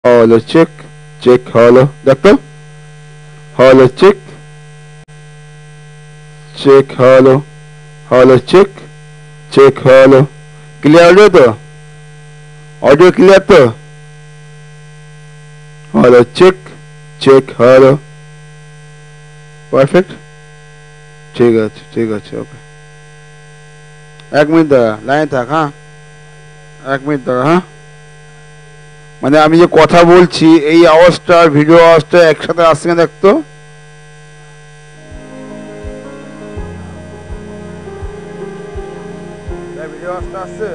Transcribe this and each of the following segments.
হলো check check হলো দেখো হলো চেক চেক হলো হলো চেক চেক হলো ক্লিয়ার অডিও তো অডিও ক্লিয়ার তো হলো চেক চেক হলো পারফেক্ট ঠিক আছে ওকে 1 মিনিট দাঁড়া লাইনে থাক হ্যাঁ 1 মিনিট দাঁড়া হ্যাঁ মানে আমি যে কথা বলছি এই আওয়াজটা আর ভিডিও আওয়াজটা একসাথে আসছে না দেখতো ভিডিও আওয়াজটা আসছে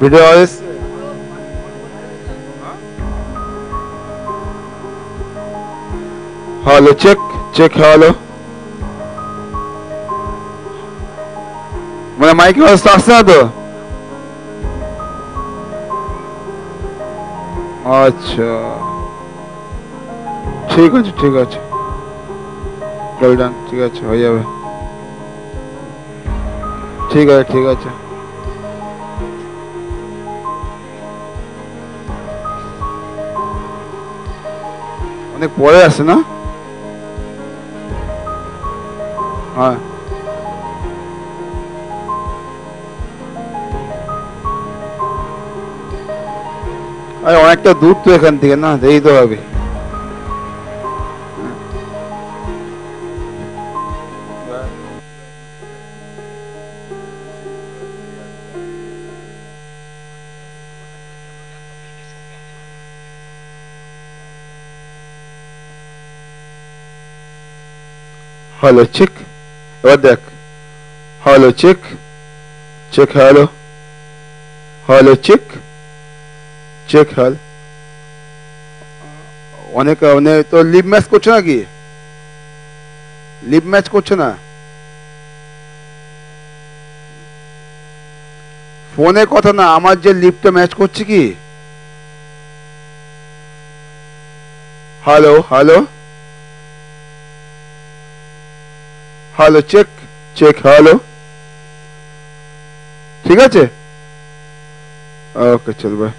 ভিডিও আওয়াজ হ্যালো চেক চেক হ্যালো মানে মাইকে আওয়াজটা আসছে না তো আচ্ছা ঠিক আছে ওয়েল ডান ঠিক আছে হয়ে যাবে ঠিক আছে অনেক পরে আসে না হ্যাঁ আরে অনেকটা দূর তো এখান থেকে না দেরি তো হবে হ্যালো চেক এবার দেখ hello check check hello hello check check hello অনেক অনেক তো লিপ ম্যাচ করছো নাকি লিপ ম্যাচ করছো না ফোনে কথা না আমার যে লিপটা ম্যাচ করছে কি hello hello hello check check hello ঠিক আছে ওকে চল বাই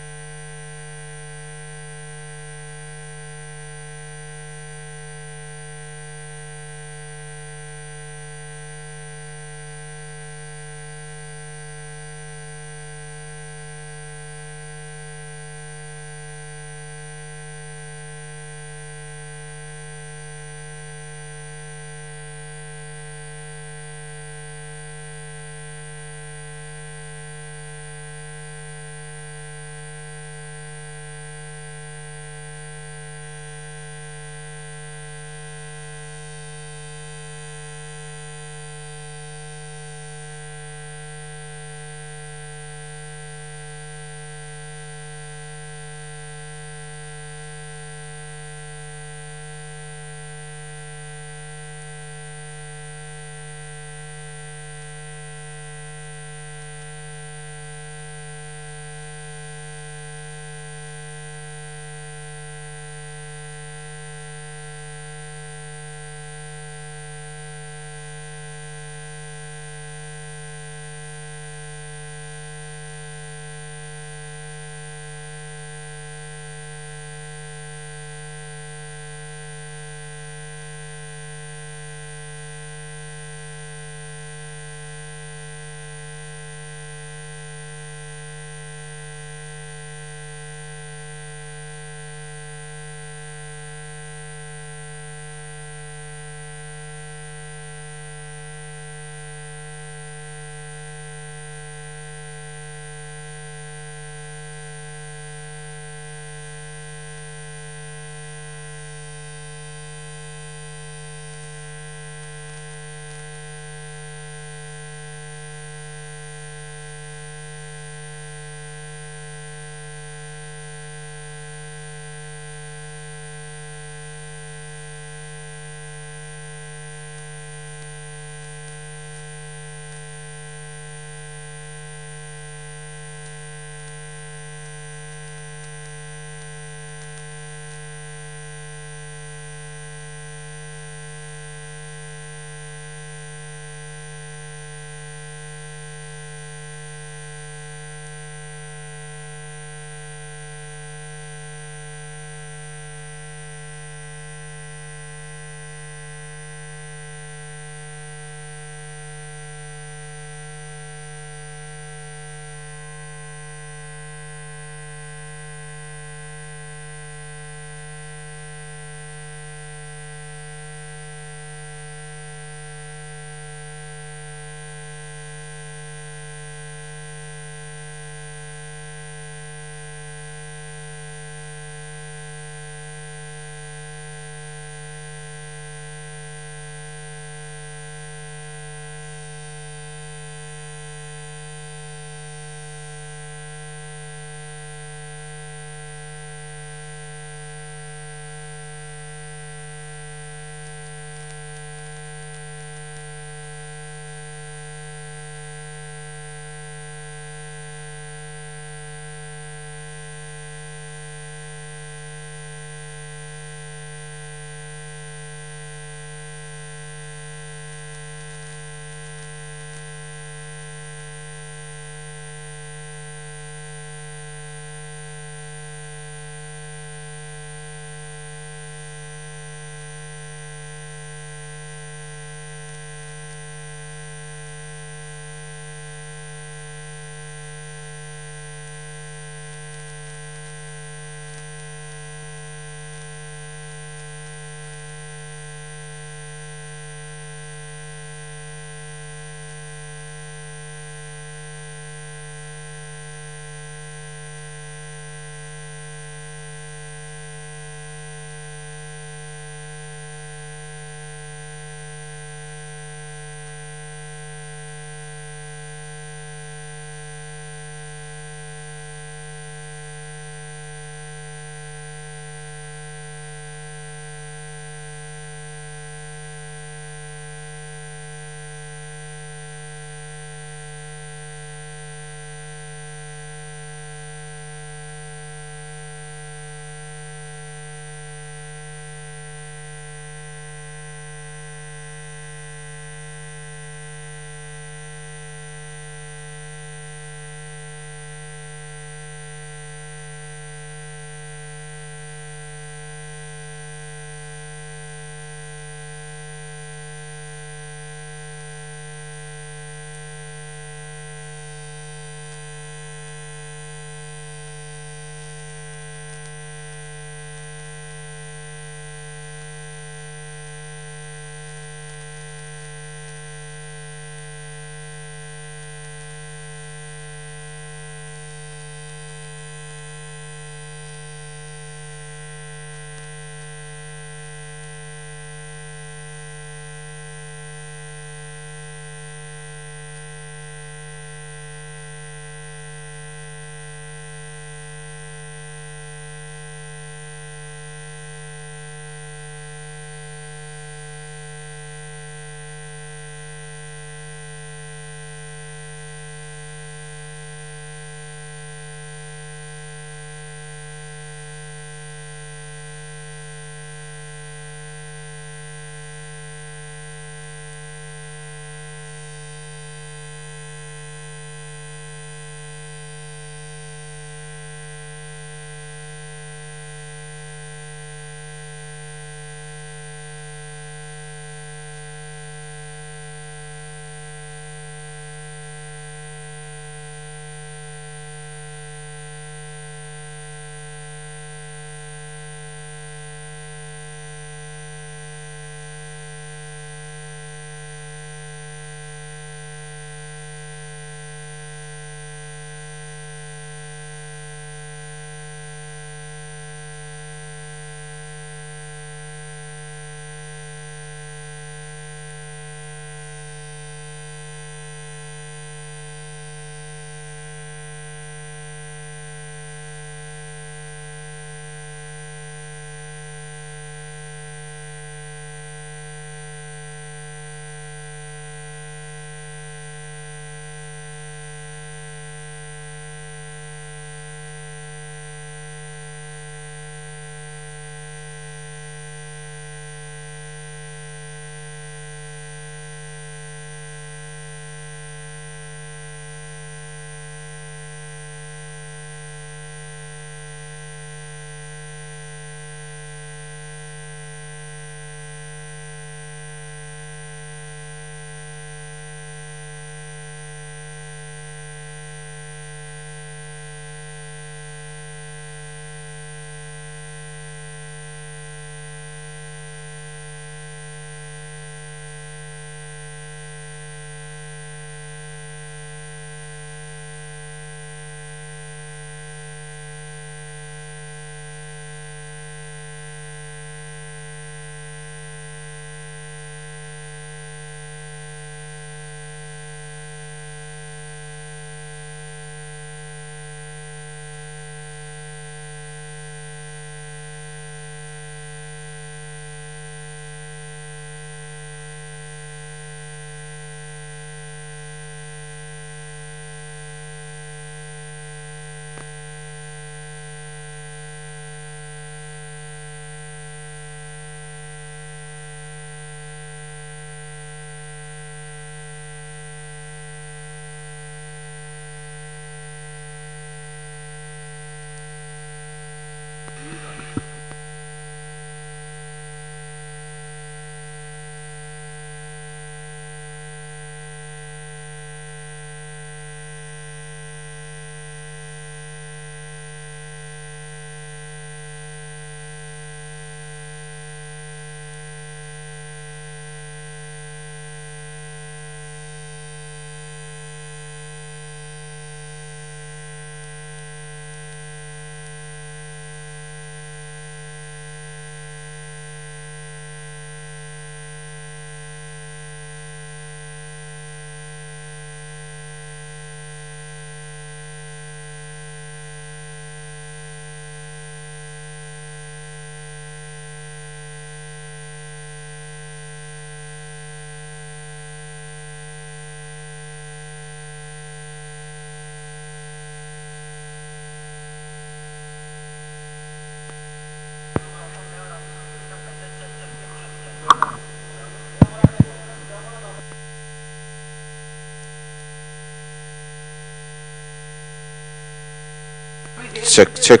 check.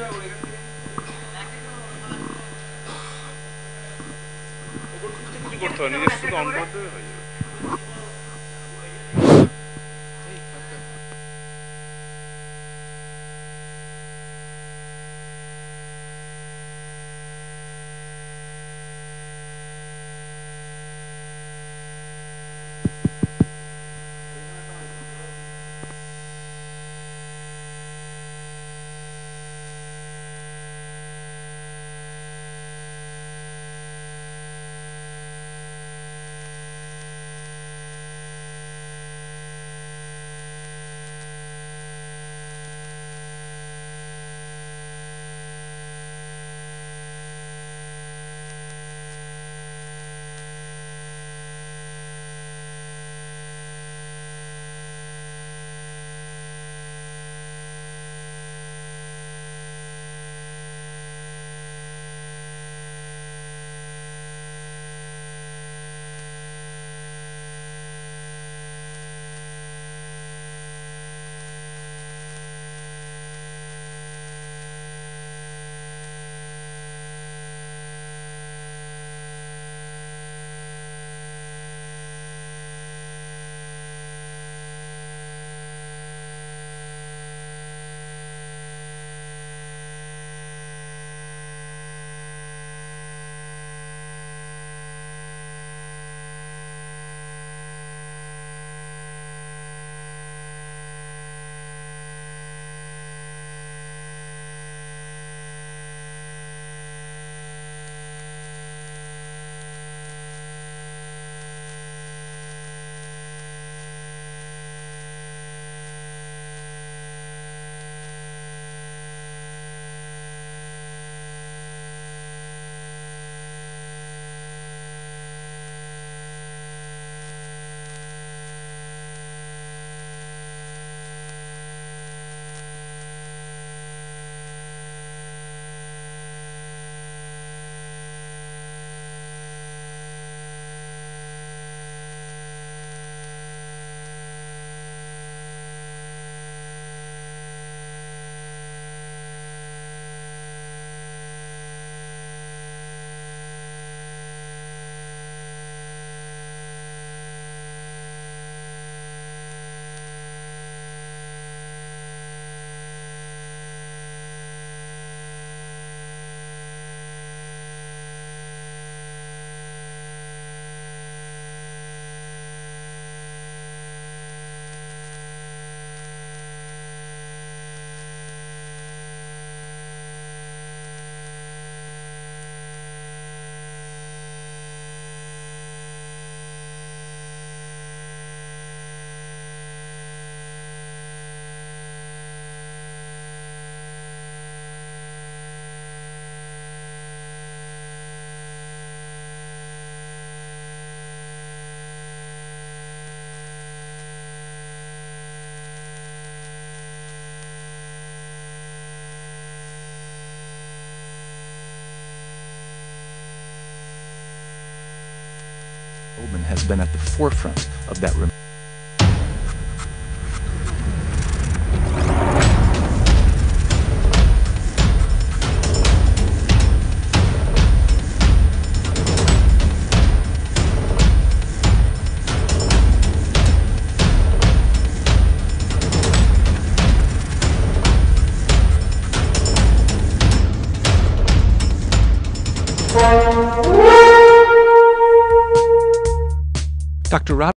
কিছু করতে হয় নিজের শুধু অন করে দেবে হয়ে যাবে। Goldman has been at the forefront of that. Dr. Rob.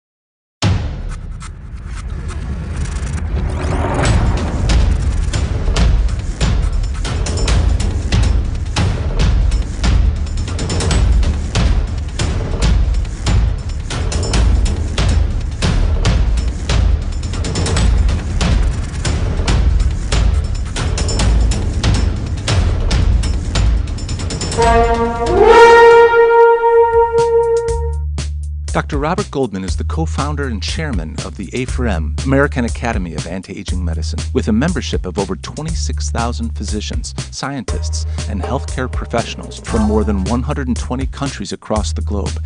Dr. Robert Goldman is the co-founder and chairman of the A4M, American Academy of Anti-Aging Medicine, with a membership of over 26,000 physicians, scientists, and healthcare professionals from more than 120 countries across the globe.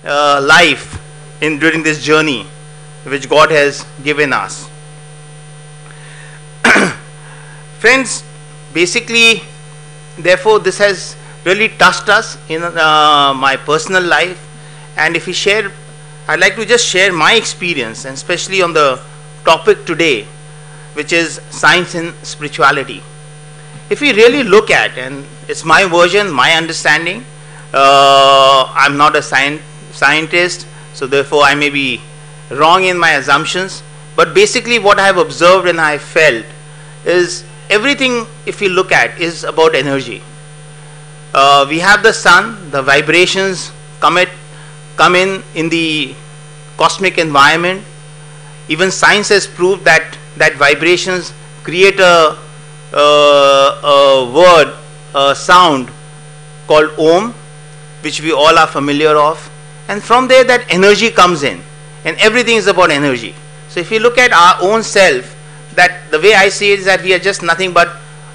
life during this journey which God has given us. Friends, basically, therefore, this has really touched us in my personal life. And if we share, I'd like to just share my experience, and especially on the topic today, which is science and spirituality. If we really look at, and it's my version, my understanding, I'm not a scientist, so therefore I may be wrong in my assumptions, but basically what I have observed and I felt is everything, if you look at, is about energy. We have the sun, the vibrations come in the cosmic environment. Even science has proved that vibrations create a word, a sound called Om, which we all are familiar of, and from there that energy comes in, and everything is about energy. So if you look at our own self, that the way I see it is that we are just nothing but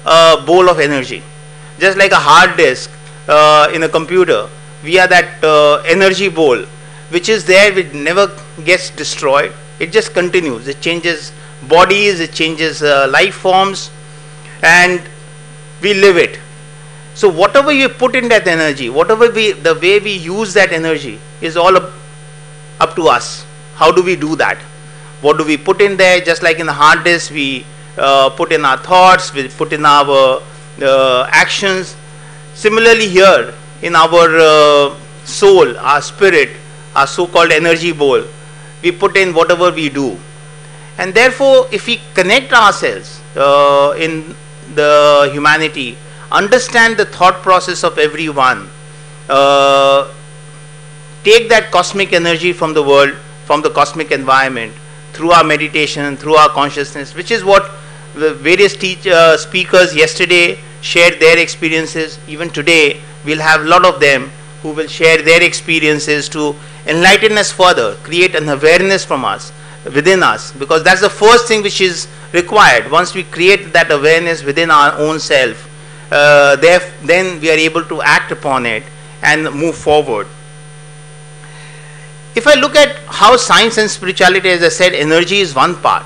a bowl of energy. Just like a hard disk in a computer, we are that energy bowl which is there, which never gets destroyed. It just continues. It changes bodies, it changes life forms, and we live it. So whatever you put in that energy, the way we use that energy is all up to us. How do we do that? What do we put in there? Just like in the hard disk, we put in our thoughts, we put in our actions. Similarly here, in our soul, our spirit, our so-called energy bowl, we put in whatever we do. And therefore, if we connect ourselves in the humanity, understand the thought process of everyone, take that cosmic energy from the world, from the cosmic environment, through our meditation, through our consciousness, which is what the various speakers yesterday shared their experiences. Even today, we'll have a lot of them who will share their experiences to enlighten us further, create an awareness from us, within us, because that's the first thing which is required. Once we create that awareness within our own self, then we are able to act upon it and move forward. If I look at how science and spirituality, as I said, energy is one part,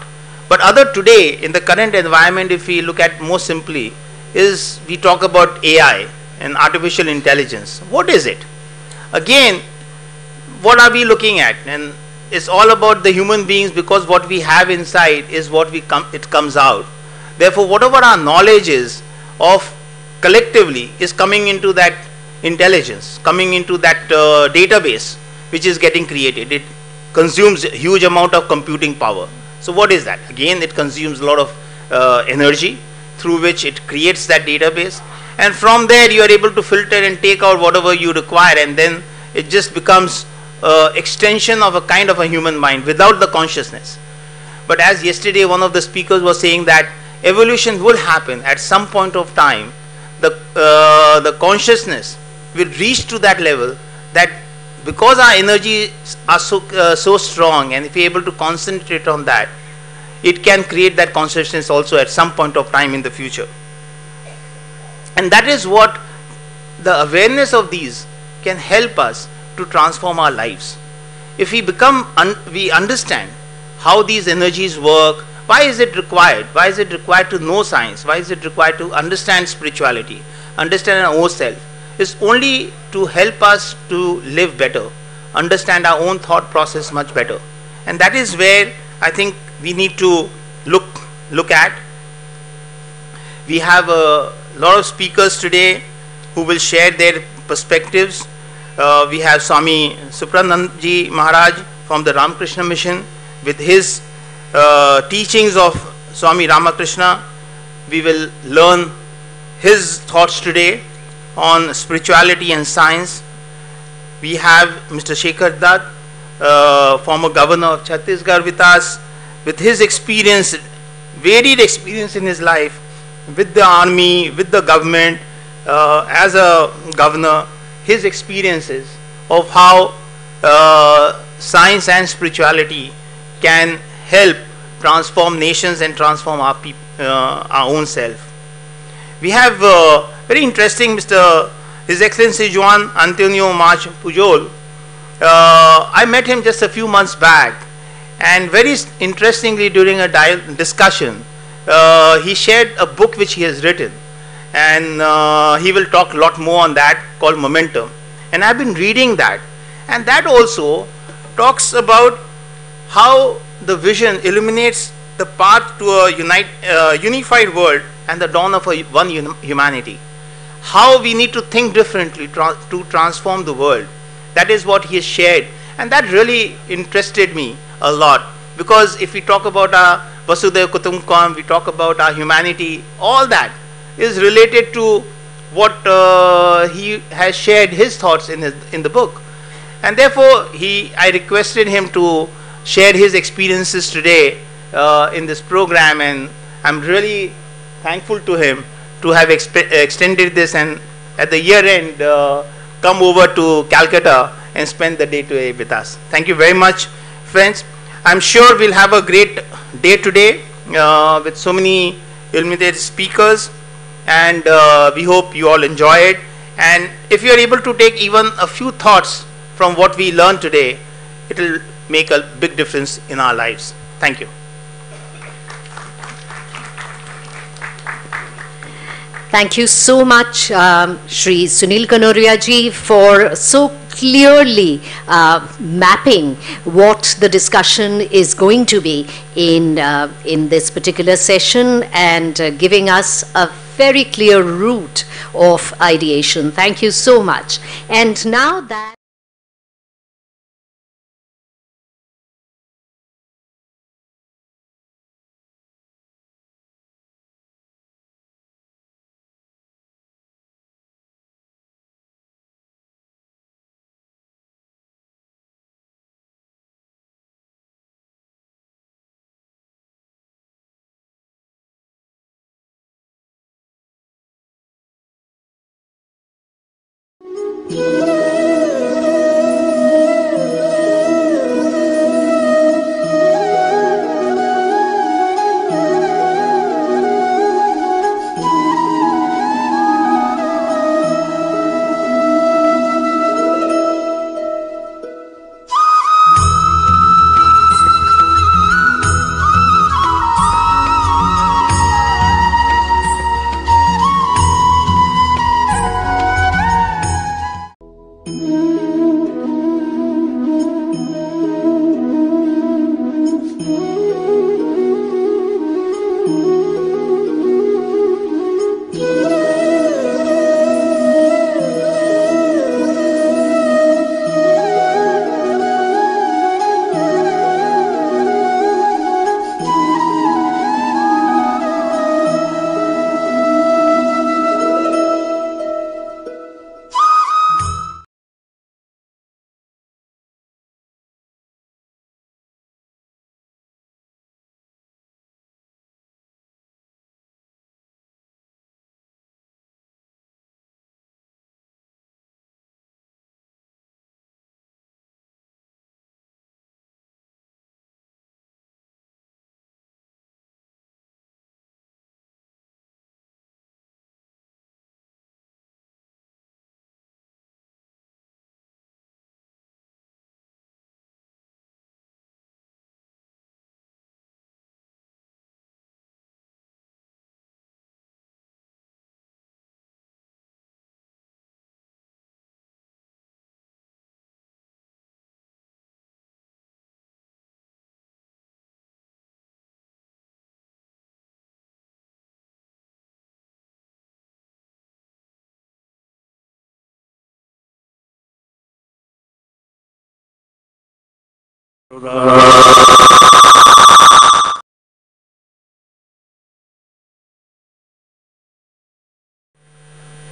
but other today in the current environment, if we look at more simply, is we talk about AI and artificial intelligence. What is it? Again, what are we looking at? And it's all about the human beings, because what we have inside is what it comes out. Therefore, whatever our knowledge is of collectively is coming into that intelligence, coming into that database which is getting created. It consumes a huge amount of computing power. So what is that? Again, it consumes a lot of energy through which it creates that database, and from there you are able to filter and take out whatever you require, and then it just becomes extension of a kind of a human mind without the consciousness. But as yesterday one of the speakers was saying, that evolution will happen at some point of time. The consciousness will reach to that level, that because our energies are so strong, and if we are able to concentrate on that, it can create that consciousness also at some point of time in the future. And that is what the awareness of these can help us to transform our lives. If we understand how these energies work, why is it required? Why is it required to know science? Why is it required to understand spirituality, understand our own self? It's only to help us to live better, understand our own thought process much better. And that is where I think we need to look at. We have a lot of speakers today who will share their perspectives. We have Swami Supranandji Maharaj from the Ramakrishna Mission with his teachings of Swami Ramakrishna. We will learn his thoughts today on spirituality and science. We have Mr. Shekhar Dutt, former governor of Chhattisgarh, with us, with his experience, varied experience in his life with the army, with the government, as a governor, his experiences of how science and spirituality can help transform nations and transform our own self. We have very interesting His Excellency Juan Antonio March Pujol, I met him just a few months back, and very interestingly during a discussion, he shared a book which he has written, and he will talk a lot more on that, called Momentum. And I've been reading that, and that also talks about how the vision illuminates the path to a unified world and the dawn of one humanity. How we need to think differently to transform the world. That is what he has shared, and that really interested me a lot, because if we talk about our Vasudhaiva Kutumbakam, we talk about our humanity, all that is related to what he has shared his thoughts in the book. And therefore I requested him to share his experiences today in this program, and I'm really thankful to him to have extended this, and at the year end come over to Calcutta and spend the day today with us. Thank you very much, friends. I'm sure we'll have a great day today with so many illuminated speakers, and we hope you all enjoy it. And if you are able to take even a few thoughts from what we learned today, it will make a big difference in our lives. Thank you. Thank you so much, Shri Sunil Kanoria ji, for so clearly mapping what the discussion is going to be in this particular session, and giving us a very clear route of ideation. Thank you so much. And now that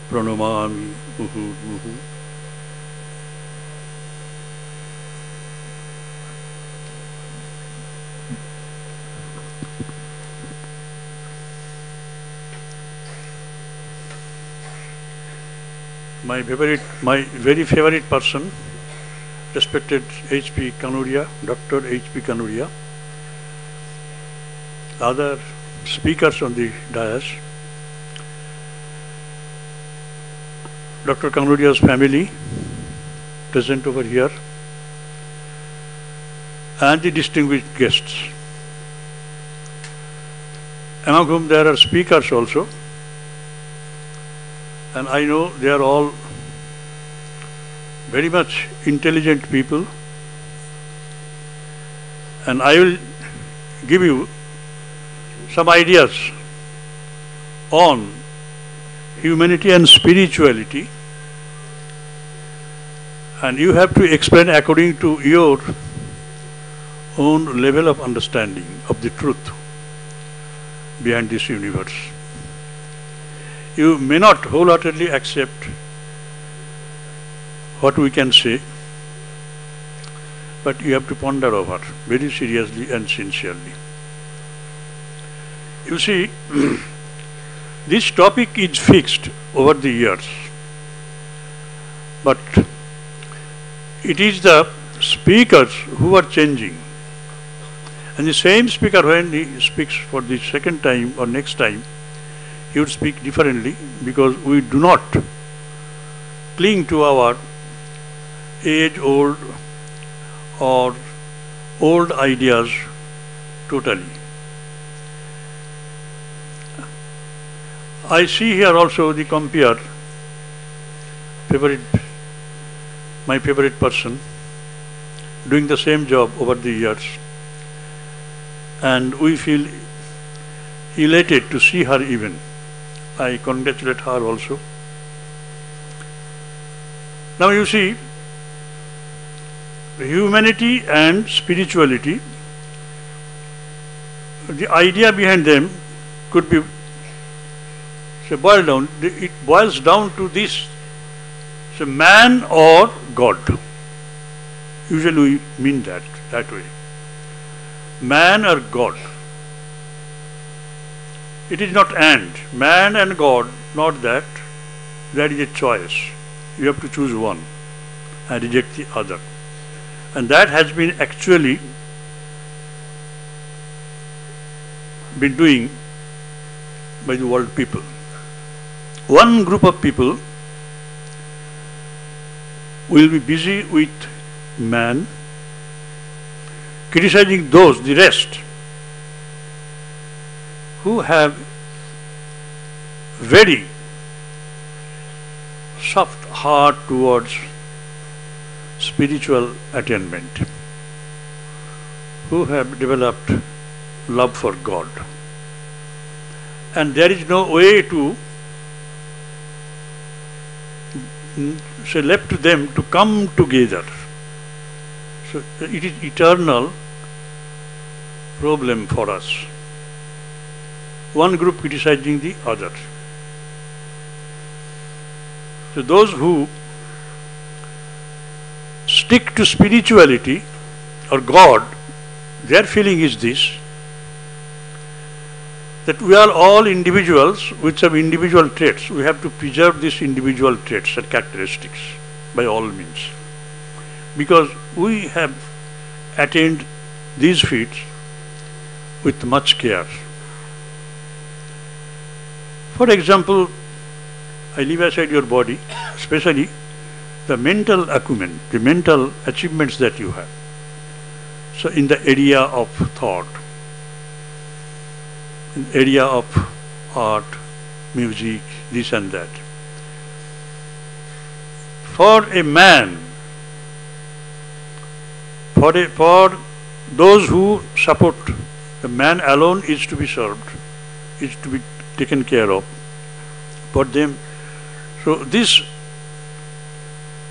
Pranamami Muhu Muhu. My very favorite person, respected H.P. Kanoria, Dr. H.P. Kanoria, other speakers on the dais, Dr. Kanoria's family present over here, and the distinguished guests, among whom there are speakers also, and I know they are all very much intelligent people, and I will give you some ideas on humanity and spirituality, and you have to explain according to your own level of understanding of the truth behind this universe. You may not wholeheartedly accept what we can say, but you have to ponder over very seriously and sincerely. You see, this topic is fixed over the years, but it is the speakers who are changing. And the same speaker, when he speaks for the second time or next time, he would speak differently, because we do not cling to our age-old or old ideas totally. I see here also the compare, my favorite person, doing the same job over the years, and we feel elated to see her even. I congratulate her also. Now you see, humanity and spirituality, the idea behind them could be boiled down. It boils down to this: so man or God. Usually we mean that way. Man or God. It is not and. Man and God, not that. That is a choice. You have to choose one and reject the other. And that has been actually been doing by the world people. One group of people will be busy with man, criticizing the rest, who have very soft heart towards spiritual attainment, who have developed love for God. And there is no way to say left to them to come together. So it is eternal problem for us. One group criticizing the other. So those who stick to spirituality or God, their feeling is this, that we are all individuals with some individual traits. We have to preserve these individual traits and characteristics by all means, because we have attained these feats with much care. For example, I leave aside your body, especially the mental acumen, the mental achievements that you have. So in the area of thought, in the area of art, music, this and that. For a man, for those who support, the man alone is to be served, is to be taken care of. For them, so these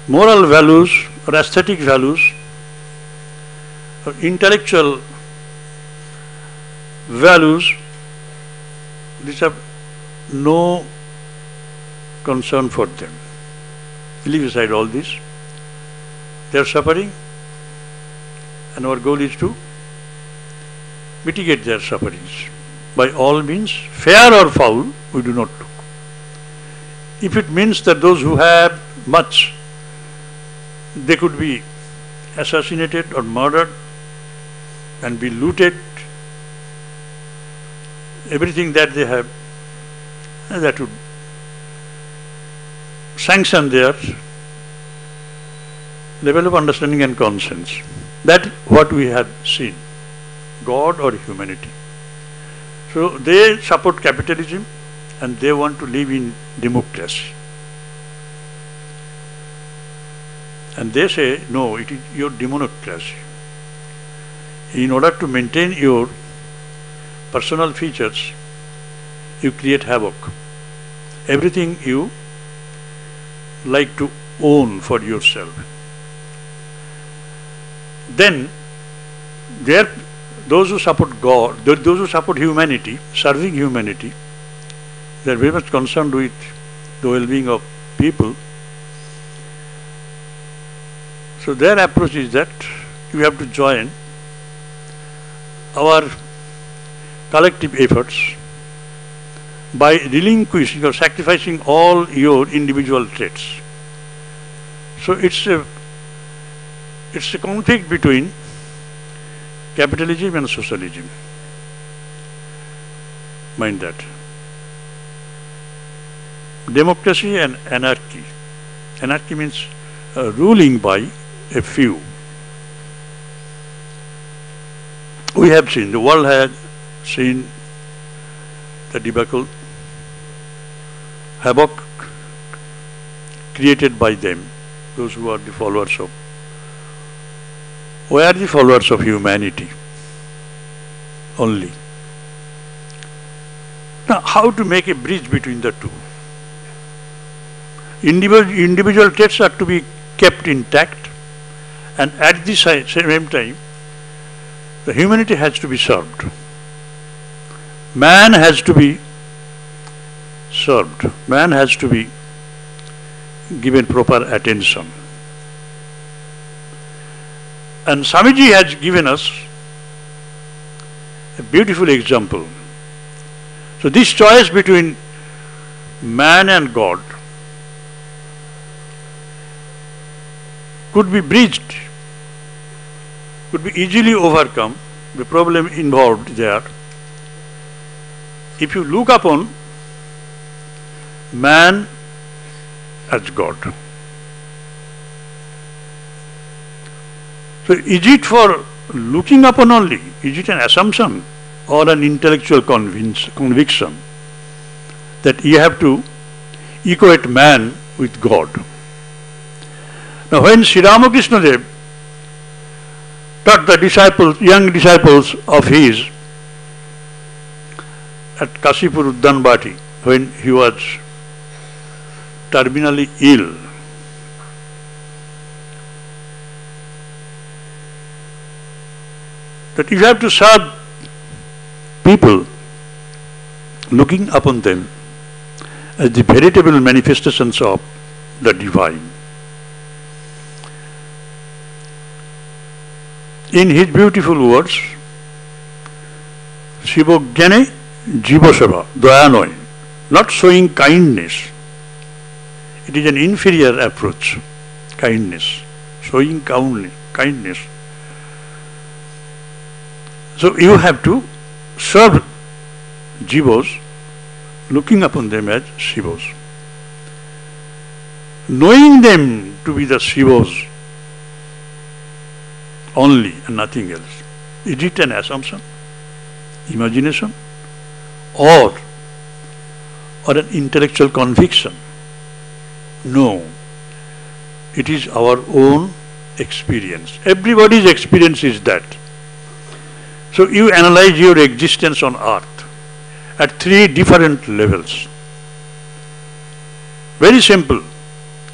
moral values or aesthetic values or intellectual values, these have no concern for them. Leave aside all this. They are suffering, and our goal is to mitigate their sufferings. By all means, fair or foul, we do not look. If it means that those who have much, they could be assassinated or murdered and be looted, everything that they have, that would sanction their level of understanding and conscience. That what we have seen, God or humanity. So they support capitalism and they want to live in democracy. And they say, no, it is your democracy. In order to maintain your personal features, you create havoc. Everything you like to own for yourself. Then, those who support God, those who support humanity, serving humanity, they are very much concerned with the well-being of people. So their approach is that you have to join our collective efforts by relinquishing or sacrificing all your individual traits. So it's a conflict between capitalism and socialism. Mind that. Democracy and anarchy. Anarchy means ruling by a few. We have seen, the world has seen the debacle, havoc created by them, those who are the followers of. We are the followers of humanity only. Now, how to make a bridge between the two? Individual traits are to be kept intact, and at the same time, the humanity has to be served. Man has to be served. Man has to be given proper attention. And Swamiji has given us a beautiful example. So this choice between man and God could be bridged, could be easily overcome, the problem involved there, if you look upon man as God. So is it for looking upon only? Is it an assumption or an intellectual conviction that you have to equate man with God? Now when Sri Ramakrishna Dev taught the disciples, young disciples of his at Kashipur Uddanbati, when he was terminally ill, that you have to serve people, looking upon them as the veritable manifestations of the divine. In his beautiful words, Shiva Jnane Jiva Seva, Dayanoy, not showing kindness. It is an inferior approach, kindness, showing kindness. So you have to serve jivas, looking upon them as Shivas. Knowing them to be the Shivas only and nothing else. Is it an assumption, imagination, or an intellectual conviction? No. It is our own experience. Everybody's experience is that. So you analyze your existence on earth at three different levels. Very simple.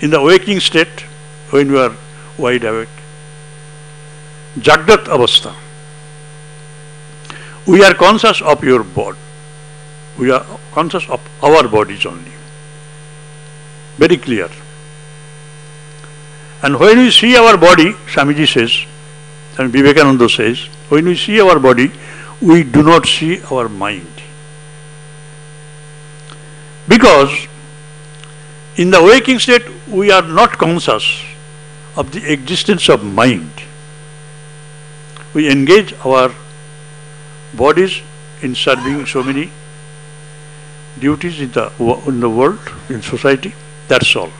In the waking state, when you are wide awake, Jagrat Avastha, we are conscious of your body. We are conscious of our bodies only. Very clear. And when we see our body, Swamiji says, and Vivekananda says, when we see our body, we do not see our mind. Because in the waking state, we are not conscious of the existence of mind. We engage our bodies in serving so many duties in the world, in society. That's all.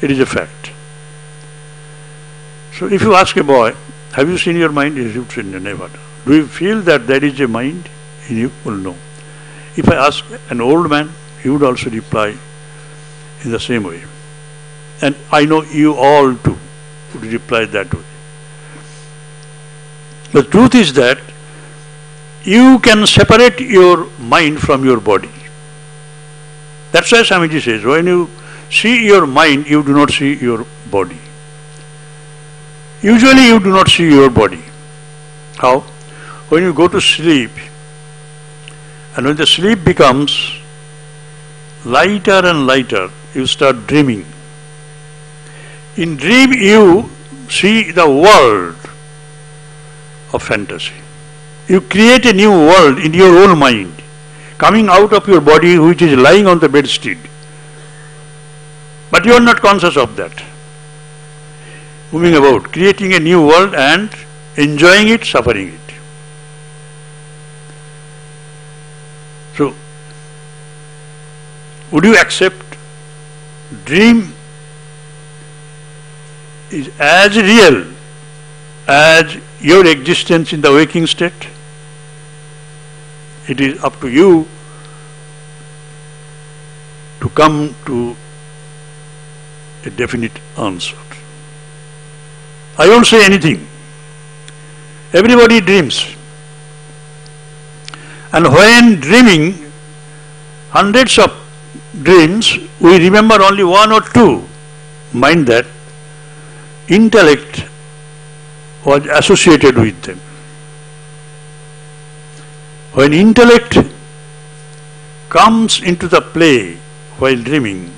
It is a fact. So if you ask a boy, have you seen your mind? He would say, never. Do you feel that there is a mind in you? Well, no. If I ask an old man, he would also reply in the same way. And I know you all too would reply that way. The truth is that you can separate your mind from your body. That's why Swamiji says, when you see your mind, you do not see your body. Usually you do not see your body. How? When you go to sleep, and when the sleep becomes lighter and lighter, you start dreaming. In dream you see the world of fantasy. You create a new world in your own mind, coming out of your body which is lying on the bedstead. But you are not conscious of that. Moving about, creating a new world and enjoying it, suffering it. So, would you accept dream is as real as your existence in the waking state? It is up to you to come to a definite answer. I won't say anything. Everybody dreams. And when dreaming hundreds of dreams, we remember only one or two. Mind that intellect was associated with them. When intellect comes into the play while dreaming,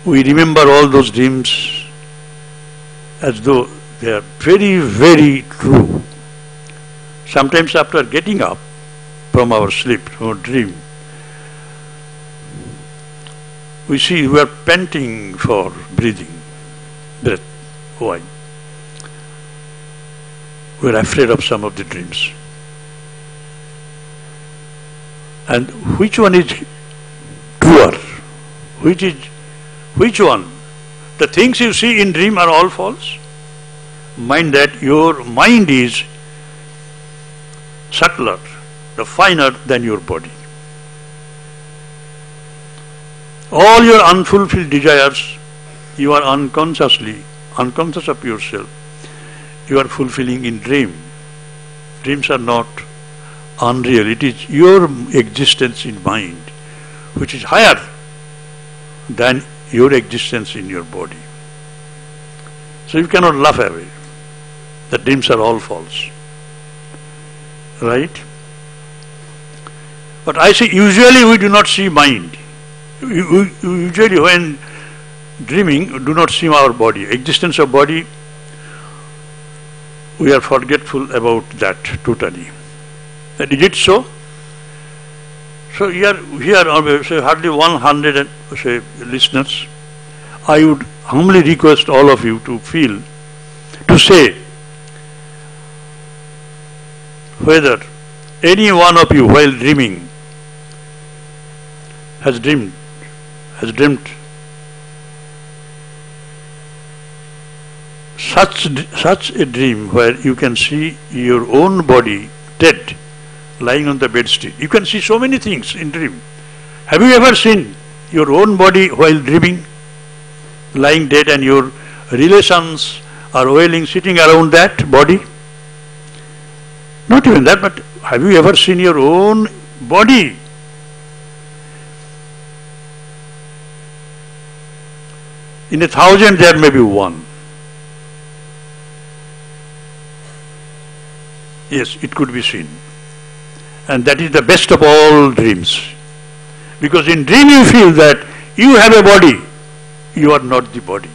we remember all those dreams as though they are very, very true. Sometimes after getting up from our sleep, from our dream, we see we are panting for breathing, breath. Why? We are afraid of some of the dreams. And which one is truer? Which one? The things you see in dream are all false. Mind that your mind is subtler, the finer than your body. All your unfulfilled desires, you are unconscious of yourself. You are fulfilling in dream. Dreams are not unreal. It is your existence in mind which is higher than your existence in your body. So you cannot laugh away. The dreams are all false. Right? But I say usually we do not see mind. Usually when dreaming, do not see our body. Existence of body, we are forgetful about that totally. And is it so? So here say hardly 100 listeners. I would humbly request all of you to say whether any one of you while dreaming has dreamt such a dream where you can see your own body dead, lying on the bedstead. You can see so many things in dream. Have you ever seen your own body while dreaming, lying dead, and your relations are wailing, sitting around that body? Not even that, but have you ever seen your own body? In 1,000 there may be one. Yes, it could be seen. And that is the best of all dreams. Because in dream you feel that you have a body, you are not the body.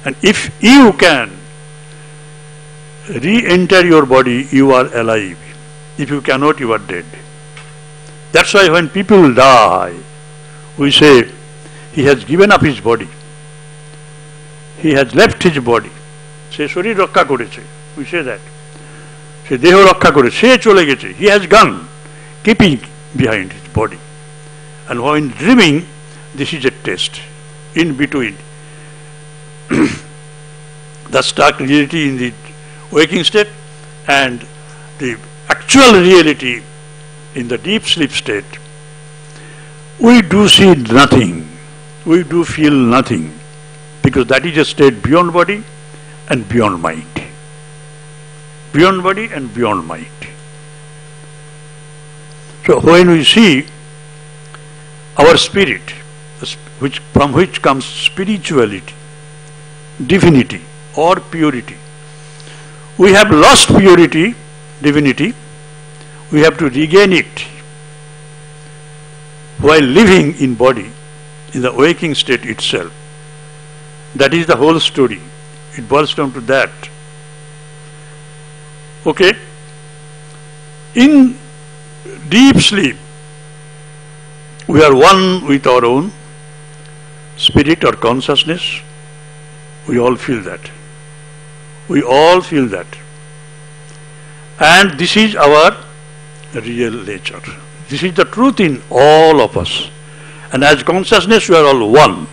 And if you can re-enter your body, you are alive. If you cannot, you are dead. That's why when people die, we say, he has given up his body. He has left his body. Say, Shori Rakka koreche. We say that. Say, Deho Rakka koreche. Se chole geche. He has gone, keeping behind his body. And when dreaming, this is a test. In between, the stark reality in the waking state and the actual reality in the deep sleep state, we do see nothing, we do feel nothing, because that is a state beyond body and beyond mind. Beyond body and beyond mind. So when we see our spirit, from which comes spirituality, divinity or purity, we have lost purity, divinity, we have to regain it while living in body, in the waking state itself. That is the whole story. It boils down to that. Okay? In deep sleep, we are one with our own spirit or consciousness. We all feel that. We all feel that. And this is our real nature. This is the truth in all of us. And as consciousness, we are all one.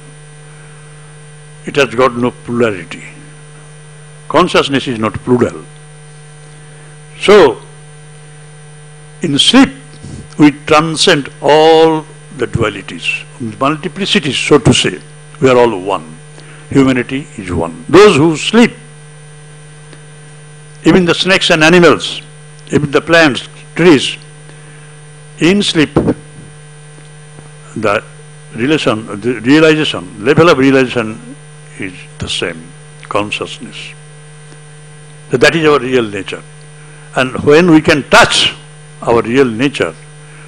It has got no plurality. Consciousness is not plural. So, in sleep, we transcend all the dualities, multiplicities, so to say. We are all one. Humanity is one. Those who sleep, even the snakes and animals, even the plants, trees, in sleep, the realization, level of realization is the same, consciousness. So that is our real nature. And when we can touch our real nature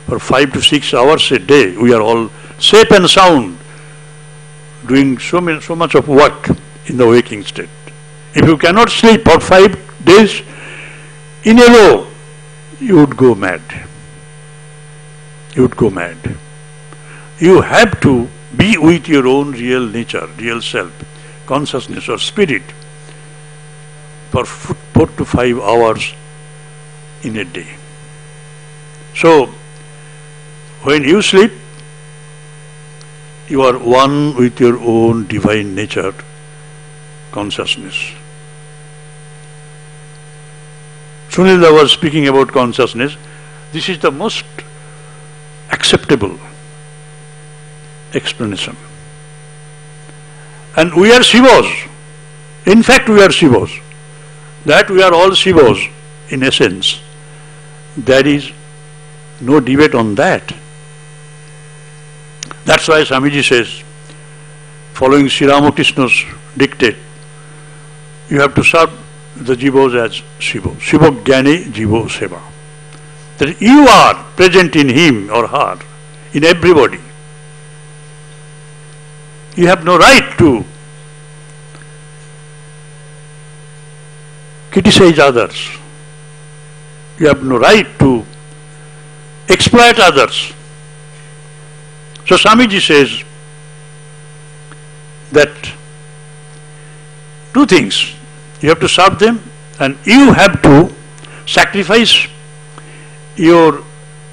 for 5 to 6 hours a day, we are all safe and sound, doing so much of work in the waking state. If you cannot sleep for 5 days in a row, you would go mad. You would go mad. You have to be with your own real nature, real self, consciousness or spirit for 4 to 5 hours in a day. So, when you sleep, you are one with your own divine nature, consciousness. Sunilda was speaking about consciousness. This is the most acceptable explanation. And we are Shivas. In fact, we are Shivas. That we are all Shivas in essence. There is no debate on that. That's why Swamiji says, following Sri Ramakrishna's dictate, you have to serve the jivos as Shiva. Shiva Jnani Jivo Seva. That you are present in him or her, in everybody. You have no right to criticize others. You have no right to exploit others. So Swamiji says that 2 things. You have to serve them and you have to sacrifice your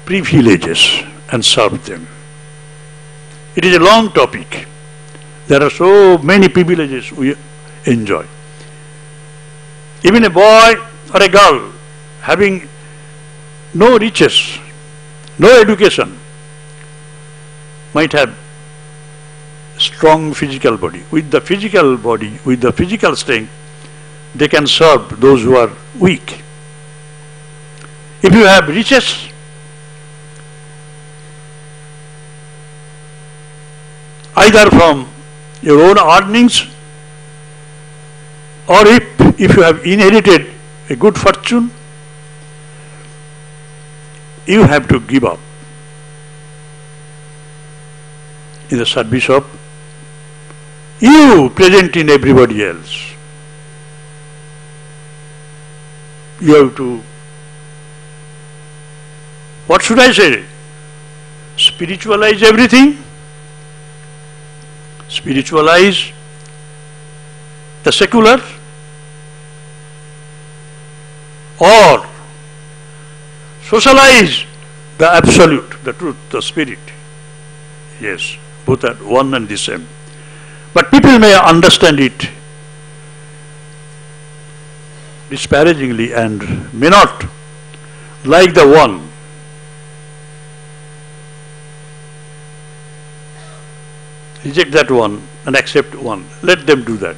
privileges and serve them. It is a long topic. There are so many privileges we enjoy. Even a boy or a girl having no riches, no education, might have strong physical body. With the physical body, with the physical strength, they can serve those who are weak. If you have riches, either from your own earnings, or if you have inherited a good fortune, you have to give up in the service of you present in everybody else. You have to, what should I say? Spiritualize everything. Spiritualize the secular, or socialize the absolute, the truth, the spirit. Yes, both are one and the same. But people may understand it disparagingly and may not like the one. Reject that one and accept one. Let them do that.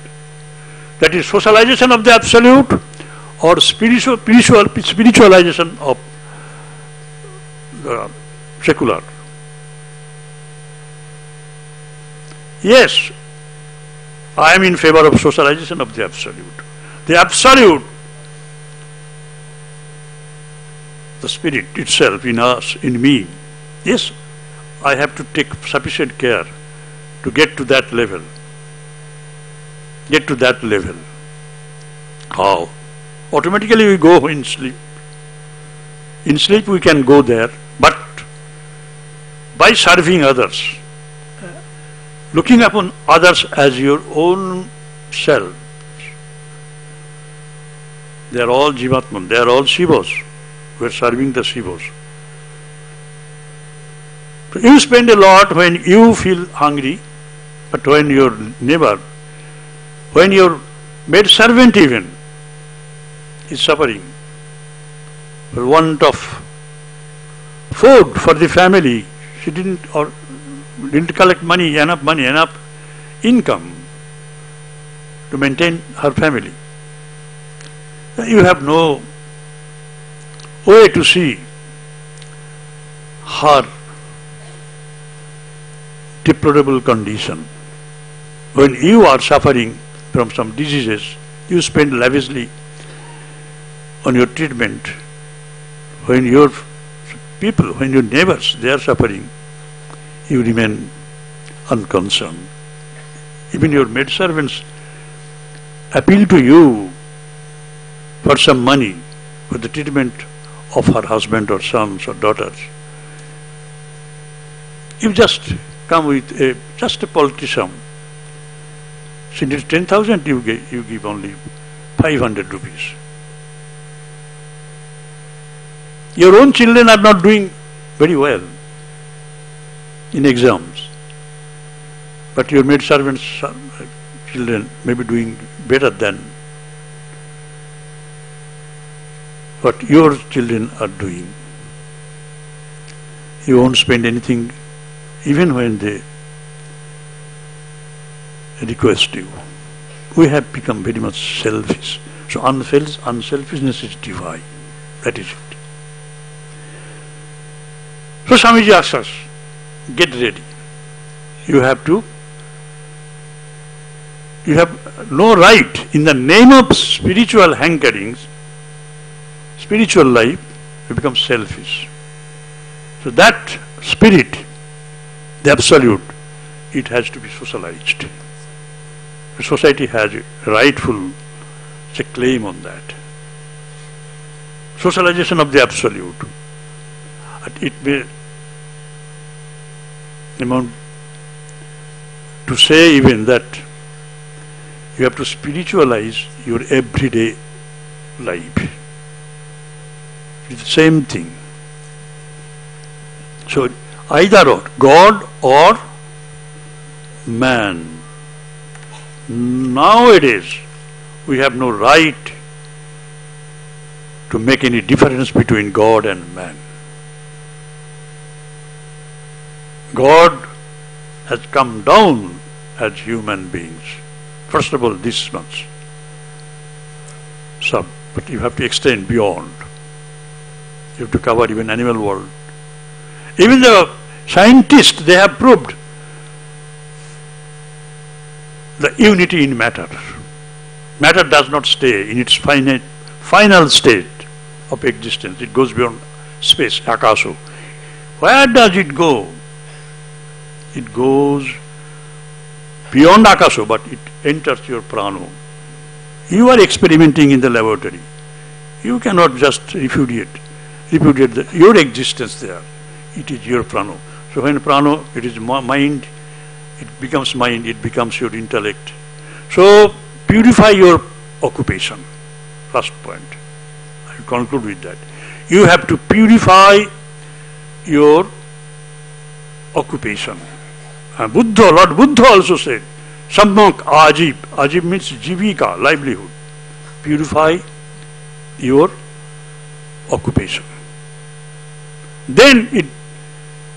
That is socialization of the absolute or spiritualization of the secular. Yes, I am in favor of socialization of the absolute. The absolute, the spirit itself in us, in me, yes, I have to take sufficient care to get to that level. Get to that level. How? Automatically we go in sleep. In sleep we can go there, but by serving others, looking upon others as your own self. They are all Jivatman, they are all Shivas. We are serving the Shivas. So you spend a lot when you feel hungry, but when your neighbor, when your maid servant even is suffering for want of food for the family, she didn't collect money, enough income to maintain her family. You have no way to see her deplorable condition. When you are suffering from some diseases, you spend lavishly on your treatment. When your people, when your neighbors, they are suffering, you remain unconcerned. Even your maidservants appeal to you for some money for the treatment of her husband or sons or daughters. You just come with just a paltry sum. She needs 10,000, you give only 500 rupees. Your own children are not doing very well in exams, but your maidservants' children may be doing better than what your children are doing. You won't spend anything even when they request you. We have become very much selfish. So unselfishness is divine. That is it. So Swamiji asks us, get ready. You have no right in the name of spiritual hankerings, spiritual life, you become selfish. So that spirit, the absolute, it has to be socialized. The society has a rightful claim on that. Socialization of the absolute. It may amount to say even that you have to spiritualize your everyday life. It's the same thing. So either or, God or man. Nowadays, we have no right to make any difference between God and man. God has come down as human beings. First of all, this much. Some, but you have to extend beyond. You have to cover even animal world. Even the scientists, they have proved the unity in matter. Matter does not stay in its final state of existence. It goes beyond space, akasha. Where does it go? It goes beyond akasha, but it enters your prana. You are experimenting in the laboratory. You cannot just repudiate your existence there. It is your prana. So when prana, it is mind, it becomes mind, it becomes your intellect. So purify your occupation. First point. I will conclude with that. You have to purify your occupation. Lord Buddha also said, Sammak ajib. Ajib means jivika, livelihood. Purify your occupation. Then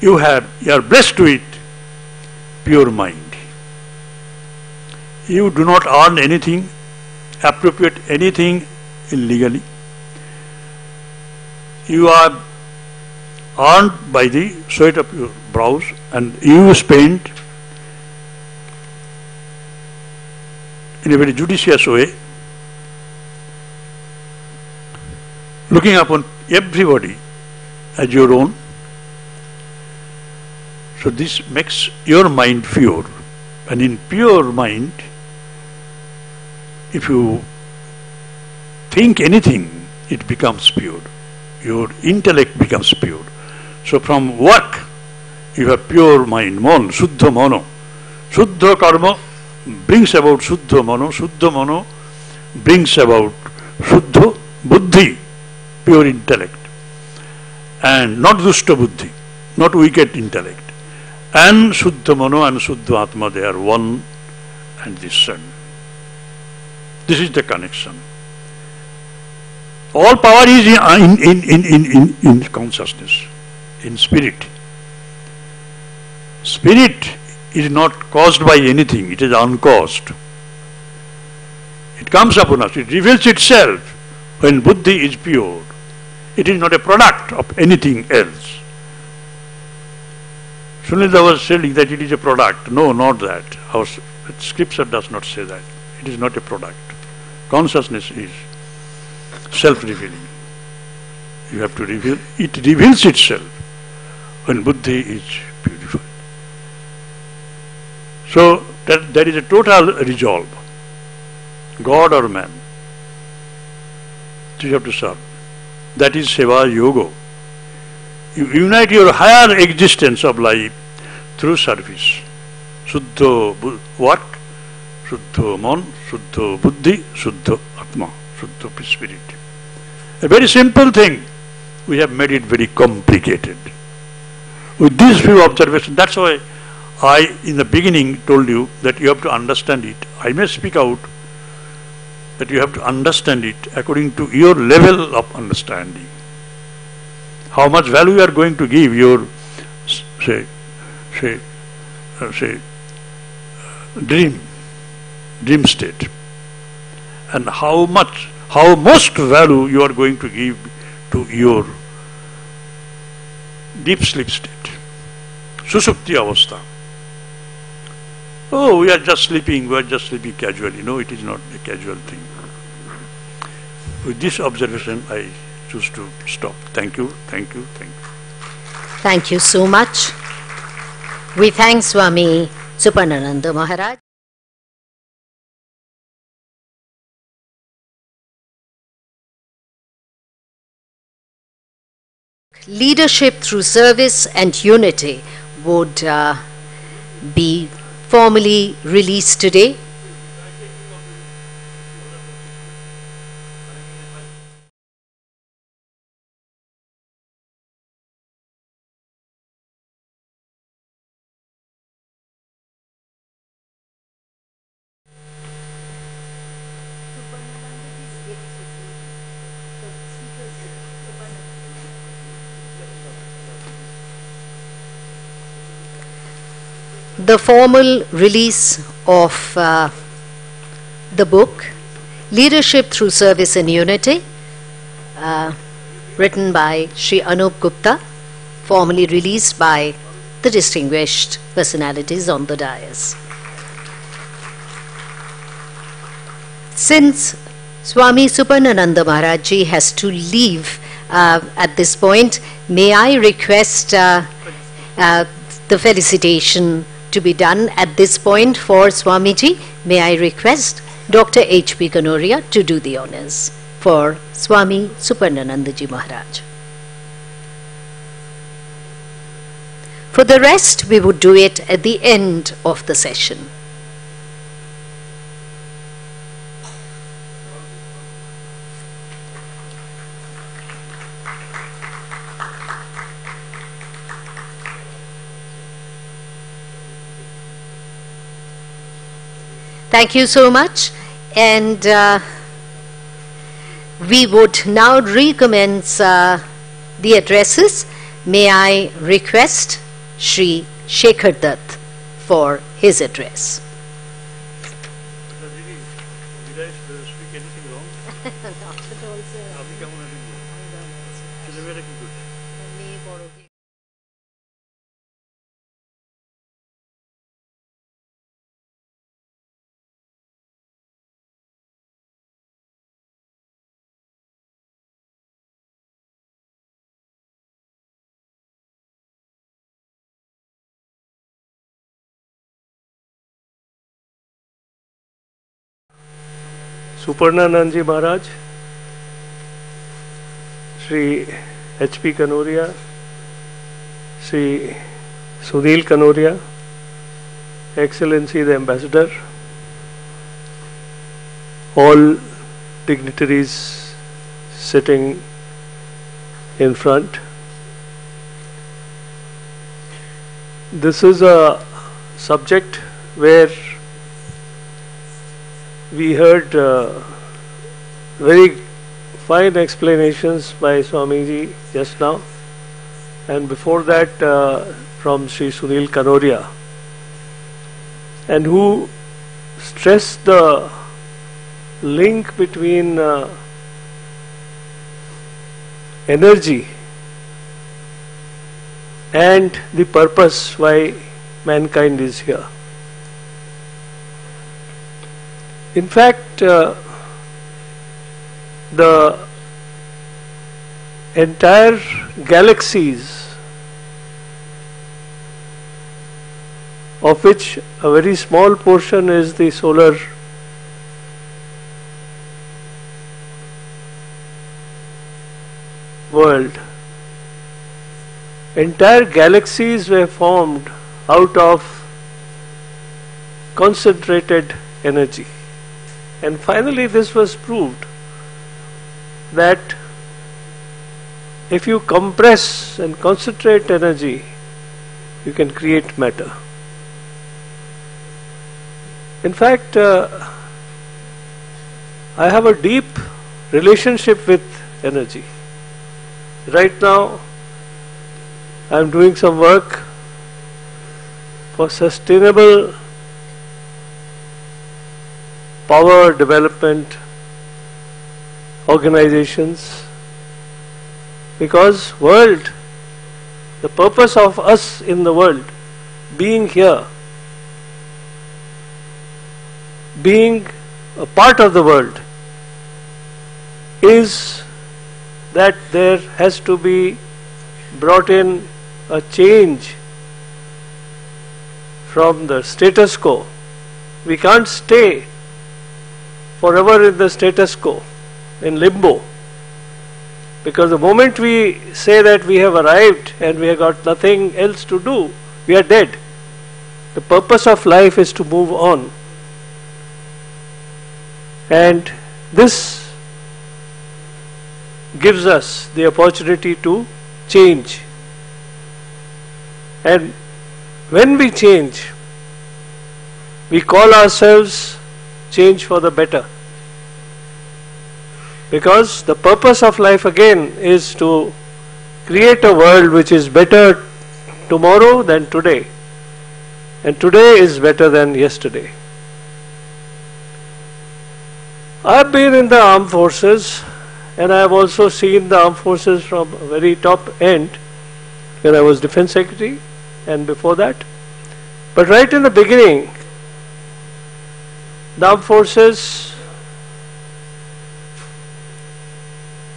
you are blessed with pure mind. You do not earn anything, appropriate anything illegally. You are earned by the sweat of your brows, and you spend in a very judicious way, looking upon everybody as your own. So this makes your mind pure, and in pure mind, if you think anything, it becomes pure. Your intellect becomes pure. So from work, you have pure mind, mon, shuddha mano. Shuddha karma brings about shuddha mano brings about shuddha buddhi, pure intellect, and not dushta buddhi, not wicked intellect. And shuddha mano and shuddha atma, they are one and the same. This is the connection. All power is in consciousness, in spirit. Spirit is not caused by anything, it is uncaused. It comes upon us, it reveals itself when buddhi is pure. It is not a product of anything else. Sunilda was saying that it is a product. No, not that. Our scripture does not say that. It is not a product. Consciousness is self-revealing. You have to reveal. It reveals itself when buddhi is purified. So that is a total resolve. God or man. So you have to serve. That is Seva Yoga. You unite your higher existence of life through service. Shuddha work, Shuddha man, Shuddha buddhi, Shuddha atma, Shuddha spirit. A very simple thing. We have made it very complicated. With these few observations, that's why I in the beginning told you that you have to understand it. I may speak out that you have to understand it according to your level of understanding. How much value you are going to give your, say, dream state, and how most value you are going to give to your deep sleep state, susupti avastha. Oh, we are just sleeping casually. No, it is not a casual thing. With this observation, I choose to stop. Thank you, thank you, thank you. Thank you so much. We thank Swami Supanananda Maharaj. Leadership through service and unity would be formally released today. The formal release of the book, Leadership Through Service and Unity, written by Sri Anup Gupta, formally released by the distinguished personalities on the dais. Since Swami Supanananda Maharaj Ji has to leave at this point, may I request the felicitation to be done at this point for Swamiji. May I request Dr. H.P. Kanoria to do the honors for Swami Supanananda Ji Maharaj. For the rest, we would do it at the end of the session. Thank you so much, and We would now recommence the addresses. May I request Shri Shekhar Dutt for his address. Did I speak anything wrong? Not at all, sir. আপনি কেমন আছেন? ছেলেমেয়েরা কি করছে? Suparnanandji Maharaj, Sri H.P. Kanoria, Sri Sunil Kanoria, Excellency the Ambassador, all dignitaries sitting in front. This is a subject where we heard very fine explanations by Swamiji just now, and before that from Sri Sunil Kanoria, and who stressed the link between energy and the purpose why mankind is here. In fact, the entire galaxies, of which a very small portion is the solar world, entire galaxies were formed out of concentrated energy. And finally this was proved that if you compress and concentrate energy, you can create matter. In fact, I have a deep relationship with energy. Right now, I am doing some work for sustainable power development organizations, because world, the purpose of us in the world being here, being a part of the world, is that there has to be brought in a change from the status quo. We can't stay forever in the status quo, in limbo, because the moment we say that we have arrived and we have got nothing else to do, we are dead. The purpose of life is to move on, and this gives us the opportunity to change. And when we change, we call ourselves change for the better, because the purpose of life again is to create a world which is better tomorrow than today, and today is better than yesterday. I have been in the armed forces, and I have also seen the armed forces from a very top end when I was Defense Secretary and before that. But right in the beginning, the armed forces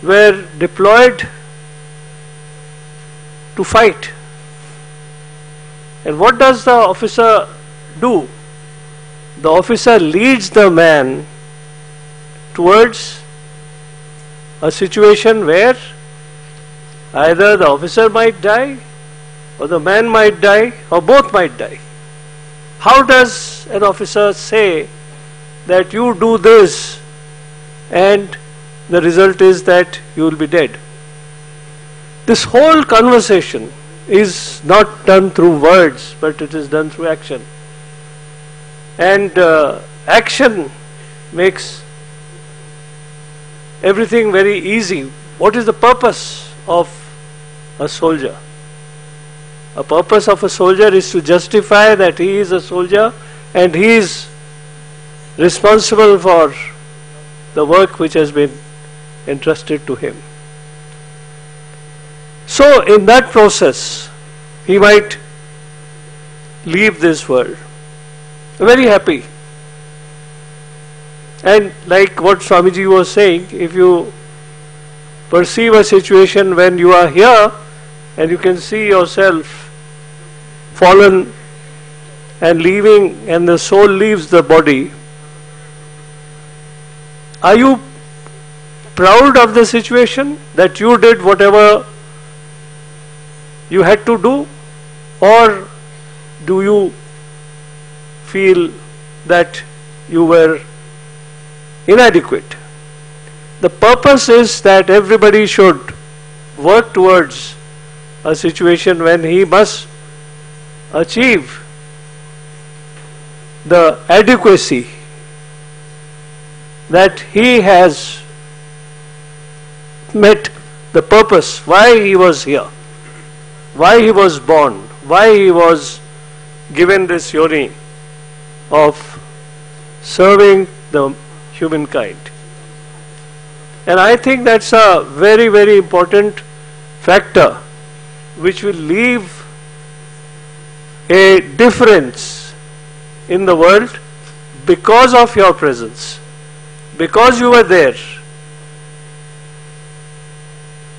were deployed to fight. And what does the officer do? The officer leads the man towards a situation where either the officer might die, or the man might die, or both might die. How does an officer say that you do this and the result is that you will be dead? This whole conversation is not done through words, but it is done through action. And action makes everything very easy. What is the purpose of a soldier? A purpose of a soldier is to justify that he is a soldier and he is responsible for the work which has been entrusted to him. So in that process, he might leave this world very happy. And like what Swamiji was saying, if you perceive a situation when you are here and you can see yourself fallen and leaving, and the soul leaves the body, are you proud of the situation that you did whatever you had to do, or do you feel that you were inadequate? The purpose is that everybody should work towards a situation when he must achieve the adequacy that he has met the purpose, why he was here, why he was born, why he was given this yoni of serving the humankind. And I think that's a very, very important factor which will leave a difference in the world because of your presence. Because you were there,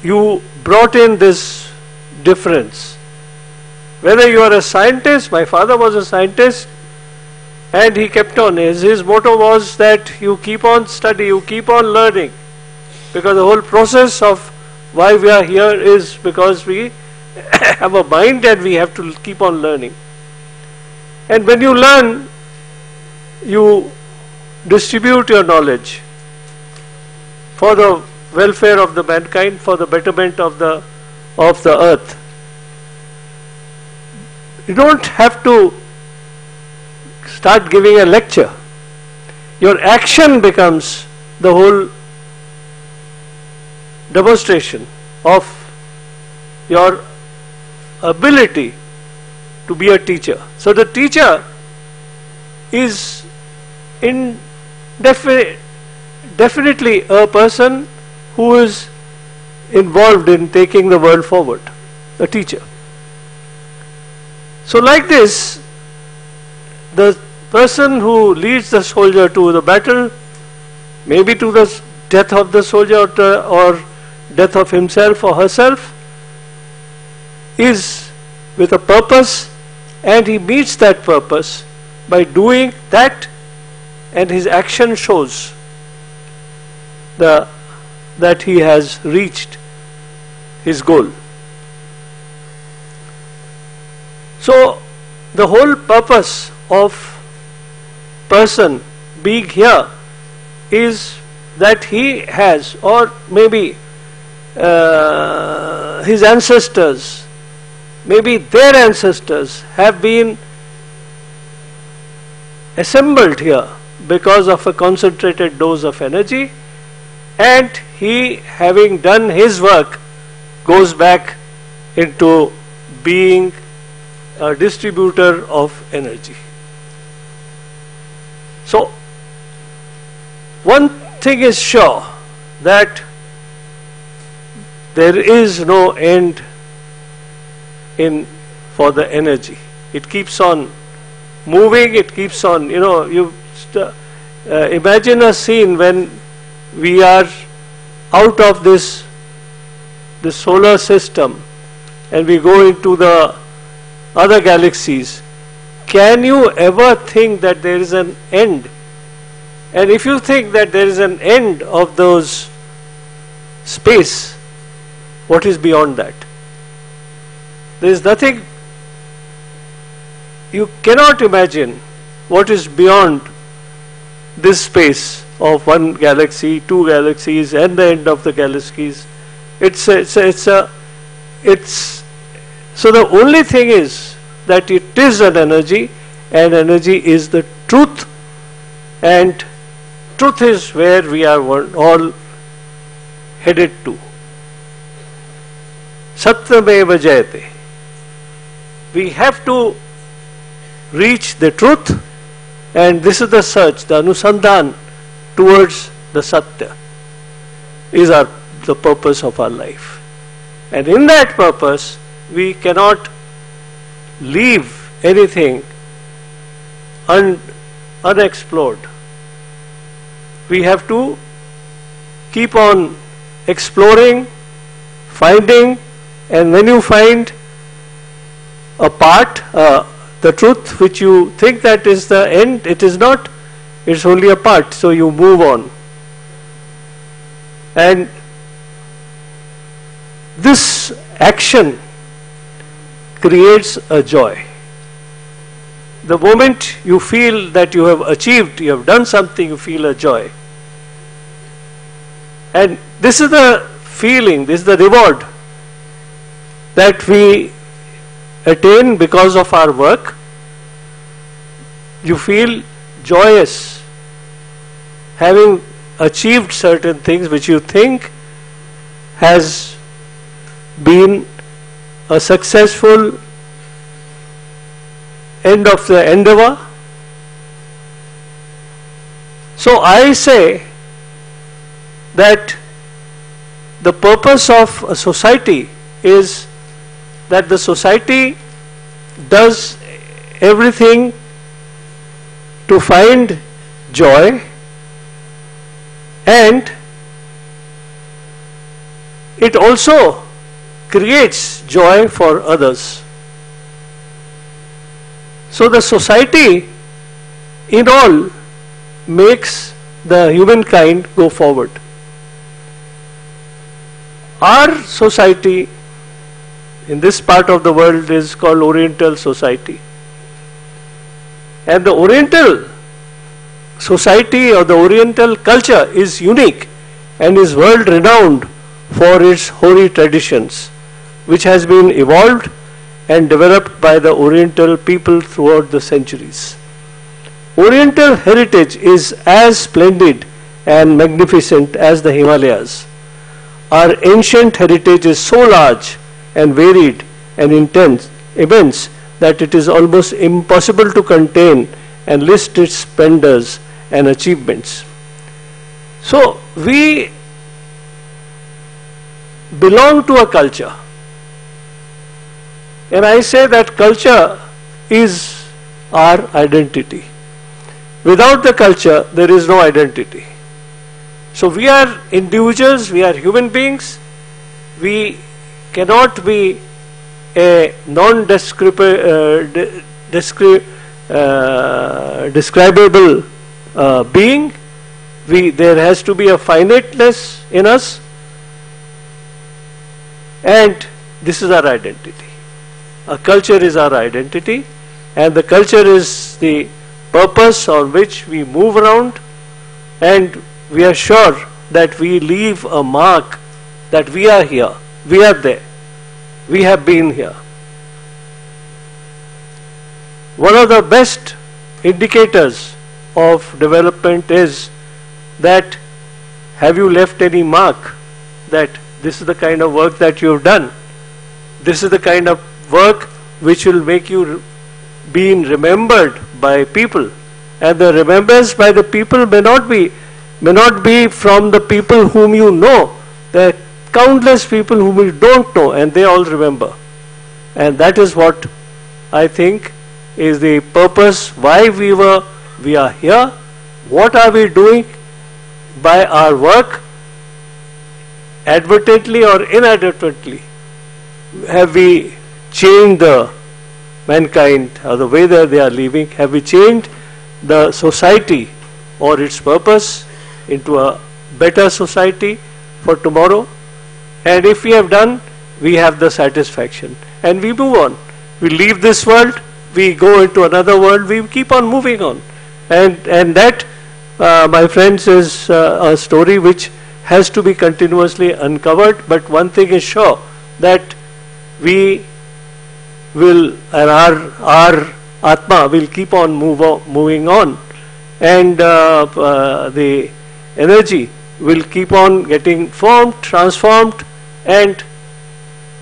you brought in this difference. Whether you are a scientist, my father was a scientist, and he kept on. His motto was that you keep on studying, you keep on learning, because the whole process of why we are here is because we have a mind and we have to keep on learning. And when you learn, you distribute your knowledge for the welfare of the mankind, for the betterment of the earth. You don't have to start giving a lecture. Your action becomes the whole demonstration of your ability to be a teacher. So the teacher is definitely a person who is involved in taking the world forward, a teacher. So like this, the person who leads the soldier to the battle, maybe to the death of the soldier or death of himself or herself, is with a purpose, and he meets that purpose by doing that, and his action shows that he has reached his goal. So the whole purpose of person being here is that he has, or maybe his ancestors, maybe their ancestors have been assembled here because of a concentrated dose of energy, and he, having done his work, goes back into being a distributor of energy. So one thing is sure, that there is no end for the energy. It keeps on moving, it keeps on, imagine a scene when we are out of this solar system and we go into the other galaxies. Can you ever think that there is an end? And if you think that there is an end of those space, what is beyond that? There is nothing. You cannot imagine what is beyond this space of one galaxy, two galaxies, and the end of the galaxies. So the only thing is that it is an energy, and energy is the truth, and truth is where we are all headed to. Satyameva Jayate. We have to reach the truth, and this is the search, the Anusandhan towards the Satya is the purpose of our life. And in that purpose, we cannot leave anything unexplored. We have to keep on exploring, finding, and when you find a part, the truth which you think that is the end, it is not, it's only a part, so you move on. And this action creates a joy. The moment you feel that you have achieved, you have done something, you feel a joy. And this is the feeling, this is the reward that we attain because of our work. You feel joyous having achieved certain things which you think has been a successful end of the endeavor. So I say that the purpose of a society is that the society does everything to find joy, and it also creates joy for others. So the society in all makes the humankind go forward. Our society in this part of the world is called Oriental society. And the Oriental society or the Oriental culture is unique and is world renowned for its holy traditions, which has been evolved and developed by the Oriental people throughout the centuries. Oriental heritage is as splendid and magnificent as the Himalayas. Our ancient heritage is so large and varied and immense that it is almost impossible to contain and list its splendors and achievements. So we belong to a culture, and I say that culture is our identity. Without the culture, there is no identity. So we are individuals, we are human beings. We cannot be a describable being. There has to be a finiteness in us, and this is our identity. A culture is our identity, and the culture is the purpose on which we move around, and we are sure that we leave a mark that we are here, we are there, we have been here. One of the best indicators of development is that have you left any mark, that this is the kind of work that you have done, this is the kind of work which will make you being remembered by people. And the remembrance by the people may not be from the people whom you know. There are countless people whom you don't know, and they all remember. And that is what I think is the purpose why we are here. What are we doing by our work, advertently or inadvertently? Have we changed the mankind or the way that they are living? Have we changed the society or its purpose into a better society for tomorrow? And if we have done, we have the satisfaction, and we move on. We leave this world, we go into another world, we keep on moving on. And that, my friends, is a story which has to be continuously uncovered. But one thing is sure, that we will, and our Atma will keep on moving on, and the energy will keep on getting formed, transformed, and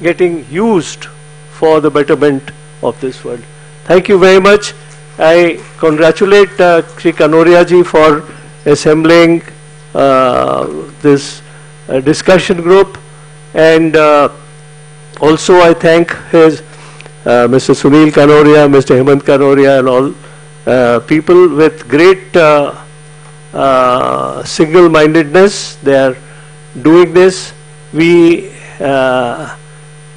getting used for the betterment of this world. Thank you very much. I congratulate Sri Kanoria ji for assembling this discussion group, and also I thank his Mr. Sunil Kanoria, Mr. Hemant Kanoria, and all people with great single-mindedness. They are doing this. We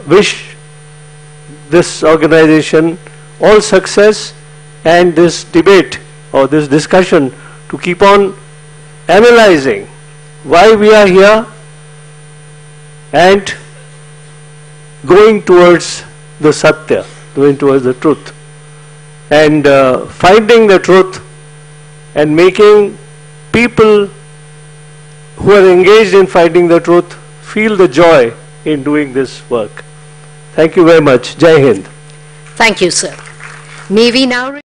wish this organization all success, and this debate or this discussion to keep on analyzing why we are here and going towards the Satya, going towards the truth, and finding the truth and making people who are engaged in finding the truth feel the joy in doing this work. Thank you very much. Jai Hind. Thank you, sir. May we now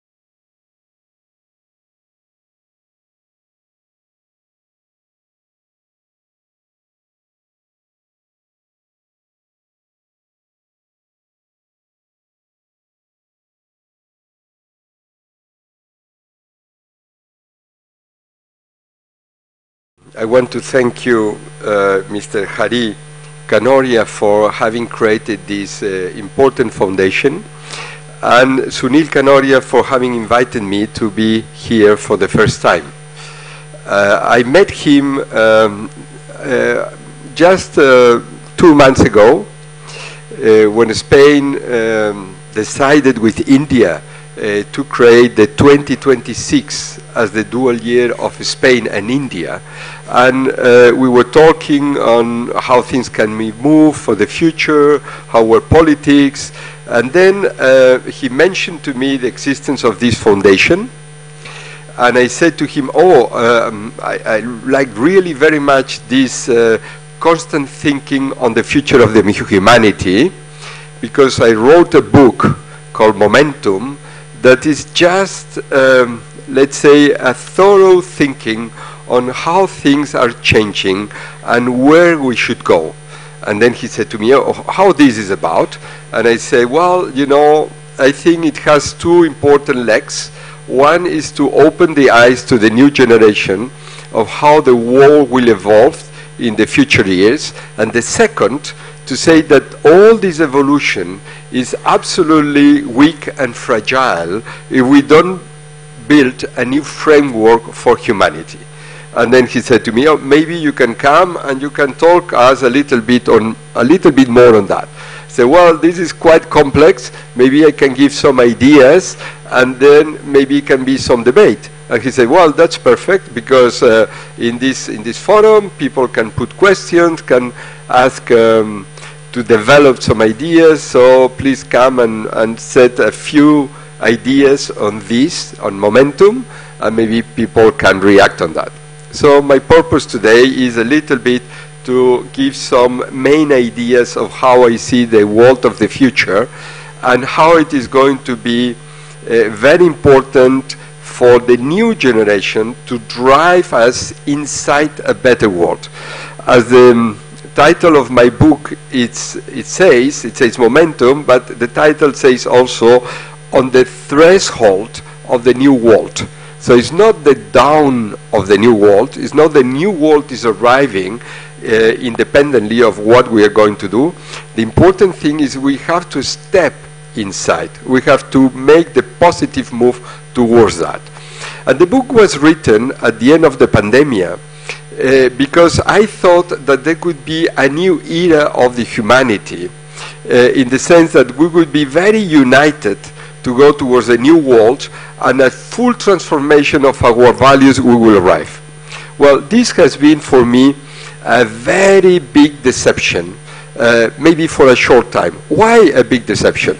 I want to thank you, Mr. Hari Kanoria, for having created this important foundation, and Sunil Kanoria for having invited me to be here for the first time. I met him just 2 months ago when Spain decided with India to create the 2026 as the dual year of Spain and India, and we were talking on how things can be moved for the future, how were politics, and then he mentioned to me the existence of this foundation, and I said to him, I like really very much this constant thinking on the future of the humanity, because I wrote a book called Momentum that is just, let's say, a thorough thinking on how things are changing and where we should go. And then he said to me, how this is about? And I say, well, you know, I think it has two important legs. One is to open the eyes to the new generation of how the world will evolve in the future years. And the second, to say that all this evolution is absolutely weak and fragile if we don't build a new framework for humanity. And then he said to me, maybe you can come and you can talk us a little bit more on that. I said, well, this is quite complex. Maybe I can give some ideas, and then maybe it can be some debate. And he said, well, that's perfect, because in this forum, people can put questions, can ask to develop some ideas, so please come and set a few ideas on this, on Momentum, and maybe people can react on that. So my purpose today is a little bit to give some main ideas of how I see the world of the future and how it is going to be very important for the new generation to drive us inside a better world. As the title of my book, it says Momentum, but the title says also on the threshold of the new world. So it's not the dawn of the new world, it's not the new world is arriving independently of what we are going to do. The important thing is we have to step inside. We have to make the positive move towards that. And the book was written at the end of the pandemic because I thought that there could be a new era of the humanity in the sense that we would be very united to go towards a new world, and a full transformation of our values we will arrive. Well, this has been for me a very big deception, maybe for a short time. Why a big deception?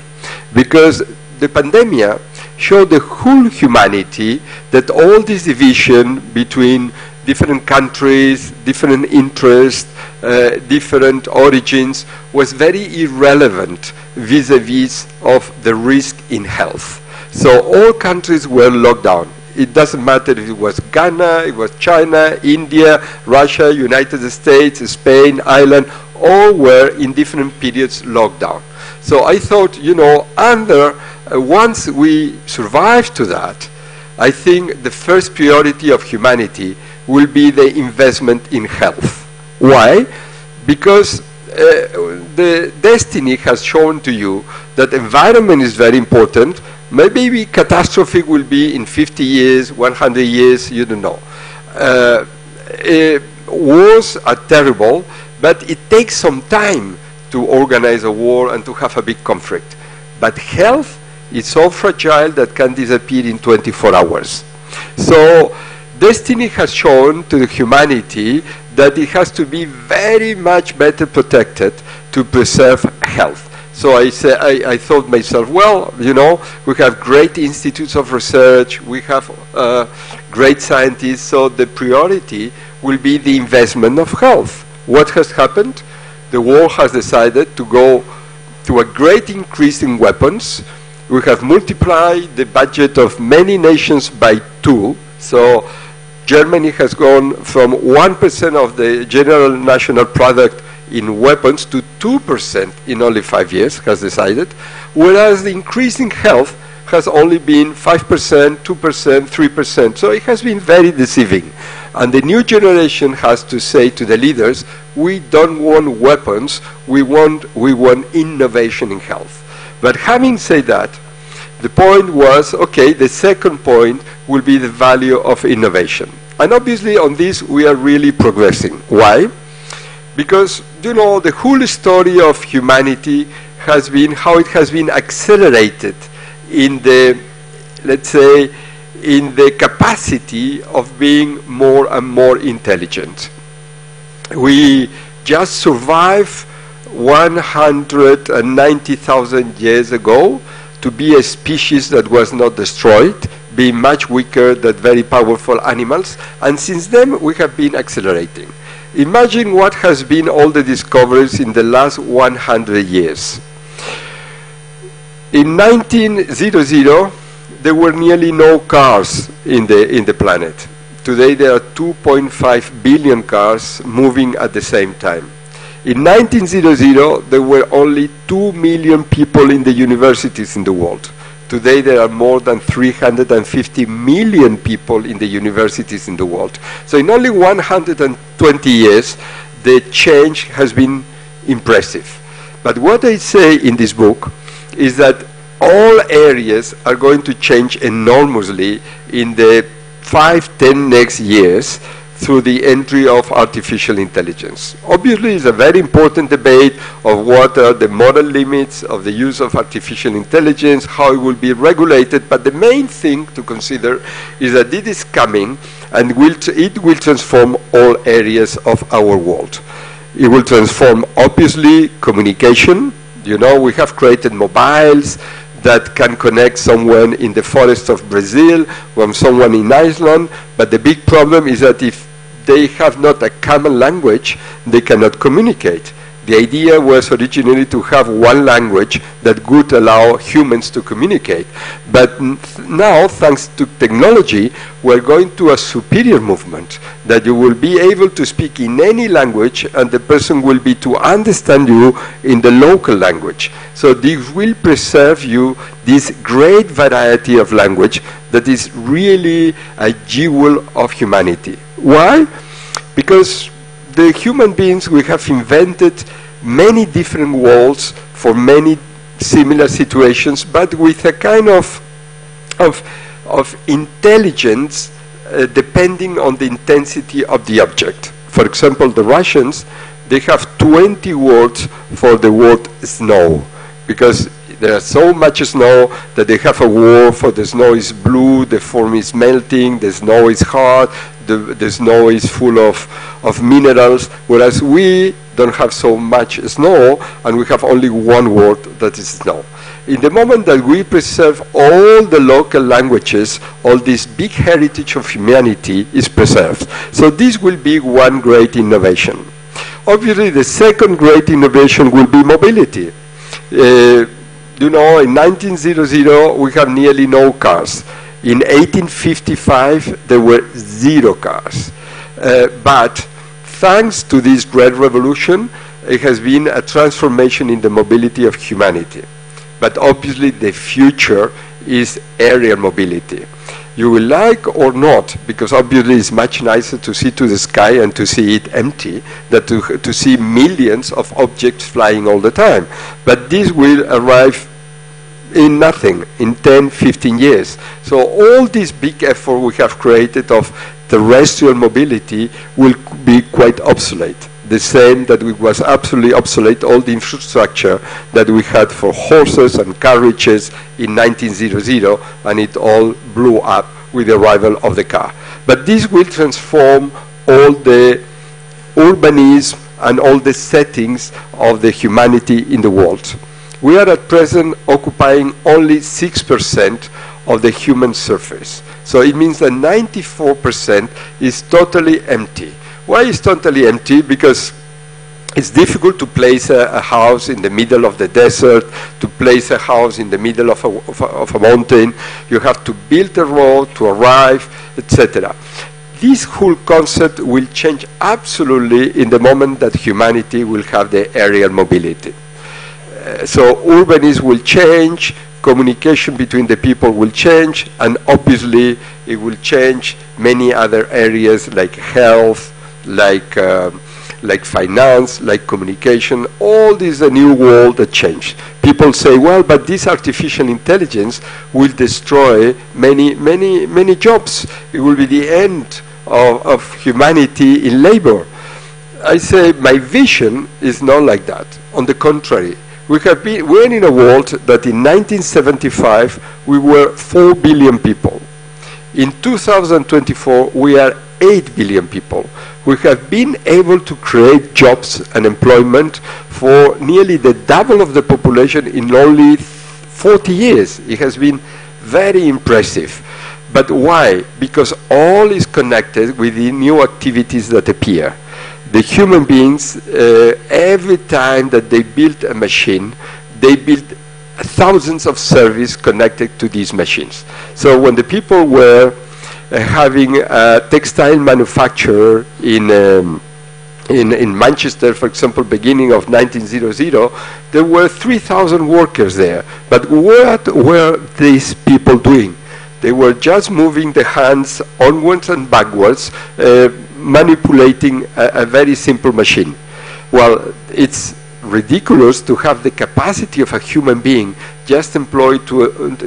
Because the pandemic showed the whole humanity that all this division between different countries, different interests, different origins was very irrelevant vis-a-vis of the risk in health. So all countries were locked down. It doesn't matter if it was Ghana, it was China, India, Russia, United States, Spain, Ireland, all were in different periods locked down. So I thought, you know, once we survive to that, I think the first priority of humanity will be the investment in health. Why? Because the destiny has shown to you that environment is very important. Maybe catastrophic will be in 50 years, 100 years, you don't know. Wars are terrible, but it takes some time to organize a war and to have a big conflict. But health is so fragile that can disappear in 24 hours. So destiny has shown to humanity that it has to be very much better protected to preserve health. So I thought myself, well, you know, we have great institutes of research, we have great scientists, so the priority will be the investment of health. What has happened? The world has decided to go to a great increase in weapons. We have multiplied the budget of many nations by 2. So Germany has gone from 1% of the general national product in weapons to 2% in only 5 years, has decided, whereas the increase in health has only been 5%, 2%, 3%. So it has been very deceiving. And the new generation has to say to the leaders, we don't want weapons, we want innovation in health. But having said that, the point was, okay, the second point will be the value of innovation. And obviously on this we are really progressing. Why? Because, you know, the whole story of humanity has been how it has been accelerated in the, let's say, in the capacity of being more and more intelligent. We just survived 190,000 years ago to be a species that was not destroyed, being much weaker than very powerful animals, and since then we have been accelerating. Imagine what has been all the discoveries in the last 100 years. In 1900, there were nearly no cars in the planet. Today there are 2.5 billion cars moving at the same time. In 1900, there were only 2 million people in the universities in the world. Today there are more than 350 million people in the universities in the world. So in only 120 years, the change has been impressive. But what I say in this book is that all areas are going to change enormously in the 5-10 next years through the entry of artificial intelligence. Obviously, it's a very important debate of what are the moral limits of the use of artificial intelligence, how it will be regulated, but the main thing to consider is that it is coming and it will transform all areas of our world. It will transform, obviously, communication. You know, we have created mobiles that can connect someone in the forest of Brazil from someone in Iceland, but the big problem is that if they have not a common language, they cannot communicate. The idea was originally to have one language that would allow humans to communicate. But now, thanks to technology, we're going to a superior movement, that you will be able to speak in any language and the person will be to understand you in the local language. So this will preserve you this great variety of language that is really a jewel of humanity. Why? Because the human beings, we have invented many different worlds for many similar situations, but with a kind of intelligence depending on the intensity of the object. For example, the Russians, they have 20 words for the word snow, because there's so much snow that they have a word for the snow is blue, the form is melting, the snow is hard, the snow is full of minerals, whereas we don't have so much snow and we have only one word that is snow. In the moment that we preserve all the local languages, all this big heritage of humanity is preserved. So this will be one great innovation. Obviously, the second great innovation will be mobility. You know, in 1900, we have nearly no cars. In 1855, there were 0 cars. But thanks to this great revolution, it has been a transformation in the mobility of humanity. But obviously, the future is aerial mobility. You will like or not, because obviously it's much nicer to see to the sky and to see it empty than to see millions of objects flying all the time. But this will arrive in nothing, in 10, 15 years. So all this big effort we have created of terrestrial mobility will be quite obsolete. The same that it was absolutely obsolete, all the infrastructure that we had for horses and carriages in 1900, and it all blew up with the arrival of the car. But this will transform all the urbanism and all the settings of the humanity in the world. We are at present occupying only 6% of the human surface. So it means that 94% is totally empty. Why is totally empty? Because it's difficult to place a house in the middle of the desert, to place a house in the middle of a mountain. You have to build a road to arrive, etc. This whole concept will change absolutely in the moment that humanity will have the aerial mobility. So urbanism will change, communication between the people will change, and obviously it will change many other areas like health, like finance, like communication. All this is a new world that changed. People say, well, but this artificial intelligence will destroy many jobs. It will be the end of humanity in labor. I say my vision is not like that. On the contrary, we're in a world that in 1975 we were 4 billion people. In 2024 we are 8 billion people. We have been able to create jobs and employment for nearly the double of the population in only 40 years. It has been very impressive. But why? Because all is connected with the new activities that appear. The human beings, every time that they build a machine, they build thousands of services connected to these machines. So when the people were having a textile manufacturer in Manchester, for example, beginning of 1900, there were 3,000 workers there. But what were these people doing? They were just moving the hands onwards and backwards, manipulating a very simple machine. Well, it's ridiculous to have the capacity of a human being just employed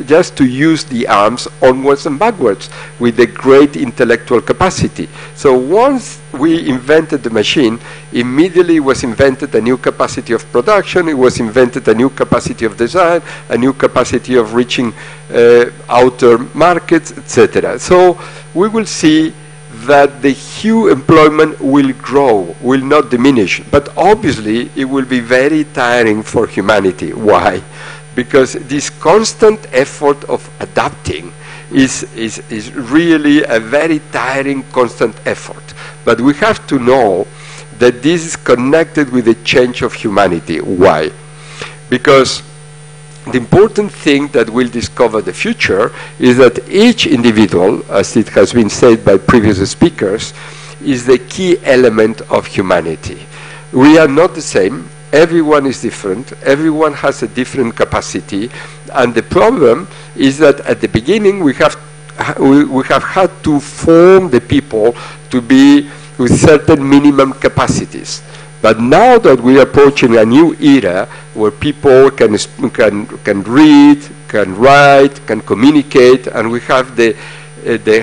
just to use the arms onwards and backwards with a great intellectual capacity. So once we invented the machine, immediately was invented a new capacity of production, it was invented a new capacity of design, a new capacity of reaching outer markets, etc. So we will see that the huge employment will grow, will not diminish. But obviously, it will be very tiring for humanity. Why? Because this constant effort of adapting is really a very tiring, constant effort. But we have to know that this is connected with the change of humanity. Why? Because the important thing that will discover the future is that each individual, as it has been said by previous speakers, is the key element of humanity. We are not the same. Everyone is different. Everyone has a different capacity. And the problem is that at the beginning we have had to form the people to be with certain minimum capacities. But now that we are approaching a new era where people can read, can write, can communicate, and we have the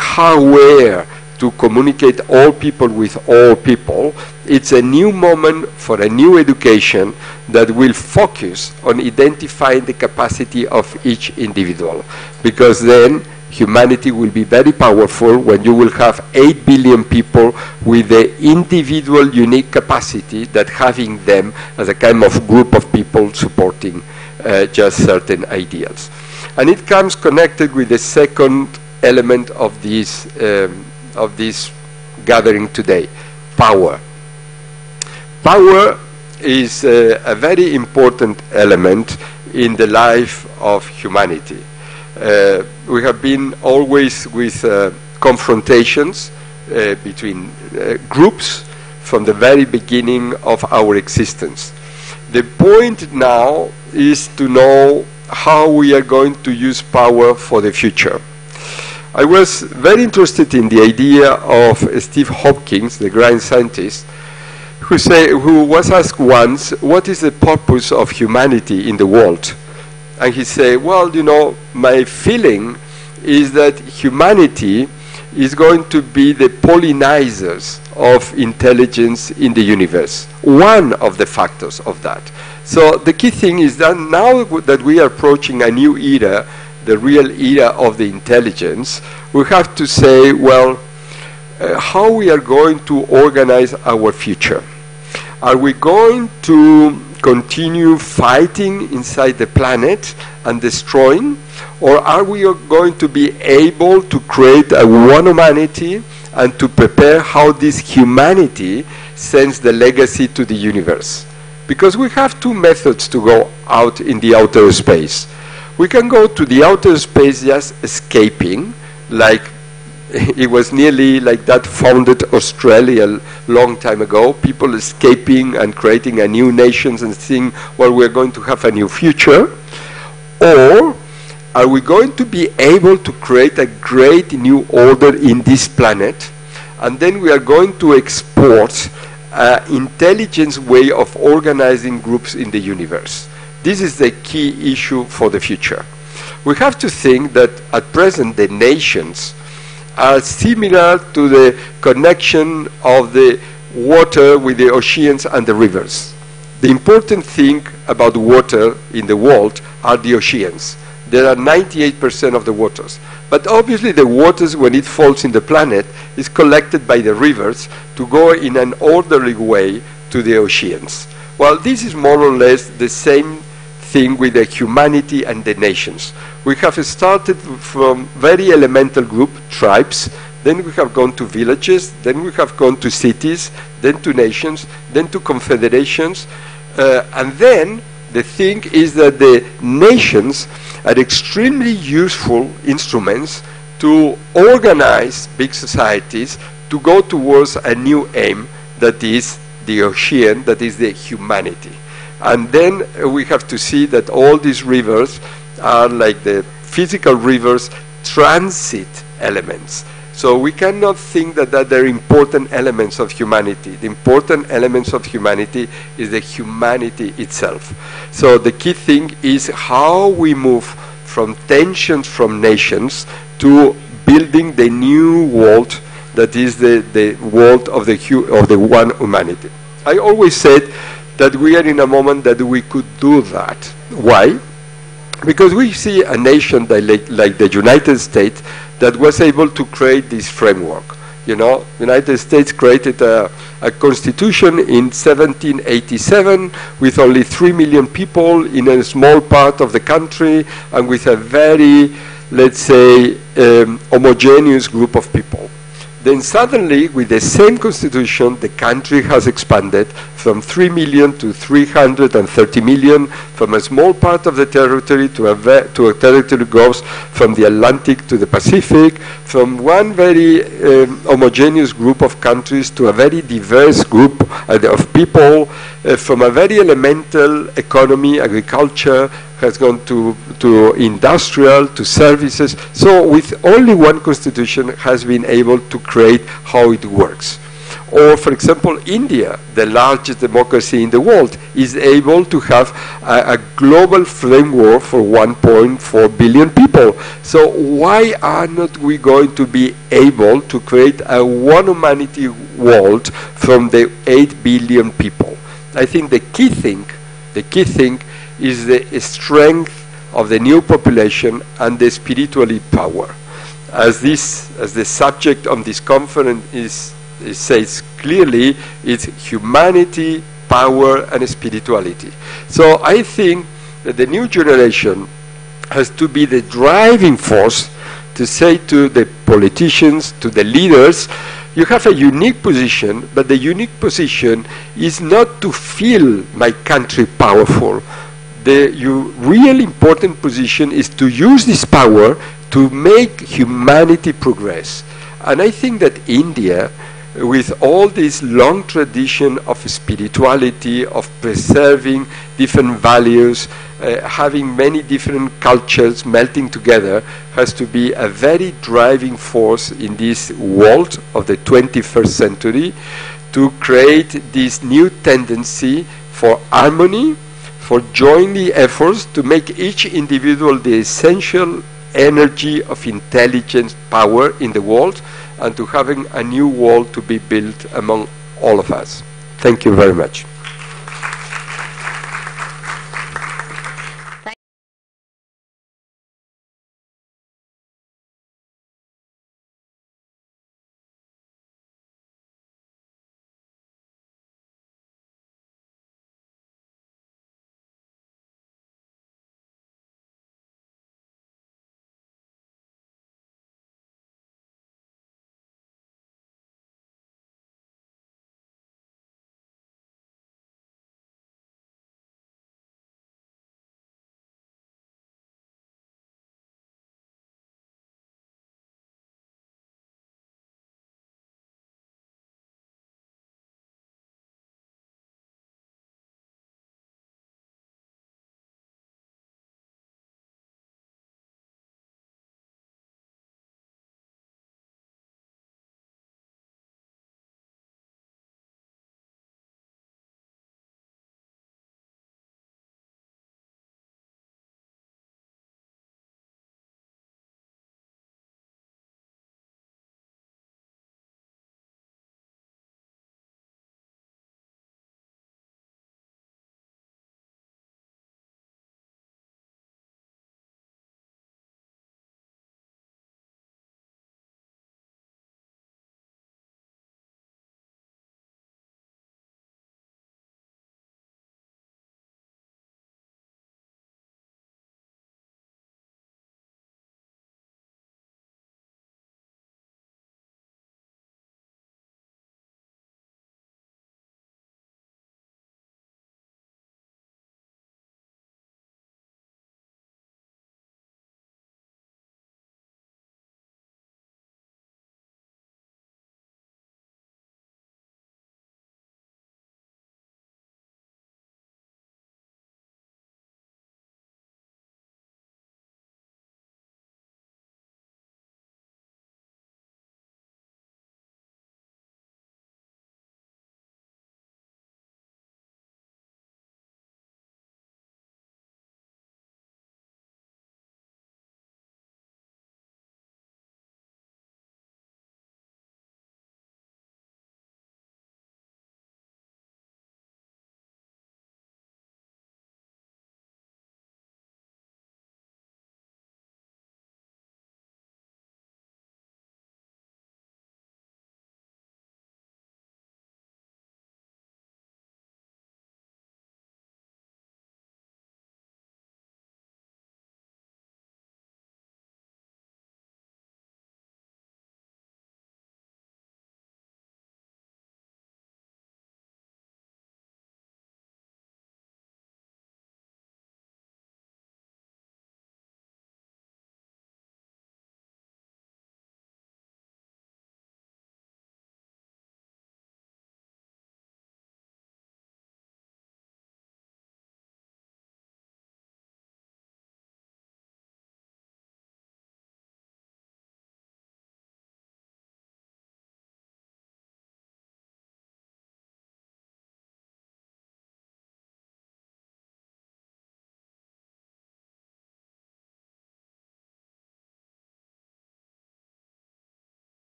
hardware to communicate all people with all people, it's a new moment for a new education that will focus on identifying the capacity of each individual. Because then humanity will be very powerful when you will have 8 billion people with the individual unique capacity that having them as a kind of group of people supporting just certain ideals. And it comes connected with the second element of this gathering today, power. Power is a very important element in the life of humanity. We have been always with confrontations between groups from the very beginning of our existence. The point now is to know how we are going to use power for the future. I was very interested in the idea of Steve Hopkins, the grand scientist, who was asked once, what is the purpose of humanity in the world? And he said, well, you know, my feeling is that humanity is going to be the pollinizers of intelligence in the universe. One of the factors of that. So the key thing is that now that we are approaching a new era, the real era of the intelligence, we have to say, well, how we are going to organize our future. Are we going to continue fighting inside the planet and destroying? Or are we going to be able to create a one humanity and to prepare how this humanity sends the legacy to the universe? Because we have two methods to go out in the outer space. We can go to the outer space just escaping, like it was nearly like that founded Australia long time ago, people escaping and creating a new nations and saying, well, we're going to have a new future. Or are we going to be able to create a great new order in this planet, and then we are going to export an intelligence way of organizing groups in the universe? This is the key issue for the future. We have to think that at present the nations are similar to the connection of the water with the oceans and the rivers. The important thing about water in the world are the oceans. There are 98% of the waters. But obviously the waters, when it falls in the planet, is collected by the rivers to go in an orderly way to the oceans. Well, this is more or less the same thing with the humanity and the nations. We have started from very elemental group, tribes, then we have gone to villages, then we have gone to cities, then to nations, then to confederations, and then the thing is that the nations are extremely useful instruments to organize big societies to go towards a new aim, that is the ocean, that is the humanity. And then we have to see that all these rivers are like the physical rivers, transit elements. So we cannot think that they're important elements of humanity. The important elements of humanity is the humanity itself. So the key thing is how we move from tensions from nations to building the new world that is the world of the one humanity. I always said that we are in a moment that we could do that. Why? Because we see a nation like the United States that was able to create this framework. You know, the United States created a constitution in 1787 with only 3 million people in a small part of the country and with a very, let's say, homogeneous group of people. Then suddenly, with the same constitution, the country has expanded from 3 million to 330 million, from a small part of the territory to a territory that goes from the Atlantic to the Pacific, from one very homogeneous group of countries to a very diverse group of people, from a very elemental economy, agriculture, has gone to industrial, to services. So with only one constitution has been able to create how it works. Or for example, India, the largest democracy in the world, is able to have a global framework for 1.4 billion people. So why are not we going to be able to create a one humanity world from the 8 billion people? I think the key thing is the strength of the new population and the spiritual power. As the subject of this conference says clearly, it's humanity, power, and spirituality. So I think that the new generation has to be the driving force to say to the politicians, to the leaders, you have a unique position, but the unique position is not to feel my country powerful, your real important position is to use this power to make humanity progress. And I think that India, with all this long tradition of spirituality, of preserving different values, having many different cultures melting together, has to be a very driving force in this world of the 21st century to create this new tendency for harmony, for joining efforts to make each individual the essential energy of intelligence power in the world, and to having a new world to be built among all of us. Thank you very much.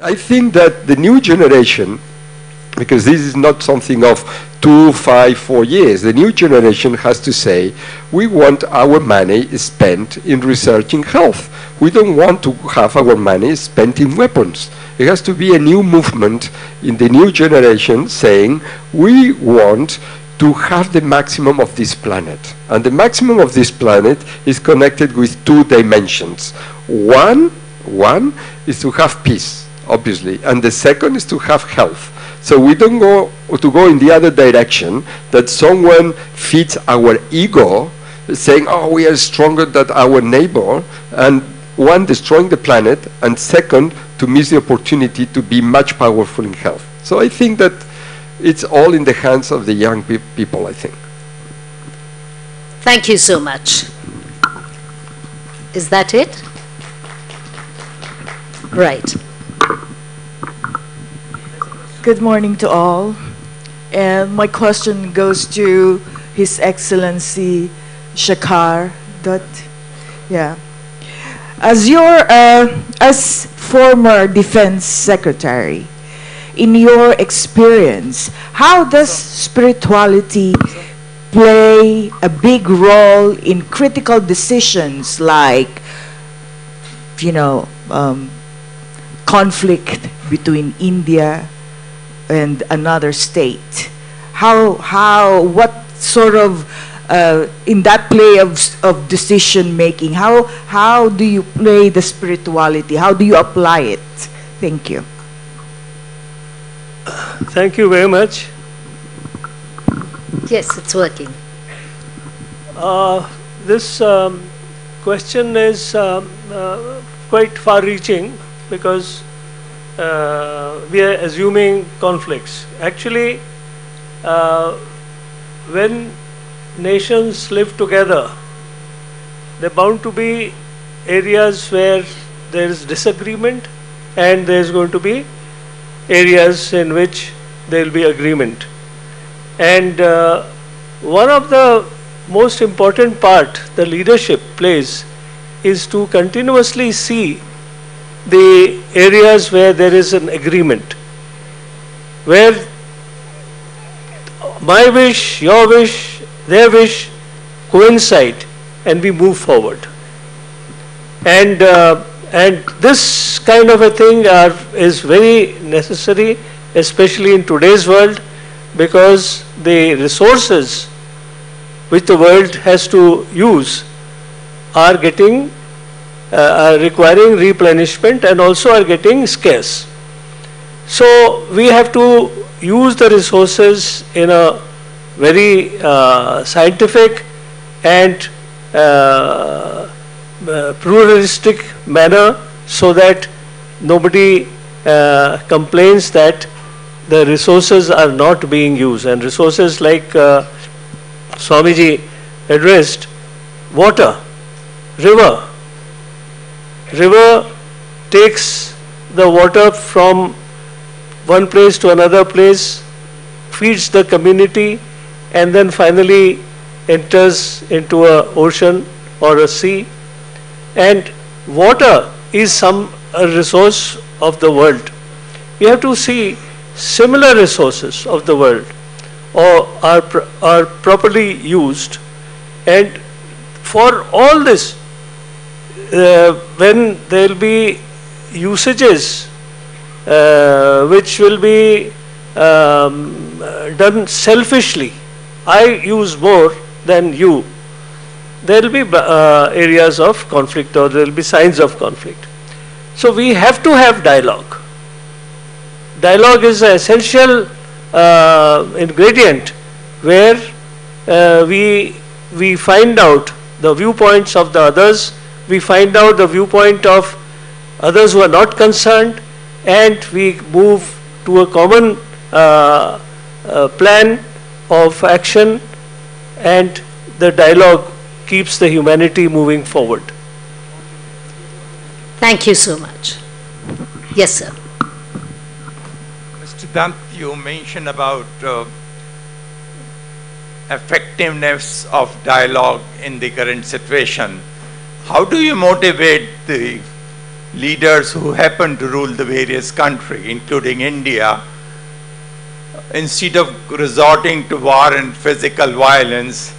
I think that the new generation, because this is not something of 2, 5, 4 years, the new generation has to say, we want our money spent in researching health. We don't want to have our money spent in weapons. It has to be a new movement in the new generation saying, we want to have the maximum of this planet. And the maximum of this planet is connected with two dimensions. One is to have peace, obviously, and the second is to have health. So we don't go in the other direction, that someone feeds our ego, saying, oh, we are stronger than our neighbor, and one, destroying the planet, and second, to miss the opportunity to be much powerful in health. So I think that it's all in the hands of the young people, I think. Thank you so much. Is that it? Right. Good morning to all. And my question goes to His Excellency Shakar. As former Defense Secretary, in your experience, how does spirituality play a big role in critical decisions like, conflict between India and another state? What sort of, in that play of decision making, how do you play the spirituality? How do you apply it? Thank you. Thank you very much. Yes, it's working. This question is quite far-reaching because we are assuming conflicts. Actually, when nations live together, there are bound to be areas where there is disagreement, and there is going to be areas in which there will be agreement. And one of the most important part the leadership plays is to continuously see the areas where there is an agreement, where my wish, your wish, their wish coincide, and we move forward. And this kind of a thing is very necessary, especially in today's world, because the resources which the world has to use are getting, are requiring replenishment and also are getting scarce. So we have to use the resources in a very scientific and pluralistic manner, so that nobody complains that the resources are not being used. And resources like Swamiji addressed, water, river takes the water from one place to another place, feeds the community, and then finally enters into an ocean or a sea. And water is a resource of the world. We have to see similar resources of the world or are properly used. And for all this, when there will be usages which will be done selfishly, I use more than you, there will be areas of conflict, or there will be signs of conflict. So we have to have dialogue. Dialogue is an essential ingredient where we find out the viewpoints of the others, we find out the viewpoint of others who are not concerned, and we move to a common plan of action, and the dialogue keeps the humanity moving forward. Thank you so much. Yes, sir. Mr. Dant, you mentioned about effectiveness of dialogue in the current situation. How do you motivate the leaders who happen to rule the various countries, including India, instead of resorting to war and physical violence,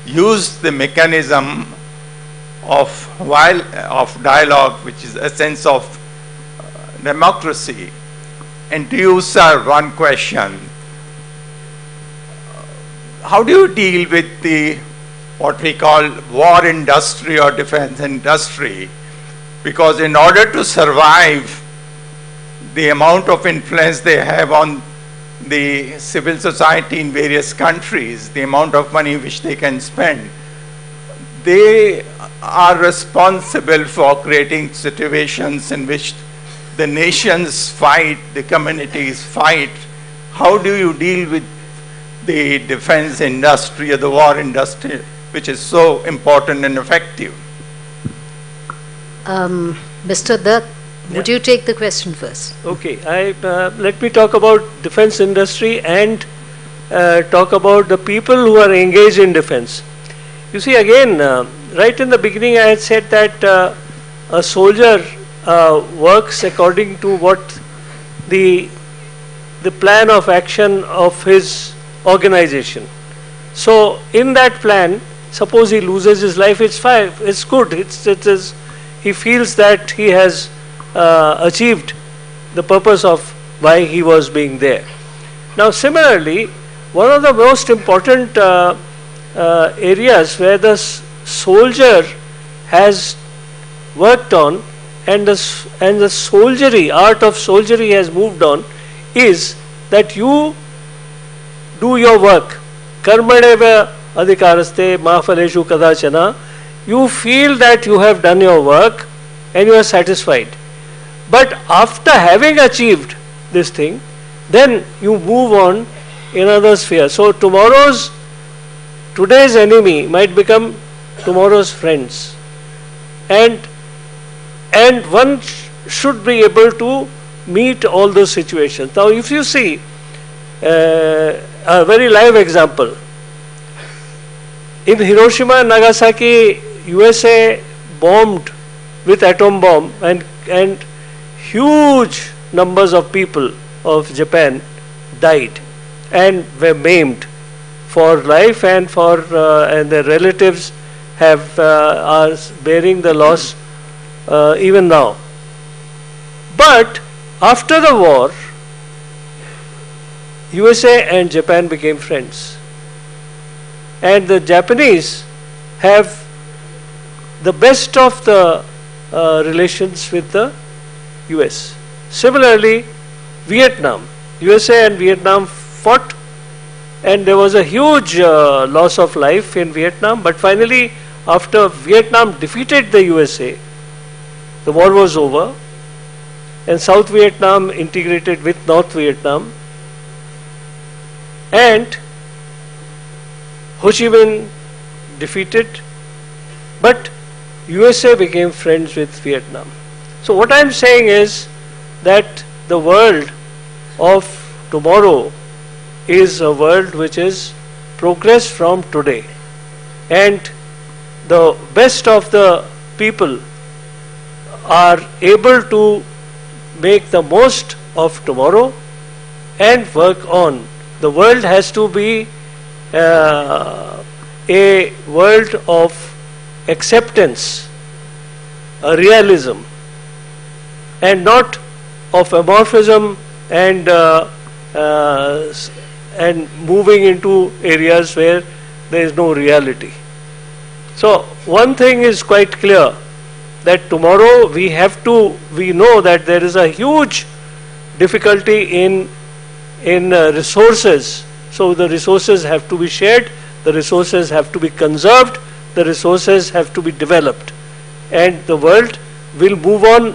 use the mechanism of dialogue, which is a sense of democracy? And to you, sir, one question. how do you deal with the what we call war industry or defense industry? Because in order to survive, the amount of influence they have on the civil society in various countries, the amount of money which they can spend, they are responsible for creating situations in which the nations fight, the communities fight. How do you deal with the defense industry or the war industry, which is so important and effective? Mr. Dutt, would you take the question first? Okay, let me talk about defense industry and talk about the people who are engaged in defense. You see, again, right in the beginning I had said that a soldier works according to what the plan of action of his organization. So in that plan, suppose he loses his life, it's fine, it's good, he feels that he has achieved the purpose of why he was being there. Now similarly, one of the most important areas where the soldier has worked on and the soldiery, art of soldiery has moved on, is that you do your work. Karmaneva adhikaraste ma phaleshu kadachana. You feel that you have done your work and you are satisfied. But after having achieved this thing, then you move on in another sphere. So today's enemy might become tomorrow's friends. And one should be able to meet all those situations. Now if you see a very live example, in Hiroshima and Nagasaki, USA bombed with atom bomb, and huge numbers of people of Japan died and were maimed for life, and and their relatives are bearing the loss even now. But after the war, USA and Japan became friends, and the Japanese have the best of the relations with the US. Similarly, Vietnam, USA and Vietnam fought, and there was a huge loss of life in Vietnam, but finally after Vietnam defeated the USA, the war was over and South Vietnam integrated with North Vietnam, and Ho Chi Minh defeated, but USA became friends with Vietnam. So what I am saying is that the world of tomorrow is a world which is progress from today, and the best of the people are able to make the most of tomorrow and work on. The world has to be a world of acceptance, a realism, and not of amorphism and moving into areas where there is no reality. So one thing is quite clear, that tomorrow we know that there is a huge difficulty in resources. So the resources have to be shared, the resources have to be conserved, the resources have to be developed, and the world will move on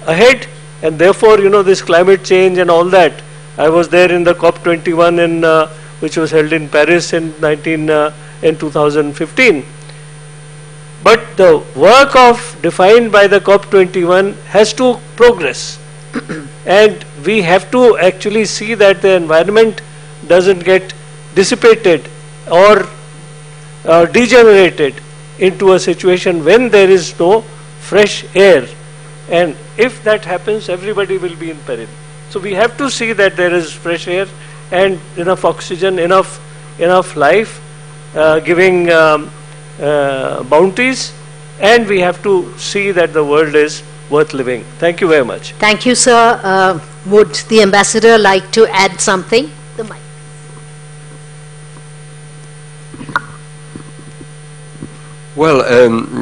ahead. And therefore, this climate change and all that, I was there in the COP21 which was held in Paris in 2015. But the work defined by the COP21 has to progress. And we have to actually see that the environment doesn't get dissipated or degenerated into a situation when there is no fresh air. And if that happens, everybody will be in peril. So we have to see that there is fresh air and enough oxygen, enough life, giving bounties, and we have to see that the world is worth living. Thank you very much. Thank you, sir. Would the ambassador like to add something? The mic. Well,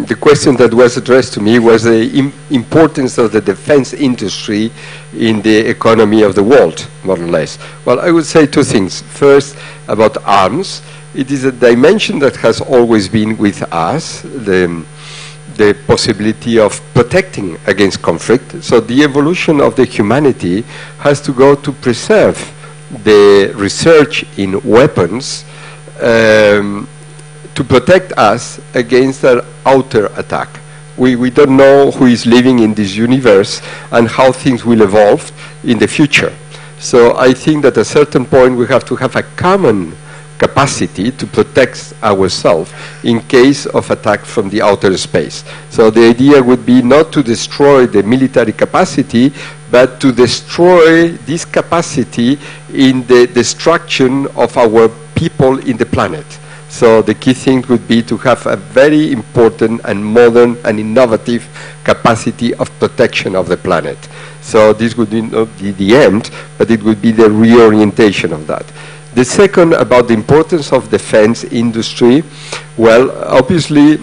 the question that was addressed to me was the importance of the defense industry in the economy of the world, more or less. Well, I would say two things. First, about arms. It is a dimension that has always been with us, the possibility of protecting against conflict. So the evolution of the humanity has to go to preserve the research in weapons to protect us against an outer attack. We don't know who is living in this universe and how things will evolve in the future. So I think that at a certain point we have to have a common capacity to protect ourselves in case of attack from the outer space. So the idea would be not to destroy the military capacity, but to destroy this capacity in the destruction of our people in the planet. So the key thing would be to have a very important and modern and innovative capacity of protection of the planet. So this would be not the end, but it would be the reorientation of that. The second, about the importance of defense industry, well, obviously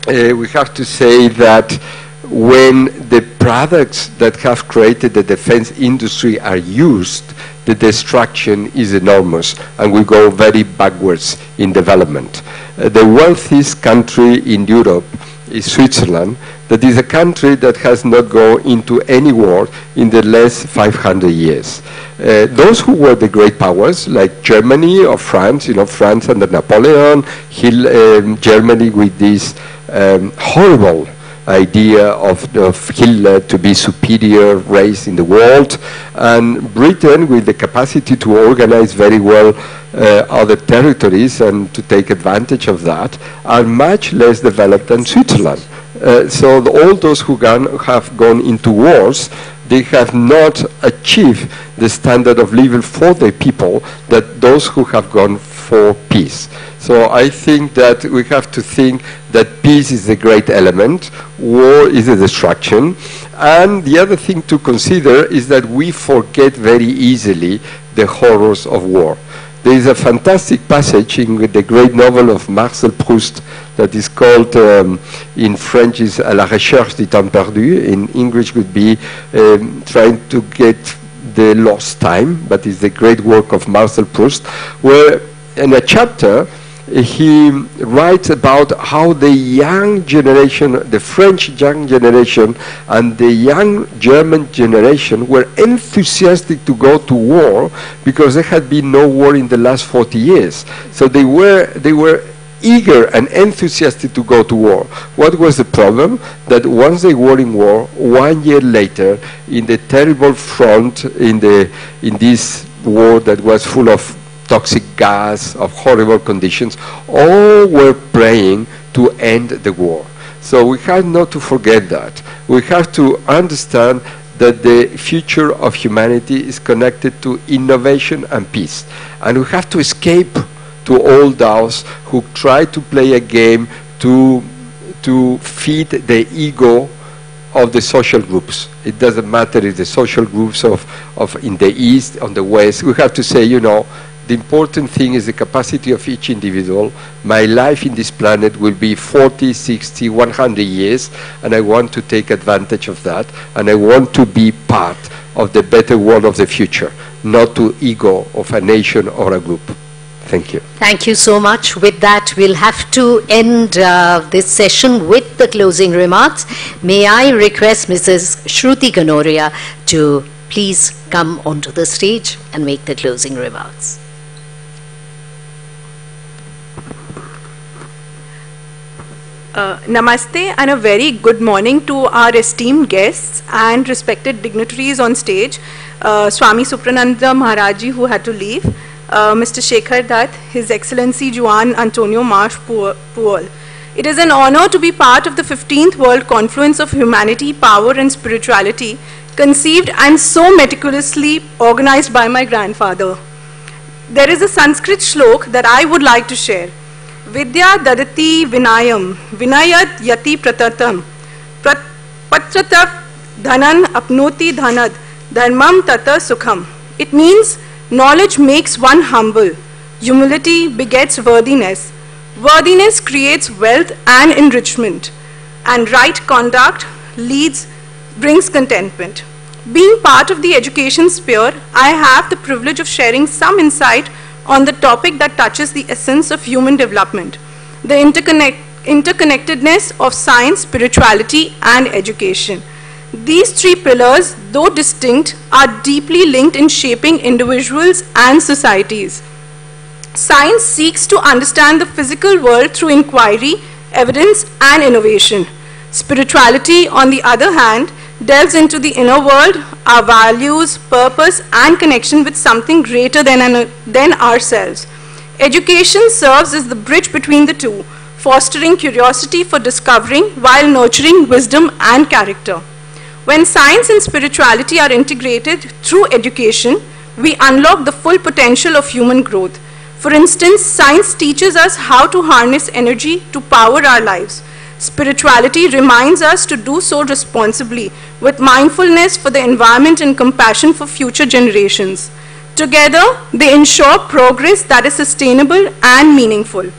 we have to say that when the products that have created the defense industry are used, the destruction is enormous and we go very backwards in development. The wealthiest country in Europe is Switzerland. That is a country that has not gone into any war in the last 500 years. Those who were the great powers, like Germany or France, France under Napoleon, Germany with this horrible idea of Hitler to be superior race in the world, and Britain with the capacity to organize very well other territories and to take advantage of that, are much less developed than Switzerland. So all those who have gone into wars, they have not achieved the standard of living for the people that those who have gone for peace. So I think that we have to think that peace is the great element, war is a destruction, and the other thing to consider is that we forget very easily the horrors of war. There is a fantastic passage in the great novel of Marcel Proust that is called, in French is À la recherche du temps perdu, in English would be trying to get the lost time, but it's the great work of Marcel Proust, where in a chapter he writes about how the young generation, the French young generation and the young German generation were enthusiastic to go to war because there had been no war in the last 40 years. So they were eager and enthusiastic to go to war. What was the problem? That once they were in war, 1 year later, in the terrible front, in this war that was full of toxic gas, of horrible conditions, all were praying to end the war. So we have not to forget that. We have to understand that the future of humanity is connected to innovation and peace. And we have to escape to all those who try to play a game to feed the ego of the social groups. It doesn't matter if the social groups of in the East, on the West, we have to say, the important thing is the capacity of each individual. My life in this planet will be 40, 60, 100 years, and I want to take advantage of that, and I want to be part of the better world of the future, not to ego of a nation or a group. Thank you. Thank you so much. With that, we'll have to end this session with the closing remarks. May I request Mrs. Shruti Kanoria to please come onto the stage and make the closing remarks. Namaste and a very good morning to our esteemed guests and respected dignitaries on stage. Swami Suprananda Maharaji, who had to leave, Mr. Shekhar Dutt, His Excellency Juan Antonio Marsh Puol. It is an honor to be part of the 15th World Confluence of Humanity, Power and Spirituality, conceived and so meticulously organized by my grandfather. There is a Sanskrit shlok that I would like to share. Vidya dadati vinayam, vinayat yati pratatam, patratat dhanan apnoti dhanad, dharmam tata sukham. It means knowledge makes one humble, humility begets worthiness, Worthiness creates wealth and enrichment, and right conduct brings contentment. Being part of the education sphere, I have the privilege of sharing some insight on the topic that touches the essence of human development, the interconnectedness of science, spirituality, and education. These three pillars, though distinct, are deeply linked in shaping individuals and societies. Science seeks to understand the physical world through inquiry, evidence, and innovation. Spirituality, on the other hand, delves into the inner world, our values, purpose, and connection with something greater than ourselves. Education serves as the bridge between the two, fostering curiosity for discovering while nurturing wisdom and character. When science and spirituality are integrated through education, we unlock the full potential of human growth. For instance, science teaches us how to harness energy to power our lives. Spirituality reminds us to do so responsibly, with mindfulness for the environment and compassion for future generations. Together, they ensure progress that is sustainable and meaningful.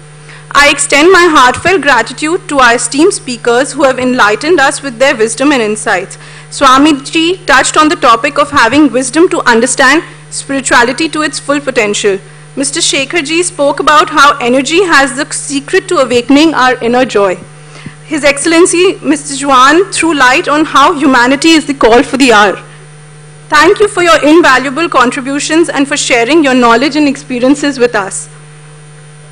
I extend my heartfelt gratitude to our esteemed speakers who have enlightened us with their wisdom and insights. Swamiji touched on the topic of having wisdom to understand spirituality to its full potential. Mr. Shekharji spoke about how energy has the secret to awakening our inner joy. His Excellency, Mr. Juan, threw light on how humanity is the call for the hour. Thank you for your invaluable contributions and for sharing your knowledge and experiences with us.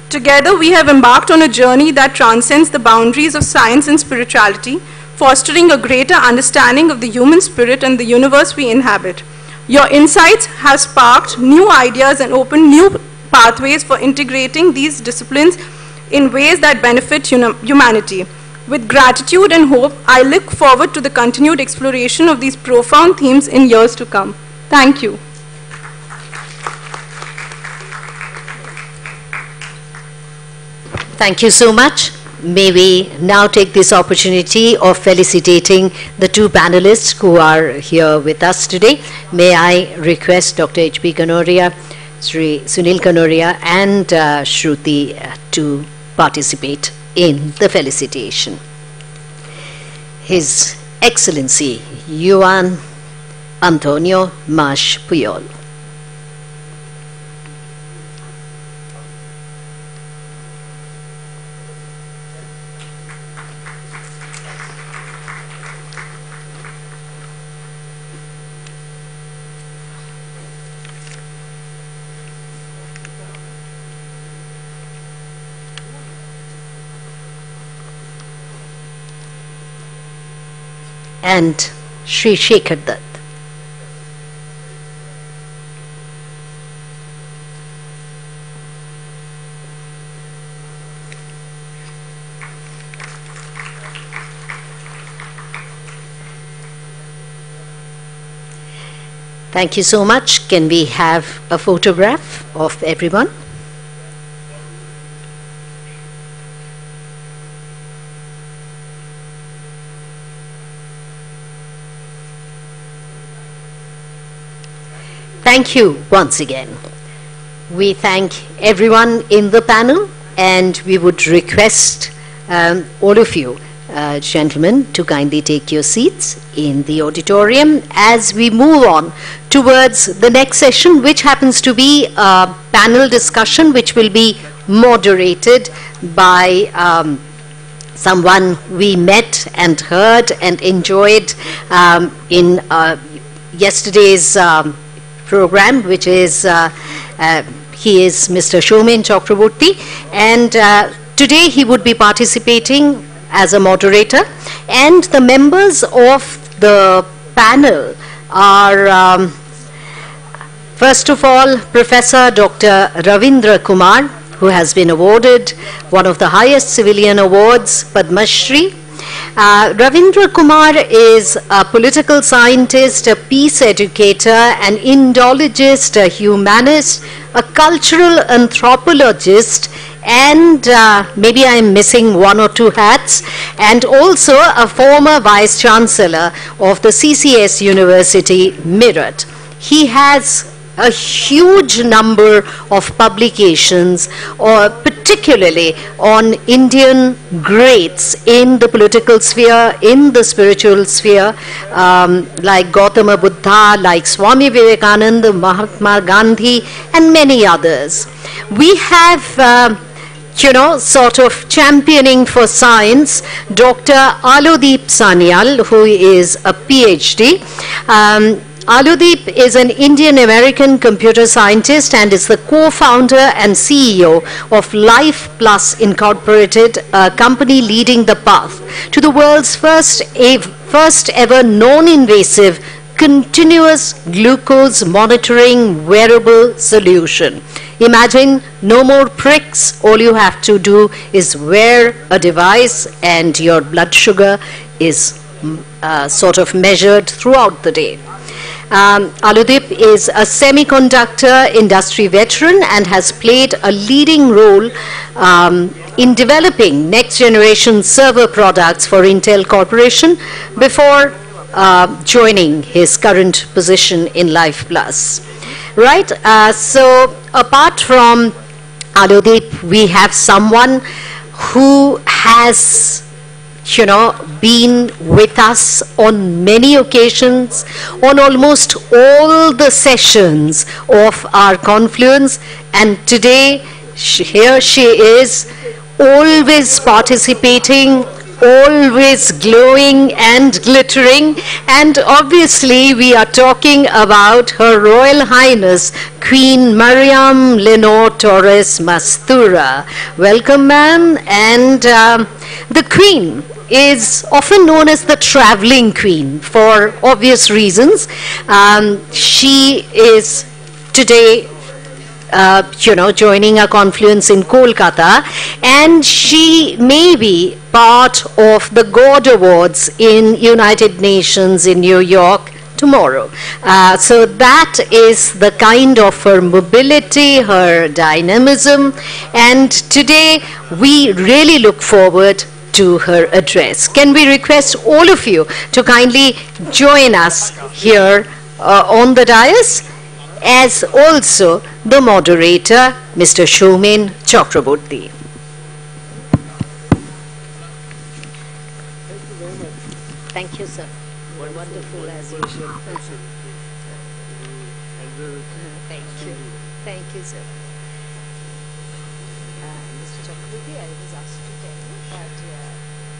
Together, we have embarked on a journey that transcends the boundaries of science and spirituality, fostering a greater understanding of the human spirit and the universe we inhabit. Your insights have sparked new ideas and opened new pathways for integrating these disciplines in ways that benefit humanity. With gratitude and hope, I look forward to the continued exploration of these profound themes in years to come. Thank you. Thank you so much. May we now take this opportunity of felicitating the two panelists who are here with us today. May I request Dr. H.P. Kanoria, Sri Sunil Kanoria, and Shruti to participate in the felicitation. His Excellency Juan Antonio Mas Puyol. And Sri Shekhar Dutt. Thank you so much. Can we have a photograph of everyone? Thank you once again. We thank everyone in the panel, and we would request all of you, gentlemen, to kindly take your seats in the auditorium as we move on towards the next session, which happens to be a panel discussion which will be moderated by someone we met and heard and enjoyed in yesterday's program, which is he is Mr. Shomen Chakraborty, and today he would be participating as a moderator, and the members of the panel are first of all Professor Dr. Ravindra Kumar, who has been awarded one of the highest civilian awards, Padma Shri. Ravindra Kumar is a political scientist, a peace educator, an Indologist, a humanist, a cultural anthropologist, and maybe I'm missing one or two hats, and also a former Vice Chancellor of the CCS University, Meerut. He has a huge number of publications, or particularly on Indian greats in the political sphere, in the spiritual sphere, like Gautama Buddha, like Swami Vivekananda, Mahatma Gandhi, and many others. We have sort of championing for science, Dr. Aludeep Sanyal, who is a PhD. Aludeep is an Indian-American computer scientist and is the co-founder and CEO of Life Plus Incorporated, a company leading the path to the world's first ever non-invasive continuous glucose monitoring wearable solution. Imagine no more pricks. All you have to do is wear a device and your blood sugar is sort of measured throughout the day. Aludeep is a semiconductor industry veteran and has played a leading role in developing next generation server products for Intel Corporation before joining his current position in Life Plus. Right, so apart from Aludeep, we have someone who has been with us on many occasions, on almost all the sessions of our confluence, and today here she is, always participating, always glowing and glittering, and obviously we are talking about Her Royal Highness Queen Mariam Lenore Torres Mastura. Welcome, ma'am. And the Queen is often known as the traveling queen for obvious reasons. She is today joining a confluence in Kolkata, and she may be part of the God Awards in United Nations in New York tomorrow. So that is the kind of her mobility, her dynamism, and today we really look forward to her address. Can we request all of you to kindly join us here on the dais, as also the moderator, Mr. Shomen Chakraborty. Thank you, sir. Wonderful as usual. Thank you. Thank you, sir. Mr. Chakraborty, I was asked to tell you that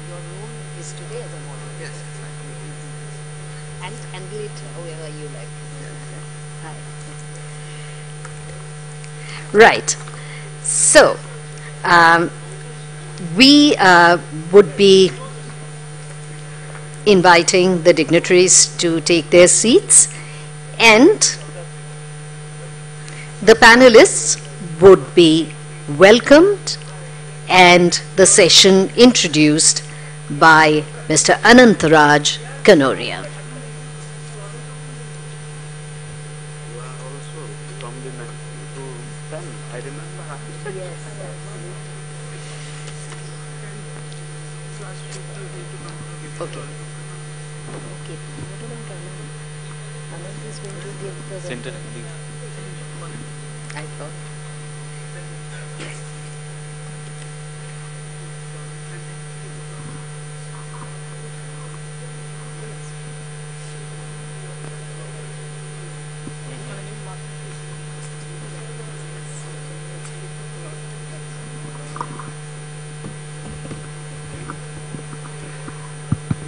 your role is today as a moderator. Yes, exactly. And later, however you like. Hi. Right. So, we would be inviting the dignitaries to take their seats, and the panelists would be welcomed and the session introduced by Mr. Anantaraj Kanoria. Okay. Okay. Anand is going to give the center. I thought.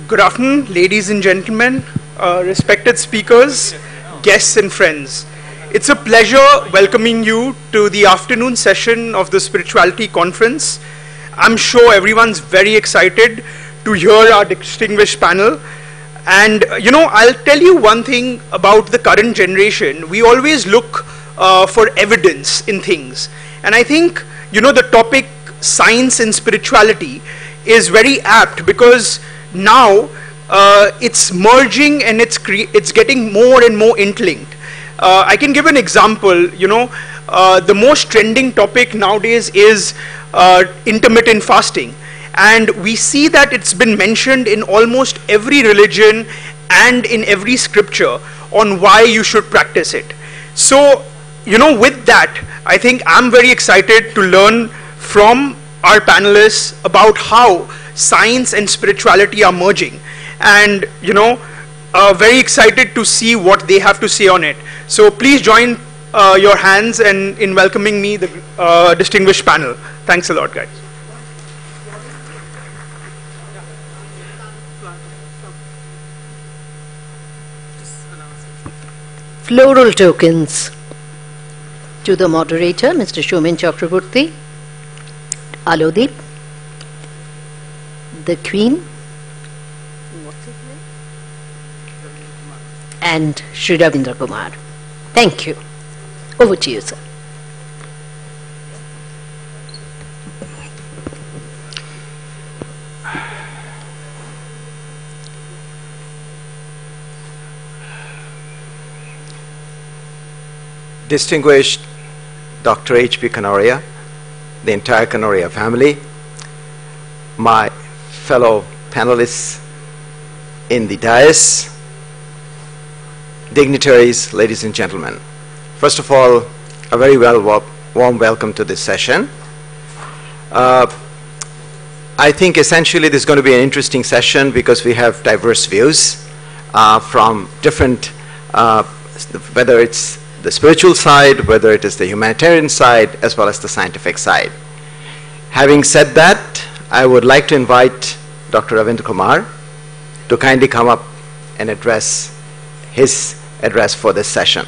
Good afternoon, ladies and gentlemen, respected speakers, guests and friends. It's a pleasure welcoming you to the afternoon session of the Spirituality Conference. I'm sure everyone's very excited to hear our distinguished panel. And, I'll tell you one thing about the current generation. We always look for evidence in things. And I think, the topic science and spirituality is very apt, because now it's merging and it's getting more and more interlinked. I can give an example. The most trending topic nowadays is intermittent fasting, and we see that it's been mentioned in almost every religion and in every scripture on why you should practice it. So, with that, I think I'm very excited to learn from our panelists about how science and spirituality are merging, and very excited to see what they have to say on it. So please join your hands in welcoming me, the distinguished panel. Thanks a lot, guys. Floral tokens to the moderator, Mr. Shomin Chakraborty, Alodip, the Queen, and Shri Ravindra Kumar. Thank you. Over to you, sir. Distinguished Dr. H.P. Kanoria, the entire Kanoria family, my fellow panelists in the dais, dignitaries, ladies and gentlemen. First of all, a very warm welcome to this session. I think essentially this is going to be an interesting session because we have diverse views from different, whether it's the spiritual side, whether it is the humanitarian side, as well as the scientific side. Having said that, I would like to invite Dr. Ravindra Kumar to kindly come up and address his address for this session.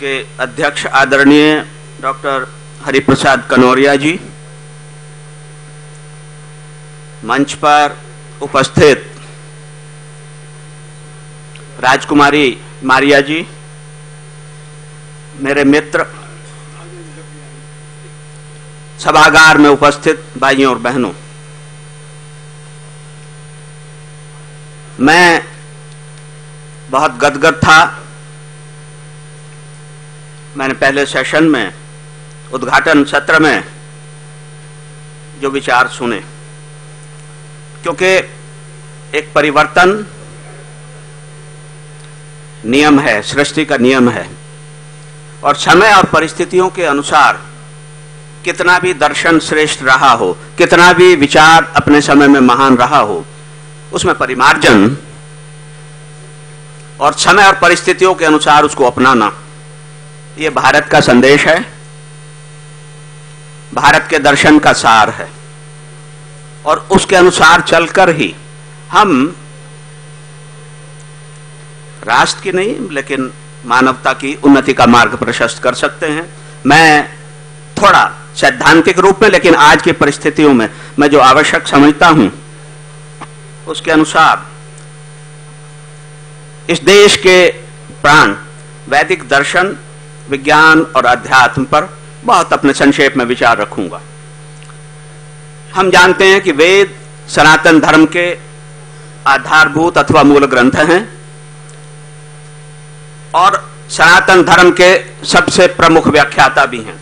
के अध्यक्ष आदरणीय doctor Hariprasad कनौरिया जी, मंच पर उपस्थित राजकुमारी मारिया जी, मेरे मित्र, सभागार में उपस्थित भाइयों और बहनों, मैं बहुत गदगद था। मैंने पहले सेशन में, उद्घाटन सत्र में जो विचार सुने, क्योंकि एक परिवर्तन नियम है, सृष्टि का नियम है, और समय और परिस्थितियों के अनुसार कितना भी दर्शन श्रेष्ठ रहा हो, कितना भी विचार अपने समय में महान रहा हो, उसमें परिमार्जन और समय और परिस्थितियों के अनुसार उसको अपनाना, ये भारत का संदेश है, भारत के दर्शन का सार है, और उसके अनुसार चलकर ही हम राष्ट्र की नहीं लेकिन मानवता की उन्नति का मार्ग प्रशस्त कर सकते हैं। मैं थोड़ा सैद्धांतिक रूप में, लेकिन आज की परिस्थितियों में मैं जो आवश्यक समझता हूं उसके अनुसार इस देश के प्राण वैदिक दर्शन, विज्ञान और अध्यात्म पर बहुत अपने संक्षेप में विचार रखूंगा। हम जानते हैं कि वेद सनातन धर्म के आधारभूत अथवा मूल ग्रंथ हैं और सनातन धर्म के सबसे प्रमुख व्याख्याता भी हैं।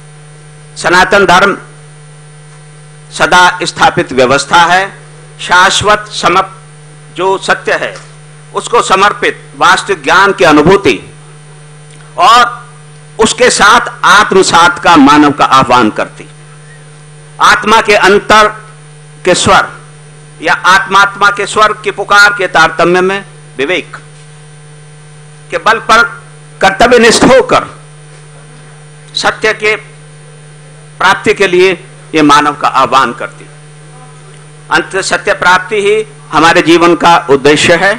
सनातन धर्म सदा स्थापित व्यवस्था है, शाश्वत जो सत्य है उसको समर्पित वास्तविक ज्ञान की अनुभूति और उसके साथ आत्मसात का मानव का आह्वान करती। आत्मा के अंतर के स्वर या आत्मात्मा के स्वर की पुकार के तारतम्य में विवेक के बल पर कर्तव्यनिष्ठ होकर सत्य के प्राप्ति के लिए यह मानव का आह्वान करती। अंत सत्य प्राप्ति ही हमारे जीवन का उद्देश्य है।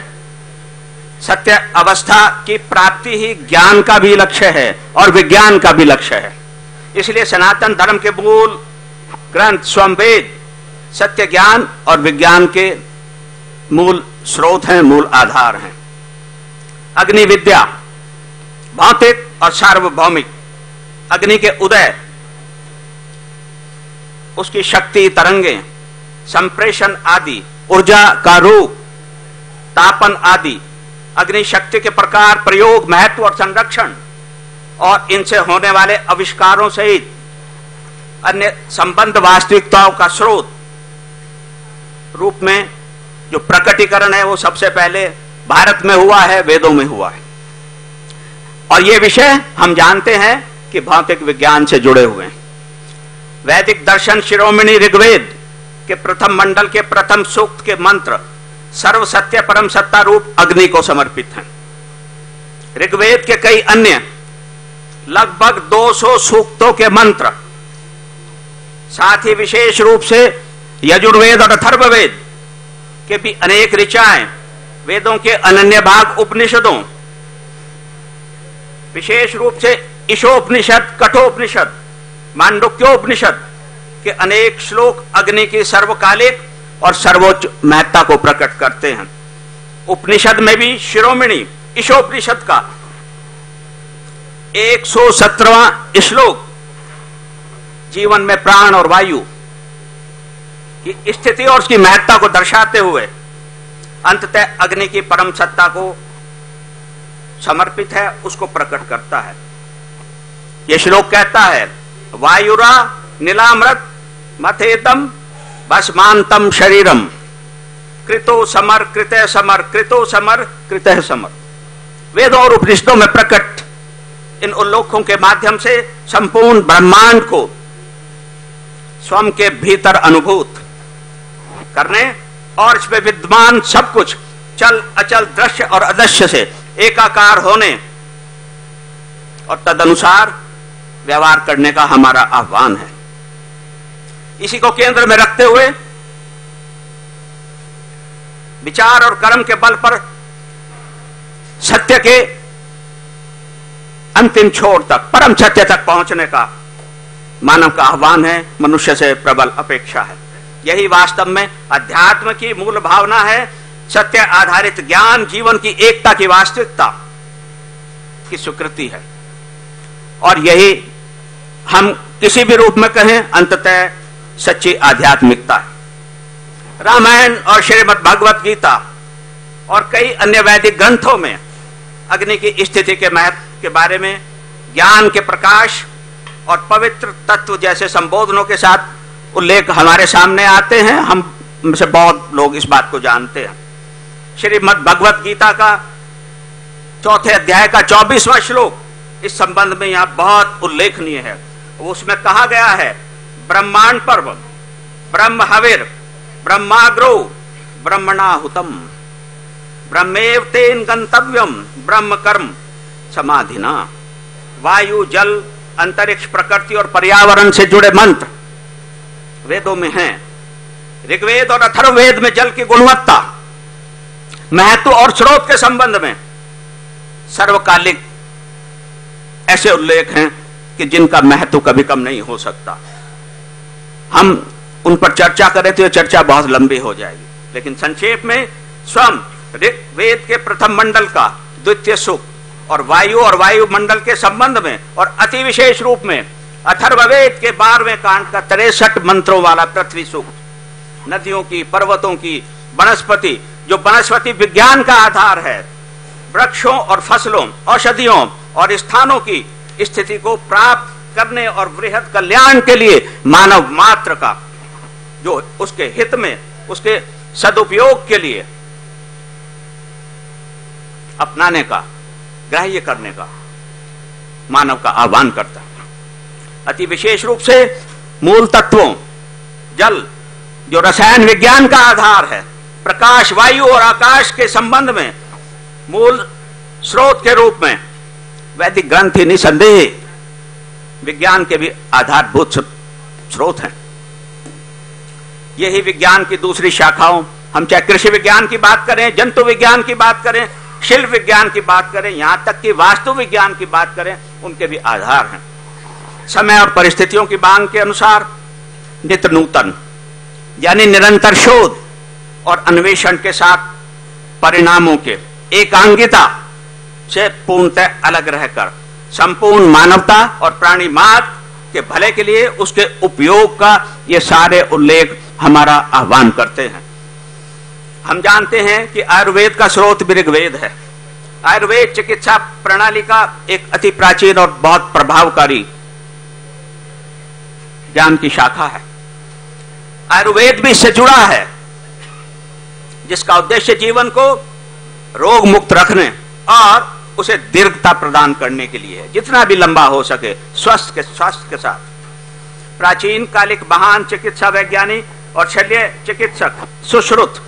सत्य अवस्था की प्राप्ति ही ज्ञान का भी लक्ष्य है और विज्ञान का भी लक्ष्य है। इसलिए सनातन धर्म के मूल ग्रंथ स्ववेद सत्य ज्ञान और विज्ञान के मूल स्रोत हैं, मूल आधार हैं। अग्नि विद्या, भौतिक और सार्वभौमिक, अग्नि के उदय, उसकी शक्ति तरंगे, संप्रेषण आदि, ऊर्जा का रूप, तापन आदि, अग्नि शक्ति के प्रकार, प्रयोग, महत्व और संरक्षण, और इनसे होने वाले आविष्कारों सहित अन्य संबंध वास्तविकताओं का स्रोत रूप में जो प्रकटीकरण है वो सबसे पहले भारत में हुआ है, वेदों में हुआ है। और ये विषय हम जानते हैं कि भौतिक विज्ञान से जुड़े हुए हैं। वैदिक दर्शन शिरोमणि ऋग्वेद के प्रथम मंडल के प्रथम सूक्त के मंत्र सर्व सत्य परम सत्ता रूप अग्नि को समर्पित हैं। ऋग्वेद के कई अन्य लगभग 200 सूक्तों के मंत्र, साथ ही विशेष रूप से यजुर्वेद और अथर्ववेद के भी अनेक ऋचाएं, वेदों के अनन्य भाग उपनिषदों, विशेष रूप से ईशोपनिषद, कठोपनिषद, मांडुक्योपनिषद के अनेक श्लोक अग्नि की सर्वकालिक और सर्वोच्च महत्ता को प्रकट करते हैं। उपनिषद में भी शिरोमणि ईशोपनिषद का 117वां श्लोक जीवन में प्राण और वायु की स्थिति और उसकी महत्ता को दर्शाते हुए अंततः अग्नि की परम सत्ता को समर्पित है, उसको प्रकट करता है। यह श्लोक कहता है, वायुरा नीलामृत मथेतम भस्मांतम शरीरम कृतो समर कृतः समर कृतो समर कृतः समर। वेदों और उपनिषदों में प्रकट इन उल्लेखों के माध्यम से संपूर्ण ब्रह्मांड को स्वयं के भीतर अनुभूत करने और इसमें विद्यमान सब कुछ चल अचल दृश्य और अदृश्य से एकाकार होने और तदनुसार व्यवहार करने का हमारा आह्वान है। इसी को केंद्र में रखते हुए विचार और कर्म के बल पर सत्य के अंतिम छोर तक, परम सत्य तक पहुंचने का मानव का आह्वान है, मनुष्य से प्रबल अपेक्षा है। यही वास्तव में अध्यात्म की मूल भावना है। सत्य आधारित ज्ञान जीवन की एकता की वास्तविकता की स्वीकृति है और यही हम किसी भी रूप में कहें अंततः सच्ची आध्यात्मिकता है। रामायण और श्रीमद् भगवत गीता और कई अन्य वैदिक ग्रंथों में अग्नि की स्थिति के महत्व के बारे में ज्ञान के प्रकाश और पवित्र तत्व जैसे संबोधनों के साथ उल्लेख हमारे सामने आते हैं। हम में से बहुत लोग इस बात को जानते हैं। श्रीमद् भगवत गीता का 4थे अध्याय का 24वां श्लोक इस संबंध में यहां बहुत उल्लेखनीय है। उसमें कहा गया है, ब्रह्मांड पर्व ब्रह्म हविर ब्रह्माग्रो ब्रह्मणाहुतम ब्रह्मेव तेन गंतव्यम ब्रह्म कर्म समाधिना। वायु जल अंतरिक्ष प्रकृति और पर्यावरण से जुड़े मंत्र वेदों में हैं। ऋग्वेद और अथर्ववेद में जल की गुणवत्ता, महत्व और स्रोत के संबंध में सर्वकालिक ऐसे उल्लेख हैं कि जिनका महत्व कभी कम नहीं हो सकता। हम उन पर चर्चा करें तो यह चर्चा बहुत लंबी हो जाएगी, लेकिन संक्षेप में स्वयं ऋग्वेद के प्रथम मंडल का द्वितीय सूक्त और वायु मंडल के संबंध में और अति विशेष रूप में अथर्ववेद के 12वें कांड का 63 मंत्रों वाला पृथ्वी सूक्त, नदियों की, पर्वतों की, वनस्पति जो वनस्पति विज्ञान का आधार है, वृक्षों और फसलों, औषधियों और स्थानों की स्थिति को प्राप्त करने और वृहद कल्याण के लिए मानव मात्र का जो उसके हित में, उसके सदुपयोग के लिए अपनाने का, ग्राह्य करने का मानव का आह्वान करता है। अति विशेष रूप से मूल तत्वों, जल जो रसायन विज्ञान का आधार है, प्रकाश, वायु और आकाश के संबंध में मूल स्रोत के रूप में वैदिक ग्रंथ ही निसंदेह विज्ञान के भी आधारभूत स्रोत हैं। यही विज्ञान की दूसरी शाखाओं, हम चाहे कृषि विज्ञान की बात करें, जंतु विज्ञान की बात करें, शिल्प विज्ञान की बात करें, यहां तक कि वास्तु विज्ञान की बात करें, उनके भी आधार हैं। समय और परिस्थितियों की मांग के अनुसार नित्य नूतन यानी निरंतर शोध और अन्वेषण के साथ परिणामों के एकांगिता से पूर्णतः अलग रहकर संपूर्ण मानवता और प्राणी मात्र के भले के लिए उसके उपयोग का ये सारे उल्लेख हमारा आह्वान करते हैं। हम जानते हैं कि आयुर्वेद का स्रोत भी ऋग्वेद है आयुर्वेद चिकित्सा प्रणाली का एक अति प्राचीन और बहुत प्रभावकारी ज्ञान की शाखा है। आयुर्वेद भी इससे जुड़ा है, जिसका उद्देश्य जीवन को रोग मुक्त रखने और उसे दीर्घता प्रदान करने के लिए है, जितना भी लंबा हो सके स्वास्थ्य के साथ। प्राचीन कालिक महान चिकित्सा वैज्ञानिक और शल्य चिकित्सक सुश्रुत,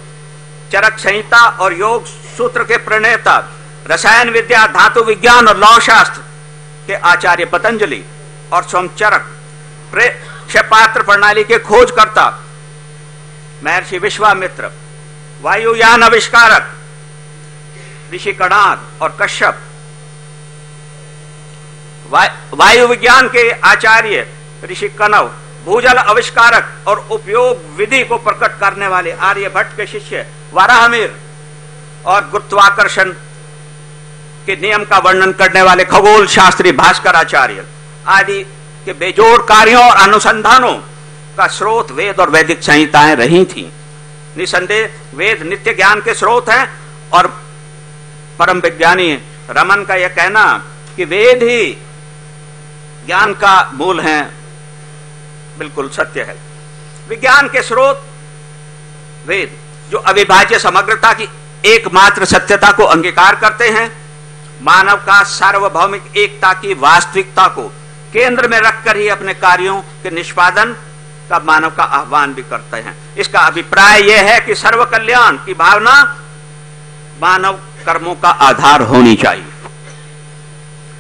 चरक संहिता और योग सूत्र के प्रणेता, रसायन विद्या, धातु विज्ञान और लौह शास्त्र के आचार्य पतंजलि और सोमचरक, प्रेक्षपात्र प्रणाली के खोजकर्ता महर्षि विश्वामित्र, वायुयान आविष्कारक ऋषि कणाद और कश्यप, वायु विज्ञान के आचार्य ऋषि कनव, भूजल आविष्कारक और उपयोग विधि को प्रकट करने वाले आर्यभट्ट के शिष्य वाराहमिर और गुरुत्वाकर्षण के नियम का वर्णन करने वाले खगोल शास्त्री भास्कराचार्य आदि के बेजोड़ कार्यों और अनुसंधानों का स्रोत वेद और वैदिक संहिताएं रही थी। निसंदेह वेद नित्य ज्ञान के स्रोत हैं और परम विज्ञानी रमन का यह कहना कि वेद ही ज्ञान का मूल है बिल्कुल सत्य है। विज्ञान के स्रोत वेद जो अविभाज्य समग्रता की एकमात्र सत्यता को अंगीकार करते हैं, मानव का सार्वभौमिक एकता की वास्तविकता को केंद्र में रखकर ही अपने कार्यों के निष्पादन का मानव का आह्वान भी करते हैं। इसका अभिप्राय यह है कि सर्व कल्याण की भावना मानव कर्मों का आधार होनी चाहिए।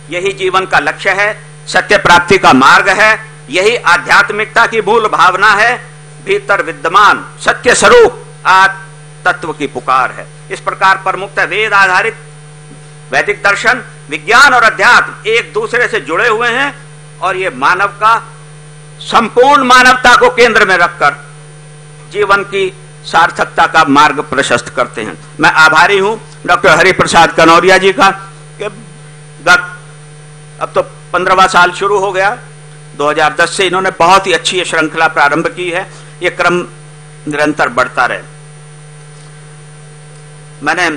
यही जीवन का लक्ष्य है, सत्य प्राप्ति का मार्ग है, यही आध्यात्मिकता की मूल भावना है, भीतर विद्यमान सत्य स्वरूप आत्म तत्व की पुकार है। इस प्रकार परमुक्त वेद आधारित वैदिक दर्शन, विज्ञान और अध्यात्म एक दूसरे से जुड़े हुए हैं और ये मानव का संपूर्ण मानवता को केंद्र में रखकर जीवन की सार्थकता का मार्ग प्रशस्त करते हैं। मैं आभारी हूं डॉक्टर हरिप्रसाद कनौरिया जी का कि अब तो 15वां साल शुरू हो गया, 2010 से इन्होंने बहुत ही अच्छी श्रृंखला प्रारंभ की है। ये क्रम निरंतर बढ़ता रहे। मैंने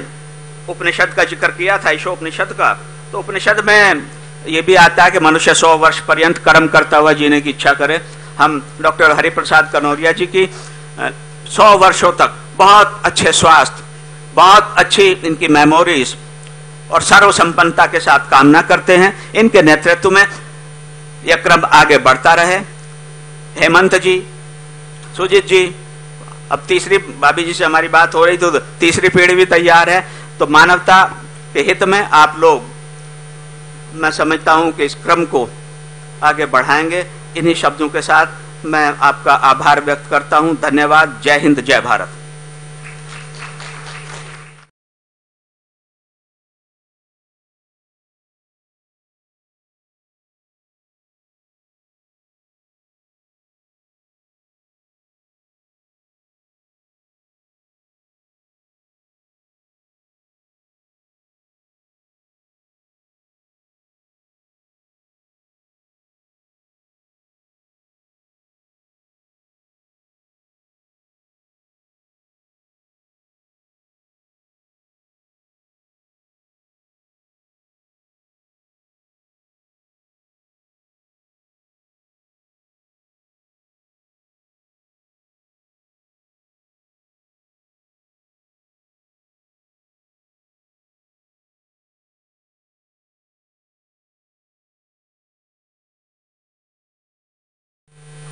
उपनिषद का जिक्र किया था, ईशोपनिषद का, तो उपनिषद में ये भी आता है कि मनुष्य 100 वर्ष पर्यंत कर्म करता हुआ जीने की इच्छा करे। हम डॉक्टर हरिप्रसाद कनौरिया जी की 100 वर्षों तक बहुत अच्छे स्वास्थ्य, बहुत अच्छी इनकी मेमोरीज और सर्व संपन्नता के साथ कामना करते हैं। इनके नेतृत्व में यह क्रम आगे बढ़ता रहे। हेमंत जी, सुजीत जी, अब तीसरी भाभी जी से हमारी बात हो रही तो तीसरी पीढ़ी भी तैयार है। तो मानवता के हित में आप लोग, मैं समझता हूं कि इस क्रम को आगे बढ़ाएंगे। इन्हीं शब्दों के साथ मैं आपका आभार व्यक्त करता हूं। धन्यवाद। जय हिंद, जय Bharat.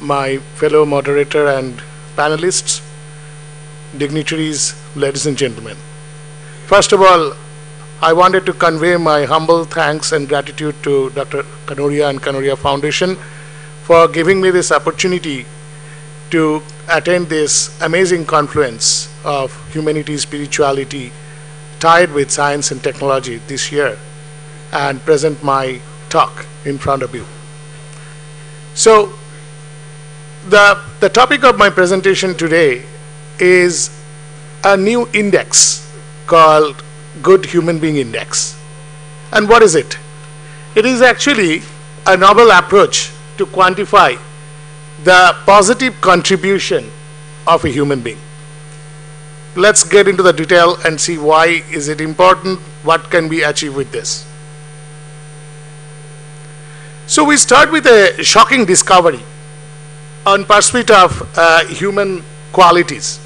My fellow moderator and panelists, dignitaries, ladies and gentlemen. First of all, I wanted to convey my humble thanks and gratitude to Dr. Kanoria and Kanoria Foundation for giving me this opportunity to attend this amazing confluence of humanity, spirituality, tied with science and technology this year, and present my talk in front of you. So, the topic of my presentation today is a new index called Good Human Being Index. And what is it? It is actually a novel approach to quantify the positive contribution of a human being. Let's get into the detail and see why is it important what can be achieved with this. So we start with a shocking discovery on pursuit of human qualities.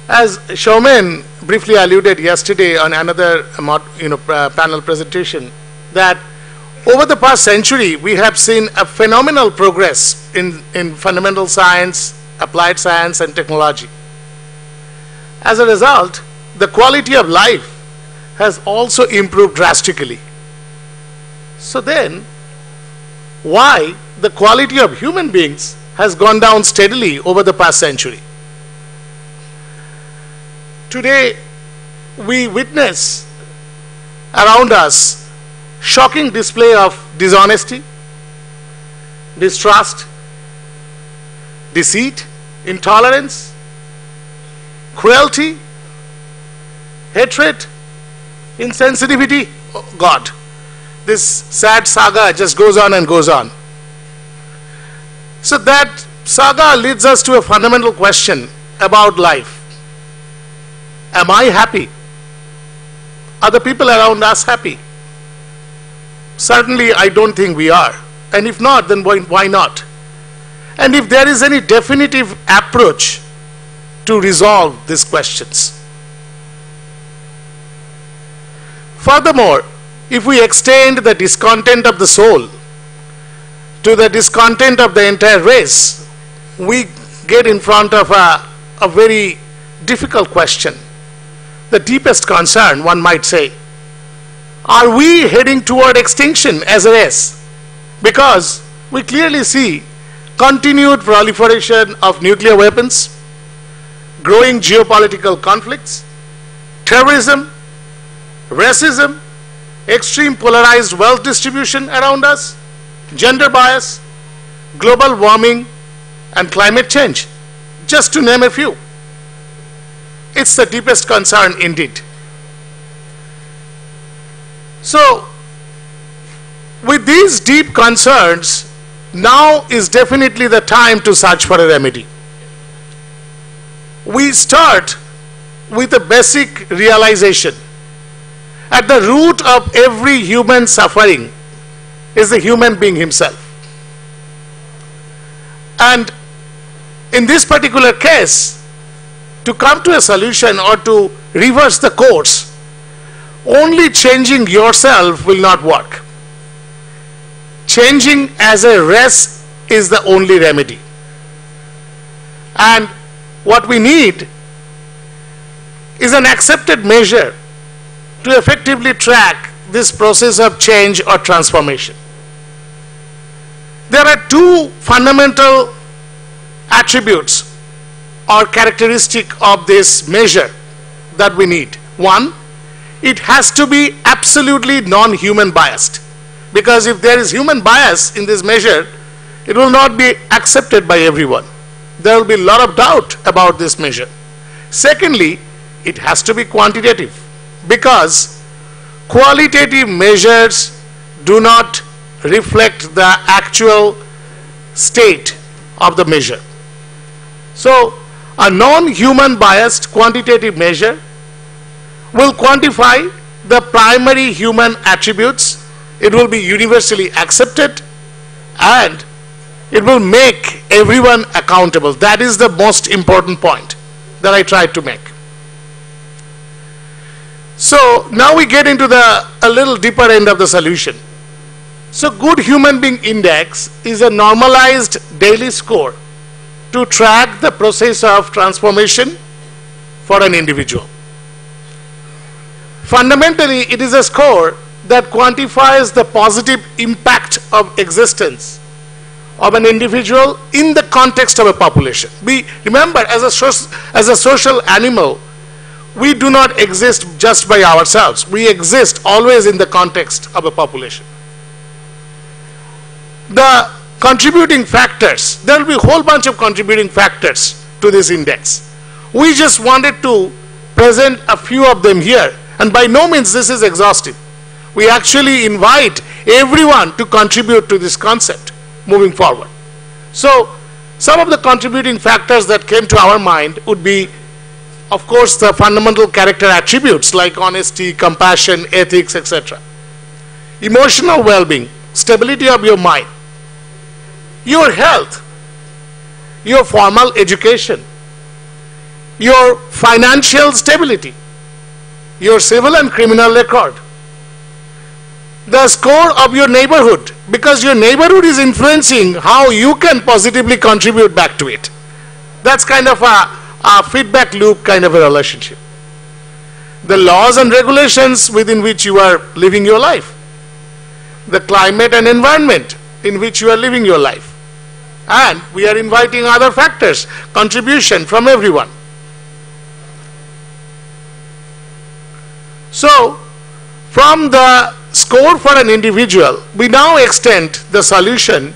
As Showman briefly alluded yesterday on another panel presentation, that over the past century we have seen a phenomenal progress in fundamental science, applied science and technology. As a result, the quality of life has also improved drastically. So then, why the quality of human beings has gone down steadily over the past century? Today, we witness around us shocking display of dishonesty, distrust, deceit, intolerance, cruelty, hatred, insensitivity. Oh God, this sad saga just goes on and goes on. So that saga leads us to a fundamental question about life. Am I happy? Are the people around us happy? Certainly, I don't think we are. And if not, then why not? And if there is any definitive approach to resolve these questions. Furthermore, if we extend the discontent of the soul to the discontent of the entire race, we get in front of a very difficult question. The deepest concern, one might say. Are we heading toward extinction as a race? Because we clearly see continued proliferation of nuclear weapons, growing geopolitical conflicts, terrorism, racism, extreme polarized wealth distribution around us, gender bias, global warming, and climate change, just to name a few. It's the deepest concern indeed. So, with these deep concerns, now is definitely the time to search for a remedy. We start with a basic realization. At the root of every human suffering is the human being himself. And in this particular case, to come to a solution or to reverse the course, only changing yourself will not work. Changing as a race is the only remedy. And what we need is an accepted measure to effectively track this process of change or transformation. There are two fundamental attributes or characteristic of this measure that we need. One, it has to be absolutely non-human biased, because if there is human bias in this measure, it will not be accepted by everyone. There will be a lot of doubt about this measure. Secondly, it has to be quantitative, because qualitative measures do not reflect the actual state of the measure. So, a non-human biased quantitative measure will quantify the primary human attributes, it will be universally accepted, and it will make everyone accountable. That is the most important point that I tried to make. So now we get into a little deeper end of the solution. So Good Human Being Index is a normalized daily score to track the process of transformation for an individual. Fundamentally, it is a score that quantifies the positive impact of existence of an individual in the context of a population. We remember, as a social animal, we do not exist just by ourselves. We exist always in the context of a population. The contributing factors, there will be a whole bunch of contributing factors to this index. We just wanted to present a few of them here, and by no means this is exhaustive. We actually invite everyone to contribute to this concept moving forward. So some of the contributing factors that came to our mind would be of course, the fundamental character attributes like honesty, compassion, ethics, etc. Emotional well-being, stability of your mind, your health, your formal education, your financial stability, your civil and criminal record, the score of your neighborhood, because your neighborhood is influencing how you can positively contribute back to it. That's kind of a feedback loop kind of a relationship. The laws and regulations within which you are living your life, the climate and environment in which you are living your life, and we are inviting other factors, contribution from everyone. So, from the score for an individual, we now extend the solution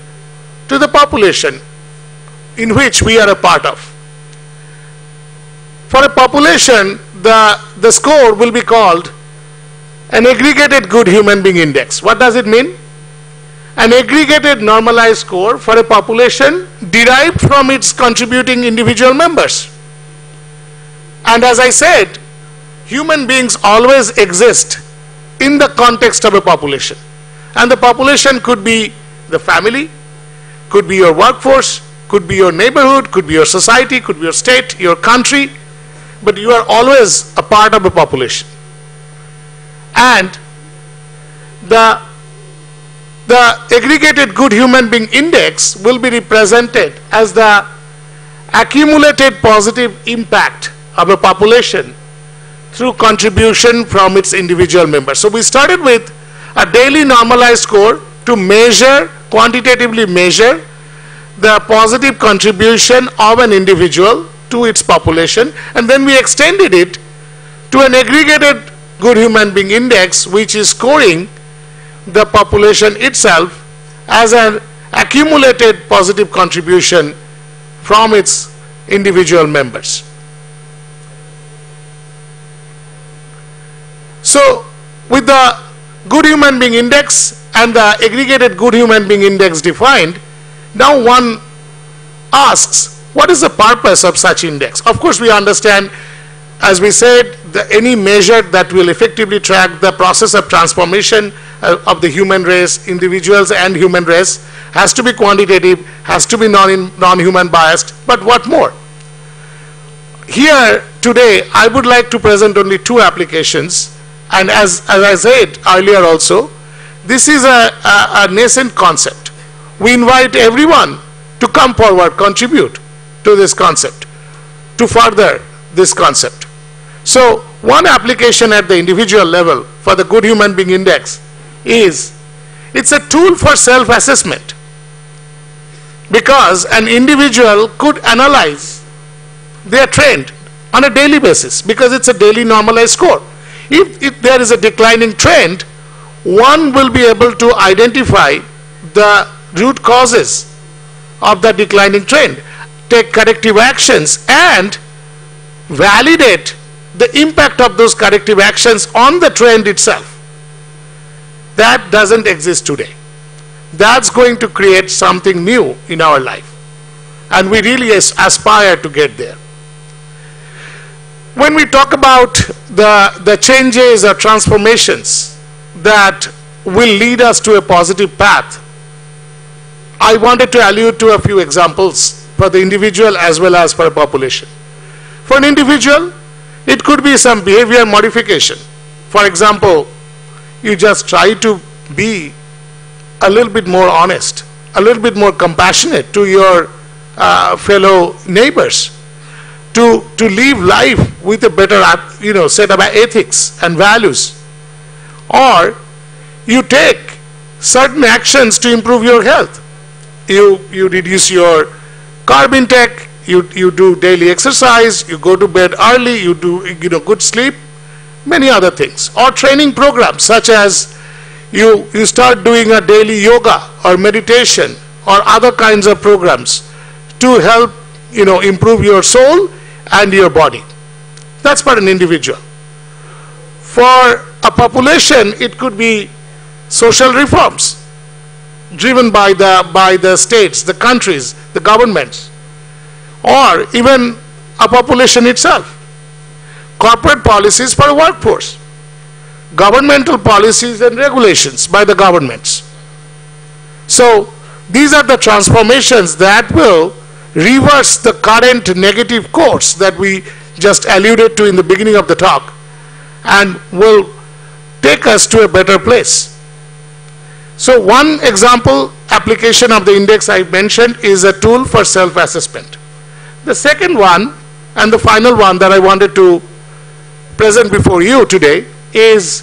to the population in which we are a part of. For a population, the score will be called an aggregated good human being index. What does it mean? An aggregated normalized score for a population derived from its contributing individual members. And as I said, human beings always exist in the context of a population. And the population could be the family, could be your workforce, could be your neighborhood, could be your society, could be your state, your country, but you are always a part of a population. And the aggregated good human being index will be represented as the accumulated positive impact of a population through contribution from its individual members. So we started with a daily normalized score to measure, quantitatively measure the positive contribution of an individual to its population, and then we extended it to an aggregated good human being index which is scoring the population itself as an accumulated positive contribution from its individual members. So, with the good human being index and the aggregated good human being index defined, now one asks, what is the purpose of such index? Of course, we understand, as we said, any measure that will effectively track the process of transformation of the human race, individuals and human race, has to be quantitative, has to be non-human biased, but what more? Here, today, I would like to present only two applications. And as I said earlier also, this is a nascent concept. We invite everyone to come forward, contribute to this concept, to further this concept. So, one application at the individual level for the good human being index is, it's a tool for self-assessment, because an individual could analyze their trend on a daily basis, because it's a daily normalized score. If there is a declining trend, one will be able to identify the root causes of the declining trend, take corrective actions, and validate the impact of those corrective actions on the trend itself. That doesn't exist today. That's going to create something new in our life. And we really aspire to get there. When we talk about the changes or transformations that will lead us to a positive path, I wanted to allude to a few examples for the individual as well as for a population. For an individual, it could be some behavior modification. For example, you just try to be a little bit more honest, a little bit more compassionate to your fellow neighbors, to live life with a better set of ethics and values. Or you take certain actions to improve your health. You reduce your carb intake, you do daily exercise, you go to bed early, you do good sleep, many other things. Or training programs such as you start doing a daily yoga or meditation or other kinds of programs to help improve your soul and your body. That's for an individual. For a population, it could be social reforms driven by the states, the countries, the governments, or even a population itself. corporate policies for a workforce, governmental policies and regulations by the governments. So these are the transformations that will reverse the current negative course that we just alluded to in the beginning of the talk, and will take us to a better place. So one example application of the index I mentioned is a tool for self-assessment. The second one, and the final one that I wanted to present before you today, is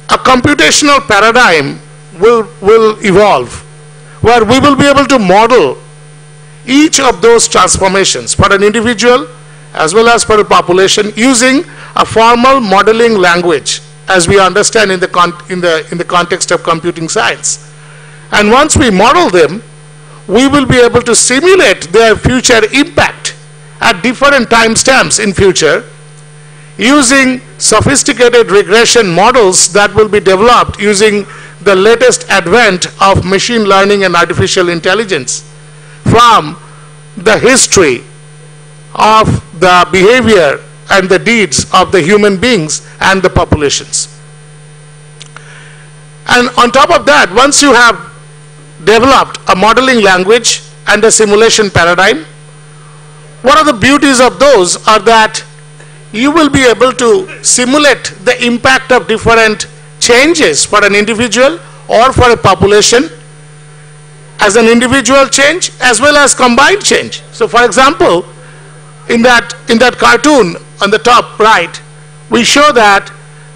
a computational paradigm will evolve, where we will be able to model each of those transformations for an individual as well as for a population using a formal modeling language, as we understand in the context of computing science. And once we model them, we will be able to simulate their future impact at different timestamps in future using sophisticated regression models that will be developed using the latest advent of machine learning and artificial intelligence from the history of the behavior and the deeds of the human beings and the populations. And on top of that, once you have developed a modeling language and a simulation paradigm, one of the beauties of those are that you will be able to simulate the impact of different changes for an individual or for a population as an individual change as well as combined change. So for example, in that cartoon on the top right, we show that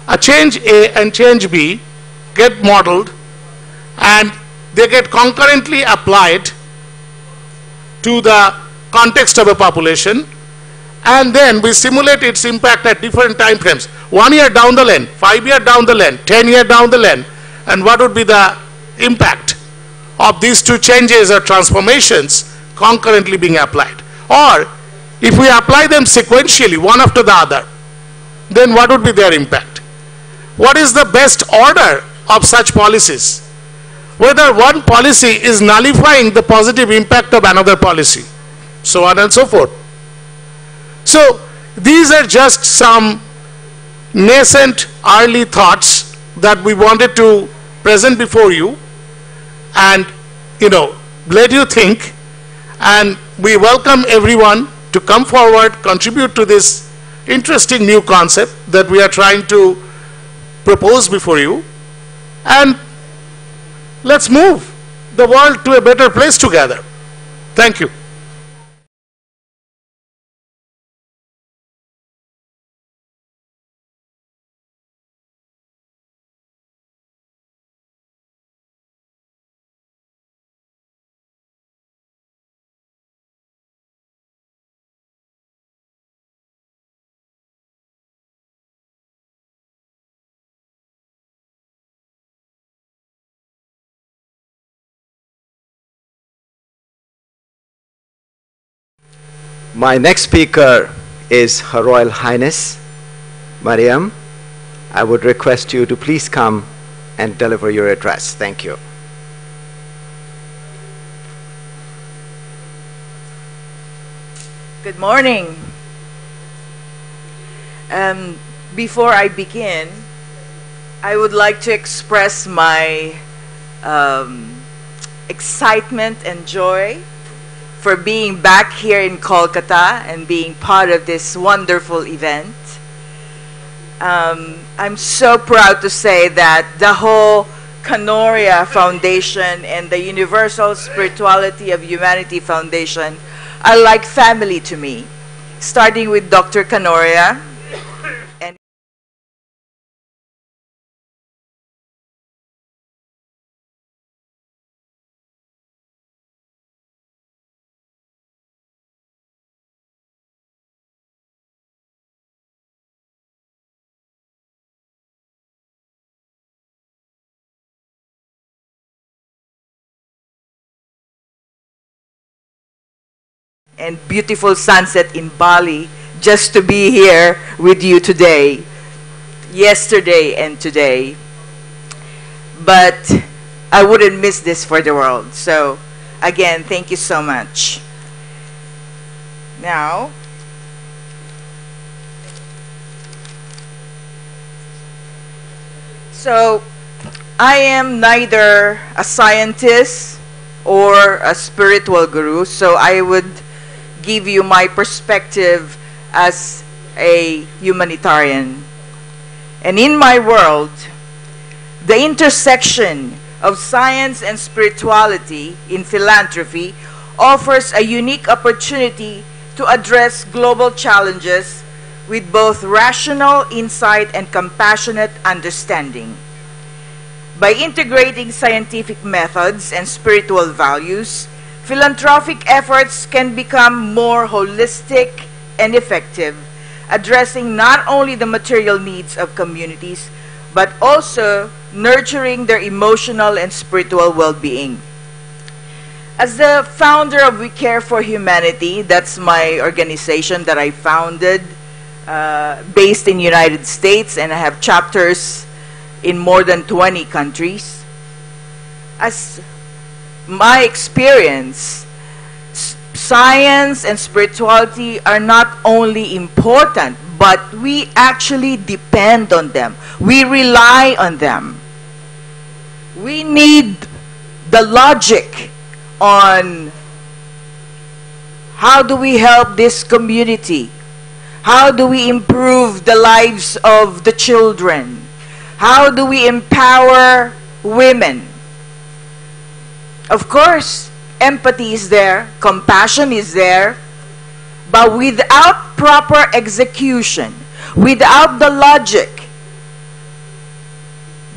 a change A and change B get modeled and they get concurrently applied to the context of a population, and then we simulate its impact at different time frames. 1 year down the line, 5 year down the line, 10 year down the line, and what would be the impact of these two changes or transformations concurrently being applied. Or if we apply them sequentially, one after the other, then what would be their impact? What is the best order of such policies? Whether one policy is nullifying the positive impact of another policy, so on and so forth. So these are just some nascent early thoughts that we wanted to present before you and, let you think, and we welcome everyone to come forward, contribute to this interesting new concept that we are trying to propose before you, and let's move the world to a better place together. Thank you. My next speaker is Her Royal Highness Mariam. I would request you to please come and deliver your address. Thank you. Good morning. Before I begin, I would like to express my excitement and joy for being back here in Kolkata and being part of this wonderful event. I'm so proud to say that the whole Kanoria Foundation and the Universal Spirituality of Humanity Foundation are like family to me, starting with Dr. Kanoria. And beautiful sunset in Bali, just to be here with you today, yesterday and today. But I wouldn't miss this for the world. So again, thank you so much. Now, So, I am neither a scientist or a spiritual guru, so I would give you my perspective as a humanitarian. And in my world, the intersection of science and spirituality in philanthropy offers a unique opportunity to address global challenges with both rational insight and compassionate understanding. By integrating scientific methods and spiritual values, philanthropic efforts can become more holistic and effective, addressing not only the material needs of communities, but also nurturing their emotional and spiritual well-being. As the founder of We Care for Humanity, that's my organization that I founded, based in the United States, and I have chapters in more than 20 countries. As my experience, science and spirituality are not only important, but we actually depend on them. We rely on them. We need the logic on how do we help this community? How do we improve the lives of the children? How do we empower women? Of course, empathy is there, compassion is there, but without proper execution, without the logic,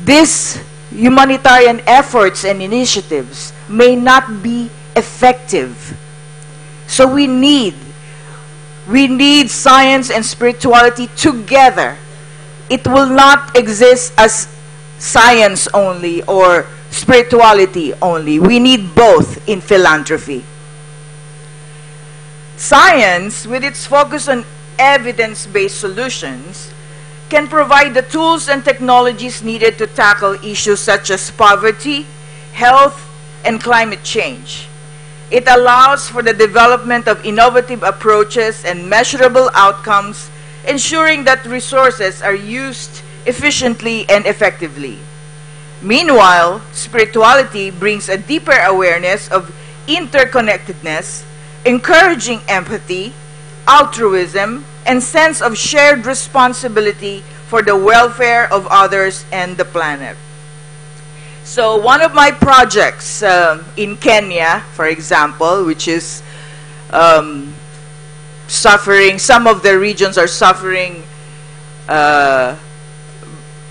these humanitarian efforts and initiatives may not be effective. So we need science and spirituality together. It will not exist as science only or spirituality only. We need both in philanthropy. Science, with its focus on evidence-based solutions, can provide the tools and technologies needed to tackle issues such as poverty, health, and climate change. It allows for the development of innovative approaches and measurable outcomes, ensuring that resources are used efficiently and effectively. Meanwhile, spirituality brings a deeper awareness of interconnectedness, encouraging empathy, altruism, and sense of shared responsibility for the welfare of others and the planet. So one of my projects in Kenya, for example, which is suffering, some of the regions are suffering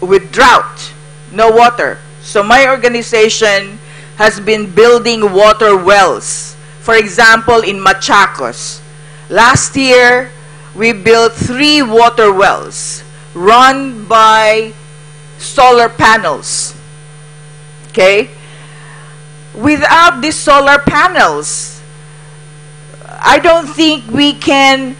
with drought, no water. So my organization has been building water wells. For example, in Machakos, last year we built 3 water wells run by solar panels. Okay? Without these solar panels, I don't think we can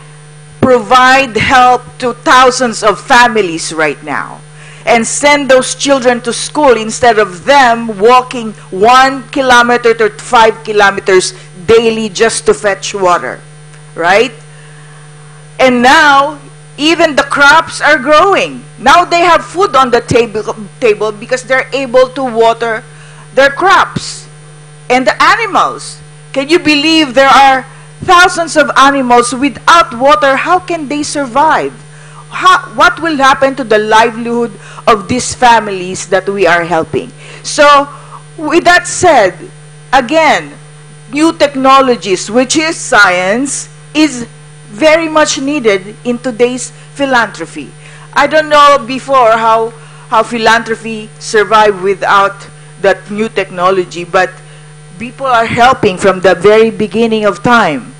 provide help to thousands of families right now and send those children to school instead of them walking 1 kilometer to 5 kilometers daily just to fetch water, right? And now, even the crops are growing. Now they have food on the table because they're able to water their crops. And the animals, can you believe there are thousands of animals without water? How can they survive? What will happen to the livelihood of these families that we are helping? So, with that said, again, new technologies, which is science, is very much needed in today's philanthropy. I don't know before how philanthropy survived without that new technology, but people are helping from the very beginning of time.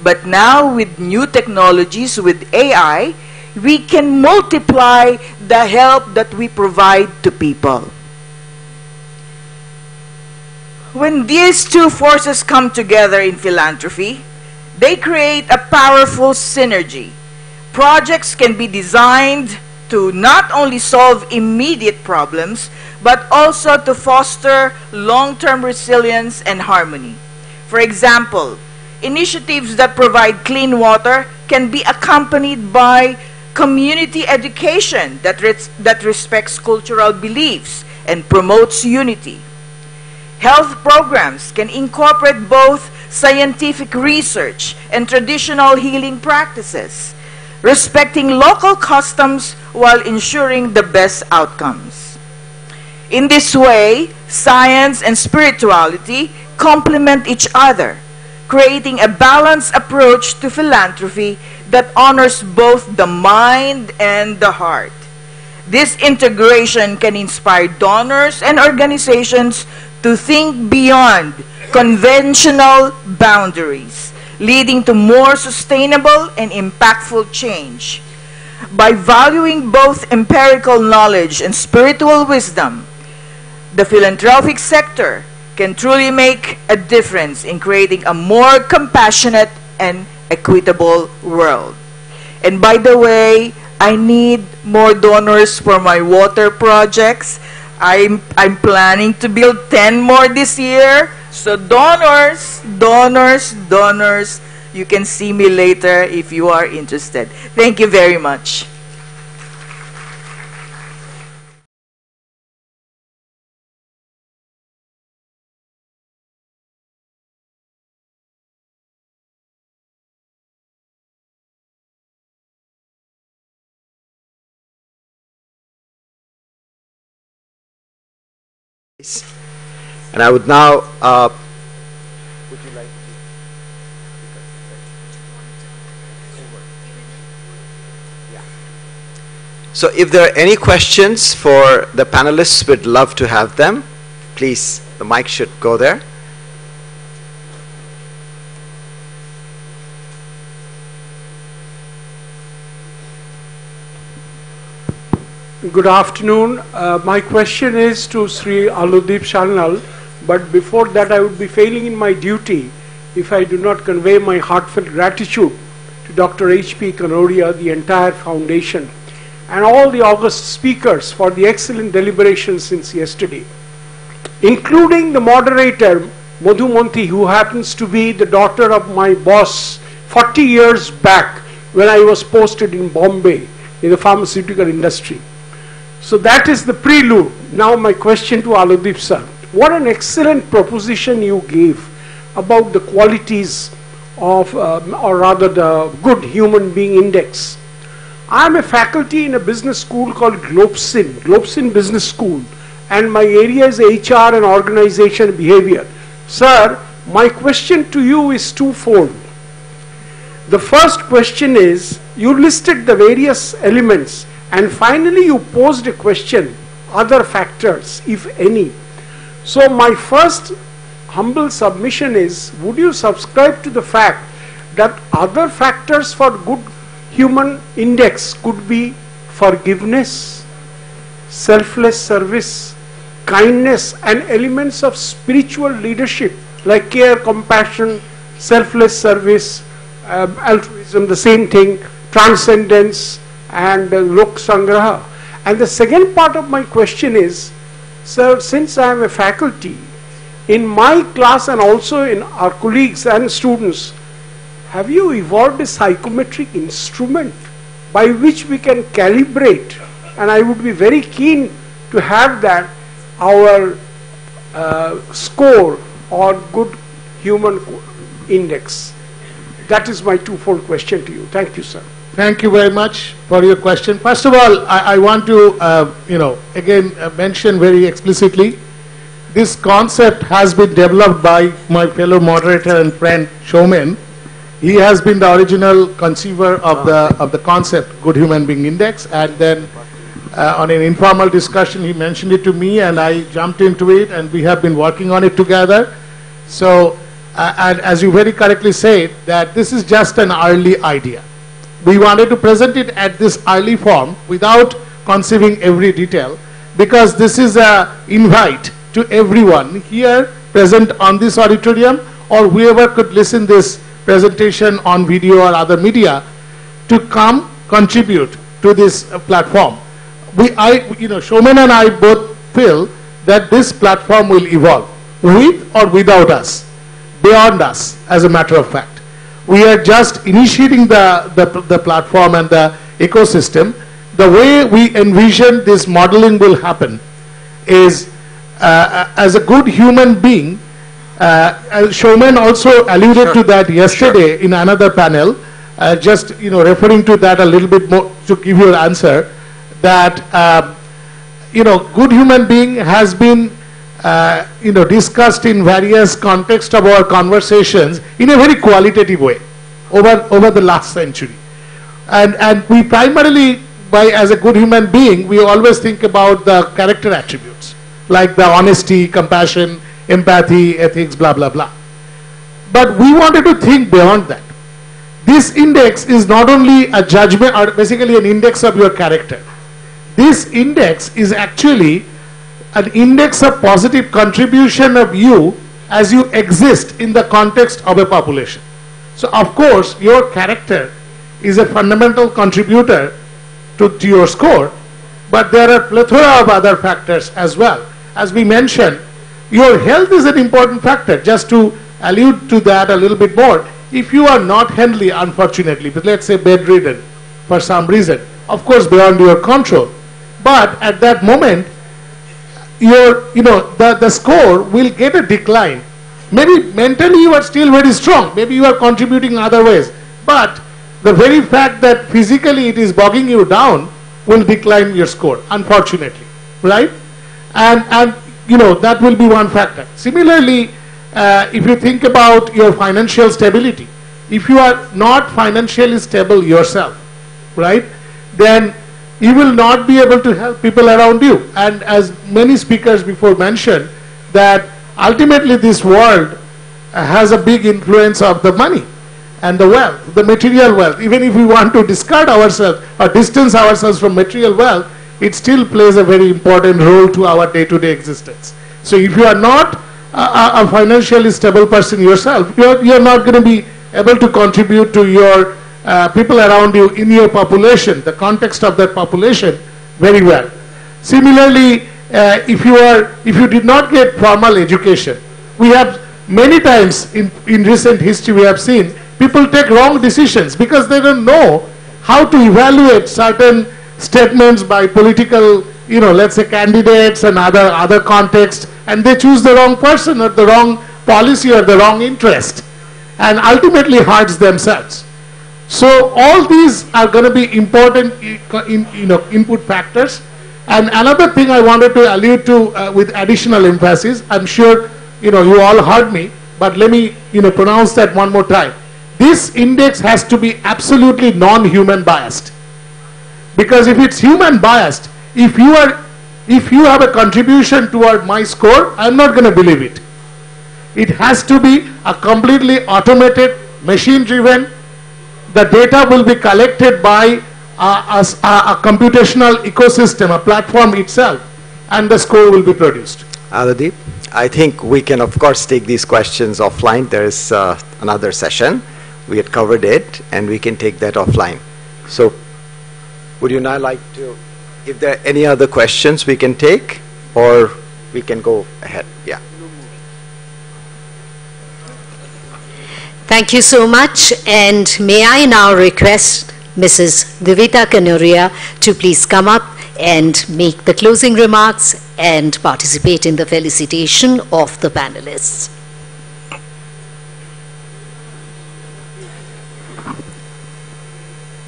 But now with new technologies, with AI, we can multiply the help that we provide to people. When these two forces come together in philanthropy, they create a powerful synergy. Projects can be designed to not only solve immediate problems, but also to foster long-term resilience and harmony. For example, initiatives that provide clean water can be accompanied by community education that respects cultural beliefs and promotes unity. Health programs can incorporate both scientific research and traditional healing practices, respecting local customs while ensuring the best outcomes. In this way, science and spirituality complement each other, creating a balanced approach to philanthropy that honors both the mind and the heart. This integration can inspire donors and organizations to think beyond conventional boundaries, leading to more sustainable and impactful change. By valuing both empirical knowledge and spiritual wisdom, the philanthropic sector can truly make a difference in creating a more compassionate and equitable world. And by the way, I need more donors for my water projects. I'm planning to build 10 more this year. So donors, you can see me later if you are interested. Thank you very much. And I would now would you like to yeah. So if there are any questions for the panelists, we'd love to have them. Please, the mic should go there. Good afternoon. My question is to Sri Aludip Shalnal, but before that I would be failing in my duty if I do not convey my heartfelt gratitude to Dr. H.P. Kanodia, the entire foundation, and all the august speakers for the excellent deliberations since yesterday, including the moderator, Madhu Monti, who happens to be the daughter of my boss 40 years back when I was posted in Bombay in the pharmaceutical industry. So that is the prelude. Now my question to Aludip sir. What an excellent proposition you gave about the qualities of, or rather the good human being index. I am a faculty in a business school called Globsin Business School, and my area is HR and organization behavior. Sir, my question to you is twofold. The first question is, you listed the various elements and finally you posed a question, other factors, if any. So my first humble submission is, would you subscribe to the fact that other factors for good human index could be forgiveness, selfless service, kindness, and elements of spiritual leadership like care, compassion, selfless service, altruism, the same thing, transcendence, and lok sangraha. And the second part of my question is, sir, since I am a faculty, in my class and also in our colleagues and students, have you evolved a psychometric instrument by which we can calibrate? And I would be very keen to have that, our score or good human index. That is my twofold question to you. Thank you, sir. Thank you very much for your question. First of all, I want to, again mention very explicitly, this concept has been developed by my fellow moderator and friend Showman. He has been the original conceiver of the concept, Good Human Being Index, and then on an informal discussion he mentioned it to me and I jumped into it and we have been working on it together. So, and as you very correctly said, that this is just an early idea. We wanted to present it at this early form without conceiving every detail, because this is an invite to everyone here present on this auditorium or whoever could listen this presentation on video or other media to come contribute to this platform. Showman and I both feel that this platform will evolve with or without us, beyond us, as a matter of fact. We are just initiating the platform and the ecosystem, the way we envision this modeling will happen is as a good human being, Showman also alluded to that yesterday in another panel, just referring to that a little bit more to give you an answer, that good human being has been discussed in various contexts of our conversations in a very qualitative way over the last century. And we primarily, as a good human being, we always think about the character attributes, like the honesty, compassion, empathy, ethics, blah, blah, blah. But we wanted to think beyond that. This index is not only a judgment, or basically an index of your character. This index is actually an index of positive contribution of you as you exist in the context of a population. So of course, your character is a fundamental contributor to your score, but there are plethora of other factors as well. As we mentioned, your health is an important factor. Just to allude to that a little bit more, if you are not healthy, unfortunately, but let's say bedridden for some reason, of course beyond your control, but at that moment, the score will get a decline. Maybe mentally you are still very strong, maybe you are contributing in other ways, but the very fact that physically it is bogging you down will decline your score, unfortunately, right? And that will be one factor. Similarly, if you think about your financial stability, if you are not financially stable yourself, right, then you will not be able to help people around you. And as many speakers before mentioned, that ultimately this world has a big influence of the money and the wealth, the material wealth. Even if we want to discard ourselves or distance ourselves from material wealth, it still plays a very important role to our day-to-day existence. So if you are not a financially stable person yourself, you're not going to be able to contribute to your people around you in your population, the context of that population, very well. Similarly, if you did not get formal education, we have many times in recent history we have seen people take wrong decisions because they don't know how to evaluate certain statements by political, let's say candidates and other contexts, and they choose the wrong person or the wrong policy or the wrong interest, and ultimately hurts themselves. So all these are going to be important input factors. And another thing I wanted to allude to with additional emphasis, I'm sure you all heard me, but let me pronounce that one more time. This index has to be absolutely non-human biased. Because if it's human biased, if you have a contribution toward my score, I'm not going to believe it. It has to be a completely automated, machine-driven. The data will be collected by a computational ecosystem, a platform itself, and the score will be produced. Aladeep, I think we can of course take these questions offline. There is another session. We had covered it, and we can take that offline. So would you now like to, if there are any other questions we can take, or we can go ahead? Yeah. Thank you so much, and may I now request Mrs. Divita Kanoria to please come up and make the closing remarks and participate in the felicitation of the panelists.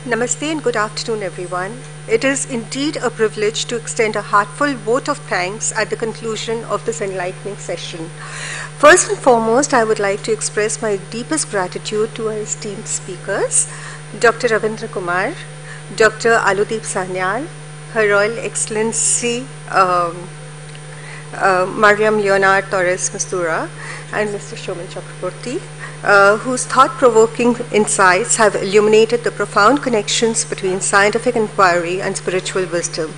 Namaste and good afternoon, everyone. It is indeed a privilege to extend a heartfelt vote of thanks at the conclusion of this enlightening session. First and foremost, I would like to express my deepest gratitude to our esteemed speakers, Dr. Ravindra Kumar, Dr. Aludeep Sanyal, Her Royal Excellency Mariam Leonard Torres Mistura, and Mr. Shoman Chakraborty, whose thought-provoking insights have illuminated the profound connections between scientific inquiry and spiritual wisdom.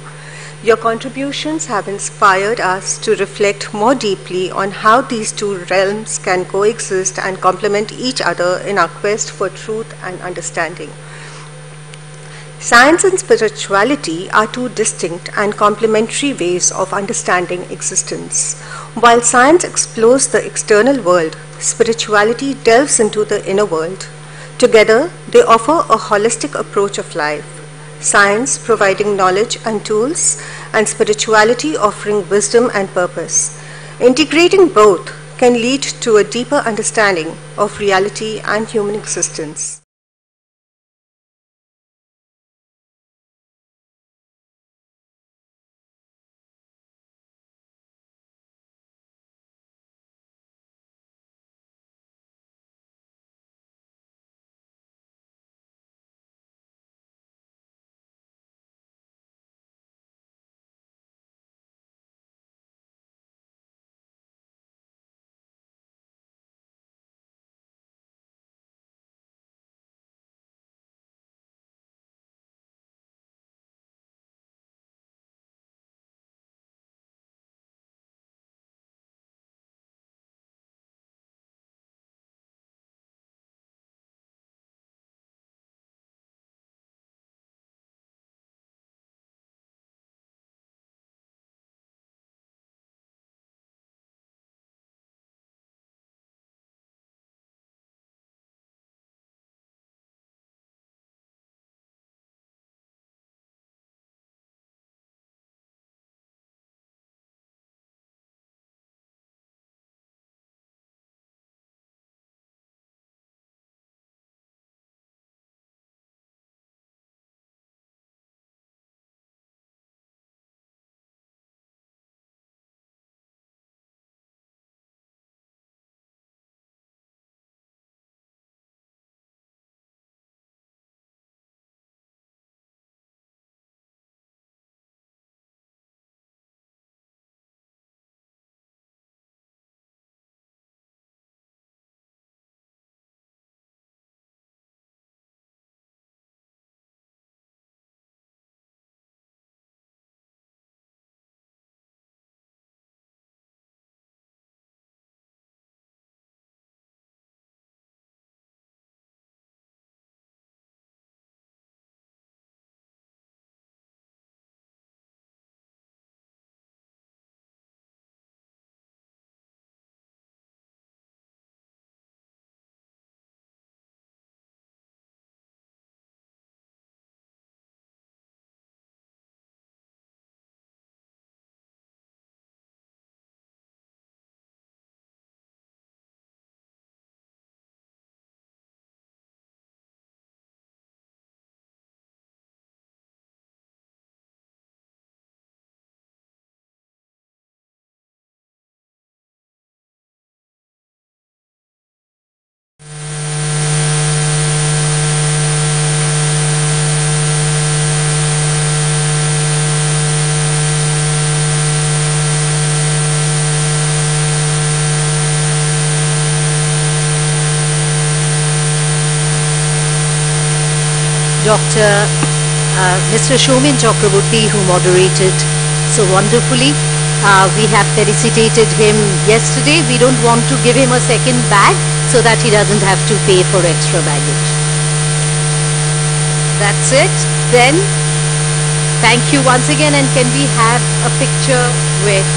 Your contributions have inspired us to reflect more deeply on how these two realms can coexist and complement each other in our quest for truth and understanding. Science and spirituality are two distinct and complementary ways of understanding existence. While science explores the external world, spirituality delves into the inner world. Together, they offer a holistic approach of life. science providing knowledge and tools, and spirituality offering wisdom and purpose. Integrating both can lead to a deeper understanding of reality and human existence. Mr. Shomin Chakraborty, who moderated so wonderfully. We have felicitated him yesterday. We don't want to give him a second bag so that he doesn't have to pay for extra baggage. That's it. Then, thank you once again, and can we have a picture with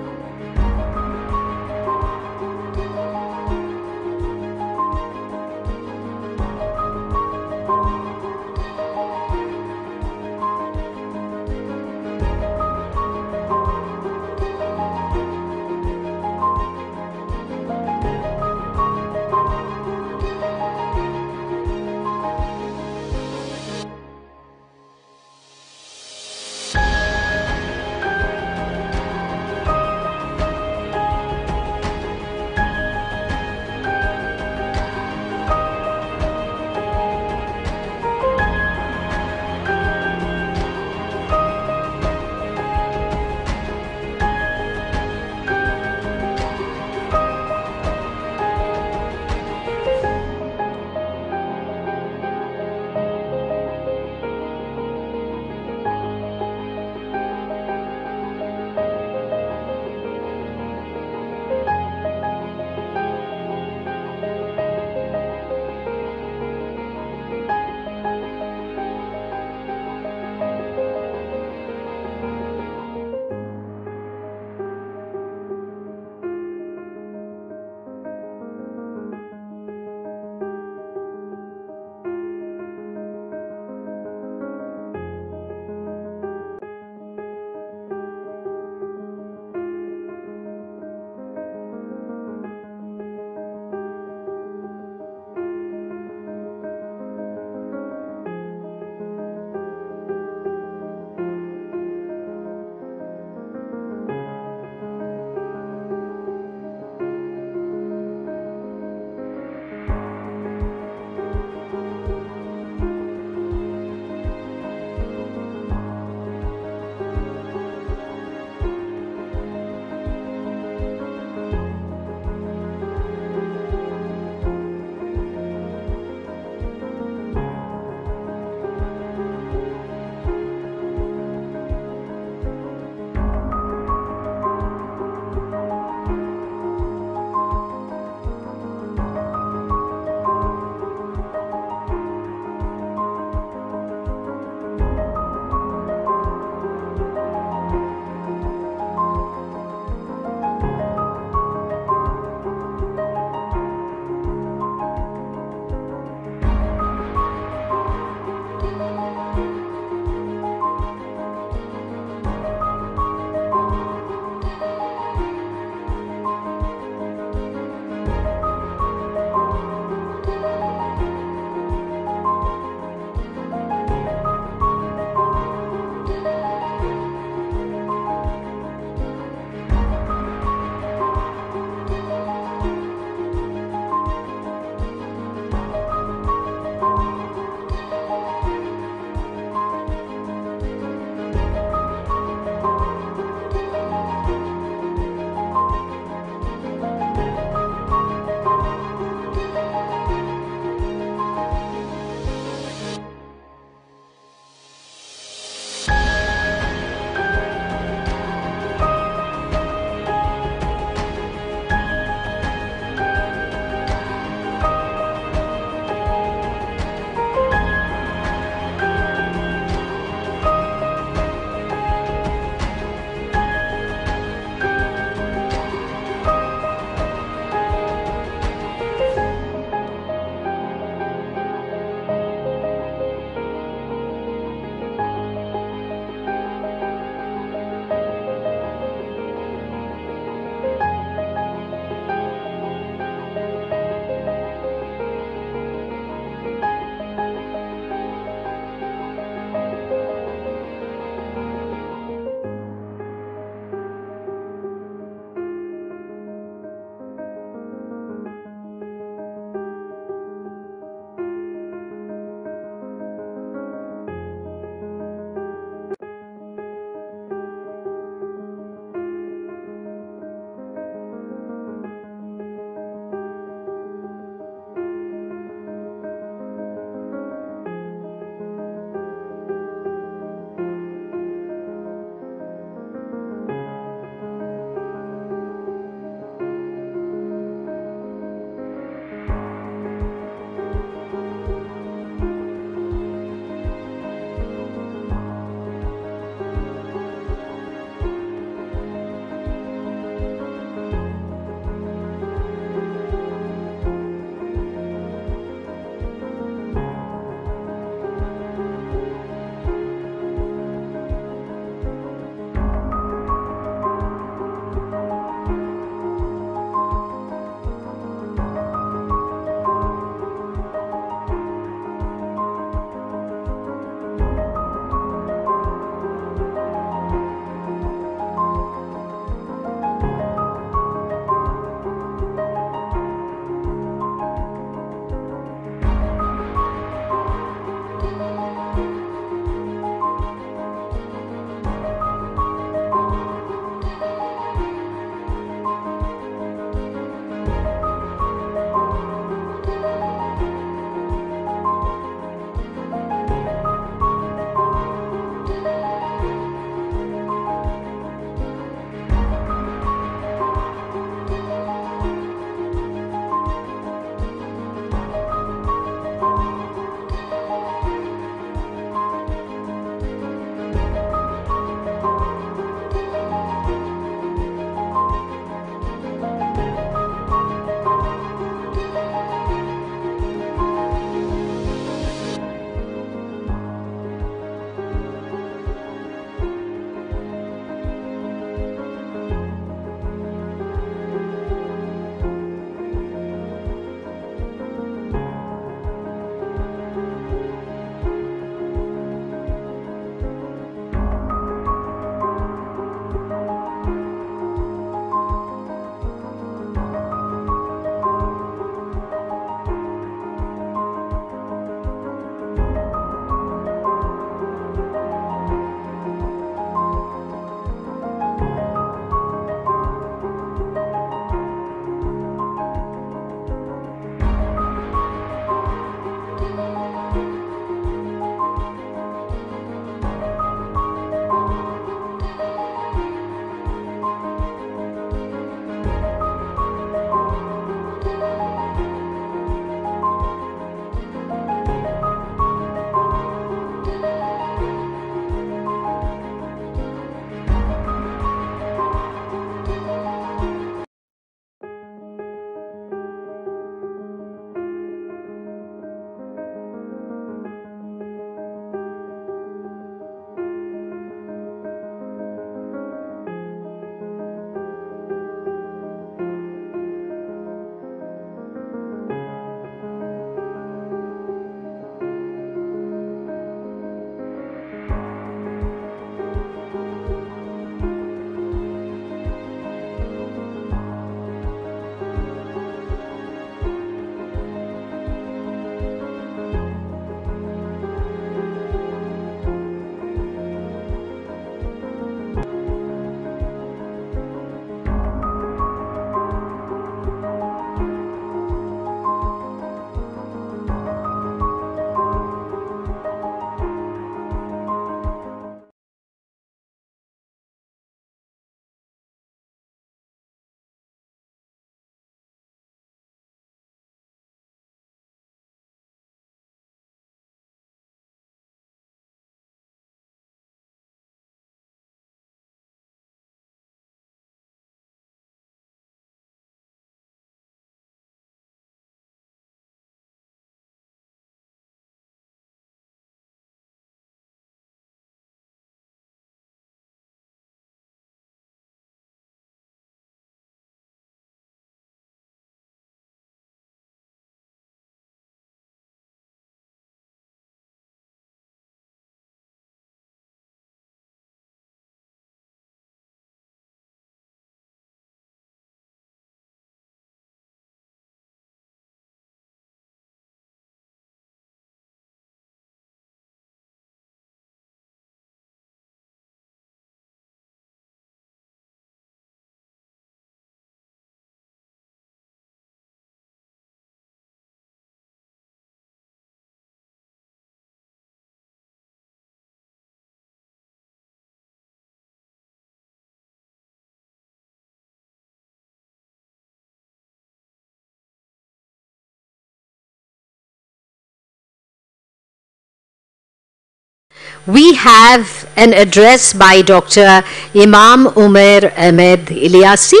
we have an address by Dr. Imam Umair Ahmed Ilyasi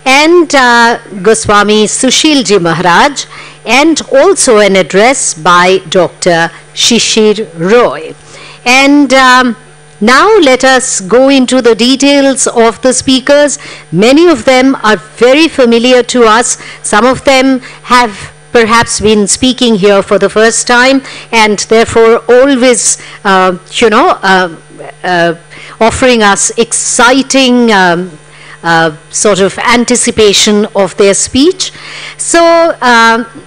and Goswami Sushilji Maharaj, and also an address by Dr. Shishir Roy. And now let us go into the details of the speakers. Many of them are very familiar to us. Some of them have perhaps been speaking here for the first time, and therefore always, offering us exciting sort of anticipation of their speech. So,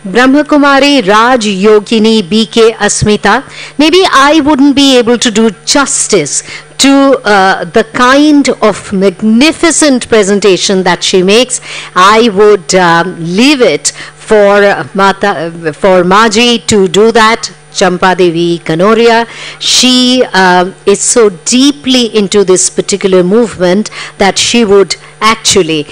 Brahma Kumari Raj Yogini BK Asmita, maybe I wouldn't be able to do justice to the kind of magnificent presentation that she makes. I would leave it for Maji to do that. Champa Devi Kanoria. She is so deeply into this particular movement that she would actually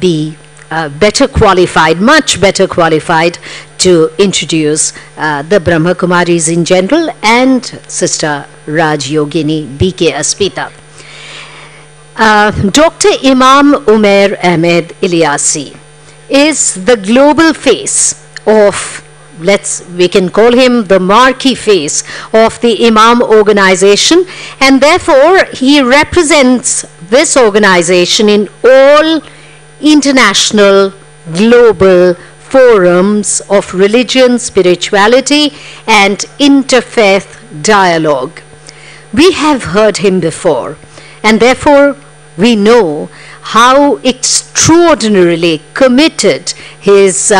be better qualified, much better qualified to introduce the Brahma Kumaris in general and Sister Raj Yogini BK Aspita. Dr. Imam Umair Ahmed Ilyasi is the global face of, we can call him the marquee face of the Imam organization, and therefore he represents this organization in all international global forums of religion, spirituality and interfaith dialogue. We have heard him before, and therefore we know how extraordinarily committed his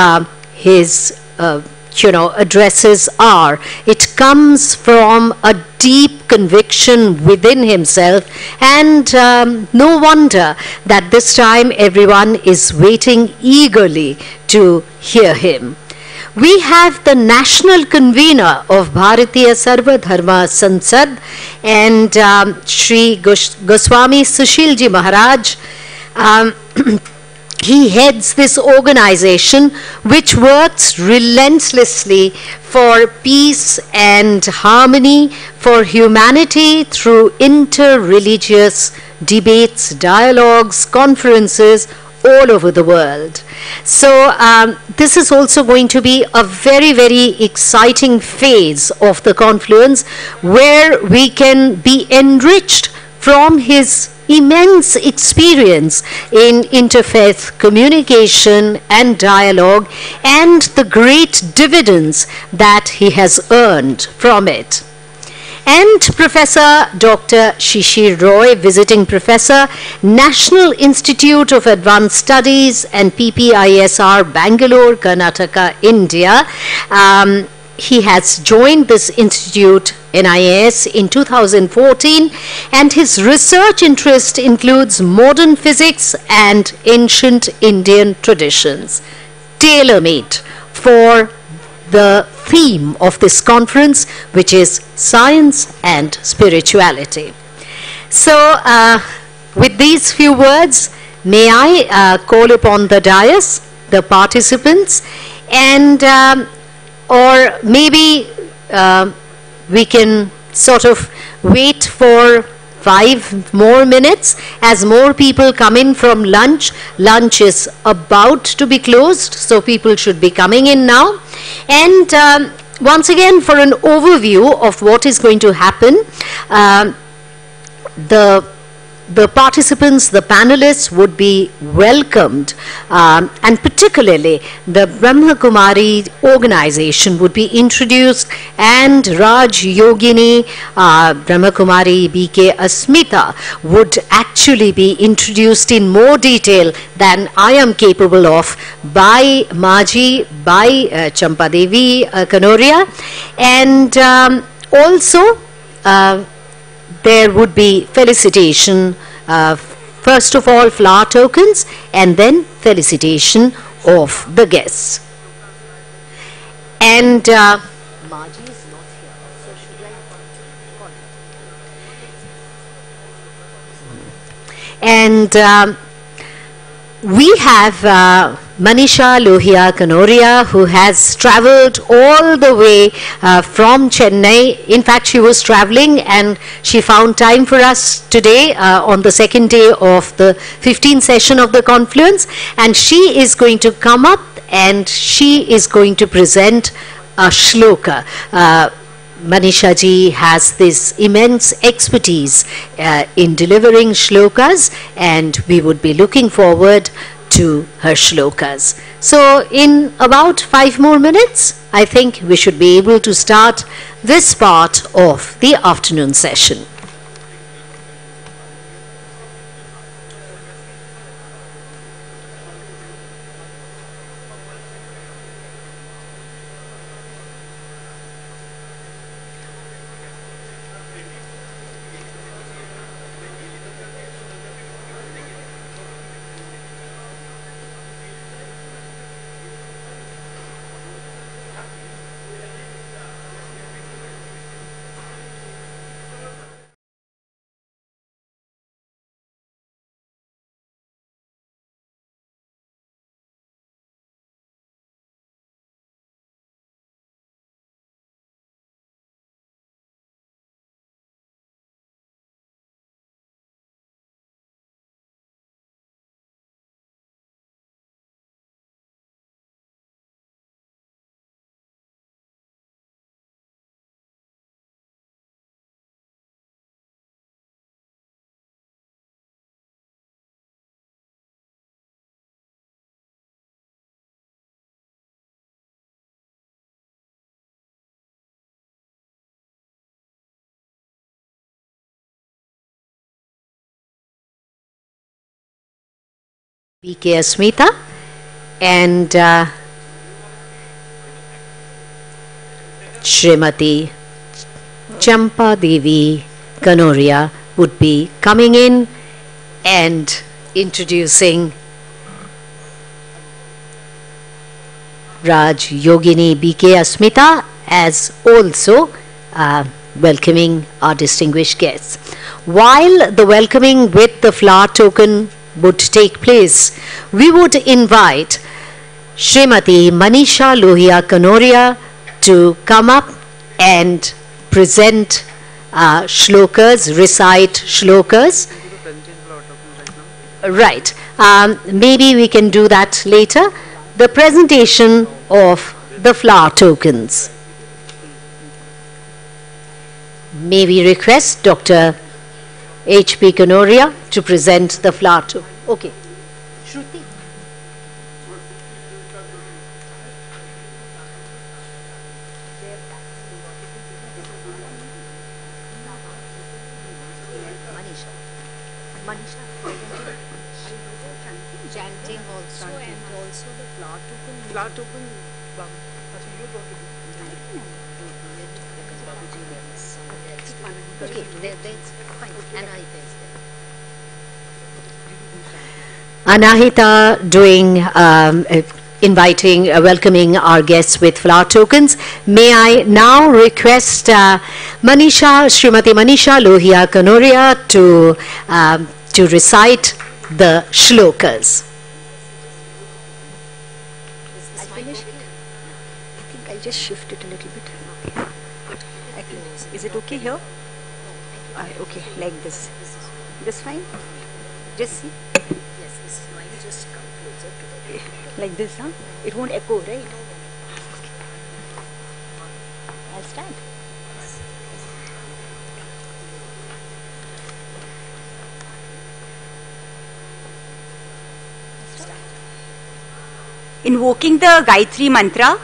addresses are. It comes from a deep conviction within himself, and no wonder that this time everyone is waiting eagerly to hear him. We have the national convener of Bharatiya Sarva Dharma Sansad, and Sri Goswami Sushilji Maharaj. He heads this organization which works relentlessly for peace and harmony, for humanity through inter-religious debates, dialogues, conferences all over the world. So this is also going to be a very, very exciting phase of the confluence where we can be enriched from his immense experience in interfaith communication and dialogue and the great dividends that he has earned from it. And Professor Dr. Shishir Roy, Visiting Professor, National Institute of Advanced Studies and PPISR, Bangalore, Karnataka, India. He has joined this institute, NIS, in 2014, and his research interest includes modern physics and ancient Indian traditions, tailor-made for the theme of this conference, which is science and spirituality. So, with these few words, may I call upon the dais, the participants, and or maybe we can sort of wait for 5 more minutes as more people come in from lunch. Lunch is about to be closed, so people should be coming in now. And once again, for an overview of what is going to happen, the participants, the panelists would be welcomed, and particularly the Brahma Kumari organization would be introduced, and Raj Yogini, Brahma Kumari BK Asmita would actually be introduced in more detail than I am capable of by Maji, by Champa Devi Kanoria, and also there would be felicitation, first of all flower tokens, and then felicitation of the guests. And Margie is not here, so should I call it? And we have Manisha Lohia Kanoria, who has traveled all the way from Chennai. In fact, she was traveling and she found time for us today on the second day of the 15th session of the Confluence. And she is going to come up and she is going to present a shloka. Manisha ji has this immense expertise in delivering shlokas, and we would be looking forward to her shlokas. So in about 5 more minutes, I think we should be able to start this part of the afternoon session. B.K. Asmita and Srimati Champa Devi Kanoria would be coming in and introducing Raj Yogini B.K. Asmita as also welcoming our distinguished guests. While the welcoming with the flower token would take place, we would invite Srimati Manisha Lohia Kanoria to come up and present shlokas, recite shlokas. Right. Maybe we can do that later. The presentation of the flower tokens. May we request Dr. H.P. Kanoria to present the flower token. Okay. Shruti. Manisha. Chanting also and also the flower token. Flower token. Okay, that's fine. Anahita is there. Anahita doing, inviting, welcoming our guests with flower tokens. May I now request Srimati Manisha Lohia Kanoria to recite the shlokas. I think I'll just shift it a little bit. Is it okay here? Okay, like this. This fine? Just see. Yes, this is fine. Just come closer to the like this, huh? It won't echo, right? I'll stand. Invoking the Gayatri mantra.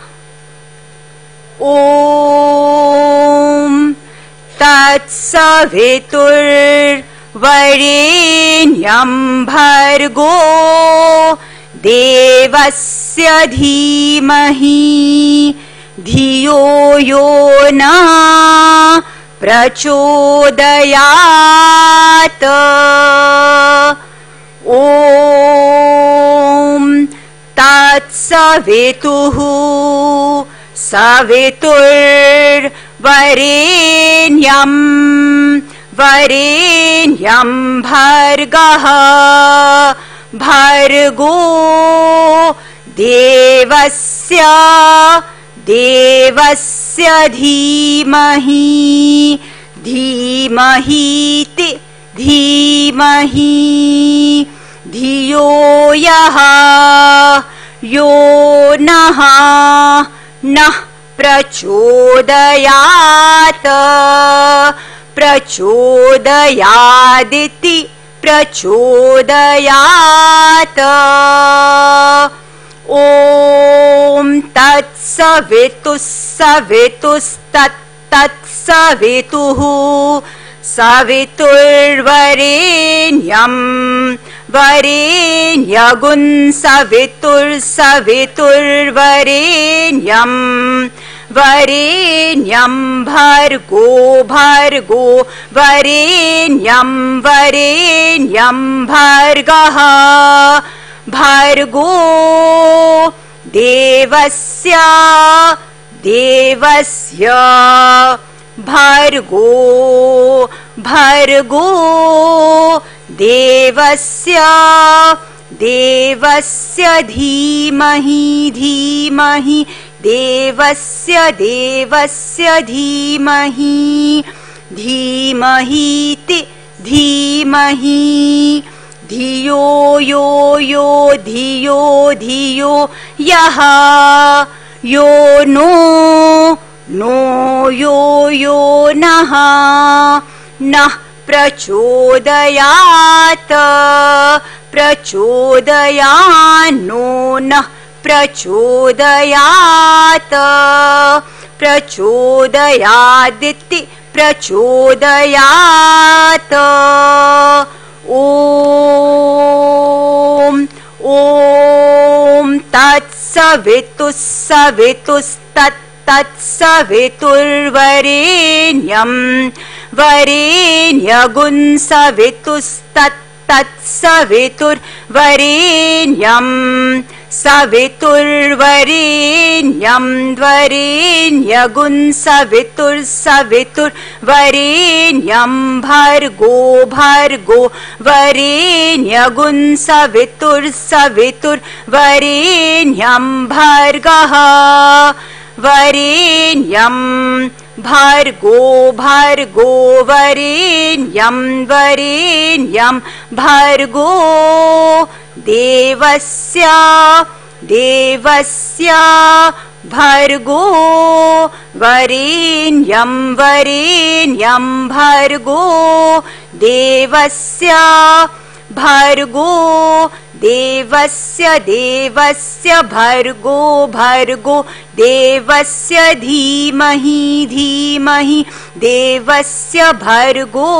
Om Tat Savitur Varenyam Bhargo Devasya Dhimahi Dhiyo Yo Na Prachodayat. Om Tat Savituhu Savitur Varenyam Bhargaha Bhargo देवस्य देवस्य धीमहि धीमहीति धीमहि धियो यः यो नः नः प्रचोदयात् प्रचोदयादिति प्रचोदयात् ॐ तत्सवितुस्सवितुस्तत्तत्सवितुः सवितुर्वरेण्यं वरेण्यगुं सवितुर्सवितुर्वरेण्यं वरेण्यं भर्गो भर्गो वरेण्यं वरेण्यं भर्गः भर्गो देवस्य देवस्य भर्गो भर्गो देवस्य देवस्य धीमहि धीमहि देवस्य देवस्य धीमहि धीमहीति धीमहि धियो यो यो धियो धियो यः यो नो नो यो यो नः नः प्रचोदयात् प्रचोदयान्नो नः प्रचोदयात् प्रचोदयादिति प्रचोदयात् ॐ ॐ तत्सवितुस्सवितुस्तत्तत्सवितुर्वरेण्यं वरेण्यगुं सवितुस्तत्तत्सवितुर्वरेण्यं सवितुर्वरेण्यं वरेण्यगुं सवितुर्सवितुर्वरेण्यं भर्गो भर्गो वरेण्यगुं सवितुर्सवितुर्वरेण्यं भर्गः वरेण्यं भर्गो भर्गो वरेण्यं वरेण्यं भर्गो देवस्य देवस्य भर्गो वरेण्यं वरेण्यं भर्गो देवस्य भर्गो देवस्य देवस्य भर्गो भर्गो देवस्य धीमहि धीमहि देवस्य भर्गो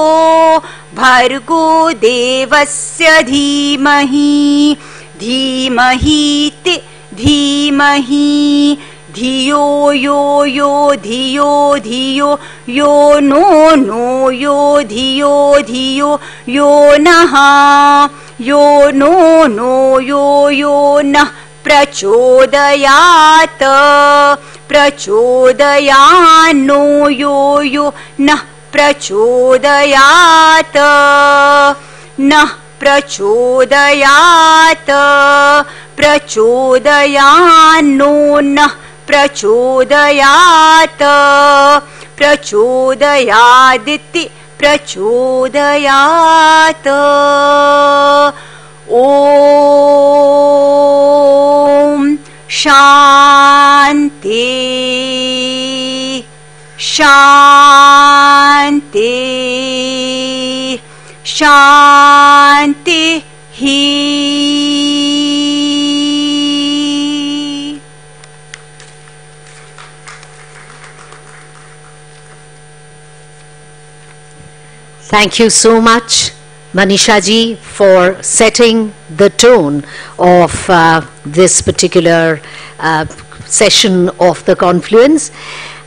भर्गो देवस्य धीमहि धीमहीति धीमहि धियो यो यो धियो धियो यो नो नो यो धियो धियो यो नः यो नो नो यो यो नः प्रचोदयात् प्रचोदयान्नो यो यो नः प्रचोदयात् नः प्रचोदयात् प्रचोदयान्नो नः प्रचोदयात् प्रचोदयादिति प्रचोदयात् ॐ शान्ति शान्ति शान्तिः Thank you so much, Manisha ji, for setting the tone of this particular session of the Confluence.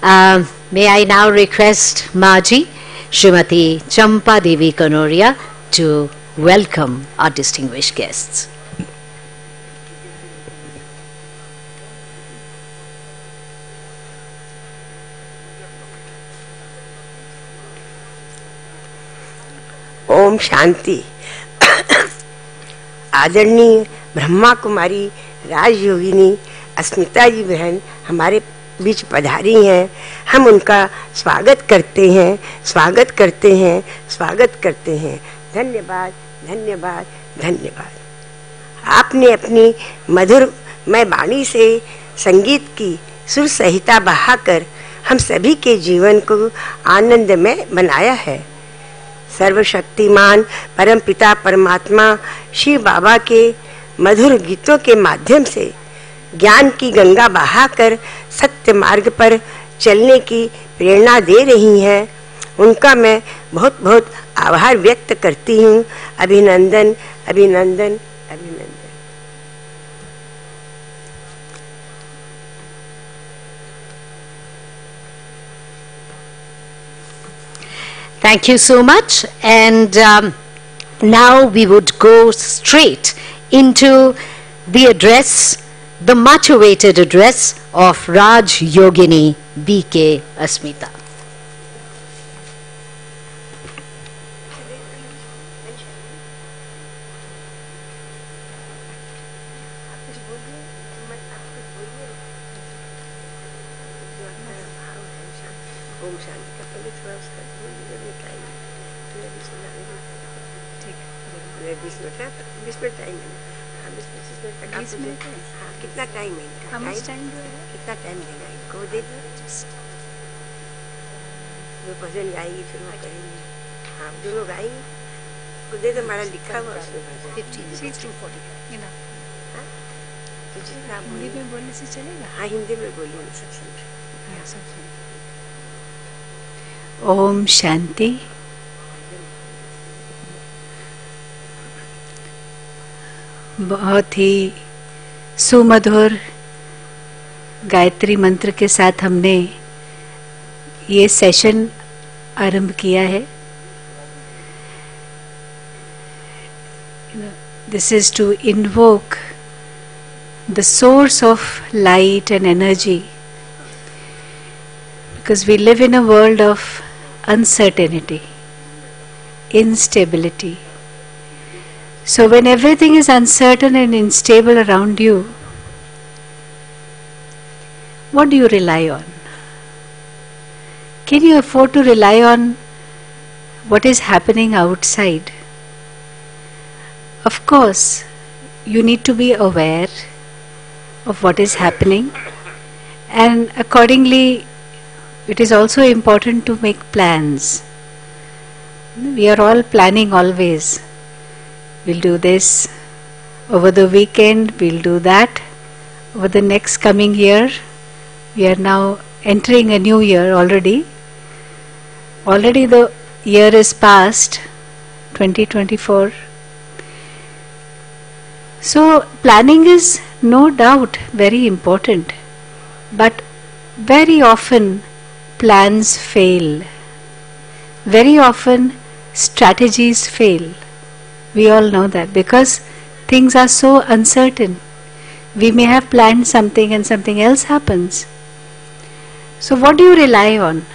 May I now request Maji, Srimati Champa Devi Kanoria, to welcome our distinguished guests. Om Shanti. आदरणीय ब्रह्मा कुमारी राजयोगिनी अस्मिता जी बहन हमारे बीच पधारी हैं, हम उनका स्वागत करते हैं, स्वागत करते हैं, स्वागत करते हैं। धन्यवाद, धन्यवाद, धन्यवाद। आपने अपनी मधुरमय वाणी से संगीत की सुर संहिता बहाकर हम सभी के जीवन को आनंदमय बनाया है। सर्वशक्तिमान परमपिता परमात्मा शिव बाबा के मधुर गीतों के माध्यम से ज्ञान की गंगा बहाकर सत्य मार्ग पर चलने की प्रेरणा दे रही हैं। उनका मैं बहुत बहुत आभार व्यक्त करती हूँ। अभिनंदन, अभिनंदन, अभिनंदन। Thank you so much. And now we would go straight into the address, the much awaited address of Raj Yogini B.K. Asmita. कितना टाइम है? कितना टाइम देना इनको? दे दो। वो भजन गाएंगे फिर वो करेंगे। हाँ, दोनों गाएंगे। को दे दो, हमारा लिखा हुआ उसमें भजन। 15 to 40 तो जितना हिंदी में बोलने से चलेगा? हाँ, हिंदी में बोलिए, सब समझ। ओम शांति। बहुत ही सुमधुर गायत्री मंत्र के साथ हमने ये सेशन आरंभ किया है। This is to invoke the source of light and energy, because we live in a world of uncertainty, instability. So when everything is uncertain and unstable around you, what do you rely on? Can you afford to rely on what is happening outside? Of course, you need to be aware of what is happening, and accordingly it is also important to make plans. We are all planning always. We'll do this over the weekend, we'll do that over the next coming year. We are now entering a new year already. Already the year is past, 2024. So planning is no doubt very important, but very often plans fail. Very often strategies fail. We all know that because things are so uncertain. We may have planned something and something else happens. So what do you rely on?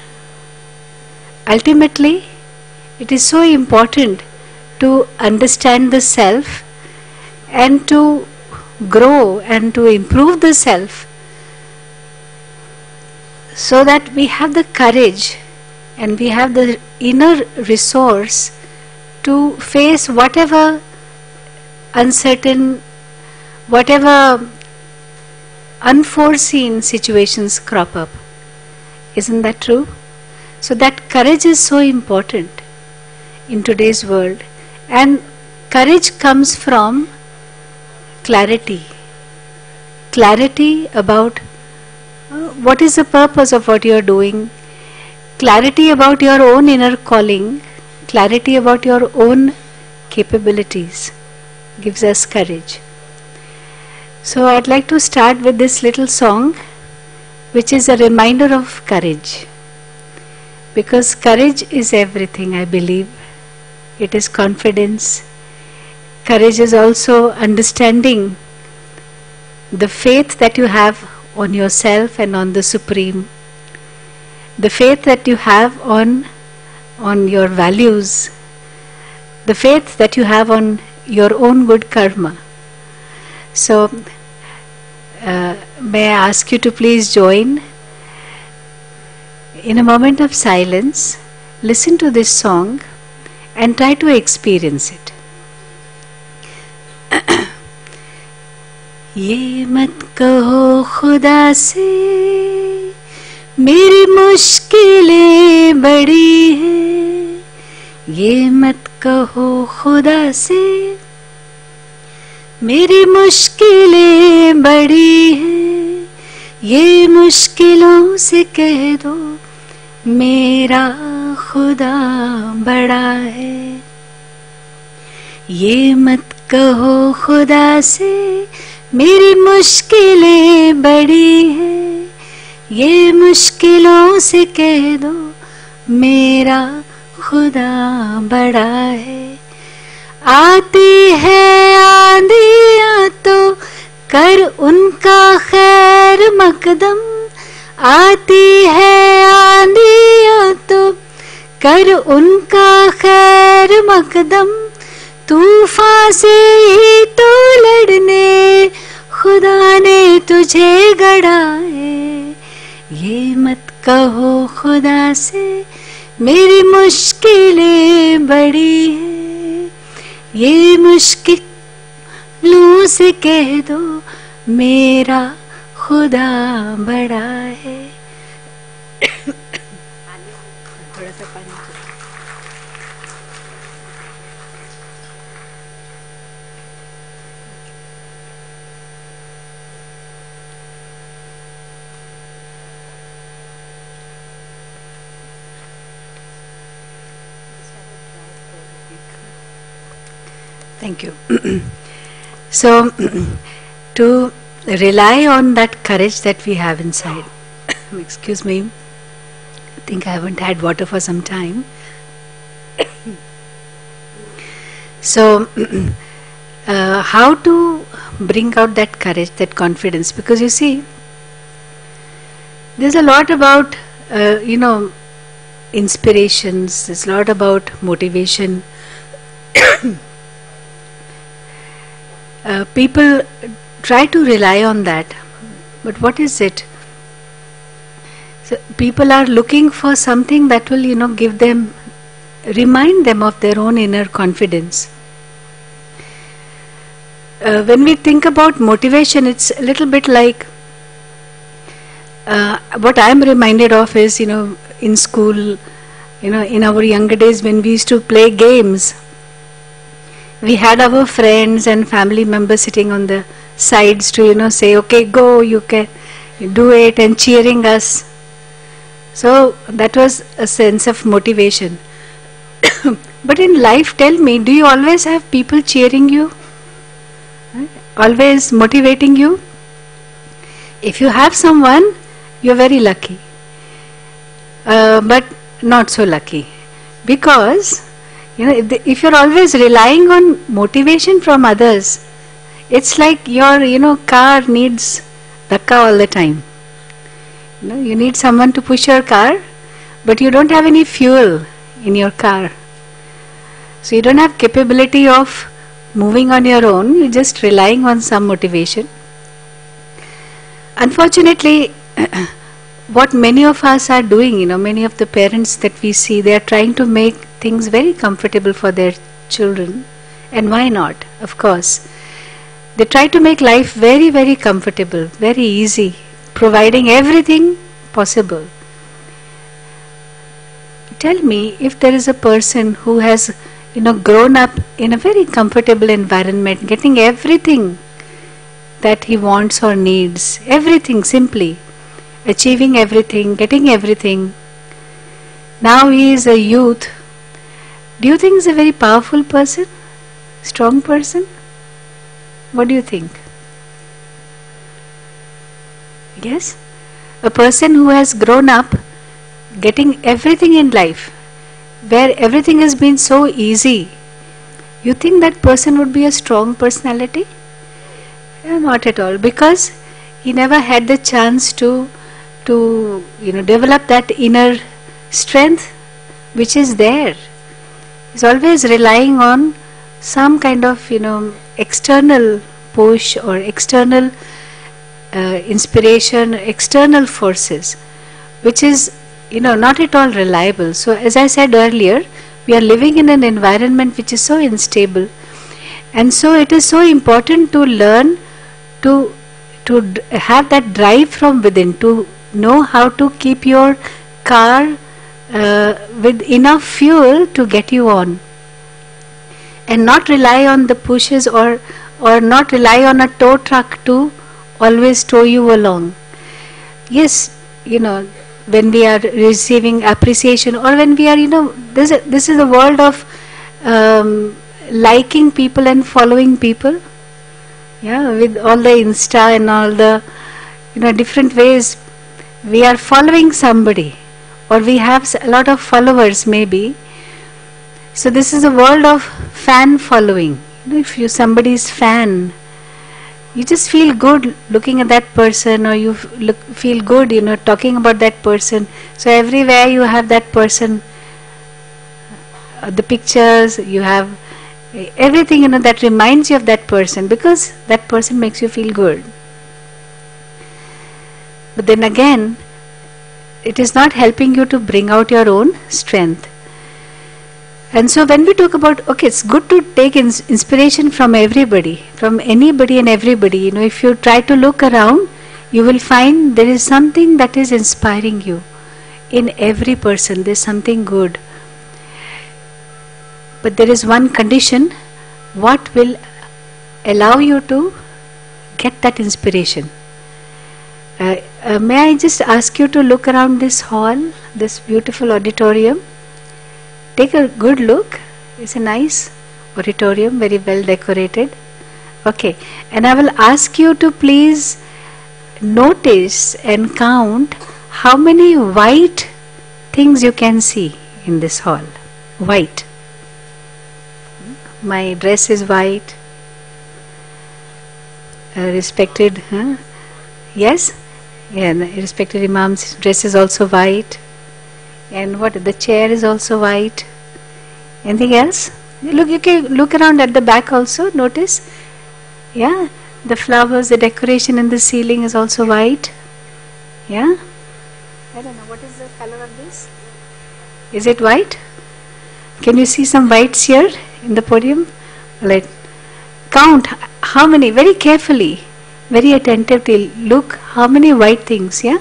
Ultimately, it is so important to understand the self and to grow and to improve the self, so that we have the courage and we have the inner resource to face whatever uncertain, whatever unforeseen situations crop up. Isn't that true? So that courage is so important in today's world, and courage comes from clarity. Clarity about what is the purpose of what you are doing, clarity about your own inner calling, clarity about your own capabilities gives us courage. So I'd like to start with this little song, which is a reminder of courage. Because courage is everything, I believe. It is confidence. Courage is also understanding the faith that you have on yourself and on the Supreme. The faith that you have on your values. The faith that you have on your own good karma. So may I ask you to please join in a moment of silence, listen to this song and try to experience it. ये मत कहो खुदा से मेरी मुश्किलें बड़ी हैं, ये मत कहो खुदा से मेरी मुश्किलें बड़ी हैं, ये मुश्किलों से कह दो मेरा खुदा बड़ा है। ये मत कहो खुदा से मेरी मुश्किलें बड़ी हैं, ये मुश्किलों से कह दो मेरा खुदा बड़ा है। आती है आंधियाँ तो कर उनका खैर मकदम, आती है आंधियाँ तो कर उनका खैर मकदम, तूफान से ही तो लड़ने खुदा ने तुझे गढ़ा है। ये मत कहो खुदा से मेरी मुश्किलें बड़ी हैं, ये मुश्किलों से कह दो मेरा खुदा बड़ा है। थोड़ा सा पानी। Thank you. So, to rely on that courage that we have inside. Excuse me. I think I haven't had water for some time. So, how to bring out that courage, that confidence? Because you see, there's a lot about, inspirations, there's a lot about motivation. People try to rely on that, but what is it? So people are looking for something that will, give them, remind them of their own inner confidence. When we think about motivation, it's a little bit like what I'm reminded of is, in school, in our younger days when we used to play games, we had our friends and family members sitting on the sides to, say, okay, go, you can do it, and cheering us. So that was a sense of motivation. But in life, tell me, do you always have people cheering you? Always motivating you? If you have someone, you're very lucky. But not so lucky. Because if you're always relying on motivation from others, it's like your car needs dhakka all the time. You need someone to push your car, but you don't have any fuel in your car. So you don't have capability of moving on your own, you're just relying on some motivation. Unfortunately, what many of us are doing, many of the parents that we see, they are trying to make things very comfortable for their children. And why not? Of course. They try to make life very, very comfortable, very easy, providing everything possible. Tell me, if there is a person who has, grown up in a very comfortable environment, getting everything that he wants or needs, everything simply, achieving everything, getting everything. Now he is a youth. Do you think he's a very powerful person? Strong person? What do you think? Yes? A person who has grown up getting everything in life, where everything has been so easy, you think that person would be a strong personality? Not at all, because he never had the chance to develop that inner strength which is there. He's always relying on some kind of external push or external inspiration, external forces, which is, not at all reliable. So as I said earlier, we are living in an environment which is so unstable, and so it is so important to learn to have that drive from within, to know how to keep your car with enough fuel to get you on, and not rely on the pushes or not rely on a tow truck to always tow you along. Yes, when we are receiving appreciation, or when we are, this is a world of liking people and following people. Yeah, with all the Insta and all the, different ways we are following somebody, or we have a lot of followers maybe. So this is a world of fan following. If you somebody's fan, you just feel good looking at that person, or you feel good, talking about that person. So everywhere you have that person, the pictures, you have everything, that reminds you of that person, because that person makes you feel good. But then again, it is not helping you to bring out your own strength. And so when we talk about, okay, it's good to take inspiration from everybody, from anybody and everybody. If you try to look around, you will find there is something that is inspiring you. In every person, there's something good. But there is one condition: what will allow you to get that inspiration? May I just ask you to look around this hall, this beautiful auditorium? Take a good look. It's a nice auditorium, very well decorated. Okay, and I will ask you to please notice and count how many white things you can see in this hall. White. My dress is white. Respected, yes? Yeah, respected Imam's dress is also white. And what? The chair is also white. Anything else? Look, you can look around at the back also. Notice, yeah, the flowers, the decoration in the ceiling is also white. Yeah. I don't know, what is the color of this? Is it white? Can you see some whites here in the podium? Let count how many, very carefully, very attentively. Look how many white things. Yeah.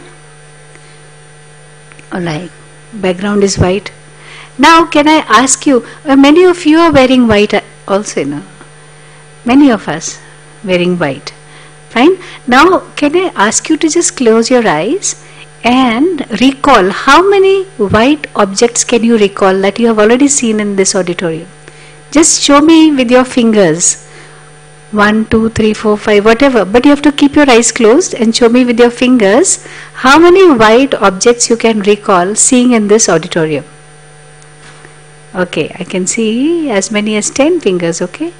All right. Background is white. Now can I ask you, many of you are wearing white also, many of us wearing white. Fine. Now can I ask you to just close your eyes and recall how many white objects can you recall that you have already seen in this auditorium? Just show me with your fingers. 1, 2, 3, 4, 5, whatever. But you have to keep your eyes closed and show me with your fingers how many white objects you can recall seeing in this auditorium. Okay, I can see as many as 10 fingers, okay?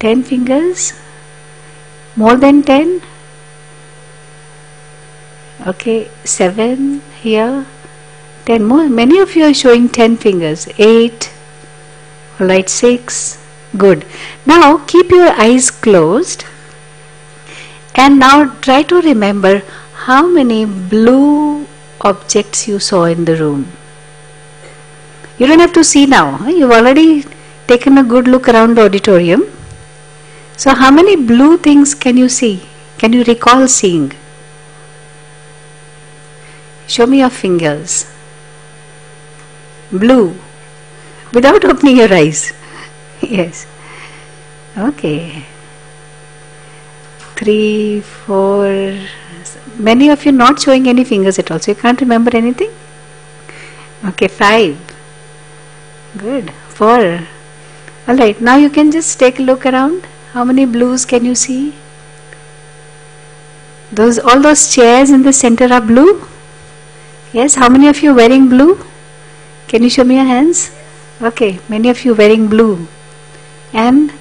10 fingers? More than 10? Okay, 7 here. 10 more. Many of you are showing 10 fingers. 8. Alright, 6. Good. Now keep your eyes closed and now try to remember how many blue objects you saw in the room. You don't have to see now. You've already taken a good look around the auditorium. So how many blue things can you see? Can you recall seeing? Show me your fingers. Blue. Without opening your eyes. Yes. Okay. 3, 4. Many of you not showing any fingers at all. So you can't remember anything? Okay, 5. Good. 4. Alright, now you can just take a look around. How many blues can you see? All those chairs in the center are blue? Yes, how many of you wearing blue? Can you show me your hands? Okay, many of you wearing blue. And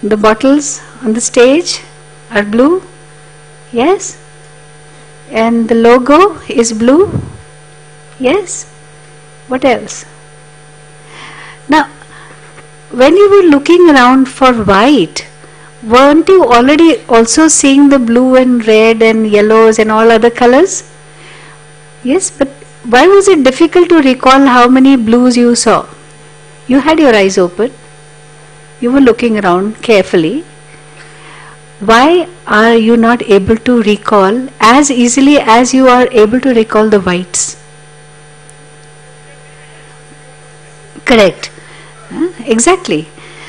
the bottles on the stage are blue? Yes? And the logo is blue? Yes? What else? Now, when you were looking around for white, weren't you already also seeing the blue and red and yellows and all other colors? Yes, but why was it difficult to recall how many blues you saw? You had your eyes open. You were looking around carefully. Why are you not able to recall as easily as you are able to recall the whites? Correct. Exactly.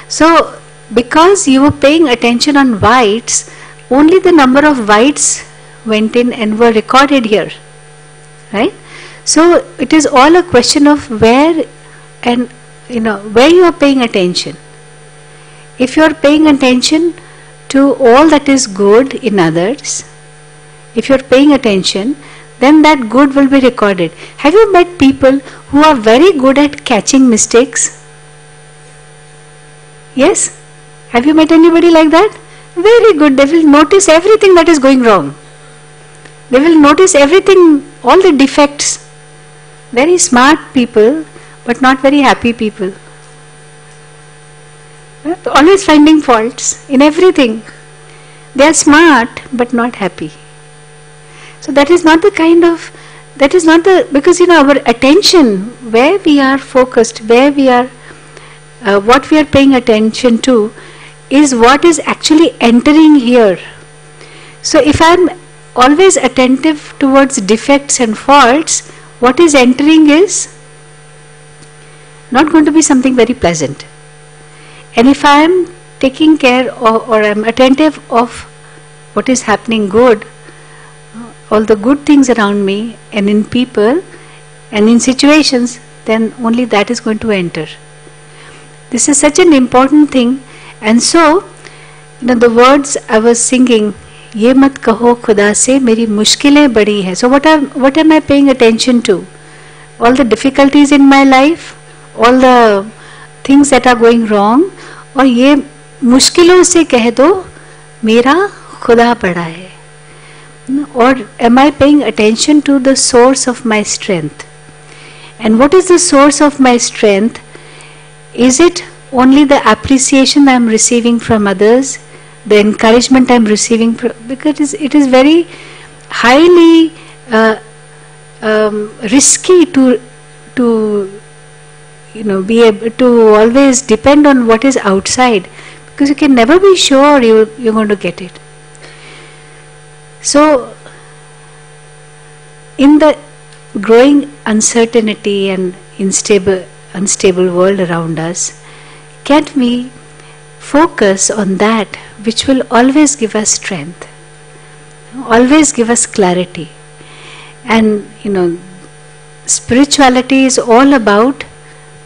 So, because you were paying attention on whites, only the number of whites went in and were recorded here. Right? So, it is all a question of where and where you are paying attention. If you are paying attention to all that is good in others, if you are paying attention, then that good will be recorded. Have you met people who are very good at catching mistakes? Yes? Have you met anybody like that? Very good. They will notice everything that is going wrong. They will notice everything, all the defects. Very smart people, but not very happy people. Always finding faults in everything. They are smart, but not happy. So that is not the kind of, because our attention, where we are focused, where we are, what we are paying attention to, is what is actually entering here. So if I am always attentive towards defects and faults, what is entering is not going to be something very pleasant. And if I am taking care or I am attentive of what is happening good, all the good things around me and in people and in situations, then only that is going to enter. This is such an important thing. And so, the words I was singing, ये मत कहो खुदा से मेरी मुश्किलें बड़ी है. So what am I paying attention to? All the difficulties in my life, all the things that are going wrong, और ये मुश्किलों से कह दो मेरा खुदा बड़ा है. Or am I paying attention to the source of my strength? And what is the source of my strength? Is it only the appreciation I am receiving from others, the encouragement I am receiving from, because it is very highly risky to be able to always depend on what is outside, because you can never be sure you're going to get it. So, in the growing uncertainty and unstable world around us, can't we focus on that which will always give us strength, always give us clarity? And spirituality is all about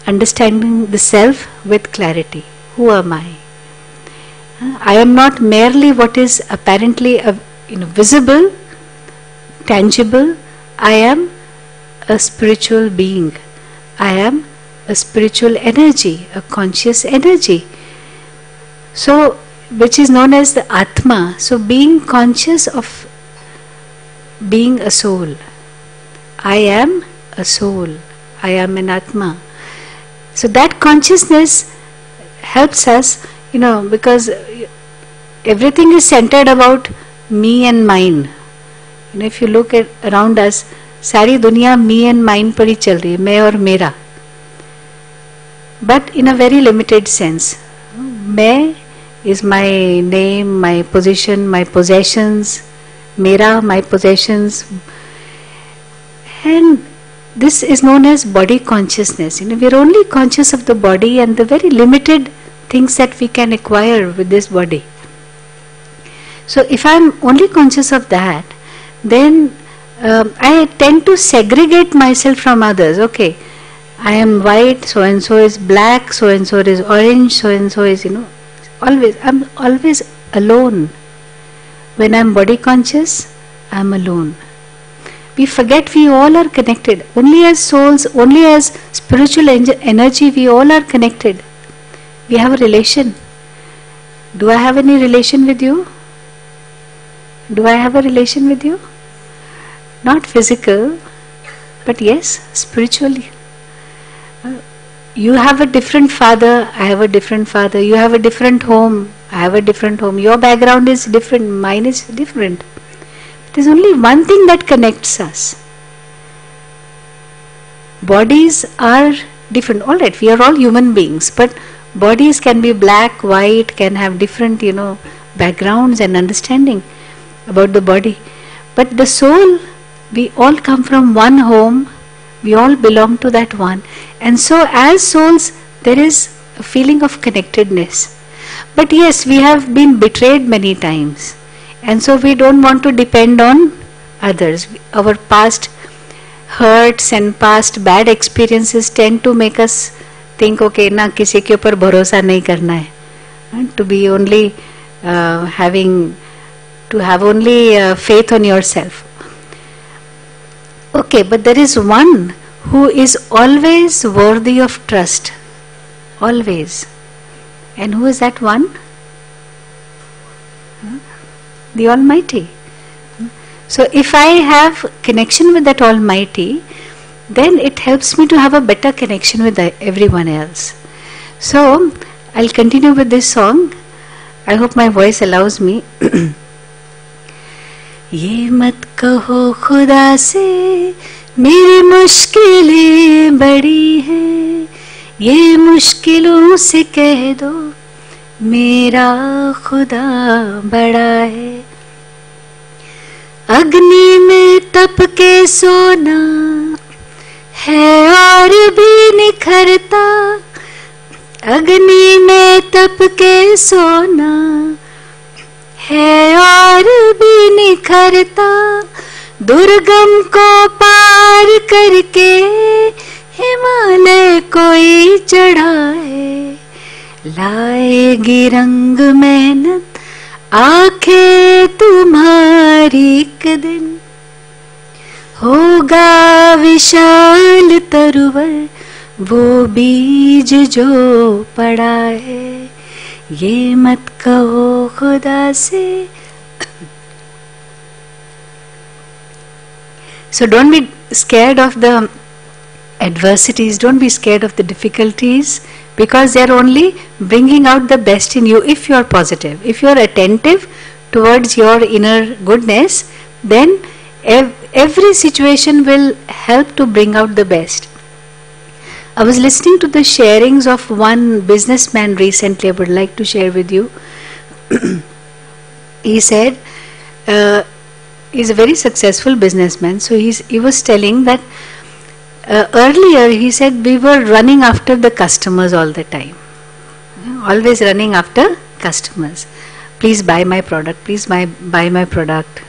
understanding the self with clarity. Who am I? I am not merely what is apparently visible, tangible. I am a spiritual being. I am a spiritual energy, a conscious energy. So, which is known as the Atma. So, being conscious of being a soul. I am a soul. I am an Atma. So, that consciousness helps us, because everything is centered about me and mine. If you look at around us, सारी दुनिया me and mine पर ही चल रही है, मैं और मेरा. But in a very limited sense. मैं is my name, my position, my possessions. Mera, my possessions. And this is known as body consciousness. We are only conscious of the body and the very limited things that we can acquire with this body. So if I am only conscious of that, then I tend to segregate myself from others. Okay, I am white, so and so is black, so and so is orange, so and so is, always, I am always alone. When I am body conscious, I am alone. We forget we all are connected. Only as souls, only as spiritual energy, we all are connected. We have a relation. Do I have any relation with you? Do I have a relation with you? Not physical, but yes, spiritually. you have a different father, I have a different father, you have a different home, I have a different home, your background is different, mine is different. There's only one thing that connects us. Bodies are different. All right, we are all human beings, but bodies can be black, white, can have different, backgrounds and understanding about the body. But the soul, we all come from one home, we all belong to that one. And so as souls, there is a feeling of connectedness. But yes, we have been betrayed many times. And so we don't want to depend on others. Our past hurts and past bad experiences tend to make us think, okay, na kisi ke upar bharosa nahi karna hai. To be only to have only faith on yourself. Okay, but there is one who is always worthy of trust. Always. And who is that one? The Almighty. So if I have connection with that Almighty, then it helps me to have a better connection with everyone else. So I'll continue with this song. I hope my voice allows me. ये मत कहो खुदा से मेरी मुश्किलें बड़ी हैं, ये मुश्किलों से कह दो मेरा खुदा बड़ा है। अग्नि में तप के सोना है और भी निखरता, अग्नि में तप के सोना है और भी निखरता, दुर्गम को पार करके हिमालय कोई चढ़ा है, लाएगी रंग मेहनत आंखें तुम्हारी एक दिन, होगा विशाल तरुवर वो बीज जो पड़ा है, ये मत कहो खुदा से. So don't be scared of the adversities, don't be scared of the difficulties, because they are only bringing out the best in you if you are positive. If you are attentive towards your inner goodness, then every situation will help to bring out the best. I was listening to the sharings of one businessman recently. I would like to share with you. He said, he's a very successful businessman. So he was telling that earlier he said we were running after the customers all the time. Always running after customers. Please buy my product, please buy my product.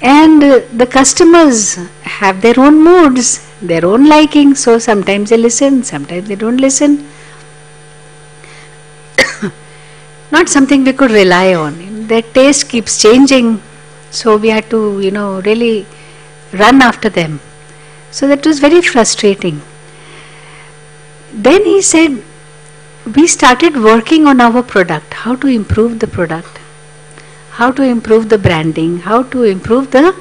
And the customers have their own moods, their own liking, so sometimes they listen, sometimes they don't listen. Not something we could rely on. Their taste keeps changing, so we had to, really run after them. So that was very frustrating. Then he said, we started working on our product, how to improve the product, how to improve the branding, how to improve the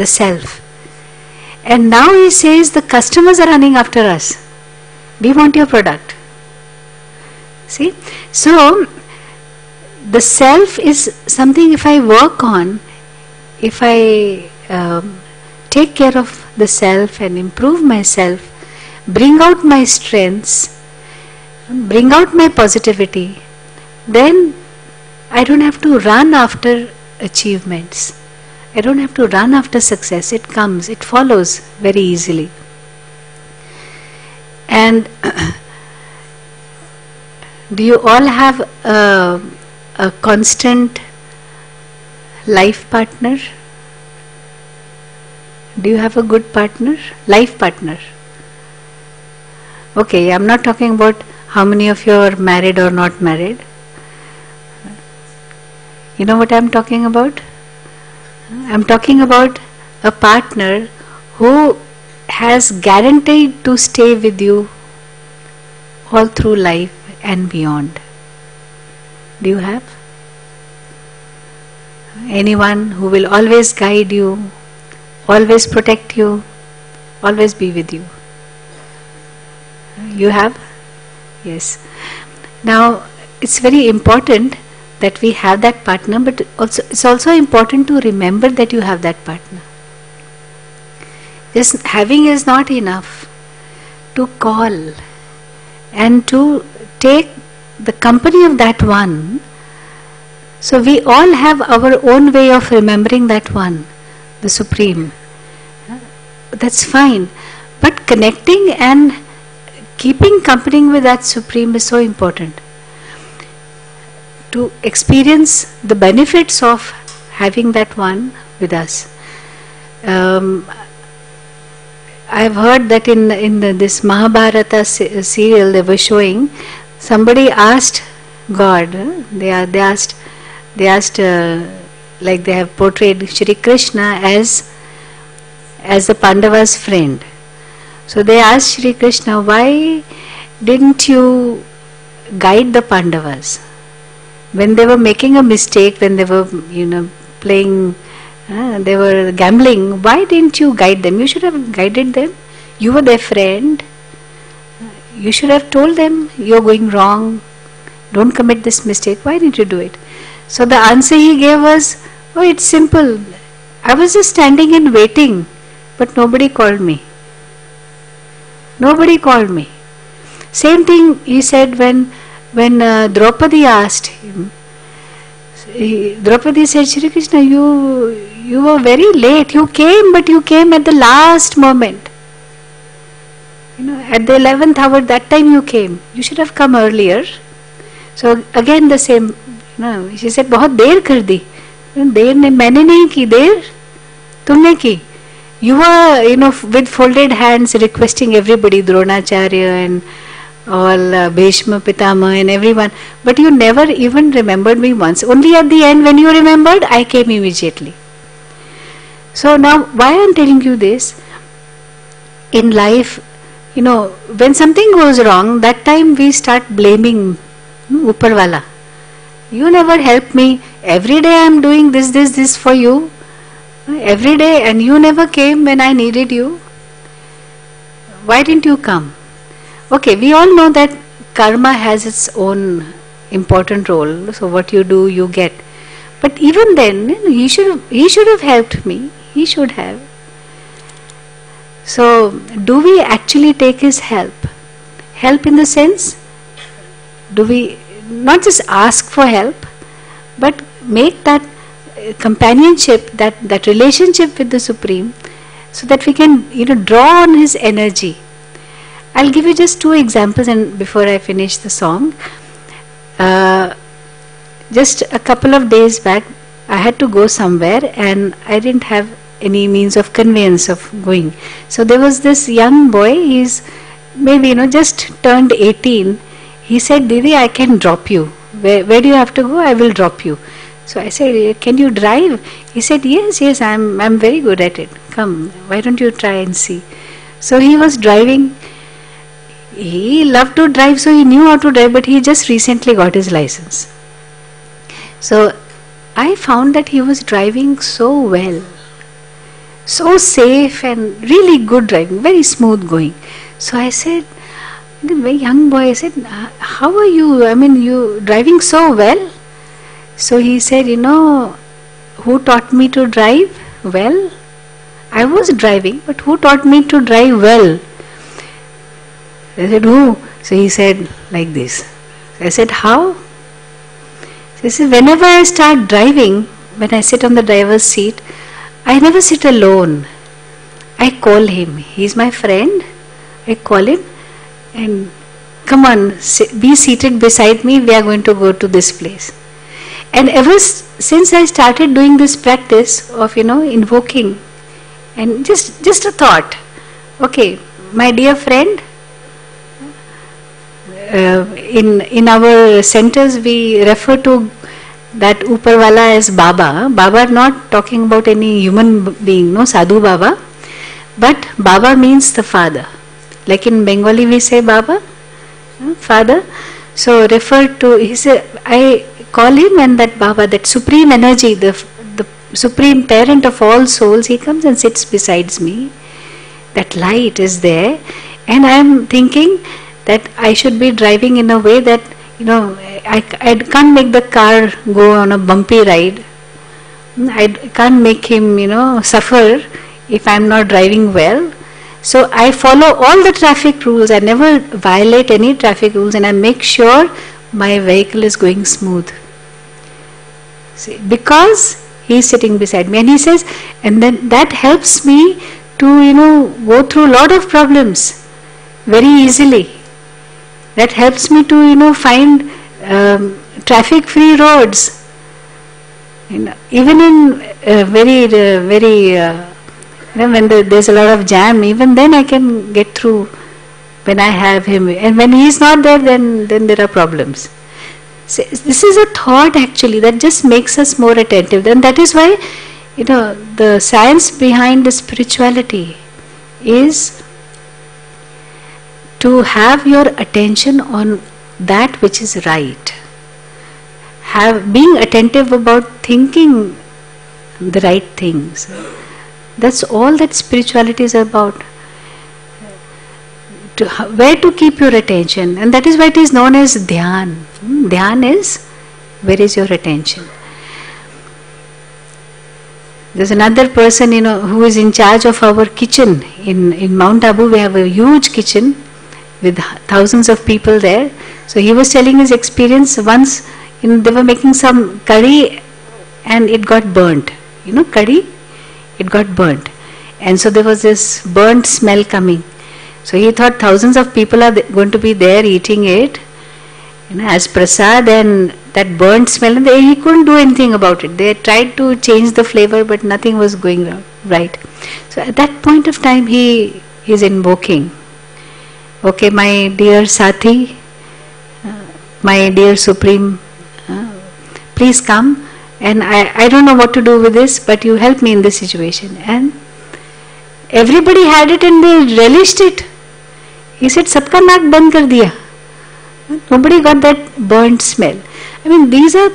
self. And now he says the customers are running after us. We want your product. See? So the self is something, if I work on, if I take care of the self and improve myself, bring out my strengths, bring out my positivity, then I don't have to run after achievements. I don't have to run after success. It comes, it follows very easily. And do you all have a constant life partner? Do you have a good partner? Life partner? Okay, I'm not talking about how many of you are married or not married. You know what I'm talking about? I'm talking about a partner who has guaranteed to stay with you all through life and beyond. Do you have? Anyone who will always guide you, always protect you, always be with you. You have? Yes. Now, it's very important that we have that partner, but also it's also important to remember that you have that partner. Just having is not enough. To call and to take the company of that one. So we all have our own way of remembering that one, the Supreme. That's fine. But connecting and keeping company with that Supreme is so important. To experience the benefits of having that one with us. I've heard that in this Mahabharata serial they were showing, somebody asked God, they asked like they have portrayed Shri Krishna as the Pandavas' friend. So they asked Shri Krishna, why didn't you guide the Pandavas? When they were making a mistake, when they were, playing, they were gambling, why didn't you guide them? You should have guided them. You were their friend. You should have told them, you're going wrong. Don't commit this mistake. Why didn't you do it? So the answer he gave was, oh, it's simple. I was just standing and waiting, but nobody called me. Nobody called me. Same thing he said when Draupadi asked him. Draupadi said, Shri Krishna, you were very late. You came, but you came at the last moment. At the 11th hour, that time you came. You should have come earlier. So again the same. She said, बहुत देर कर दी. देर ने मैंने नहीं की, देर तुमने की. You were, with folded hands requesting everybody, Dronacharya and all Bhishma, Pitama and everyone. But you never even remembered me once. Only at the end when you remembered, I came immediately. So now, why I am telling you this? In life, when something goes wrong, that time we start blaming Upparwala. You never helped me. Every day I am doing this for you. Every day, and you never came when I needed you. Why didn't you come? Okay, we all know that karma has its own important role. So what you do, you get. But even then, he should have helped me. He should have. So, do we actually take his help? Help in the sense, do we not just ask for help, but make that companionship, that relationship with the Supreme, so that we can, draw on his energy. I'll give you just two examples, and before I finish the song. Just a couple of days back, I had to go somewhere, and I didn't have any means of conveyance of going. So there was this young boy, he's maybe, just turned 18. He said, Didi, I can drop you. Where do you have to go? I will drop you. So I said, can you drive? He said, yes, I'm very good at it. Come, why don't you try and see? So he was driving. He loved to drive, so he knew how to drive, but he just recently got his license. So I found that he was driving so well, so safe and really good driving, very smooth going. So I said, the very young boy, I said, how are you? I mean, you driving so well? So he said, who taught me to drive well? I was driving, but who taught me to drive well? I said, who? So he said, like this. I said, how? So he said, whenever I start driving, when I sit on the driver's seat, I never sit alone. I call him. He's my friend. I call him and come on, be seated beside me. We are going to go to this place. And ever since I started doing this practice of, invoking, and just a thought, okay, my dear friend, in our centers we refer to that Upparwala as Baba. Baba, not talking about any human being, no Sadhu Baba, but Baba means the father. Like in Bengali we say Baba, father. So refer to, he said, I call him, and that Baba, that supreme energy, the supreme parent of all souls, he comes and sits beside me. That light is there, and I am thinking that I should be driving in a way that, I can't make the car go on a bumpy ride. I can't make him, suffer if I'm not driving well. So I follow all the traffic rules. I never violate any traffic rules, and I make sure my vehicle is going smooth. See, because he's sitting beside me, and he says, and then that helps me to, go through a lot of problems very easily. That helps me to, find traffic-free roads. Even in when there's a lot of jam, even then I can get through when I have him. And when he's not there, then there are problems. So this is a thought actually that just makes us more attentive. And that is why, the science behind the spirituality is to have your attention on that which is right. Being attentive about thinking the right things. That's all that spirituality is about. Where to keep your attention, and that is why it is known as dhyan. Dhyan is where is your attention. There's another person, who is in charge of our kitchen in Mount Abu. We have a huge kitchen with thousands of people there. So he was telling his experience. Once they were making some curry and it got burnt. Curry, it got burnt, and so there was this burnt smell coming. So he thought thousands of people are going to be there eating it, as prasad, and that burnt smell, and he couldn't do anything about it. They tried to change the flavor, but nothing was going right. So at that point of time, he is invoking, okay, my dear Sathi, my dear Supreme, please come. And I don't know what to do with this, but you help me in this situation. And everybody had it and they relished it. He said, Sabka naak band kar diya. Nobody got that burnt smell. I mean, these are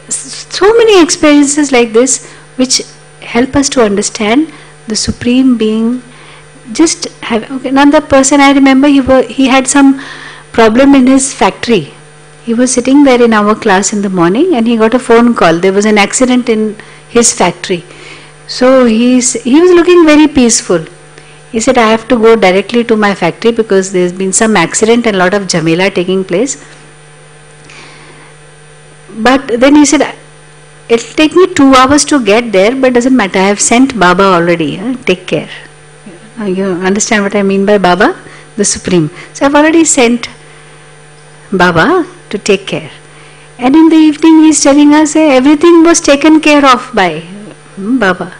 so many experiences like this which help us to understand the Supreme Being. Just have, okay, another person I remember, he had some problem in his factory. He was sitting there in our class in the morning and he got a phone call. There was an accident in his factory. So he was looking very peaceful. He said, I have to go directly to my factory because there's been some accident and a lot of Jamila taking place. But then he said, it'll take me 2 hours to get there, but doesn't matter. I have sent Baba already. Take care. You understand what I mean by Baba? The Supreme. So I've already sent Baba to take care. And in the evening he is telling us everything was taken care of by Baba.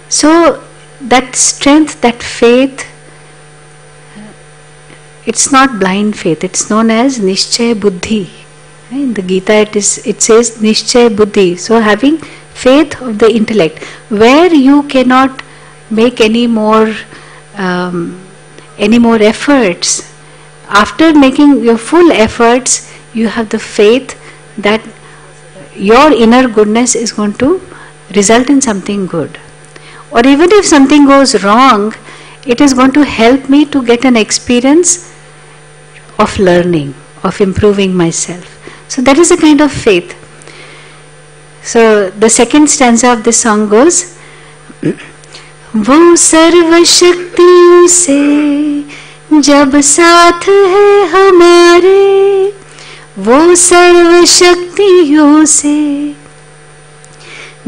So that strength, that faith, it's not blind faith, it's known as Nishchay Buddhi. In the Gita it says Nishchay Buddhi. So having faith of the intellect, where you cannot make any more efforts. After making your full efforts, you have the faith that your inner goodness is going to result in something good. Or even if something goes wrong, it is going to help me to get an experience of learning, of improving myself. So that is a kind of faith. So the second stanza of this song goes, वो सर्व शक्तियों से जब साथ है हमारे, वो सर्व शक्तियों से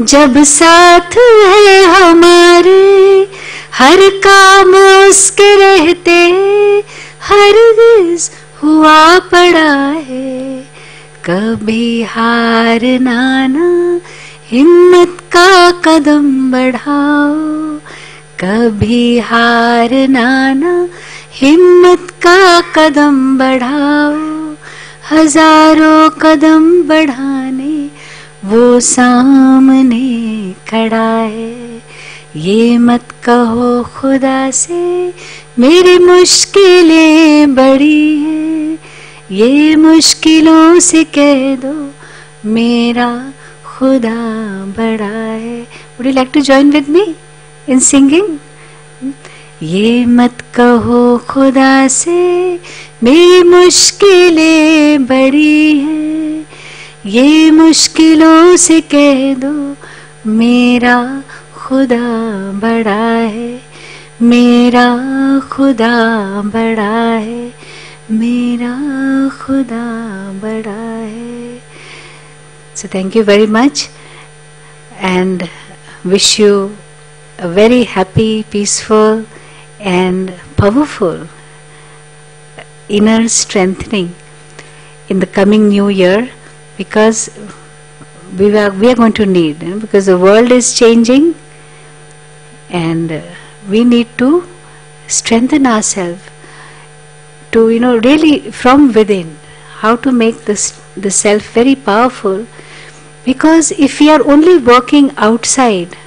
जब साथ है हमारे, हर काम उसके रहते हरगिज़ हुआ पड़ा है, कभी हारना ना, हिम्मत का कदम बढ़ाओ, कभी हारना ना, हिम्मत का कदम बढ़ाओ, हजारों कदम बढ़ाने वो सामने खड़ा है, ये मत कहो खुदा से मेरी मुश्किलें बड़ी हैं, ये मुश्किलों से कह दो मेरा खुदा बड़ा है. Would you like to join with me in singing? ये मत कहो खुदा से मेरी मुश्किलें बड़ी हैं, ये मुश्किलों से कह दो मेरा खुदा बड़ा है, मेरा खुदा बड़ा है, मेरा खुदा बड़ा है. So thank you very much and wish you a very happy, peaceful and powerful inner strengthening in the coming new year, because we are going to need, because the world is changing and we need to strengthen ourselves to really from within, how to make the self very powerful. Because if we are only working outside,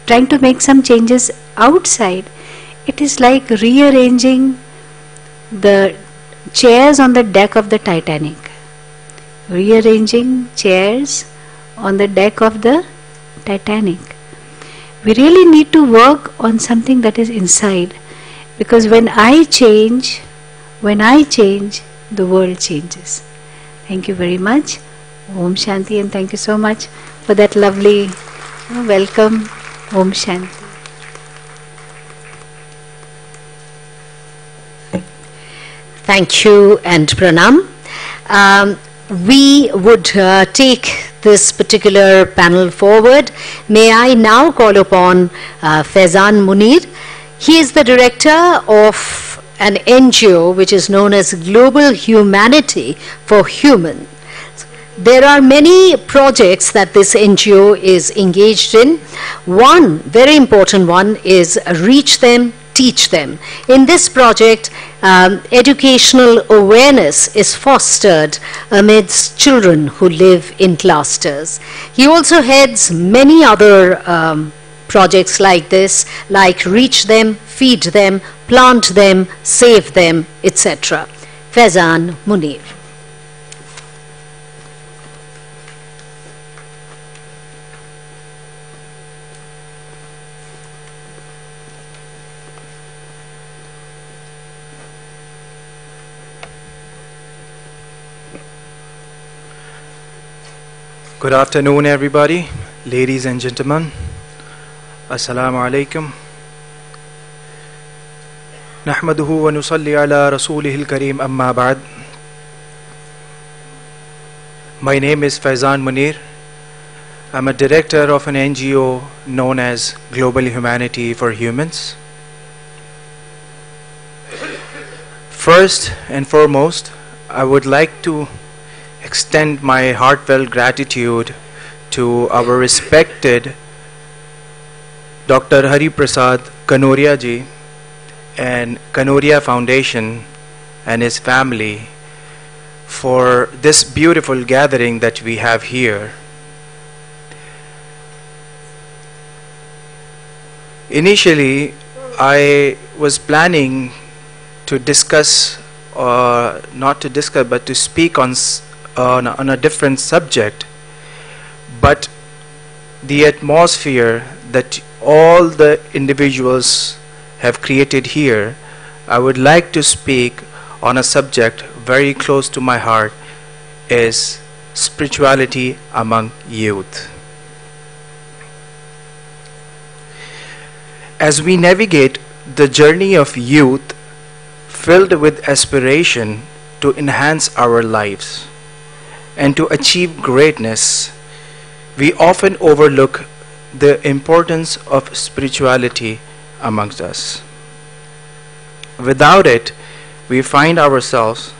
trying to make some changes outside, it is like rearranging the chairs on the deck of the Titanic. Rearranging chairs on the deck of the Titanic. We really need to work on something that is inside, because when I change, the world changes. Thank you very much. Om Shanti, and thank you so much for that lovely welcome. Om Shanti. Thank you and pranam. We would take this particular panel forward. May I now call upon Faizan Munir. He is the director of an NGO which is known as Global Humanity for Human. There are many projects that this NGO is engaged in. One very important one is Reach Them, Teach Them. In this project, educational awareness is fostered amidst children who live in clusters. He also heads many other projects like this, like Reach Them, Feed Them, Plant Them, Save Them, etc. Faizan Munir. Good afternoon, everybody, ladies and gentlemen. Assalamu alaikum. Nahmaduhu wa nusalli ala rasulihil kareem amma ba'd. My name is Faizan Munir. I'm a director of an NGO known as Global Humanity for Humans. First and foremost, I would like to extend my heartfelt gratitude to our respected Dr. Hari Prasad Kanoria ji and Kanoria Foundation and his family for this beautiful gathering that we have here. Initially, I was planning to discuss, not to discuss, but to speak on a different subject, but the atmosphere that all the individuals have created here, I would like to speak on a subject very close to my heart, is spirituality among youth. As we navigate the journey of youth filled with aspiration to enhance our lives and to achieve greatness, we often overlook the importance of spirituality amongst us. Without it, we find ourselves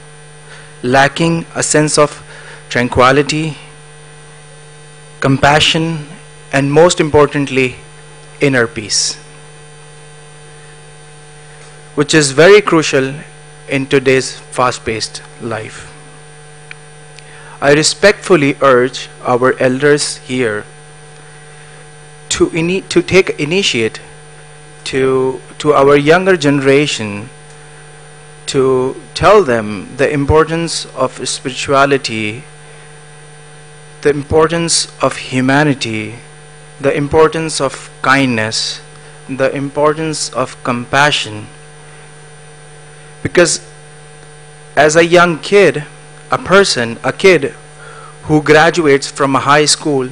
lacking a sense of tranquility, compassion, and most importantly, inner peace, which is very crucial in today's fast-paced life. I respectfully urge our elders here to take initiative to our younger generation, to tell them the importance of spirituality, the importance of humanity, the importance of kindness, the importance of compassion, because as a young kid, a kid who graduates from a high school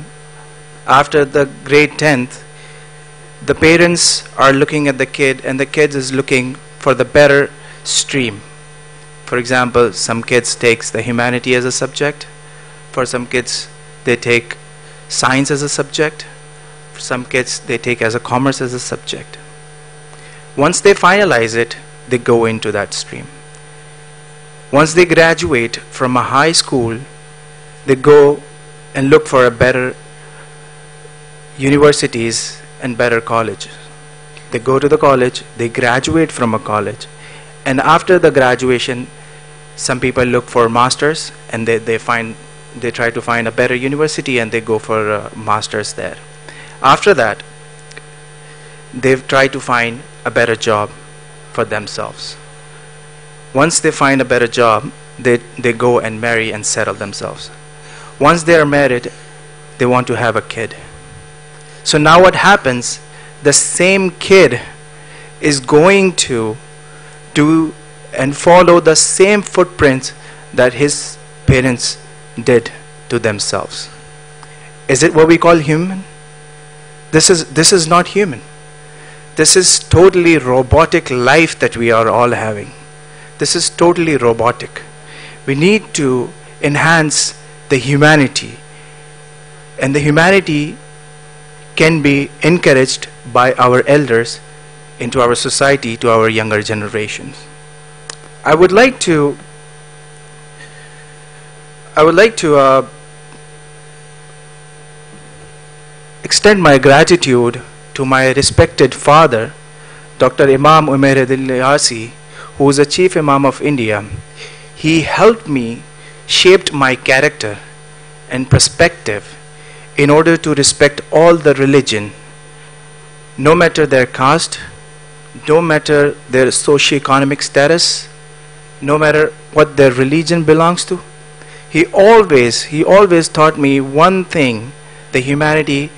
after the grade 10th, the parents are looking at the kid and the kid is looking for the better stream. For example, some kids takes the humanity as a subject. For some kids, they take science as a subject. For some kids, they take as a commerce as a subject. Once they finalize it, they go into that stream. Once they graduate from a high school, they go and look for a better universities and better college. They go to the college, they graduate from a college, and after the graduation, some people look for masters and they try to find a better university and they go for a masters there. After that, they try to find a better job for themselves. Once they find a better job, they go and marry and settle themselves. Once they are married, they want to have a kid. So now what happens, the same kid is going to do and follow the same footprints that his parents did to themselves. Is it what we call human? This is not human. This is totally robotic life that we are all having. This is totally robotic. We need to enhance the humanity, and the humanity can be encouraged by our elders into our society, to our younger generations. I would like to extend my gratitude to my respected father, Dr. Imam Umair Dil-Yasi, who is the Chief Imam of India. He helped me, shaped my character and perspective in order to respect all the religion, no matter their caste, no matter their socio-economic status, no matter what their religion belongs to. He always taught me one thing: the humanity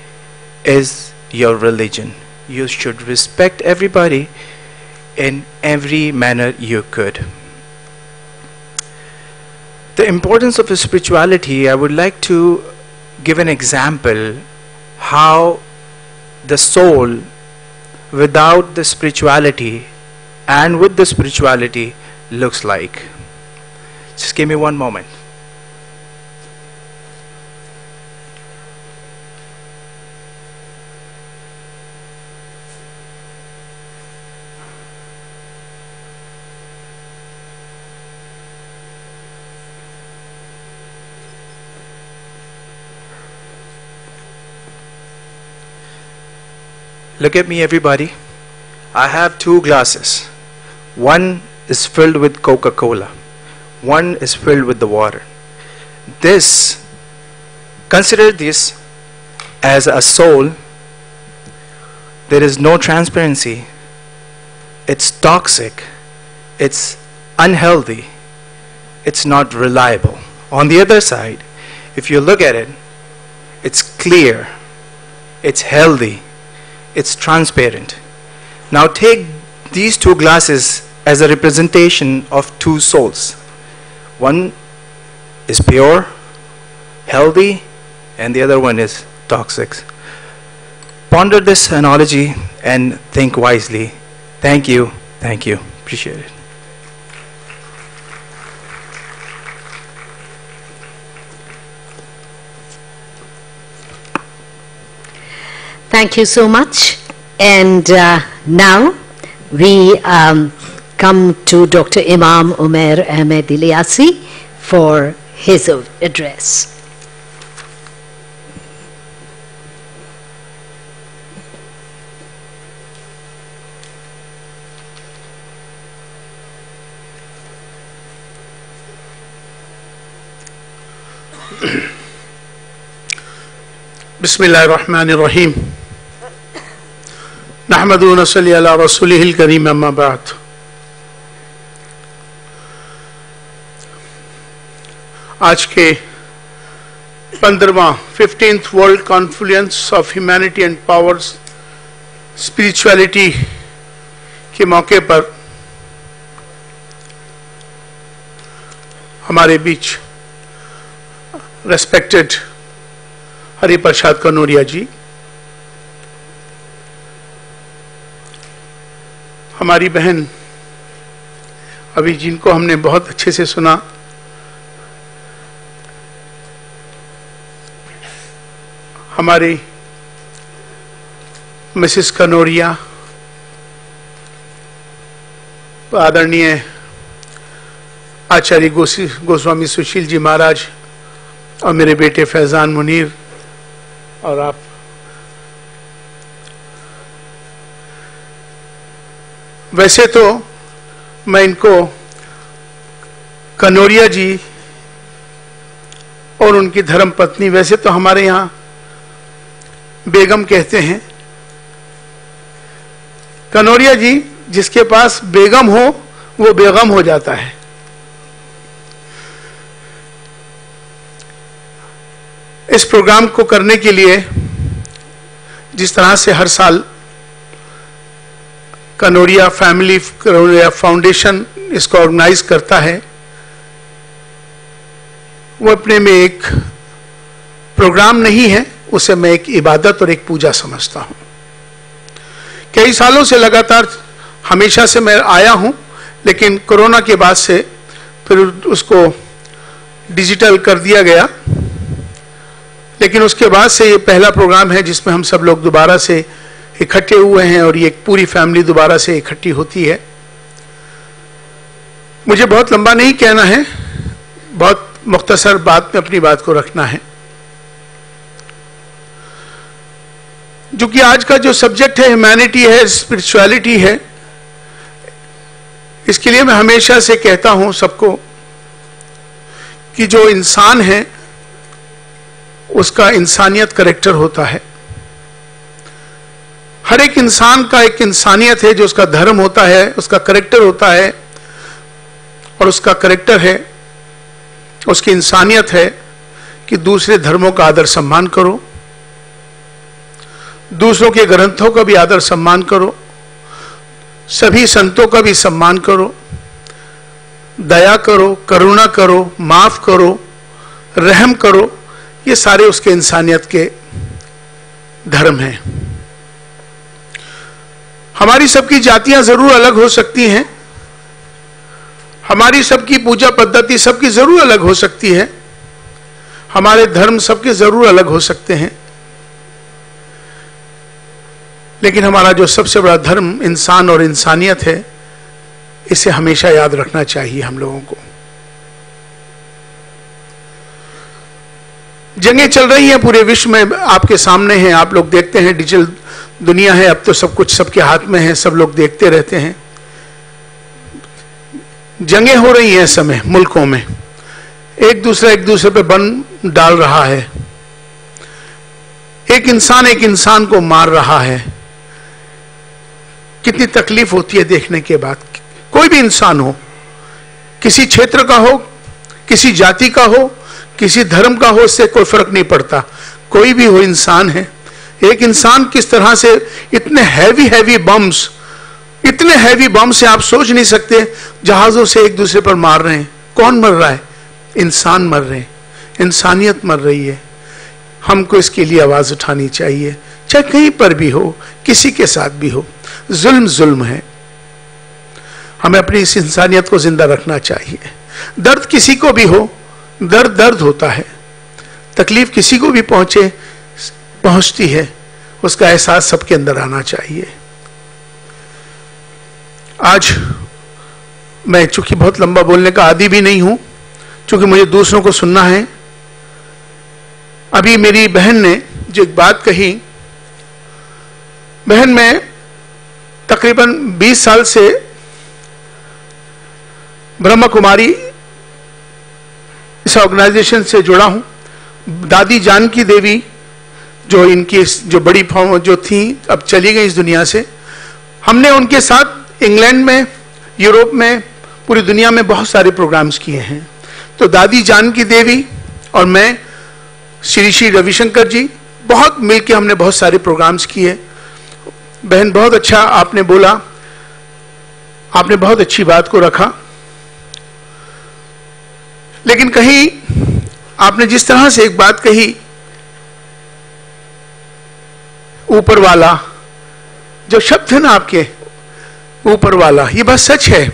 is your religion. You should respect everybody in every manner you could. The importance of spirituality, I would like to give an example how the soul without the spirituality and with the spirituality looks like. Just give me one moment. Look at me, everybody. I have two glasses. One is filled with Coca-Cola. One is filled with the water. Consider this as a soul. There is no transparency. It's toxic. It's unhealthy. It's not reliable. On the other side, if you look at it, it's clear. It's healthy. It's transparent. Now take these two glasses as a representation of two souls. One is pure, healthy, and the other one is toxic. Ponder this analogy and think wisely. Thank you. Thank you. Appreciate it. Thank you so much. And now we come to Dr. Imam Umair Ahmed Dil-Yasi for his address. Bismillahirrahmanirrahim. Nahmadu wa nasalli ala rasulihil kareem, amma ba'd. आज के 15वां 15th World Confluence of Humanity and Powers spirituality के मौके पर हमारे बीच respected Hariprasad Kanoria जी, हमारी बहन अभी जिनको हमने बहुत अच्छे से सुना, हमारी मिसेस कनोरिया, आदरणीय आचार्य गोस्वामी सुशील जी महाराज, और मेरे बेटे फैजान मुनीर, और आप वैसे तो मैं इनको कनोरिया जी और उनकी धर्म पत्नी, वैसे तो हमारे यहाँ बेगम कहते हैं। कनोरिया जी, जिसके पास बेगम हो वो बेगम हो जाता है। इस प्रोग्राम को करने के लिए जिस तरह से हर साल कनोरिया फैमिली कनोरिया फाउंडेशन इसको ऑर्गेनाइज करता है, वो अपने में एक प्रोग्राम नहीं है, उसे मैं एक इबादत और एक पूजा समझता हूं। कई सालों से लगातार हमेशा से मैं आया हूं, लेकिन कोरोना के बाद से फिर उसको डिजिटल कर दिया गया, लेकिन उसके बाद से ये पहला प्रोग्राम है जिसमें हम सब लोग दोबारा से इकट्ठे हुए हैं और ये एक पूरी फैमिली दोबारा से इकट्ठी होती है। मुझे बहुत लंबा नहीं कहना है, बहुत मुख्तसर बात में अपनी बात को रखना है। जो कि आज का जो सब्जेक्ट है ह्यूमैनिटी है, स्पिरिचुअलिटी है, इसके लिए मैं हमेशा से कहता हूं सबको कि जो इंसान है उसका इंसानियत करेक्टर होता है। हर एक इंसान का एक इंसानियत है, जो उसका धर्म होता है, उसका करेक्टर होता है, और उसका करेक्टर है, उसकी इंसानियत है कि दूसरे धर्मों का आदर सम्मान करो, दूसरों के ग्रंथों का भी आदर सम्मान करो, सभी संतों का भी सम्मान करो, दया करो, करुणा करो, माफ करो, रहम करो। ये सारे उसके इंसानियत के धर्म हैं। हमारी सबकी जातियां जरूर अलग हो सकती हैं, हमारी सबकी पूजा पद्धति सबकी जरूर अलग हो सकती है, हमारे धर्म सबके जरूर अलग हो सकते हैं, लेकिन हमारा जो सबसे बड़ा धर्म इंसान और इंसानियत है, इसे हमेशा याद रखना चाहिए हम लोगों को। जंगें चल रही हैं पूरे विश्व में, आपके सामने हैं, आप लोग देखते हैं, डिजिटल दुनिया है, अब तो सब कुछ सबके हाथ में है, सब लोग देखते रहते हैं। जंगें हो रही हैं इस समय मुल्कों में, एक दूसरे पे बम डाल रहा है, एक इंसान को मार रहा है। कितनी तकलीफ होती है देखने के बाद। कोई भी इंसान हो, किसी क्षेत्र का हो, किसी जाति का हो, किसी धर्म का हो, इससे कोई फर्क नहीं पड़ता, कोई भी हो इंसान है। एक इंसान किस तरह से इतने हैवी बम्स, इतने हैवी बम से आप सोच नहीं सकते, जहाजों से एक दूसरे पर मार रहे हैं। कौन मर रहा है? इंसान मर रहे हैं, इंसानियत मर रही है। हमको इसके लिए आवाज उठानी चाहिए, चाहे कहीं पर भी हो, किसी के साथ भी हो। जुल्म जुल्म है, हमें अपनी इस इंसानियत को जिंदा रखना चाहिए। दर्द किसी को भी हो, दर्द होता है, तकलीफ किसी को भी पहुंचती है, उसका एहसास सबके अंदर आना चाहिए। आज मैं चूंकि बहुत लंबा बोलने का आदी भी नहीं हूं, चूंकि मुझे दूसरों को सुनना है। अभी मेरी बहन ने जो एक बात कही, बहन मैं तकरीबन 20 साल से ब्रह्म कुमारी इस ऑर्गेनाइजेशन से जुड़ा हूं। दादी जानकी देवी जो इनकी जो बड़ी फॉर्म जो थी, अब चली गई इस दुनिया से। हमने उनके साथ इंग्लैंड में, यूरोप में, पूरी दुनिया में बहुत सारे प्रोग्राम्स किए हैं। तो दादी जानकी देवी और मैं, श्री रविशंकर जी, बहुत मिलके हमने बहुत सारे प्रोग्राम्स किए। बहन बहुत अच्छा आपने बोला, आपने बहुत अच्छी बात को रखा, लेकिन कहीं आपने जिस तरह से एक बात कही, ऊपर वाला, जो शब्द है ना आपके, ऊपर वाला, ये बात सच है।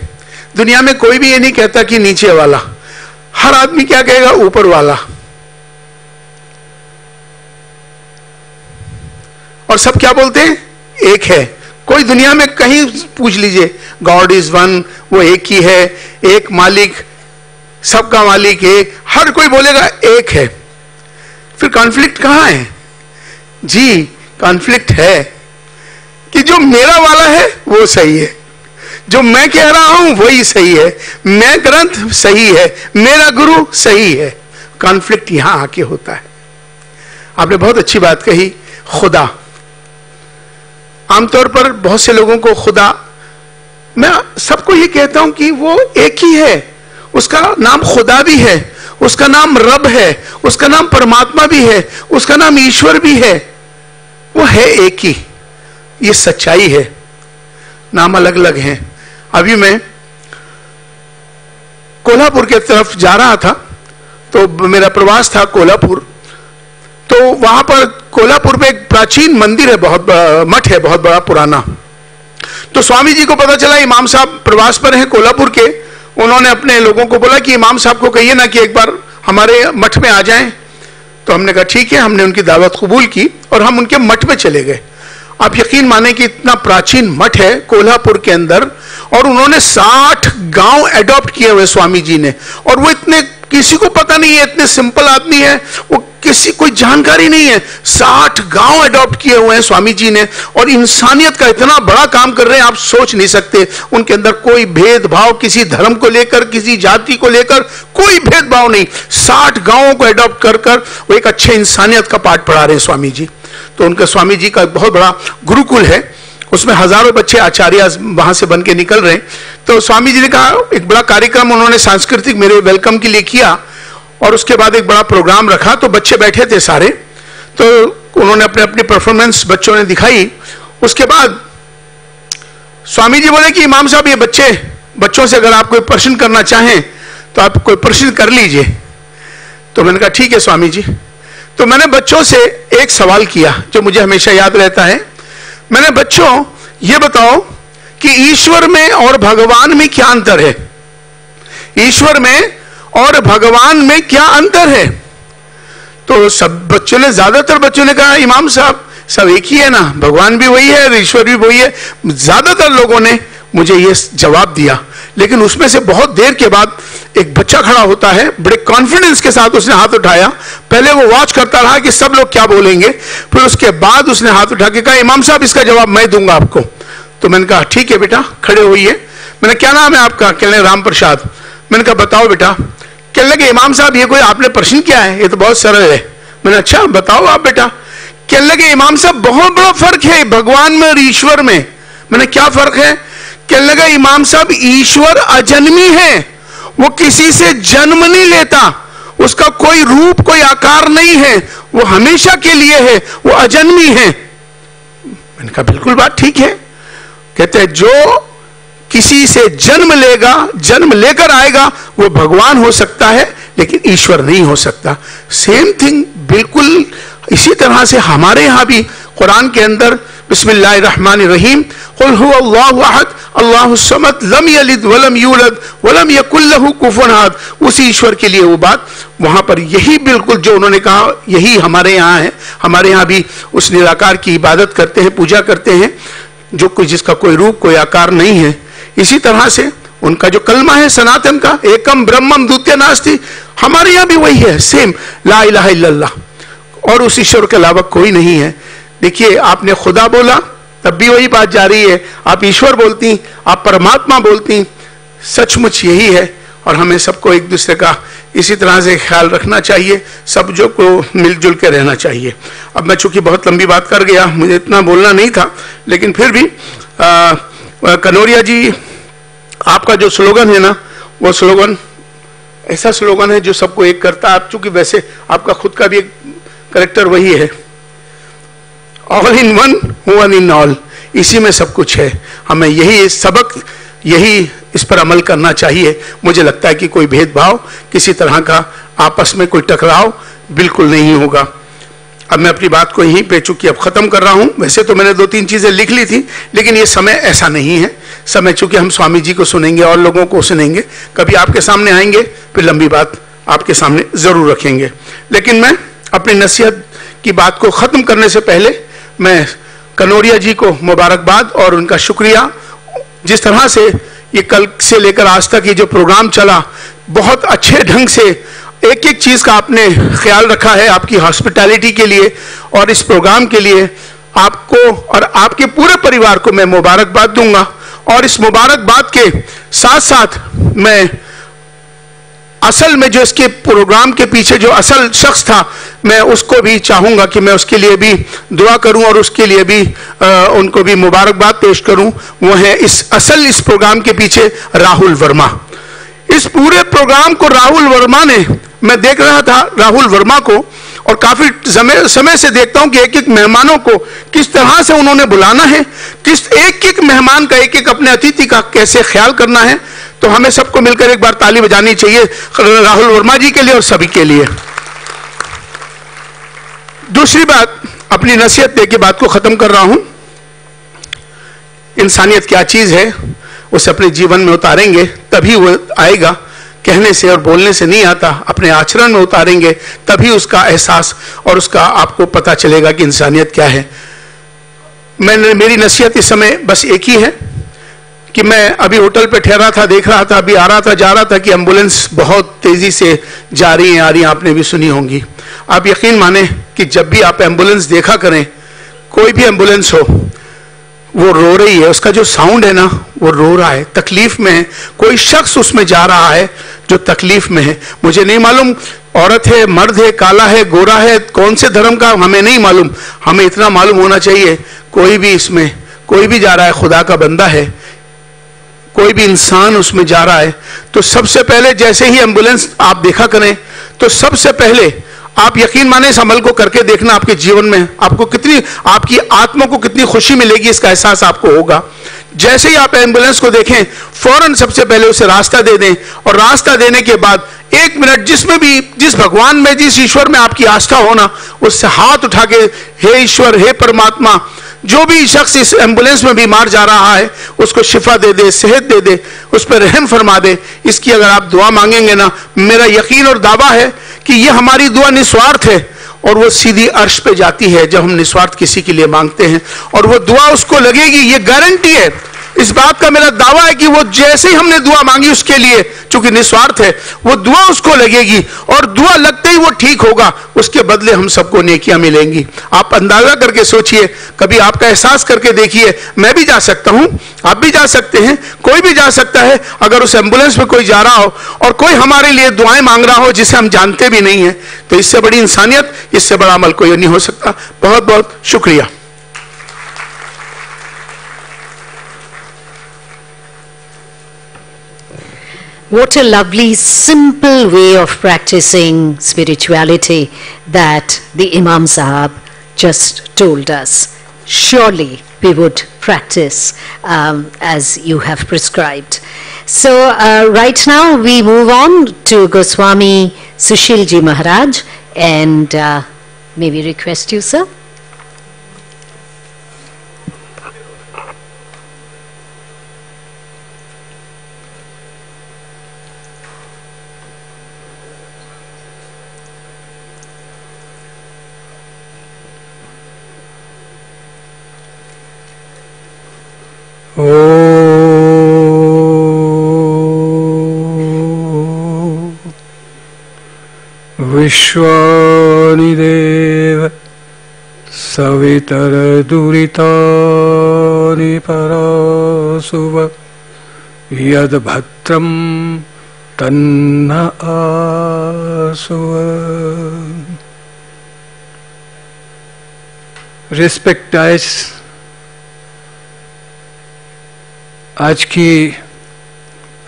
दुनिया में कोई भी ये नहीं कहता कि नीचे वाला, हर आदमी क्या कहेगा? ऊपर वाला। और सब क्या बोलते हैं? एक है। कोई दुनिया में कहीं पूछ लीजिए, गॉड इज वन, वो एक ही है, एक मालिक, सबका मालिक एक, हर कोई बोलेगा एक है। फिर कॉन्फ्लिक्ट कहां है? जी, कॉन्फ्लिक्ट है कि जो मेरा वाला है वो सही है, जो मैं कह रहा हूं वही सही है, मैं ग्रंथ सही है, मेरा गुरु सही है। कॉन्फ्लिक्ट यहां आके होता है। आपने बहुत अच्छी बात कही, खुदा। आमतौर पर बहुत से लोगों को खुदा, मैं सबको ये कहता हूं कि वो एक ही है, उसका नाम खुदा भी है, उसका नाम रब है, उसका नाम परमात्मा भी है, उसका नाम ईश्वर भी है, वो है एक ही। ये सच्चाई है, नाम अलग अलग हैं। अभी मैं कोल्हापुर की तरफ जा रहा था, तो मेरा प्रवास था कोल्हापुर, तो वहां पर कोल्हापुर में एक प्राचीन मंदिर है, बहुत मठ है, बहुत बड़ा पुराना। तो स्वामी जी को पता चला इमाम साहब प्रवास पर हैं कोल्हापुर के, उन्होंने अपने लोगों को बोला कि इमाम साहब को कहिए ना कि एक बार हमारे मठ में आ जाएं। तो हमने कहा ठीक है, हमने उनकी दावत कबूल की और हम उनके मठ में चले गए। आप यकीन माने कि इतना प्राचीन मठ है कोल्हापुर के अंदर, और उन्होंने 60 गांव एडॉप्ट किए हुए स्वामी जी ने, और वो इतने, किसी को पता नहीं है, इतने सिंपल आदमी है वो, किसी कोई जानकारी नहीं है। 60 गांव एडॉप्ट किए हुए हैं स्वामी जी ने, और इंसानियत का इतना बड़ा काम कर रहे हैं, आप सोच नहीं सकते। उनके अंदर कोई भेदभाव, किसी धर्म को लेकर, किसी जाति को लेकर कोई भेदभाव नहीं। 60 गांवों को एडॉप्ट कर कर वो एक अच्छे इंसानियत का पाठ पढ़ा रहे हैं स्वामी जी। तो उनका स्वामी जी का एक बहुत बड़ा गुरुकुल है, उसमें हजारों बच्चे आचार्य वहां से बन के निकल रहे हैं। तो स्वामी जी ने कहा, एक बड़ा कार्यक्रम उन्होंने सांस्कृतिक मेरे वेलकम के लिए किया, और उसके बाद एक बड़ा प्रोग्राम रखा। तो बच्चे बैठे थे सारे, तो उन्होंने अपने अपनी परफॉर्मेंस बच्चों ने दिखाई। उसके बाद स्वामी जी बोले कि इमाम साहब, ये बच्चों से अगर आप कोई प्रश्न करना चाहें तो आप कोई प्रश्न कर लीजिए। तो मैंने कहा ठीक है स्वामी जी। तो मैंने बच्चों से एक सवाल किया जो मुझे हमेशा याद रहता है। मैंने, बच्चों ये बताओ कि ईश्वर में और भगवान में क्या अंतर है? ईश्वर में और भगवान में क्या अंतर है? तो सब बच्चों ने, ज्यादातर बच्चों ने कहा इमाम साहब सब एक ही है ना, भगवान भी वही है, ईश्वर भी वही है। ज्यादातर लोगों ने मुझे ये जवाब दिया। लेकिन उसमें से बहुत देर के बाद एक बच्चा खड़ा होता है, बड़े कॉन्फिडेंस के साथ उसने हाथ उठाया। पहले वो वॉच करता रहा कि सब लोग क्या बोलेंगे, फिर उसके बाद उसने हाथ उठा के कहा इमाम साहब इसका जवाब मैं दूंगा आपको। तो मैंने कहा ठीक है बेटा, खड़े होइए। मैंने, क्या नाम है आपका? कहने राम प्रसाद। मैंने कहा बताओ बेटा। कहने लगे इमाम साहब ये कोई आपने प्रश्न किया है, ये तो बहुत सरल है। मैंने, अच्छा बताओ आप बेटा। कहने लगे इमाम साहब बहुत बड़ा फर्क है भगवान में और ईश्वर में। मैंने, क्या फर्क है? कहने लगा इमाम साहब ईश्वर अजन्मी है, वो किसी से जन्म नहीं लेता, उसका कोई रूप कोई आकार नहीं है, वो हमेशा के लिए है, वो अजन्मी है। मैंने कहा बिल्कुल बात ठीक है। कहते हैं जो किसी से जन्म लेगा, जन्म लेकर आएगा, वो भगवान हो सकता है लेकिन ईश्वर नहीं हो सकता। सेम थिंग बिल्कुल इसी तरह से हमारे यहां भी कुरान के अंदर बिस्मिल्लाहिर्रहमानिर्रहीम कुल हुवल्लाहु अहद अल्लाहुस समद लम यलिद वलम यूलद वलम यकुल लहू कुफुवन अहद, उसी ईश्वर के लिए वो बात वहां पर यही बिल्कुल जो उन्होंने कहा यही हमारे यहाँ है। हमारे यहाँ भी उस निराकार की इबादत करते हैं, पूजा करते हैं, जो कोई जिसका कोई रूप कोई आकार नहीं है। इसी तरह से उनका जो कलमा है सनातन का, एकम ब्रह्मम द्वितीय नास्ति, हमारे यहाँ भी वही है, सेम ला इलाहा इल्लल्लाह, और उस ईश्वर के अलावा कोई नहीं है। देखिए आपने खुदा बोला तब भी वही बात जा रही है, आप ईश्वर बोलती, आप परमात्मा बोलती, सचमुच यही है। और हमें सबको एक दूसरे का इसी तरह से ख्याल रखना चाहिए, सब जो को मिलजुल के रहना चाहिए। अब मैं चूंकि बहुत लंबी बात कर गया, मुझे इतना बोलना नहीं था, लेकिन फिर भी कनौरिया जी आपका जो स्लोगन है ना, वो स्लोगन ऐसा स्लोगन है जो सबको एक करता है। आप चूंकि वैसे आपका खुद का भी एक करेक्टर वही है, all in one one in all, इसी में सब कुछ है। हमें यही सबक, यही इस पर अमल करना चाहिए। मुझे लगता है कि कोई भेदभाव, किसी तरह का आपस में कोई टकराव बिल्कुल नहीं होगा। अब मैं अपनी बात को यहीं पे चूंकि अब खत्म कर रहा हूं, वैसे तो मैंने 2-3 चीजें लिख ली थी, लेकिन ये समय ऐसा नहीं है। समय चूंकि हम स्वामी जी को सुनेंगे और लोगों को सुनेंगे, कभी आपके सामने आएंगे, फिर लंबी बात आपके सामने जरूर रखेंगे। लेकिन मैं अपनी नसीहत की बात को खत्म करने से पहले मैं कनौरिया जी को मुबारकबाद और उनका शुक्रिया। जिस तरह से ये कल से लेकर आज तक ये जो प्रोग्राम चला, बहुत अच्छे ढंग से एक एक चीज का आपने ख्याल रखा है। आपकी हॉस्पिटैलिटी के लिए और इस प्रोग्राम के लिए आपको और आपके पूरे परिवार को मैं मुबारकबाद दूंगा। और इस मुबारकबाद के साथ साथ मैं असल में जो इसके प्रोग्राम के पीछे जो असल शख्स था, मैं उसको भी चाहूंगा कि मैं उसके लिए भी दुआ करूं और उसके लिए भी उनको भी मुबारकबाद पेश करूं। वो है इस प्रोग्राम के पीछे राहुल वर्मा। इस पूरे प्रोग्राम को राहुल वर्मा ने, मैं देख रहा था राहुल वर्मा को, और काफी समय से देखता हूं कि एक एक मेहमानों को किस तरह से उन्होंने बुलाना है, किस एक एक मेहमान का, एक एक अपने अतिथि का कैसे ख्याल करना है। तो हमें सबको मिलकर एक बार ताली बजानी चाहिए राहुल वर्मा जी के लिए और सभी के लिए। दूसरी बात, अपनी नसीहत दे के बात को खत्म कर रहा हूं। इंसानियत क्या चीज है, उसे अपने जीवन में उतारेंगे तभी वो आएगा। कहने से और बोलने से नहीं आता, अपने आचरण में उतारेंगे तभी उसका एहसास और उसका आपको पता चलेगा कि इंसानियत क्या है। मेरी नसीहत इस समय बस एक ही है कि मैं अभी होटल पे ठहरा था, देख रहा था, अभी आ रहा था, जा रहा था कि एम्बुलेंस बहुत तेजी से जा रही है, आ रही है, आपने भी सुनी होंगी। आप यकीन माने कि जब भी आप एम्बुलेंस देखा करें, कोई भी एम्बुलेंस हो, वो रो रही है, उसका जो साउंड है ना, वो रो रहा है, तकलीफ में है। कोई शख्स उसमें जा रहा है जो तकलीफ में है। मुझे नहीं मालूम औरत है, मर्द है, काला है, गोरा है, कौन से धर्म का, हमें नहीं मालूम। हमें इतना मालूम होना चाहिए, कोई भी इसमें, कोई भी जा रहा है, खुदा का बंदा है, कोई भी इंसान उसमें जा रहा है, तो सबसे पहले जैसे ही एम्बुलेंस आप देखा करें, तो सबसे पहले आप यकीन माने इस अमल को करके देखना, आपके जीवन में आपको कितनी, आपकी आत्मा को कितनी खुशी मिलेगी, इसका एहसास आपको होगा। जैसे ही आप एम्बुलेंस को देखें, फौरन सबसे पहले उसे रास्ता दे दें, और रास्ता देने के बाद 1 मिनट जिसमें भी, जिस भगवान में, जिस ईश्वर में आपकी आस्था होना, उससे हाथ उठा के, हे ईश्वर, हे परमात्मा, जो भी शख्स इस एम्बुलेंस में बीमार जा रहा है, उसको शिफा दे दे, सेहत दे दे, उस पर रहम फरमा दे। इसकी अगर आप दुआ मांगेंगे ना, मेरा यकीन और दावा है कि ये हमारी दुआ निस्वार्थ है और वो सीधी अर्श पे जाती है जब हम निस्वार्थ किसी के लिए मांगते हैं, और वो दुआ उसको लगेगी, ये गारंटी है। इस बात का मेरा दावा है कि वो जैसे ही हमने दुआ मांगी उसके लिए, चूंकि निस्वार्थ है, वो दुआ उसको लगेगी, और दुआ लगते ही वो ठीक होगा, उसके बदले हम सबको नेकियां मिलेंगी। आप अंदाजा करके सोचिए, कभी आपका एहसास करके देखिए। मैं भी जा सकता हूं, आप भी जा सकते हैं, कोई भी जा सकता है। अगर उस एम्बुलेंस में कोई जा रहा हो और कोई हमारे लिए दुआएं मांग रहा हो जिसे हम जानते भी नहीं है, तो इससे बड़ी इंसानियत, इससे बड़ा अमल कोई नहीं हो सकता। बहुत बहुत शुक्रिया। What a lovely, simple way of practicing spirituality that the Imam Sahab just told us. Surely we would practice as you have prescribed. So right now we move on to Goswami Sushilji Maharaj, and may we request you, sir? विश्वानिदेव सवितरदुरितानि परासुव यद्भद्रं तन्न आसुव। Respect guys, आज की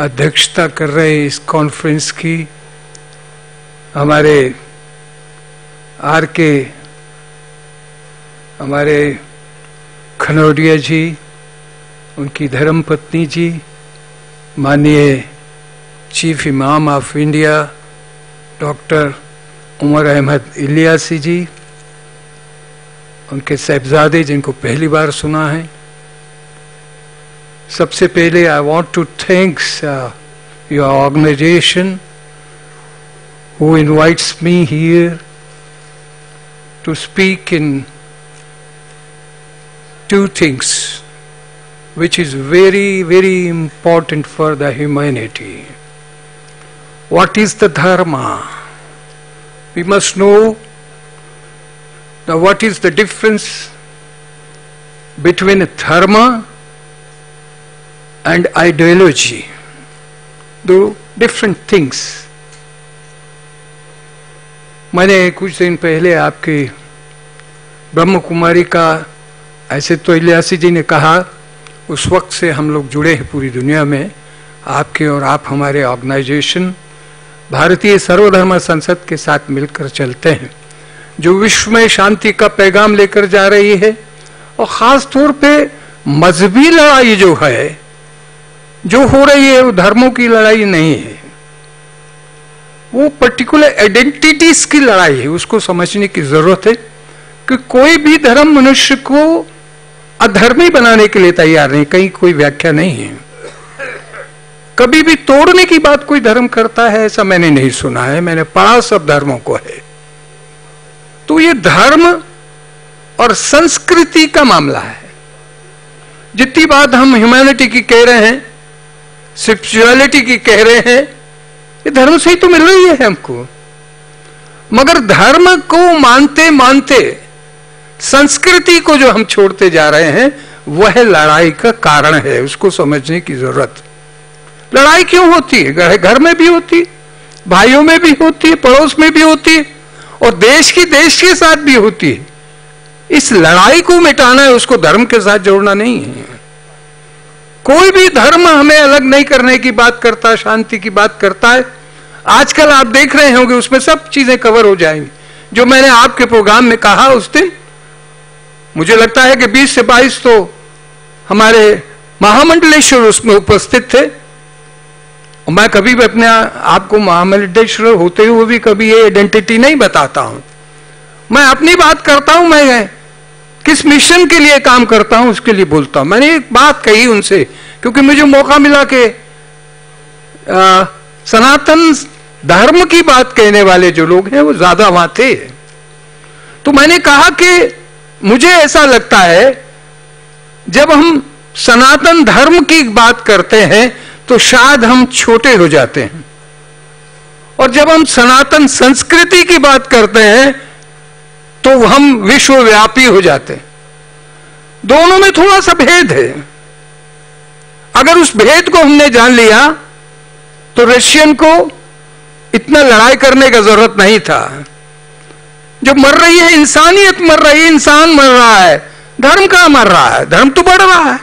अध्यक्षता कर रहे इस conference की हमारे हमारे खनौडिया जी, उनकी धर्मपत्नी जी, माननीय chief imam of India doctor Umar Ahmed Ilyasi ji, उनके साहबजादे जिनको पहली बार सुना है, सबसे पहले I want to thanks your organisation who invites me here to speak in two things which is very, very important for the humanity. What is the dharma? We must know what is the difference between dharma and ideology. Though different things. मैंने कुछ दिन पहले आपके ब्रह्म कुमारी का, ऐसे तो इलियासी जी ने कहा, उस वक्त से हम लोग जुड़े हैं पूरी दुनिया में, आपके और आप हमारे ऑर्गेनाइजेशन भारतीय सर्वधर्म संसद के साथ मिलकर चलते हैं, जो विश्व में शांति का पैगाम लेकर जा रही है। और खास तौर पे मजहबी लड़ाई जो है, जो हो रही है, वो धर्मों की लड़ाई नहीं है, वो पर्टिकुलर आइडेंटिटीज की लड़ाई है। उसको समझने की जरूरत है कि कोई भी धर्म मनुष्य को अधर्मी बनाने के लिए तैयार नहीं, कहीं कोई व्याख्या नहीं है। कभी भी तोड़ने की बात कोई धर्म करता है ऐसा मैंने नहीं सुना है, मैंने पढ़ा सब धर्मों को है। तो ये धर्म और संस्कृति का मामला है। जितनी बात हम ह्यूमैनिटी की कह रहे हैं, स्पिरिचुअलिटी की कह रहे हैं, ये धर्म से ही तो मिल रही है हमको। मगर धर्म को मानते मानते संस्कृति को जो हम छोड़ते जा रहे हैं, वह लड़ाई का कारण है। उसको समझने की जरूरत। लड़ाई क्यों होती है? घर में भी होती, भाइयों में भी होती है, पड़ोस में भी होती है, और देश के साथ भी होती है। इस लड़ाई को मिटाना है, उसको धर्म के साथ जोड़ना नहीं है। कोई भी धर्म हमें अलग नहीं करने की बात करता, शांति की बात करता है। आजकल आप देख रहे होंगे उसमें सब चीजें कवर हो जाएंगी। जो मैंने आपके प्रोग्राम में कहा उस दिन, मुझे लगता है कि 20 से 22 तो हमारे महामंडलेश्वर उसमें उपस्थित थे। और मैं कभी भी अपने आपको महामंडलेश्वर होते हुए भी कभी ये आइडेंटिटी नहीं बताता हूं। मैं अपनी बात करता हूं, मैं किस मिशन के लिए काम करता हूं उसके लिए बोलता हूं। मैंने एक बात कही उनसे, क्योंकि मुझे मौका मिला कि सनातन धर्म की बात कहने वाले जो लोग हैं वो ज्यादा वहां थे। तो मैंने कहा कि मुझे ऐसा लगता है जब हम सनातन धर्म की बात करते हैं तो शायद हम छोटे हो जाते हैं, और जब हम सनातन संस्कृति की बात करते हैं तो हम विश्वव्यापी हो जाते हैं। दोनों में थोड़ा सा भेद है। अगर उस भेद को हमने जान लिया तो रशियन को इतना लड़ाई करने का जरूरत नहीं था। जो मर रही है इंसानियत मर रही है, इंसान मर रहा है, धर्म कहां मर रहा है? धर्म तो बढ़ रहा है।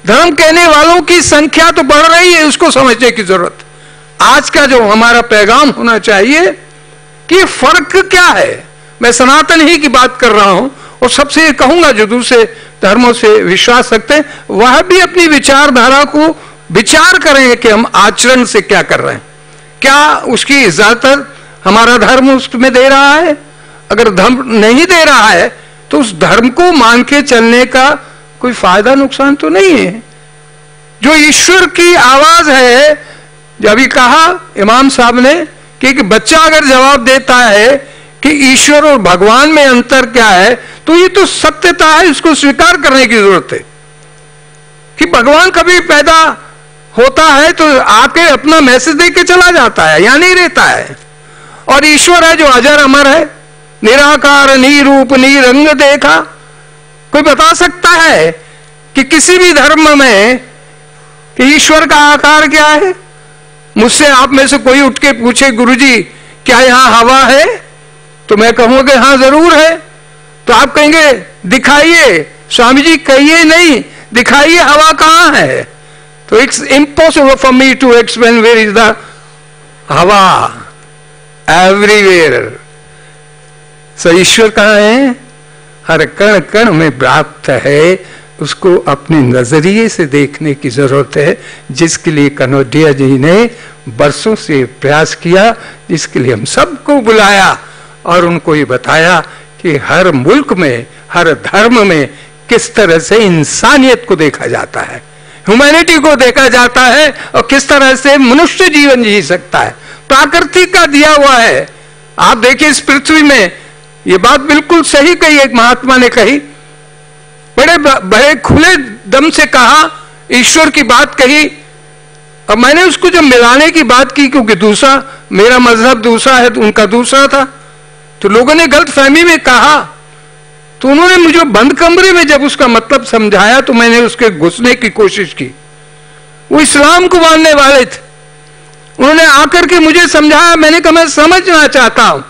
धर्म कहने वालों की संख्या तो बढ़ रही है, उसको समझने की जरूरत। आज का जो हमारा पैगाम होना चाहिए कि फर्क क्या है। मैं सनातन ही की बात कर रहा हूं, और सबसे ये कहूंगा जो दूसरे धर्मों से विश्वास रखते हैं वह भी अपनी विचारधारा को विचार करेंगे कि हम आचरण से क्या कर रहे हैं, क्या उसकी इजाजत हमारा धर्म उसमें दे रहा है। अगर धर्म नहीं दे रहा है तो उस धर्म को मान के चलने का कोई फायदा नुकसान तो नहीं है। जो ईश्वर की आवाज है, जब अभी कहा इमाम साहब ने कि एक बच्चा अगर जवाब देता है कि ईश्वर और भगवान में अंतर क्या है, तो ये तो सत्यता है, इसको स्वीकार करने की जरूरत है कि भगवान कभी पैदा होता है तो आके अपना मैसेज दे के चला जाता है या नहीं रहता है, और ईश्वर है जो अजर अमर है, निराकार निरूप निरंग देखा। कोई बता सकता है कि किसी भी धर्म में कि ईश्वर का आकार क्या है? मुझसे आप में से कोई उठ के पूछे गुरुजी क्या यहां हवा है, तो मैं कहूंगा कि हाँ जरूर है। तो आप कहेंगे दिखाइए। स्वामी जी कहिए नहीं, दिखाइए हवा कहां है। तो it's impossible for me to explain where is the हवा, एवरीवेयर। सो ईश्वर कहां है? हर कण कण में व्याप्त है, उसको अपने नजरिए से देखने की जरूरत है, जिसके लिए कनौजिया जी ने बरसों से प्रयास किया, जिसके लिए हम सबको बुलाया और उनको ये बताया कि हर मुल्क में, हर धर्म में किस तरह से इंसानियत को देखा जाता है, ह्यूमैनिटी को देखा जाता है, और किस तरह से मनुष्य जीवन जी सकता है। प्रकृति का दिया हुआ है। आप देखिए इस पृथ्वी में, ये बात बिल्कुल सही कही, एक महात्मा ने कही, बड़े बड़े खुले दम से कहा, ईश्वर की बात कही, और मैंने उसको जब मिलाने की बात की, क्योंकि दूसरा मेरा मजहब दूसरा है तो उनका दूसरा था, तो लोगों ने गलत फहमी में कहा, तो उन्होंने मुझे बंद कमरे में जब उसका मतलब समझाया तो मैंने उसके घुसने की कोशिश की। वो इस्लाम को मानने वाले थे, उन्होंने आकर के मुझे समझाया। मैंने कहा मैं समझना चाहता हूं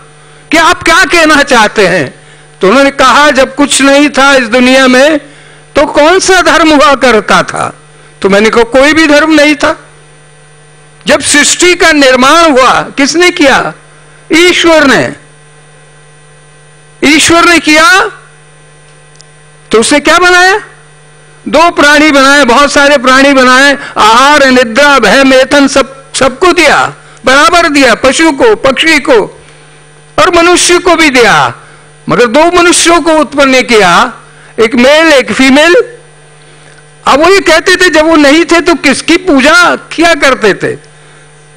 कि आप क्या कहना चाहते हैं। तो उन्होंने कहा जब कुछ नहीं था इस दुनिया में तो कौन सा धर्म हुआ करता था। तो मैंने कहा कोई भी धर्म नहीं था। जब सृष्टि का निर्माण हुआ किसने किया? ईश्वर ने। ईश्वर ने किया तो उसने क्या बनाया? दो प्राणी बनाए, बहुत सारे प्राणी बनाए, आहार निद्रा भय मेथन सबको दिया, बराबर दिया, पशु को, पक्षी को और मनुष्य को भी दिया, मगर दो मनुष्यों को उत्पन्न किया, एक मेल एक फीमेल। अब वो ये कहते थे जब वो नहीं थे तो किसकी पूजा किया करते थे?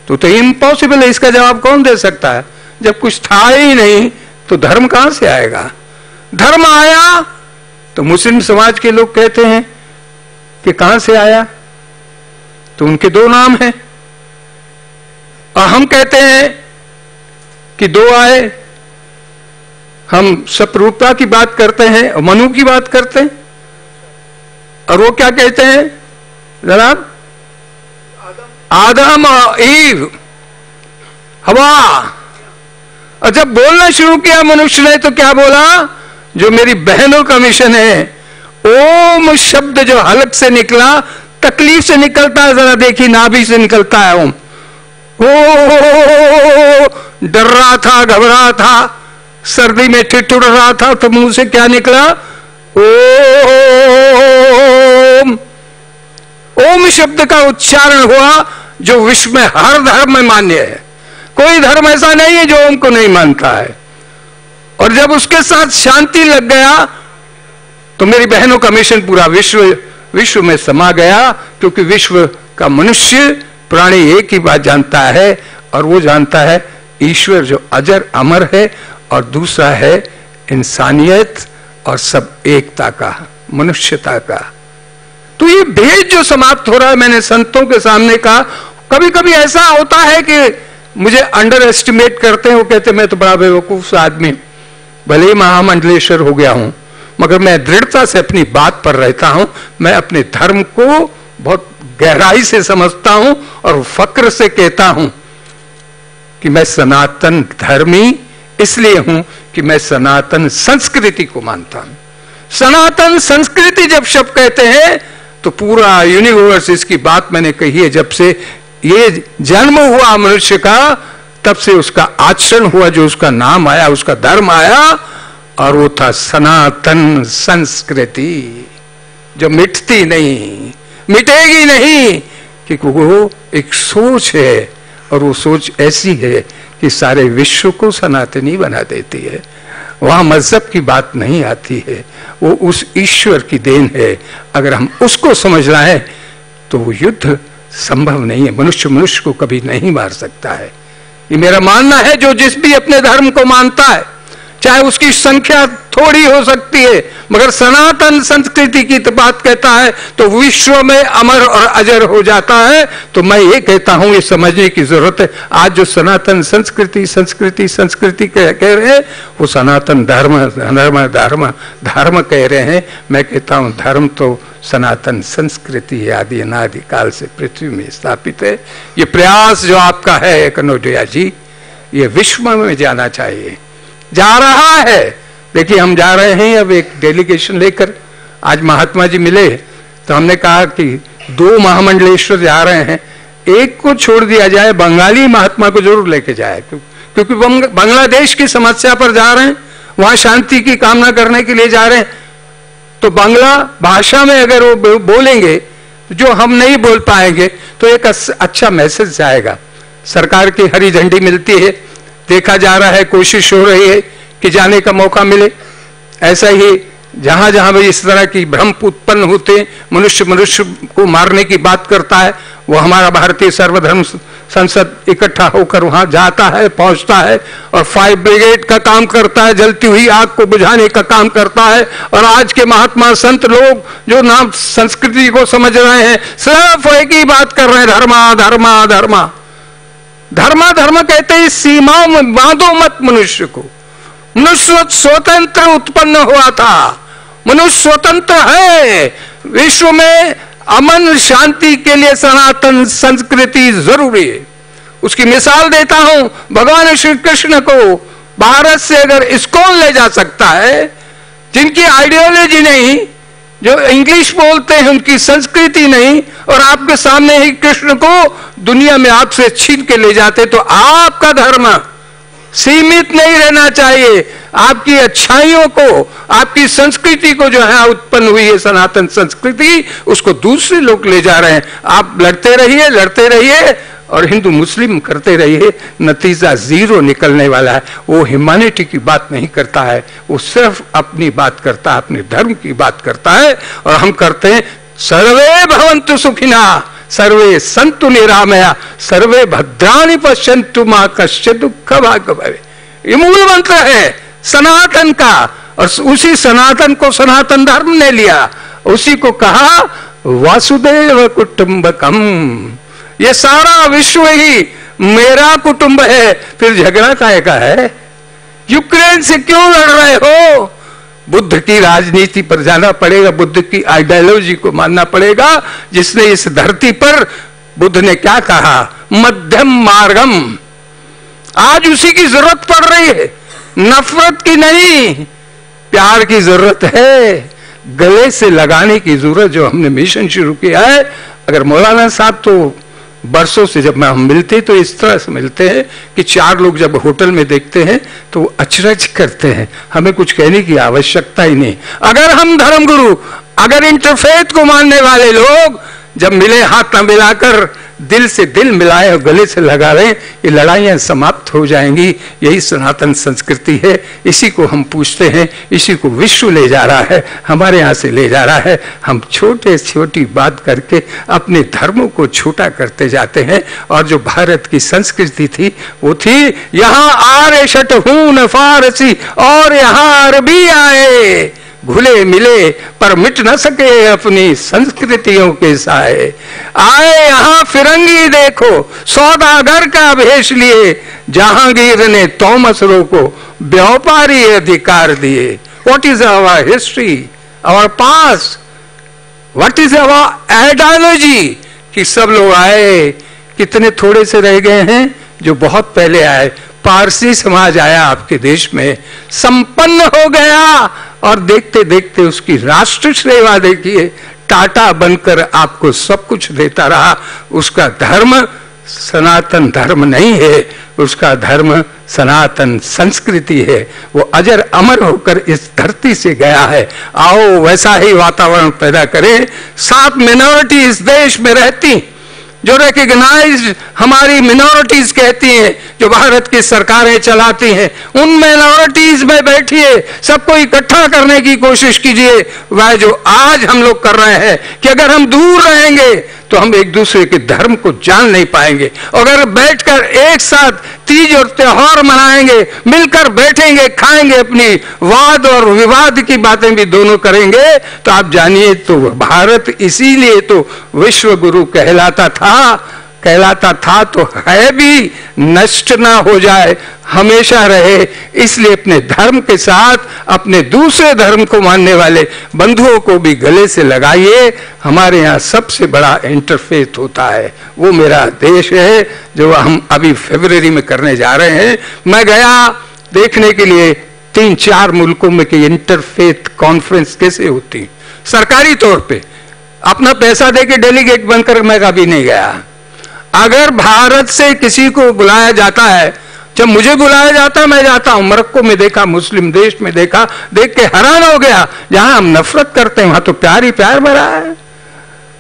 तो इम्पॉसिबल है। इसका जवाब कौन दे सकता है? जब कुछ था ही नहीं तो धर्म कहां से आएगा? धर्म आया तो मुस्लिम समाज के लोग कहते हैं कि कहां से आया, तो उनके दो नाम हैं, और हम कहते हैं कि दो आए। हम सप्रूपता की बात करते हैं और मनु की बात करते हैं, और वो क्या कहते हैं जनाब? आदम और ईव, हवा। और जब बोलना शुरू किया मनुष्य ने तो क्या बोला? जो मेरी बहनों का मिशन है, ओम शब्द जो हलक से निकला, तकलीफ से निकलता है, जरा देखिए नाभि से निकलता है ओम। ओ डर रहा था, घबरा था, सर्दी में ठिठुर रहा था, तो मुंह से क्या निकला? ओम। ओम शब्द का उच्चारण हुआ जो विश्व में हर धर्म में मान्य है। कोई धर्म ऐसा नहीं है जो ओम को नहीं मानता है। और जब उसके साथ शांति लग गया तो मेरी बहनों का मिशन पूरा विश्व में समा गया, क्योंकि विश्व का मनुष्य प्राणी एक ही बात जानता है, और वो जानता है ईश्वर जो अजर अमर है, और दूसरा है इंसानियत और सब एकता का, मनुष्यता का। तो ये भेद जो समाप्त हो रहा है, मैंने संतों के सामने कहा, कभी कभी ऐसा होता है कि मुझे अंडर एस्टिमेट करते हैं, वो कहते मैं तो बड़ा बेवकूफ आदमी, भले ही महामंडलेश्वर हो गया हूं, मगर मैं दृढ़ता से अपनी बात पर रहता हूं। मैं अपने धर्म को बहुत गहराई से समझता हूं और फक्र से कहता हूं कि मैं सनातन धर्मी इसलिए हूं कि मैं सनातन संस्कृति को मानता हूं। सनातन संस्कृति जब शब्द कहते हैं तो पूरा यूनिवर्स, इसकी बात मैंने कही है, जब से ये जन्म हुआ मनुष्य का तब से उसका आचरण हुआ, जो उसका नाम आया, उसका धर्म आया, और वो था सनातन संस्कृति, जो मिटती नहीं, मिटेगी नहीं, क्योंकि वो एक सोच है, और वो सोच ऐसी है कि सारे विश्व को सनातनी बना देती है। वहां मजहब की बात नहीं आती है, वो उस ईश्वर की देन है। अगर हम उसको समझ रहे हैं तो वो युद्ध संभव नहीं है। मनुष्य मनुष्य को कभी नहीं मार सकता है, ये मेरा मानना है। जो जिस भी अपने धर्म को मानता है, चाहे उसकी संख्या थोड़ी हो सकती है, मगर सनातन संस्कृति की तो बात कहता है तो विश्व में अमर और अजर हो जाता है। तो मैं ये कहता हूं, ये समझने की जरूरत है। आज जो सनातन संस्कृति संस्कृति संस्कृति कह रहे हैं, वो सनातन धर्म धर्म धर्म धर्म कह रहे हैं। मैं कहता हूं धर्म तो सनातन संस्कृति आदि अनादि काल से पृथ्वी में स्थापित है। ये प्रयास जो आपका है कनौजिया जी, ये विश्व में जाना चाहिए, जा रहा है। देखिए हम जा रहे हैं अब एक डेलीगेशन लेकर। आज महात्मा जी मिले तो हमने कहा कि 2 महामंडलेश्वर जा रहे हैं, एक को छोड़ दिया जाए, बंगाली महात्मा को जरूर लेके जाए, क्योंकि बांग्लादेश की समस्या पर जा रहे हैं वहां शांति की कामना करने के लिए जा रहे हैं, तो बांग्ला भाषा में अगर वो बोलेंगे जो हम नहीं बोल पाएंगे तो एक अच्छा मैसेज जाएगा। सरकार की हरी झंडी मिलती है, देखा जा रहा है, कोशिश हो रही है कि जाने का मौका मिले। ऐसा ही जहां जहां भी इस तरह की भ्रम उत्पन्न होते, मनुष्य मनुष्य को मारने की बात करता है, वो हमारा भारतीय सर्वधर्म संसद इकट्ठा होकर वहां जाता है, पहुंचता है और फायर ब्रिगेड का काम करता है, जलती हुई आग को बुझाने का काम करता है। और आज के महात्मा संत लोग जो नाम संस्कृति को समझ रहे हैं, सिर्फ एक ही बात कर रहे हैं, धर्मा धर्मा धर्मा धर्मा धर्म कहते हैं सीमाओं में बांधो मत मनुष्य को। मनुष्य स्वतंत्र उत्पन्न हुआ था, मनुष्य स्वतंत्र है। विश्व में अमन शांति के लिए सनातन संस्कृति जरूरी है। उसकी मिसाल देता हूं, भगवान श्री कृष्ण को भारत से अगर इस्कॉन ले जा सकता है, जिनकी आइडियोलॉजी नहीं, जो इंग्लिश बोलते हैं उनकी संस्कृति नहीं, और आपके सामने ही कृष्ण को दुनिया में आपसे छीन के ले जाते, तो आपका धर्म सीमित नहीं रहना चाहिए। आपकी अच्छाइयों को, आपकी संस्कृति को जो है उत्पन्न हुई है सनातन संस्कृति, उसको दूसरे लोग ले जा रहे हैं। आप लड़ते रहिए और हिंदू मुस्लिम करते रहिए, नतीजा जीरो निकलने वाला है। वो ह्यूमैनिटी की बात नहीं करता है, वो सिर्फ अपनी बात करता है, अपने धर्म की बात करता है। और हम करते हैं सर्वे भवन्तु सुखिना सर्वे संतु निरामया सर्वे भद्राणि पश्यन्तु मा कश्चित् दुःख भाग् भवे। ये मूल मंत्र है सनातन का, और उसी सनातन को सनातन धर्म ने लिया, उसी को कहा वासुदेव कुटुंबकम। ये सारा विश्व ही मेरा कुटुंब है। फिर झगड़ा काहे का है? यूक्रेन से क्यों लड़ रहे हो? बुद्ध की राजनीति पर जाना पड़ेगा, बुद्ध की आइडियोलॉजी को मानना पड़ेगा, जिसने इस धरती पर, बुद्ध ने क्या कहा, मध्यम मार्गम। आज उसी की जरूरत पड़ रही है, नफरत की नहीं, प्यार की जरूरत है, गले से लगाने की जरूरत। जो हमने मिशन शुरू किया है, अगर मौलाना साहब तो बरसों से जब हम मिलते तो इस तरह से मिलते हैं कि चार लोग जब होटल में देखते हैं तो अचरज करते हैं, हमें कुछ कहने की आवश्यकता ही नहीं। अगर हम धर्मगुरु, अगर इंटरफेथ को मानने वाले लोग जब मिले, हाथ न मिलाकर दिल से दिल मिलाए और गले से लगा रहे, ये लड़ाइयां समाप्त हो जाएंगी। यही सनातन संस्कृति है, इसी को हम पूछते हैं, इसी को विश्व ले जा रहा है, हमारे यहाँ से ले जा रहा है। हम छोटे छोटी बात करके अपने धर्मों को छोटा करते जाते हैं। और जो भारत की संस्कृति थी वो थी, यहाँ आर्य शटहून फारसी और यहाँ अरबी आए, घुले मिले पर मिट न सके अपनी संस्कृतियों के साए। आए यहाँ फिरंगी देखो सौदागर का भेष लिए, जहांगीर ने तोमसरों को व्यापारी अधिकार दिए। What is our history, our past, what is our ideology? कि सब लोग आए, कितने थोड़े से रह गए हैं जो बहुत पहले आए। पारसी समाज आया आपके देश में, संपन्न हो गया, और देखते देखते उसकी राष्ट्र सेवा देखिए, टाटा बनकर आपको सब कुछ देता रहा। उसका धर्म सनातन धर्म नहीं है, उसका धर्म सनातन संस्कृति है। वो अजर अमर होकर इस धरती से गया है। आओ वैसा ही वातावरण पैदा करें। 7 मिनोरिटी इस देश में रहती, जो रिकग्नाइज हमारी मिनोरिटीज कहती हैं, जो भारत की सरकारें चलाती हैं, उन मिनोरिटीज में बैठिए, सबको इकट्ठा करने की कोशिश कीजिए। वह जो आज हम लोग कर रहे हैं कि अगर हम दूर रहेंगे तो हम एक दूसरे के धर्म को जान नहीं पाएंगे। अगर बैठकर एक साथ तीज और त्योहार मनाएंगे, मिलकर बैठेंगे, खाएंगे, अपनी वाद और विवाद की बातें भी दोनों करेंगे, तो आप जानिए तो भारत इसीलिए तो विश्व गुरु कहलाता था तो है भी, नष्ट ना हो जाए, हमेशा रहे। इसलिए अपने धर्म के साथ अपने दूसरे धर्म को मानने वाले बंधुओं को भी गले से लगाइए। हमारे यहाँ सबसे बड़ा इंटरफेथ होता है, वो मेरा देश है, जो हम अभी फरवरी में करने जा रहे हैं। मैं गया देखने के लिए 3-4 मुल्कों में कि इंटरफेथ कॉन्फ्रेंस कैसे होती, सरकारी तौर पे अपना पैसा देके डेलीगेट बनकर मैं कभी नहीं गया। अगर भारत से किसी को बुलाया जाता है जब मुझे बुलाया जाता मैं जाता हूं। मोरक्को में देखा, मुस्लिम देश में देखा, देख के हैरान हो गया। जहां हम नफरत करते हैं वहां तो प्यार ही प्यार भरा है।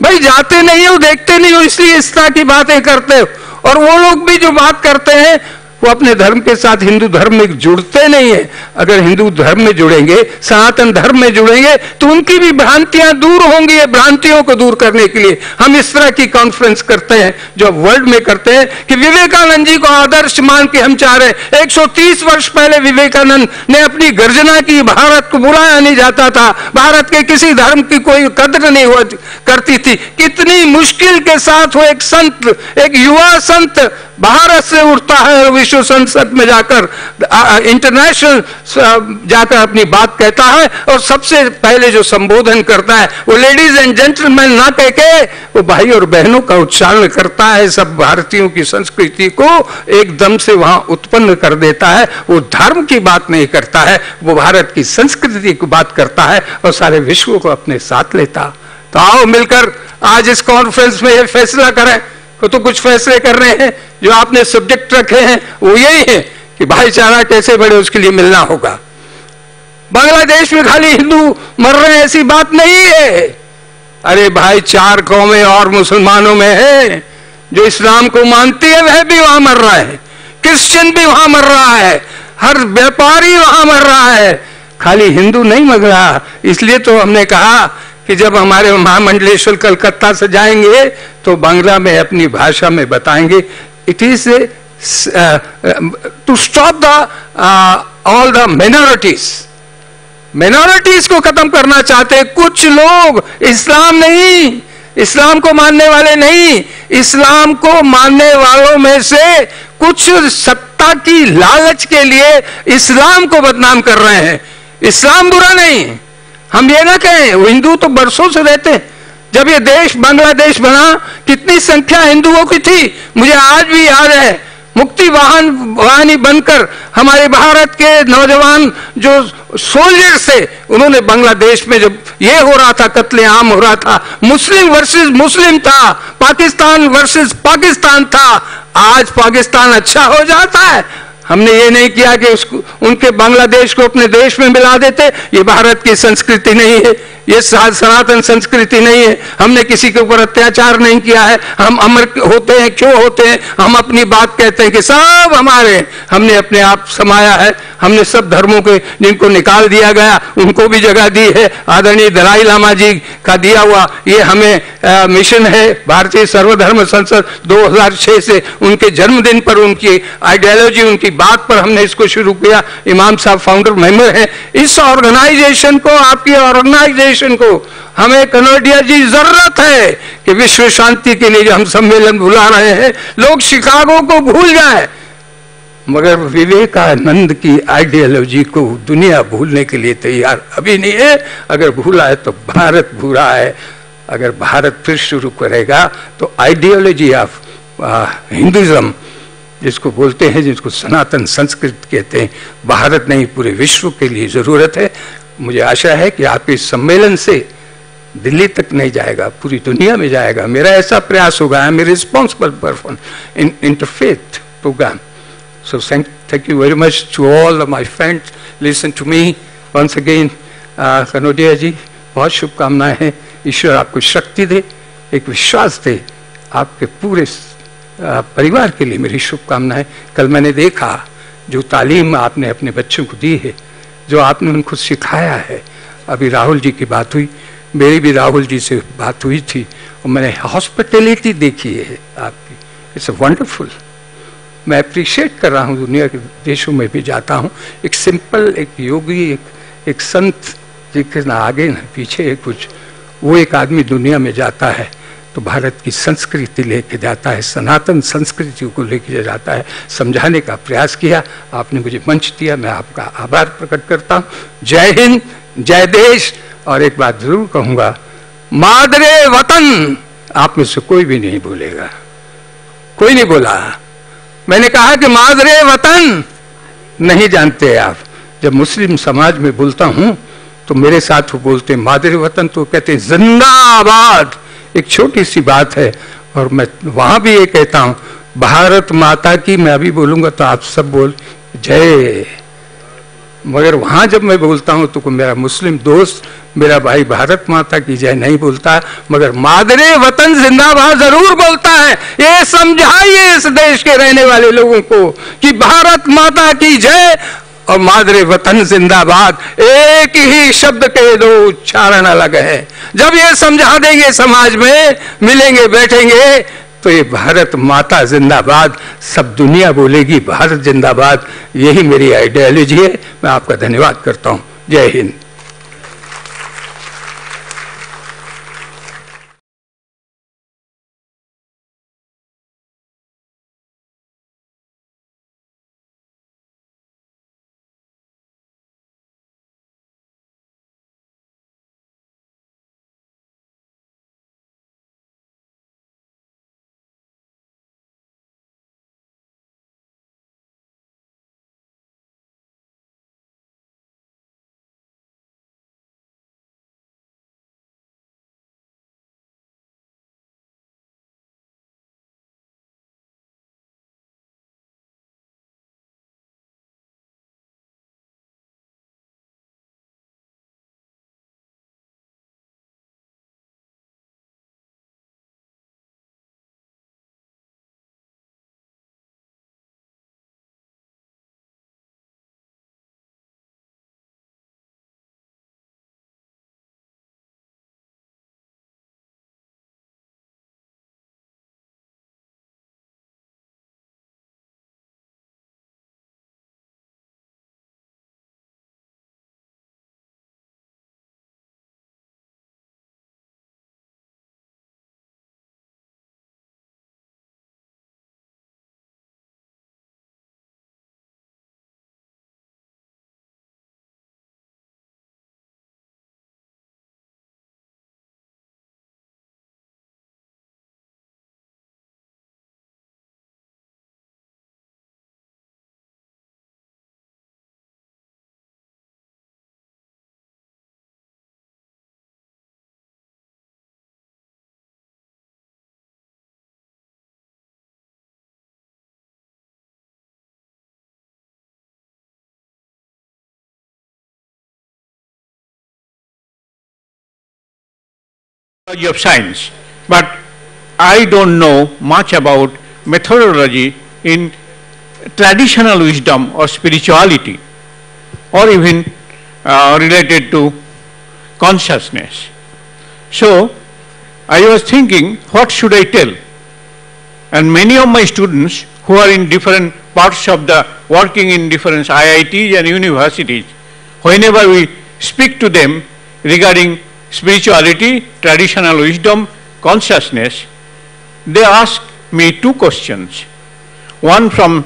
भाई जाते नहीं हो, देखते नहीं हो, इसलिए इस तरह की बातें करते हो। और वो लोग भी जो बात करते हैं वो अपने धर्म के साथ हिंदू धर्म में जुड़ते नहीं है। अगर हिंदू धर्म में जुड़ेंगे, सनातन धर्म में जुड़ेंगे तो उनकी भी भ्रांतियां दूर होंगी। ये भ्रांतियों को दूर करने के लिए हम इस तरह की कॉन्फ्रेंस करते हैं जो वर्ल्ड में करते हैं कि विवेकानंद जी को आदर्श मान के हम चाह रहे हैं। 130 वर्ष पहले विवेकानंद ने अपनी गर्जना की, भारत को बुलाया नहीं जाता था, भारत के किसी धर्म की कोई कदर नहीं हुआ करती थी। कितनी मुश्किल के साथ वो एक संत, एक युवा संत भारत से उठता है, विश्व संसद में जाकर, इंटरनेशनल जाकर अपनी बात कहता है और सबसे पहले जो संबोधन करता है वो लेडीज एंड जेंटलमैन ना कह के वो भाई और बहनों का उच्चारण करता है। सब भारतीयों की संस्कृति को एकदम से वहां उत्पन्न कर देता है। वो धर्म की बात नहीं करता है, वो भारत की संस्कृति की बात करता है और सारे विश्व को अपने साथ लेता। तो आओ मिलकर आज इस कॉन्फ्रेंस में ये फैसला करें। तो कुछ फैसले कर रहे हैं, जो आपने सब्जेक्ट रखे हैं वो यही है कि भाईचारा कैसे बढ़े, उसके लिए मिलना होगा। बांग्लादेश में खाली हिंदू मर रहे हैं ऐसी बात नहीं है। अरे भाई 4 कौमें और मुसलमानों में है जो इस्लाम को मानती है, वह भी वहां मर रहा है, क्रिश्चियन भी वहां मर रहा है, हर व्यापारी वहां मर रहा है, खाली हिंदू नहीं मर रहा। इसलिए तो हमने कहा कि जब हमारे महामंडलेश्वर कलकत्ता से जाएंगे तो बांग्ला में अपनी भाषा में बताएंगे। It is to stop the all the minorities को खत्म करना चाहते हैं कुछ लोग। इस्लाम नहीं, इस्लाम को मानने वाले नहीं, इस्लाम को मानने वालों में से कुछ सत्ता की लालच के लिए इस्लाम को बदनाम कर रहे हैं। इस्लाम बुरा नहीं, हम ये ना कहें, वो हिंदू तो बरसों से रहते हैं। जब ये देश बांग्लादेश बना कितनी संख्या हिंदुओं की थी, मुझे आज भी याद है। मुक्ति वाहनी बनकर हमारे भारत के नौजवान जो सोल्जर्स थे, उन्होंने बांग्लादेश में जब ये हो रहा था, कत्लेआम हो रहा था, मुस्लिम वर्सेस मुस्लिम था, पाकिस्तान वर्सेस पाकिस्तान था। आज पाकिस्तान अच्छा हो जाता है। हमने ये नहीं किया कि उसको, उनके बांग्लादेश को अपने देश में मिला देते। ये भारत की संस्कृति नहीं है, ये सनातन संस्कृति नहीं है। हमने किसी के ऊपर अत्याचार नहीं किया है। हम अमर होते हैं, क्यों होते हैं? हम अपनी बात कहते हैं कि सब हमारे, हमने अपने आप समाया है। हमने सब धर्मों के जिनको निकाल दिया गया उनको भी जगह दी है। आदरणीय दलाई लामा जी का दिया हुआ ये हमें मिशन है। भारतीय सर्वधर्म संसद 2006 से उनके जन्मदिन पर उनकी आइडियोलॉजी, उनकी बात पर हमने इसको शुरू किया। इमाम साहब फाउंडर मेंबर हैं। इस ऑर्गेनाइजेशन को, आपकी ऑर्गेनाइजेशन को हमें कनौडिया जी जरूरत है कि विश्व शांति के लिए जो हम सम्मेलन बुला रहे हैं, लोग शिकागो को भूल जाए, मगर विवेकानंद की आइडियोलॉजी को दुनिया भूलने के लिए तैयार अभी नहीं है। अगर भूला है तो भारत भूला है। अगर भारत फिर शुरू करेगा तो आइडियोलॉजी ऑफ हिंदुइज्म जिसको बोलते हैं, जिसको सनातन संस्कृति कहते हैं, भारत नहीं पूरे विश्व के लिए जरूरत है। मुझे आशा है कि आपके इस सम्मेलन से दिल्ली तक नहीं जाएगा, पूरी दुनिया में जाएगा। मेरा ऐसा प्रयास होगा। I am responsible person in interfaith programme. So thank you very much to all of my friends. Listen to me once again. Kanodia ji, बहुत शुभकामनाएं हैं। ईश्वर आपको शक्ति दे, एक विश्वास दे। आपके पूरे परिवार के लिए मेरी शुभकामनाएं। कल मैंने देखा जो तालीम आपने अपने बच्चों को दी है, जो आपने उनको सिखाया है। अभी राहुल जी की बात हुई, मेरी भी राहुल जी से बात हुई थी और मैंने हॉस्पिटैलिटी देखी है आपकी। It's wonderful. मैं अप्रिशिएट कर रहा हूँ। दुनिया के देशों में भी जाता हूँ, एक सिंपल, एक योगी, एक संत जिसके ना आगे ना पीछे कुछ, वो एक आदमी दुनिया में जाता है तो भारत की संस्कृति लेके जाता है, सनातन संस्कृति को लेके जाता है। समझाने का प्रयास किया, आपने मुझे मंच दिया, मैं आपका आभार प्रकट करता हूँ। जय हिंद, जय देश। और एक बात जरूर कहूँगा, मादरे वतन आप में से कोई भी नहीं बोलेगा, कोई नहीं बोला। मैंने कहा कि मादरे वतन नहीं जानते आप। जब मुस्लिम समाज में बोलता हूं तो मेरे साथ वो बोलते हैं मादरे वतन, तो कहते हैं जिंदाबाद। एक छोटी सी बात है और मैं वहां भी ये कहता हूं भारत माता की मैं अभी बोलूंगा तो आप सब बोल जय, मगर वहां जब मैं बोलता हूं तो मेरा मुस्लिम दोस्त, मेरा भाई भारत माता की जय नहीं बोलता, मगर मादरे वतन जिंदाबाद जरूर बोलता है। ये समझाइए इस देश के रहने वाले लोगों को कि भारत माता की जय और मादरे वतन जिंदाबाद एक ही शब्द के दो उच्चारण अलग है। जब ये समझा देंगे, समाज में मिलेंगे बैठेंगे, तो ये भारत माता जिंदाबाद सब दुनिया बोलेगी भारत जिंदाबाद। यही मेरी आइडियोलॉजी है। मैं आपका धन्यवाद करता हूं। जय Hind. Of science, but I don't know much about methodology in traditional wisdom or spirituality, or even related to consciousness. So I was thinking, what should I tell? And many of my students who are in different parts of the working in different IITs and universities, whenever we speak to them regarding spirituality, traditional wisdom, consciousness, they ask me two questions. One from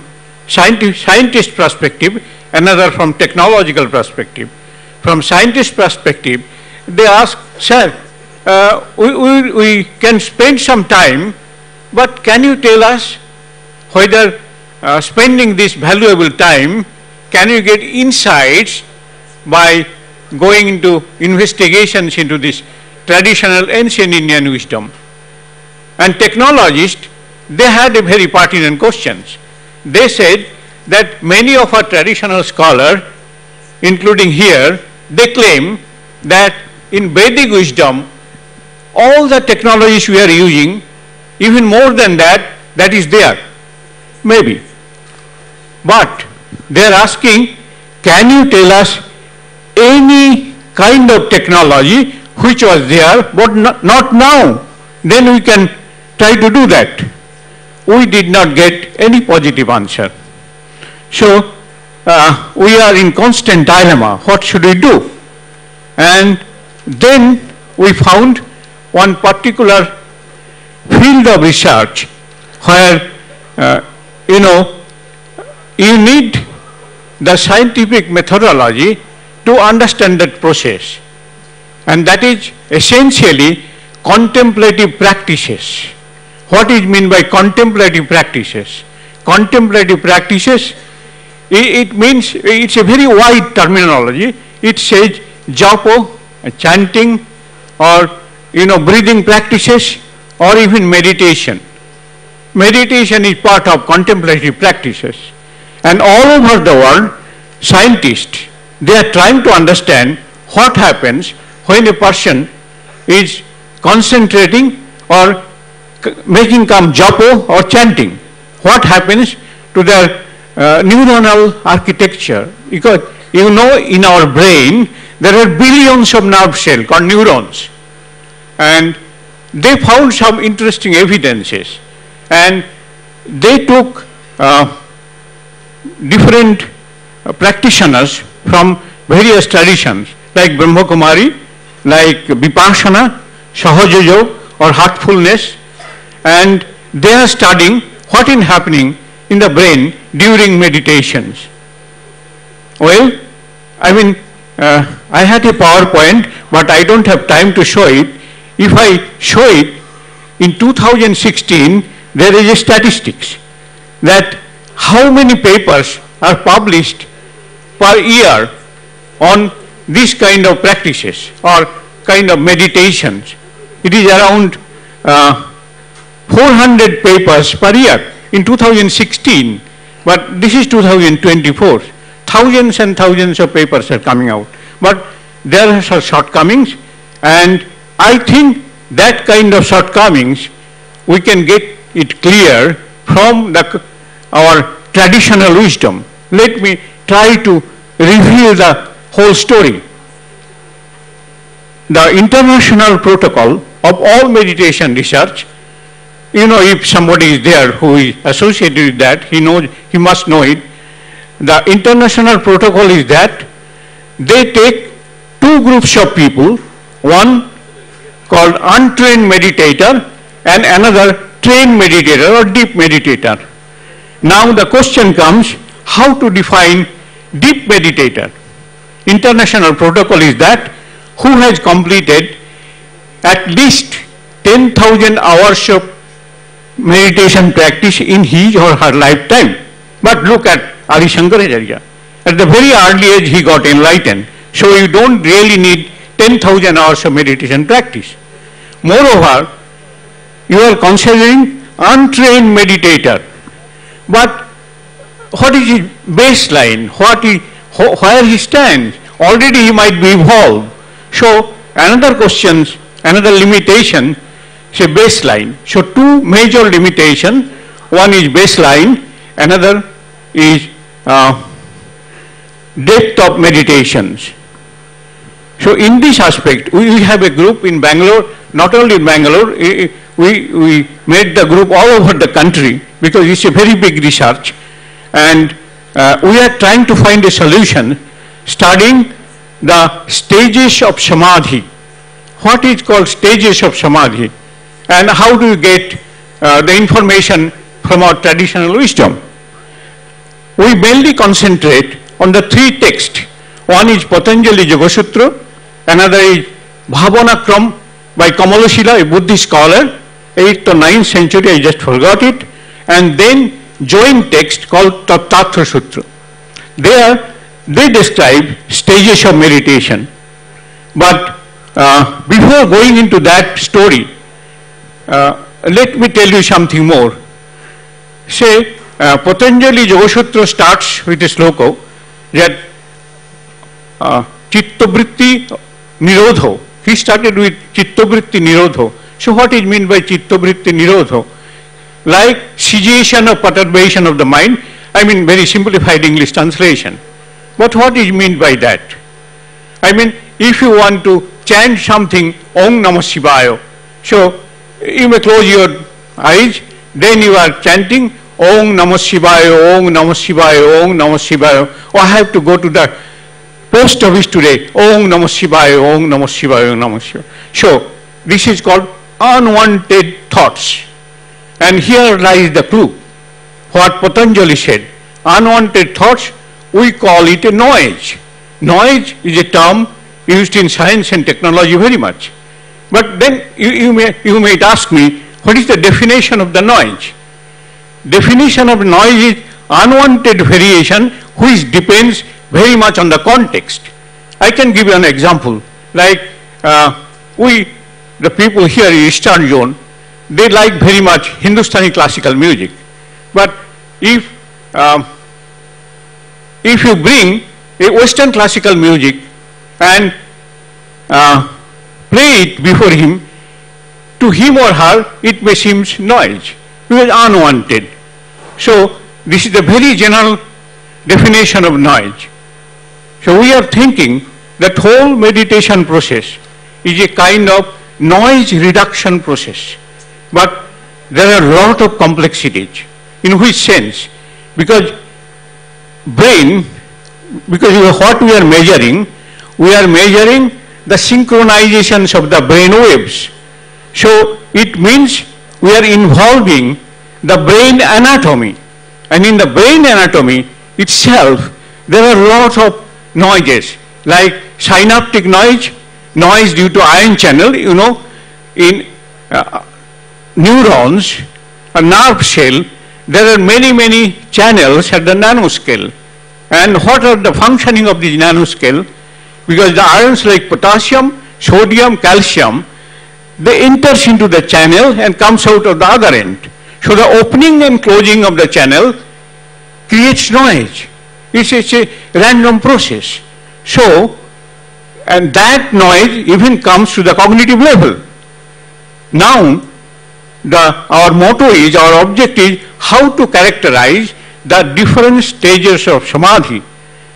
scientist perspective, another from technological perspective. From scientist perspective, they ask, sir, we can spend some time, but can you tell us whether spending this valuable time, can you get insights by going into investigations into this traditional ancient Indian wisdom? And technologists, they had a very pertinent questions. They said that many of our traditional scholars, including here, they claim that in Vedic wisdom, all the technologies we are using, even more than that, that is there. Maybe. But they are asking, can you tell us any kind of technology which was there but not now? Then we can try to do that. We did not get any positive answer. So we are in constant dilemma. What should we do? And then we found one particular field of research where you need the scientific methodology to understand that process, and that is essentially contemplative practices. What is meant by contemplative practices? Contemplative practices, it means, it's a very wide terminology. It says japo, chanting, or breathing practices, or even meditation. meditation is part of contemplative practices. And all over the world, scientists, they are trying to understand what happens when a person is concentrating or making come japo or chanting. What happens to their neuronal architecture? Because you know, in our brain there are billions of nerve cells called neurons, and they found some interesting evidences, and they took different practitioners from various traditions like Brahma Kumari, like Vipassana, Sahaja Yoga or heartfulness, and they are studying what is happening in the brain during meditations. Well, I mean, I had a PowerPoint, but I don't have time to show it. If I show it, in 2016, there is a statistics that how many papers are published per year on this kind of practices or kind of meditations. It is around 400 papers per year in 2016, but this is 2024. Thousands and thousands of papers are coming out, but there are shortcomings, and I think that kind of shortcomings we can get it clear from our traditional wisdom. Let me try to reveal the whole story. The international protocol of all meditation research, you know, if somebody is there who is associated with that, he must know it. The international protocol is that they take two groups of people, one called untrained meditator and another trained meditator or deep meditator. Now the question comes, how to define deep meditator? International protocol is that who has completed at least 10,000 hours of meditation practice in his or her lifetime. But look at Adi Shankaracharya. At the very early age he got enlightened. So you don't really need 10,000 hours of meditation practice. Moreover, you are considering untrained meditator. But what is his baseline? Where he stands? Already he might be evolved. So another question, another limitation, say baseline. So two major limitations. One is baseline, another is depth of meditations. So in this aspect, we have a group in Bangalore, not only in Bangalore, we made the group all over the country because it's a very big research, and we are trying to find a solution studying the stages of samadhi. What is called stages of samadhi, and how do you get the information from our traditional wisdom? We mainly concentrate on the three texts. One is Patanjali Yoga Sutra, another is Bhavanakram by Kamalashila, a Buddhist scholar, 8th or 9th century, I just forgot it, and then joint text called Tattva Sutra. There they describe stages of meditation. But before going into that story, let me tell you something more. Say, Patanjali Yoga Sutra starts with a sloka that Chittabritti Nirodho. He started with Chittabritti Nirodho. So what is meant by Chittabritti Nirodho? Like cessation or perturbation of the mind. I mean very simplified English translation. But what is meant by that? I mean, if you want to chant something, Om Namah Shivaya, so you may close your eyes, then you are chanting Om Namah Shivaya, Om Namah Shivaya, Om Namah Shivaya. Or I have to go to the post office today, Om Namah Shivaya, Om Namah Shivaya, Om Namah Shivaya. So this is called unwanted thoughts. And here lies the clue. What Patanjali said, unwanted thoughts, we call it a noise. Noise is a term used in science and technology very much. But then you may ask me, what is the definition of the noise? Definition of noise is unwanted variation which depends very much on the context. I can give you an example. Like the people here in Eastern Zone, they like very much Hindustani classical music. But if you bring a Western classical music and play it before him, to him or her it may seem noise, because unwanted. So this is a very general definition of noise. So we are thinking that whole meditation process is a kind of noise reduction process. But there are a lot of complexities. In which sense? Because brain, because what we are measuring the synchronizations of the brain waves. So it means we are involving the brain anatomy. And in the brain anatomy itself, there are lots of noises, like synaptic noise due to ion channel, in neurons, a nerve cell, there are many channels at the nanoscale. And what are the functioning of the nanoscale? Because the ions like potassium, sodium, calcium, they enters into the channel and comes out of the other end. So the opening and closing of the channel creates noise. It's a random process. So, and that noise even comes to the cognitive level. Now, our motto is, our object is how to characterize the different stages of samadhi.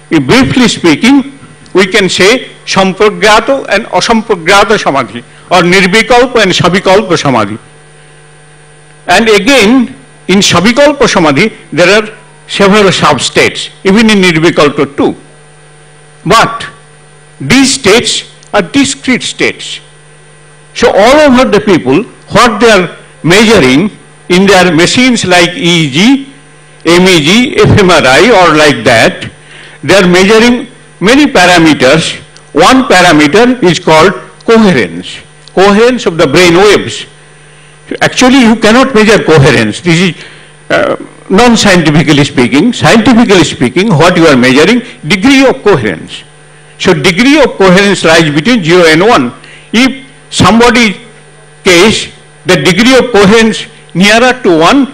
Briefly speaking, we can say sampragyata and asampragyata samadhi, or nirvikalpa and savikalpa samadhi. And again, in savikalpa samadhi, there are several sub-states, even in nirvikalpa too. But these states are discrete states. So all over the people, what they are measuring in their machines like EEG, MEG, fMRI, or like that, they are measuring many parameters. One parameter is called coherence of the brain waves. Actually, you cannot measure coherence. This is non-scientifically speaking. Scientifically speaking, what you are measuring, degree of coherence. So degree of coherence lies between 0 and 1. If somebody's case, the degree of coherence nearer to 1,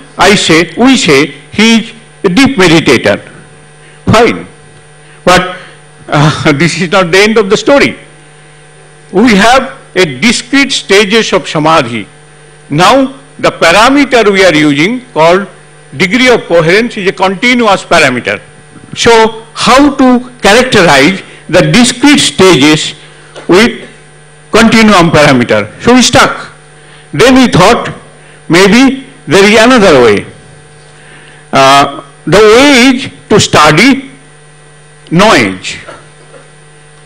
we say he is a deep meditator. Fine. But this is not the end of the story. We have a discrete stages of samadhi. Now the parameter we are using called degree of coherence is a continuous parameter. So how to characterize the discrete stages with continuum parameter? So we stuck. Then we thought maybe there is another way. The way is to study noise.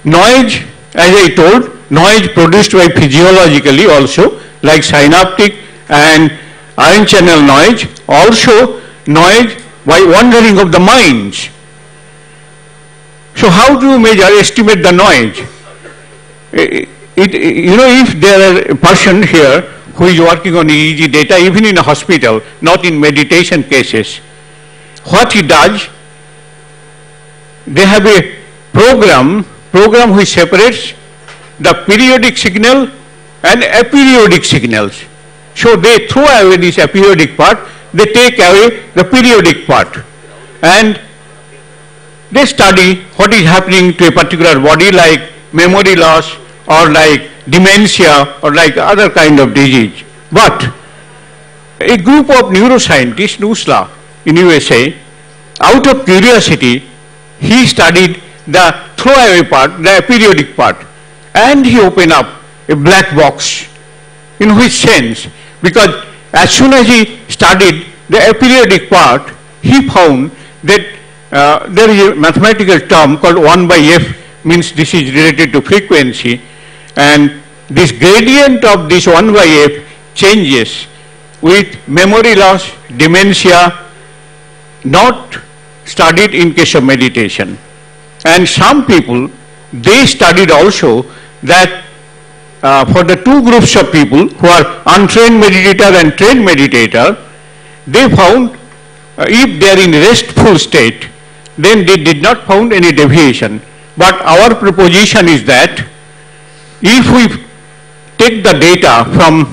Noise, as I told, noise produced by physiologically also, like synaptic and ion channel noise, also noise by wandering of the minds. So how do you measure, estimate the noise? If there is a person here who is working on EEG data, even in a hospital, not in meditation cases, what he does, they have a program which separates the periodic signal and aperiodic signals. So they throw away this aperiodic part, they take away the periodic part, and they study what is happening to a particular body, like memory loss or like dementia or like other kind of disease. But a group of neuroscientists, NUSLA in USA, out of curiosity, he studied the throwaway part, the aperiodic part, and he opened up a black box. In which sense? Because as soon as he studied the aperiodic part, he found that there is a mathematical term called 1 by f, means this is related to frequency, and this gradient of this 1 by f changes with memory loss, dementia, not studied in case of meditation. And some people, they studied also that for the two groups of people who are untrained meditator and trained meditator, they found if they are in restful state, then they did not found any deviation. But our proposition is that if we take the data from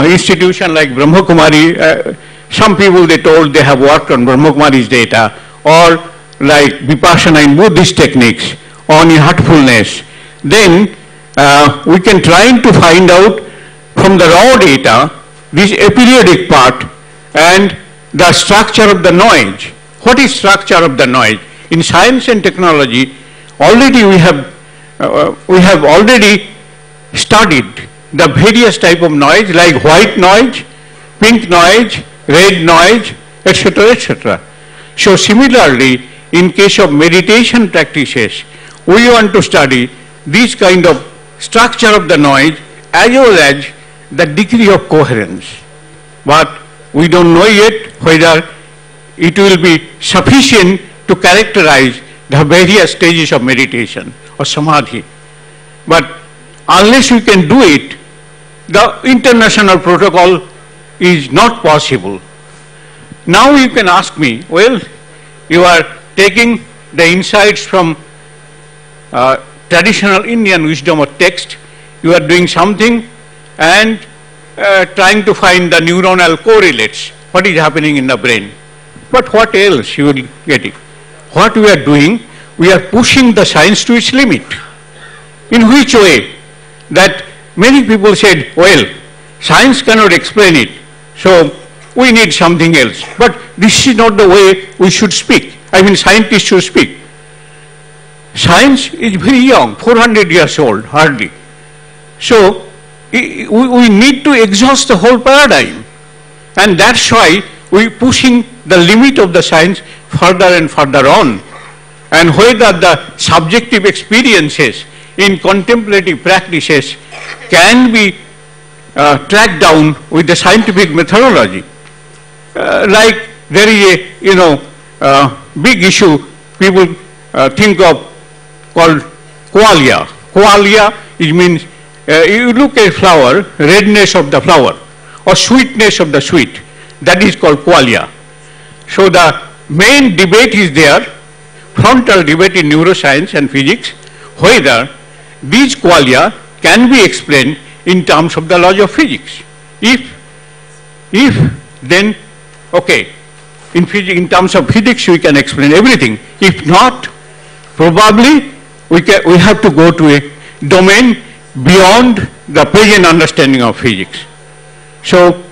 institution like Brahma Kumari, some people they told they have worked on Brahma Kumari's data, or like Vipassana in Buddhist techniques on heartfulness, then we can try to find out from the raw data this aperiodic part and the structure of the noise. What is structure of the noise? In science and technology, already we have already studied the various type of noise like white noise, pink noise, red noise, etc., etc. So similarly, in case of meditation practices, we want to study this kind of structure of the noise as well as the degree of coherence. But we don't know yet whether it will be sufficient to characterize the various stages of meditation or samadhi. But unless we can do it, the international protocol is not possible. Now you can ask me, well, you are taking the insights from traditional Indian wisdom or text, you are doing something and trying to find the neuronal correlates, what is happening in the brain. But what else you will get it? What we are doing, we are pushing the science to its limit. In which way? That many people said, well, science cannot explain it, so we need something else. But this is not the way we should speak. I mean, scientists should speak. Science is very young, 400 years old, hardly. So we need to exhaust the whole paradigm. And that's why we are pushing the limit of the science further and further on. And whether the subjective experiences in contemplative practices can be tracked down with the scientific methodology. Like there is a big issue people think of called qualia. Qualia, it means you look at flower, redness of the flower or sweetness of the sweet. That is called qualia. So the main debate is there, frontal debate in neuroscience and physics, whether these qualia can be explained in terms of the laws of physics. If then, okay, in terms of physics we can explain everything. If not, probably we have to go to a domain beyond the present understanding of physics. So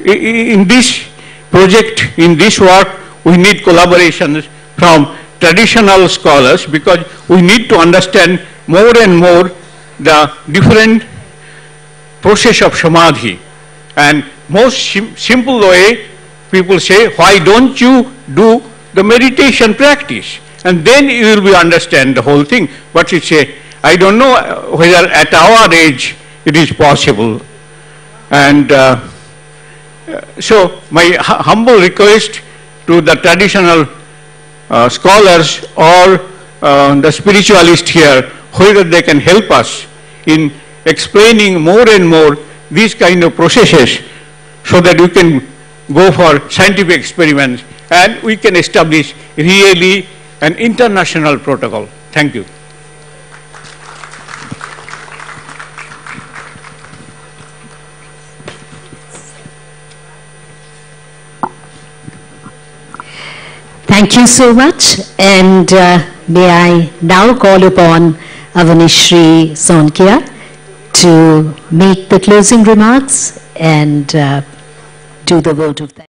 in this project, in this work, we need collaborations from traditional scholars because we need to understand more and more the different process of samadhi. And most simple way, people say, why don't you do the meditation practice? And then you will be understand the whole thing. But it's I don't know whether at our age it is possible. And so my humble request to the traditional scholars or the spiritualists here, whether they can help us in explaining more and more these kind of processes so that we can go for scientific experiments and we can establish really an international protocol. Thank you. Thank you so much, and may I now call upon Avanishri Sonkia to make the closing remarks and do the vote of thanks.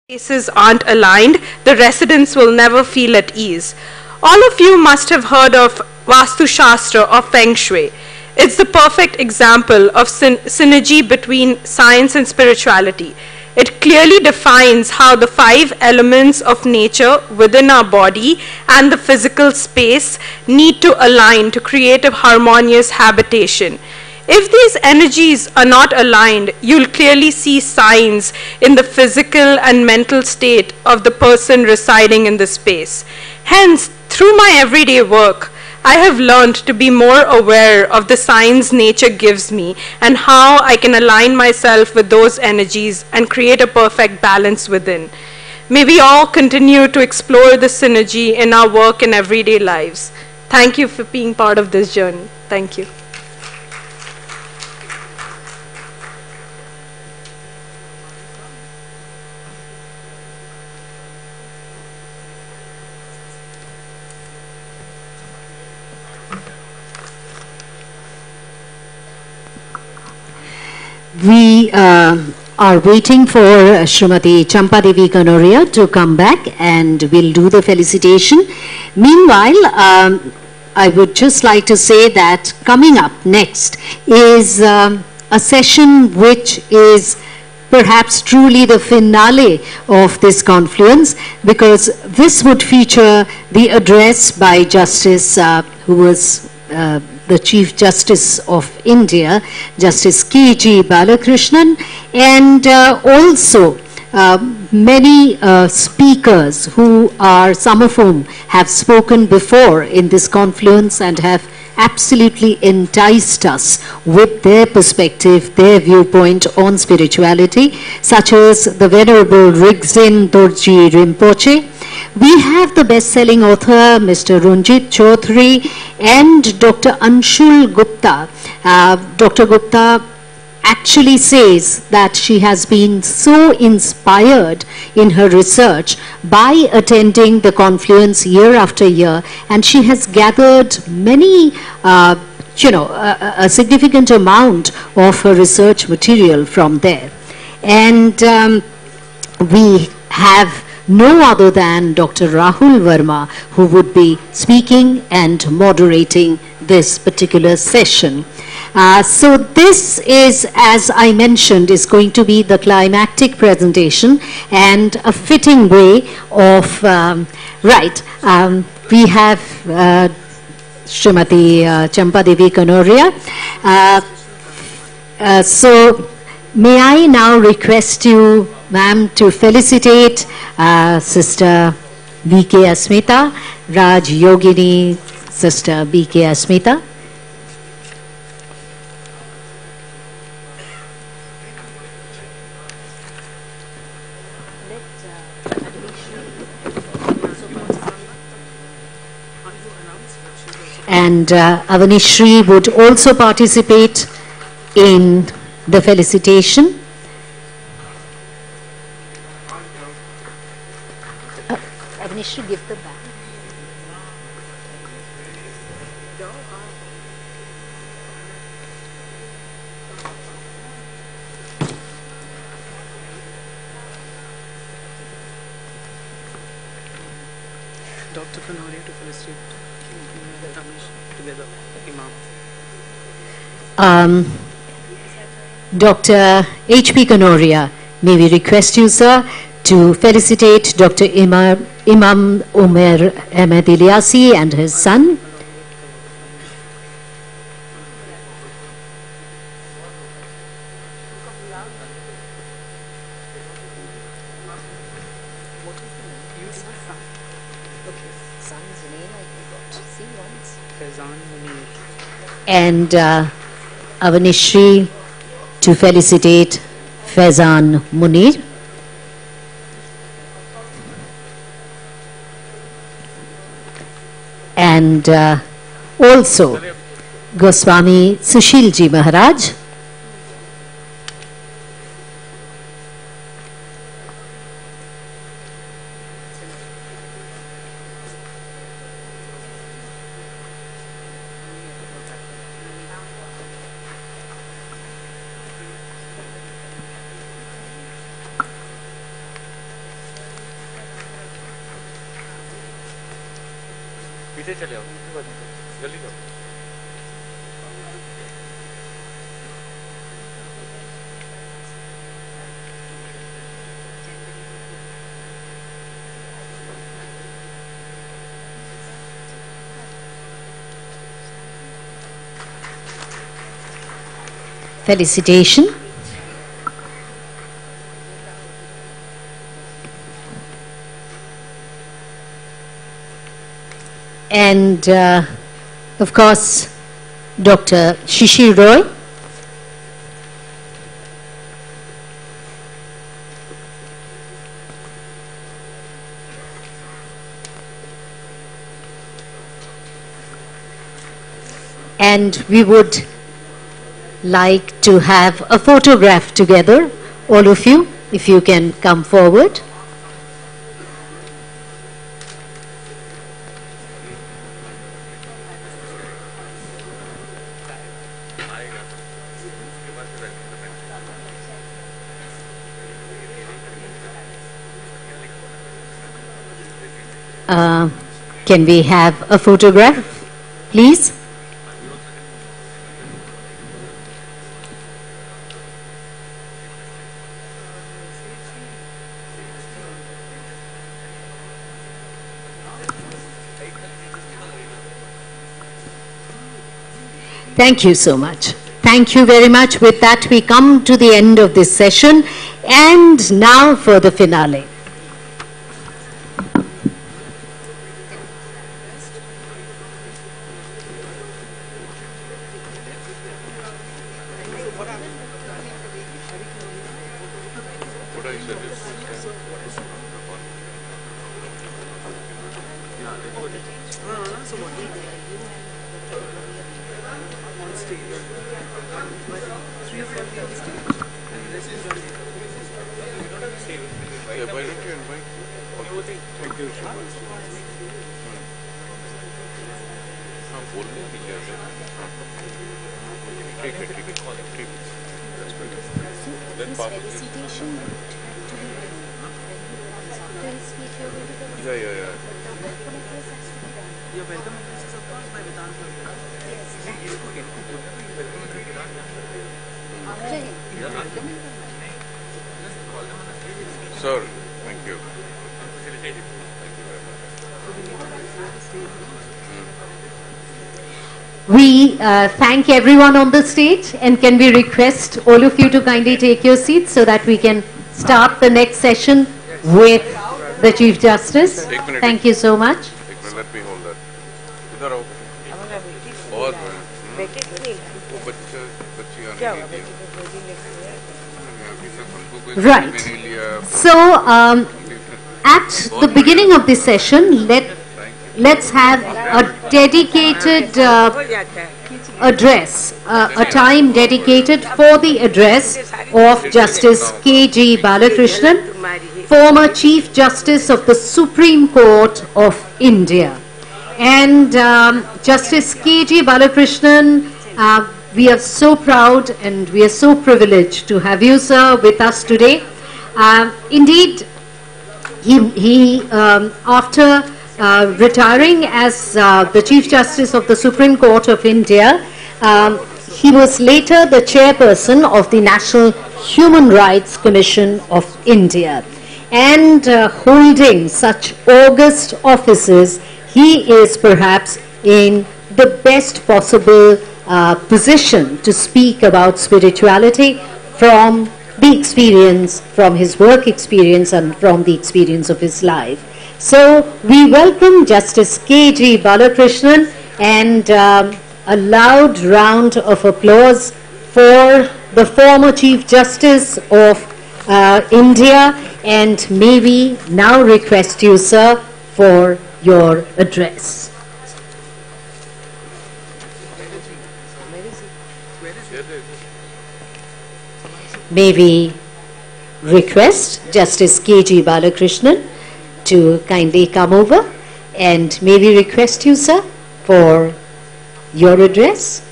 Faces aren't aligned, the residents will never feel at ease. All of you must have heard of Vastu Shastra or Feng Shui. It's the perfect example of synergy between science and spirituality. It clearly defines how the 5 elements of nature within our body and the physical space need to align to create a harmonious habitation. If these energies are not aligned, you'll clearly see signs in the physical and mental state of the person residing in the space. Hence, through my everyday work, I have learned to be more aware of the signs nature gives me and how I can align myself with those energies and create a perfect balance within. May we all continue to explore the synergy in our work and everyday lives. Thank you for being part of this journey. Thank you. We are waiting for Srimati Champadevi Kanoria to come back and we'll do the felicitation. Meanwhile, I would just like to say that coming up next is a session which is perhaps truly the finale of this confluence, because this would feature the address by Justice who was the Chief Justice of India, Justice K.G. Balakrishnan, and also many speakers who are, some of whom have spoken before in this confluence and have absolutely enticed us with their perspective, their viewpoint on spirituality, such as the Venerable Rigzin Dorji Rinpoche. We have the best-selling author, Mr. Ranjit Chaudhary, and Dr. Anshul Gupta. Dr. Gupta actually says that she has been so inspired in her research by attending the confluence year after year, and she has gathered many, a significant amount of her research material from there. And we have no other than Dr. Rahul Verma, who would be speaking and moderating this particular session. So this is, as I mentioned, is going to be the climactic presentation and a fitting way of, we have Srimati Champadevi Kanoria. So may I now request you, ma'am, to felicitate Sister B.K. Asmita, Raj Yogini, Sister B.K. Asmita. And Avanishri would also participate in the felicitation. Avanishri, give the back. Dr. Kanoria to felicitate together, Imam. Dr. H.P. Kanoria, may we request you, sir, to felicitate Dr. Imam Omer Ahmed Ilyasi and his son. And Avanishri to felicitate Faizan Munir. And also Goswami Sushil Ji Maharaj. felicitation. And of course, Dr. Shishir Roy. And we would like to have a photograph together, all of you, if you can come forward. Can we have a photograph, please? Thank you so much. Thank you very much. With that, we come to the end of this session. And now for the finale. Sir, thank you. We thank everyone on the stage, and can we request all of you to kindly take your seats so that we can start the next session with the Chief Justice. Thank you so much. Let me hold that. इधर आओ. बहुत वो बच्ची आने की थी. Right. So, at the beginning of this session, let's have a dedicated address, a time dedicated for the address of Justice K.G. Balakrishnan, former Chief Justice of the Supreme Court of India. And Justice K.G. Balakrishnan, we are so proud and we are so privileged to have you, sir, with us today. Indeed, he after retiring as the Chief Justice of the Supreme Court of India, he was later the chairperson of the National Human Rights Commission of India. And holding such august offices, he is perhaps in the best possible position to speak about spirituality from the experience, from his work experience and from the experience of his life. So we welcome Justice K.G. Balakrishnan, and a loud round of applause for the former Chief Justice of India. And may we now request you, sir, for your address. May we request Justice K.G. Balakrishnan to kindly come over, and may we request you, sir, for your address.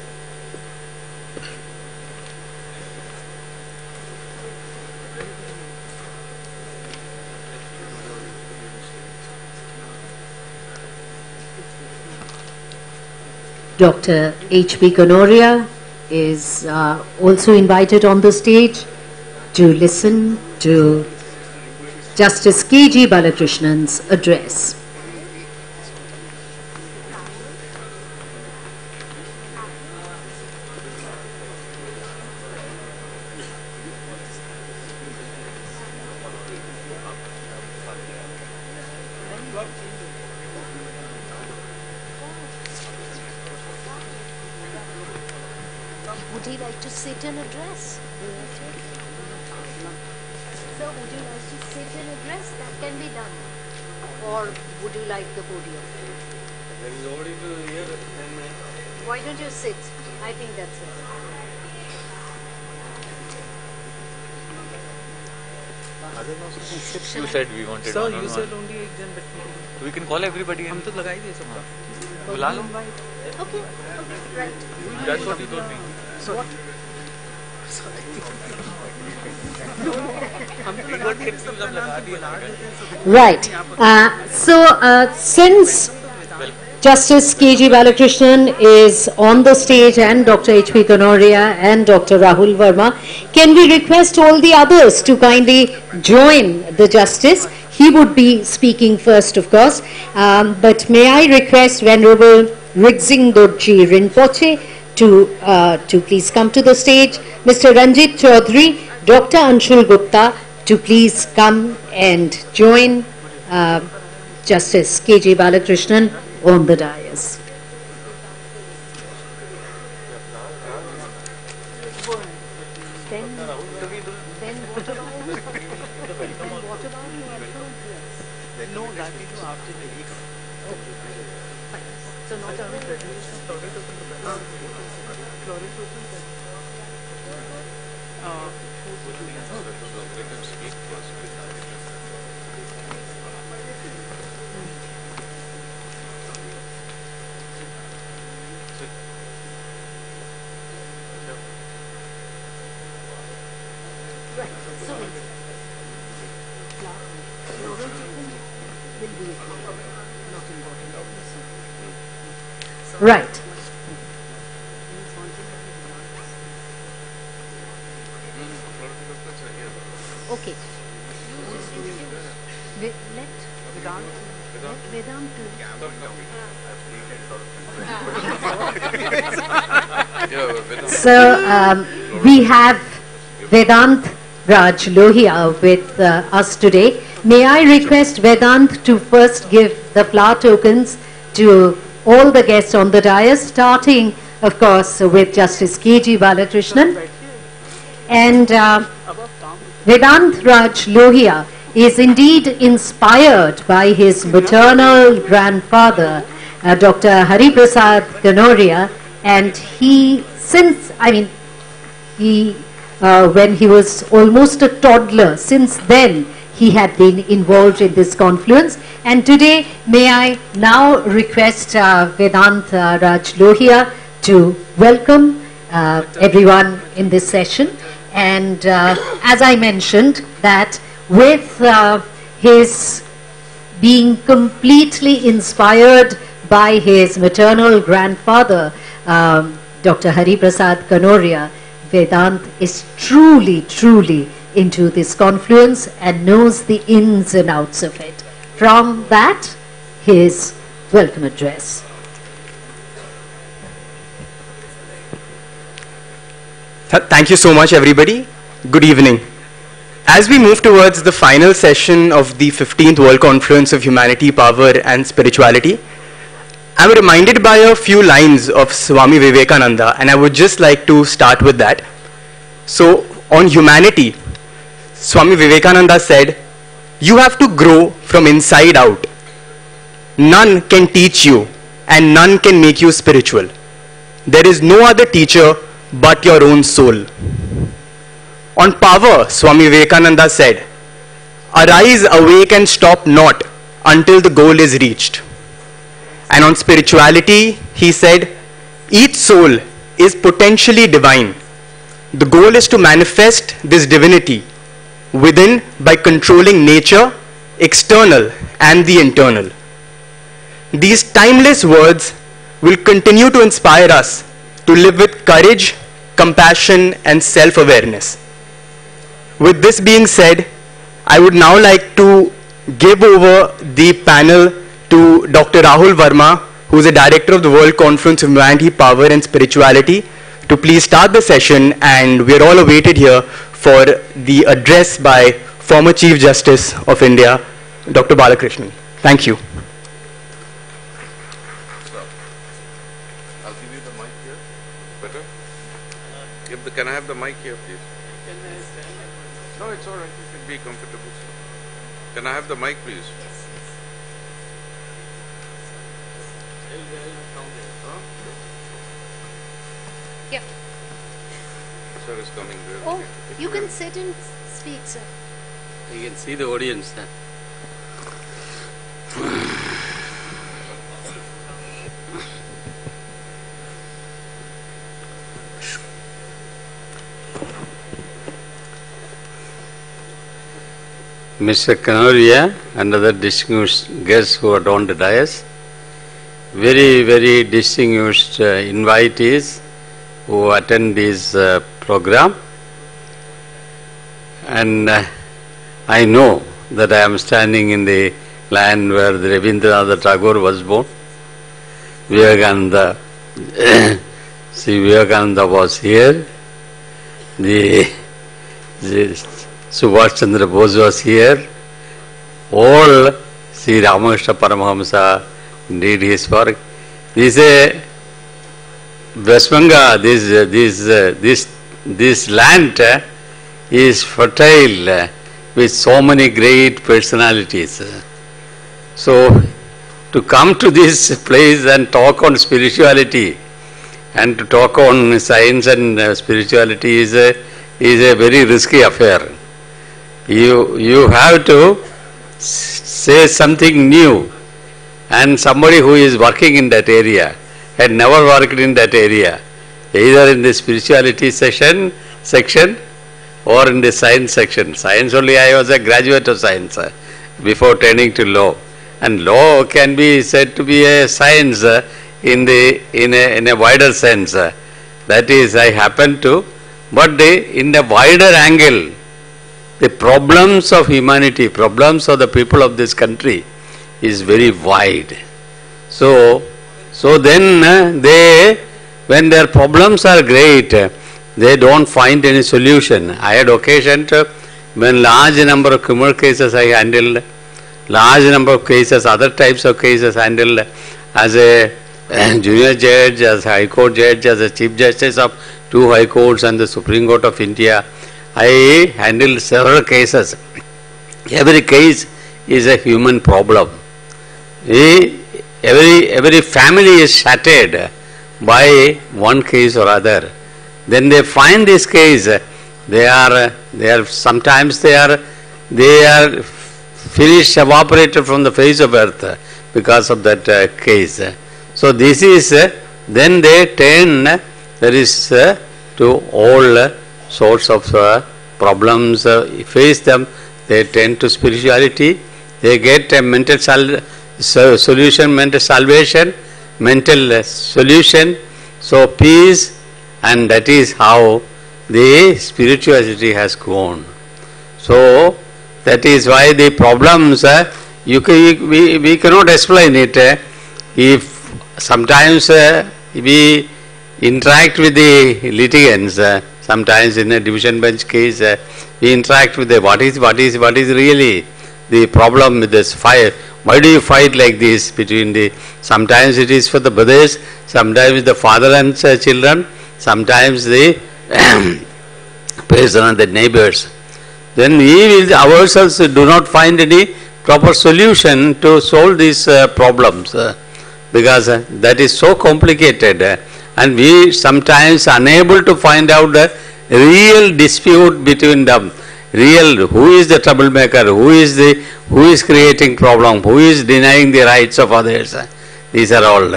Dr. H.P. Kanoria is also invited on the stage to listen to Justice K.G. Balakrishnan's address. Would he like to sit and address? Sir, would you like to sit and address? That can be done. Or would you like the podium? There is nobody to hear. Why don't you sit? I think that's it. You said we wanted Sir, one-on-one. you said only एक जन बैठने के लिए. We can call everybody. हम तो लगा ही दिए सबका. बुला लो. Okay, right. That's what he told me. What? Right. Since Justice K.G. Balakrishnan is on the stage and Dr. H.P. Kanoria and Dr. Rahul Verma, can we request all the others to kindly join the Justice? He would be speaking first, of course. But may I request Venerable Rigzing Dorji Rinpoche to please come to the stage. Mr. Ranjit Chaudhary, Dr. Anshul Gupta to please come and join Justice K.G. Balakrishnan on the dais. Right. Okay. So we have Vedant Raj Lohia with us today. May I request Vedant to first give the flower tokens to all the guests on the dais, starting, of course, with Justice K.G. Balakrishnan. And Vedant Raj Lohia is indeed inspired by his maternal grandfather, Dr. Hari Prasad Kanoria, and when he was almost a toddler, since then he had been involved in this confluence. And today, may I now request Vedant Raj Lohia to welcome everyone in this session. And as I mentioned, that with his being completely inspired by his maternal grandfather, Dr. Hari Prasad Kanoria, Vedant is truly into this confluence and knows the ins and outs of it. From that, his welcome address. Thank you so much, everybody. Good evening. As we move towards the final session of the 15th World Conference of Humanity, Power and Spirituality, I'm reminded by a few lines of Swami Vivekananda, and I would just like to start with that. So, on humanity, Swami Vivekananda said, "You have to grow from inside out. None can teach you, and none can make you spiritual. There is no other teacher but your own soul." On power, Swami Vivekananda said, "Arise, awake, and stop not until the goal is reached." And on spirituality, he said, "Each soul is potentially divine. The goal is to manifest this divinity within by controlling nature, external and the internal." These timeless words will continue to inspire us to live with courage, compassion and self-awareness. With this being said, I would now like to give over the panel to Dr. Rahul Verma, who is the director of the World Conference of Humanity, Power and Spirituality, to please start the session, and we are all awaited here for the address by former Chief Justice of India, Dr. Balakrishnan. Thank you. Can I have the mic here, please? No, it's all right. You can be comfortable. Can I have the mic, please? Yeah. Sir is coming there. Oh, you can sit and speak, sir. You can see the audience. Mr. Kanoria and other distinguished guests who are on the dais, very, very distinguished invitees who attend this program, and I know that I am standing in the land where the Rabindranath Tagore was born. Vivekananda, Sri Vivekananda was here. The Subhash Chandra Bose was here. All Sri Ramakrishna Paramahamsa did his work. This West Bengal, this land is fertile with so many great personalities. So, to come to this place and talk on spirituality and to talk on science and spirituality is a very risky affair. You have to say something new, and somebody who is working in that area, had never worked in that area, either in the spirituality section or in the science section. Science only, I was a graduate of science before turning to law. And law can be said to be a science in a wider sense. That is, I happen to, but in the wider angle, the problems of humanity, problems of the people of this country is very wide. So then when their problems are great, they don't find any solution. I had occasion to, when large number of criminal cases I handled, large number of cases, other types of cases handled as a junior judge, as High Court judge, as a Chief Justice of 2 High Courts and the Supreme Court of India. I handled several cases. Every case is a human problem. Every family is shattered by one case or other. Then they find this case, they are sometimes they are finished, evaporated from the face of earth because of that case. So this is, then they turn, there is to all sorts of problems, face them, they turn to spirituality, they get a mental solution, mental salvation, mental solution, so peace, and that is how the spirituality has gone. So that is why the problems, we cannot explain it. If sometimes we interact with the litigants, sometimes in a division bench case, we interact with the what is really the problem with this fire. Why do you fight like this between the, sometimes it is for the brothers, sometimes the father and children, sometimes the person and the neighbors. Then we will ourselves do not find any proper solution to solve these problems because that is so complicated and we sometimes unable to find out the real dispute between them. Real, who is the troublemaker, who is creating problem, who is denying the rights of others. These are all.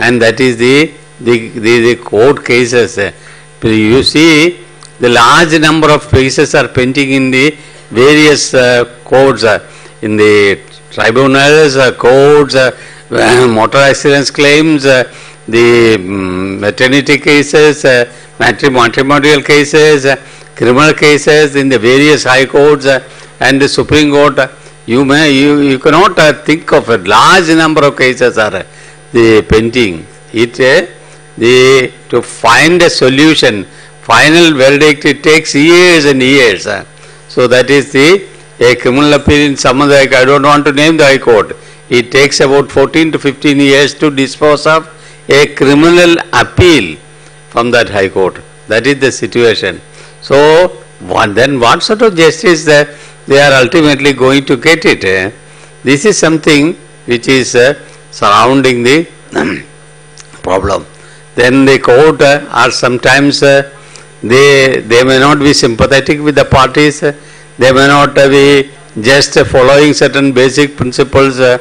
And that is the court cases. You see, the large number of cases are pending in the various courts, in the tribunals, courts, motor accidents claims, the maternity cases, matrimonial cases, criminal cases in the various high courts and the Supreme Court. You cannot think of a large number of cases are the pending. To find a solution, final verdict, it takes years and years. So that is a criminal appeal in some of the, I don't want to name the High Court. It takes about 14 to 15 years to dispose of a criminal appeal from that High Court. That is the situation. So then what sort of justice they are ultimately going to get it? This is something which is surrounding the problem. Then the court are sometimes they may not be sympathetic with the parties. They may not be just following certain basic principles or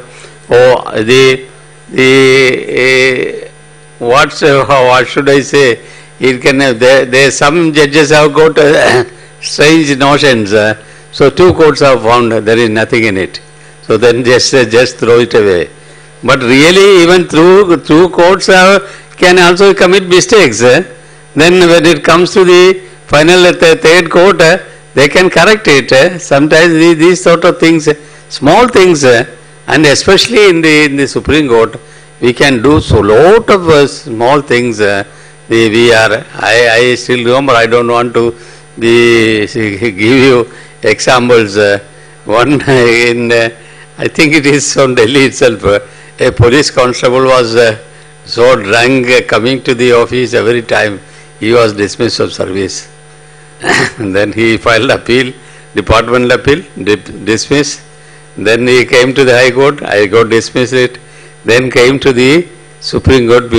what should I say? It can there some judges have got strange notions. So two courts have found there is nothing in it. So then just throw it away. But really, even through courts can also commit mistakes. Then when it comes to the final third court, they can correct it. Sometimes these sort of things, small things, and especially in the Supreme Court, we can do so lot of small things. I still remember. I don't want to give you examples. One in I think it is from Delhi itself. A police constable was so drunk coming to the office every time. He was dismissed from service. And then he filed appeal, departmental appeal, dismissed. Then he came to the High Court, High Court dismissed it. Then came to the Supreme Court.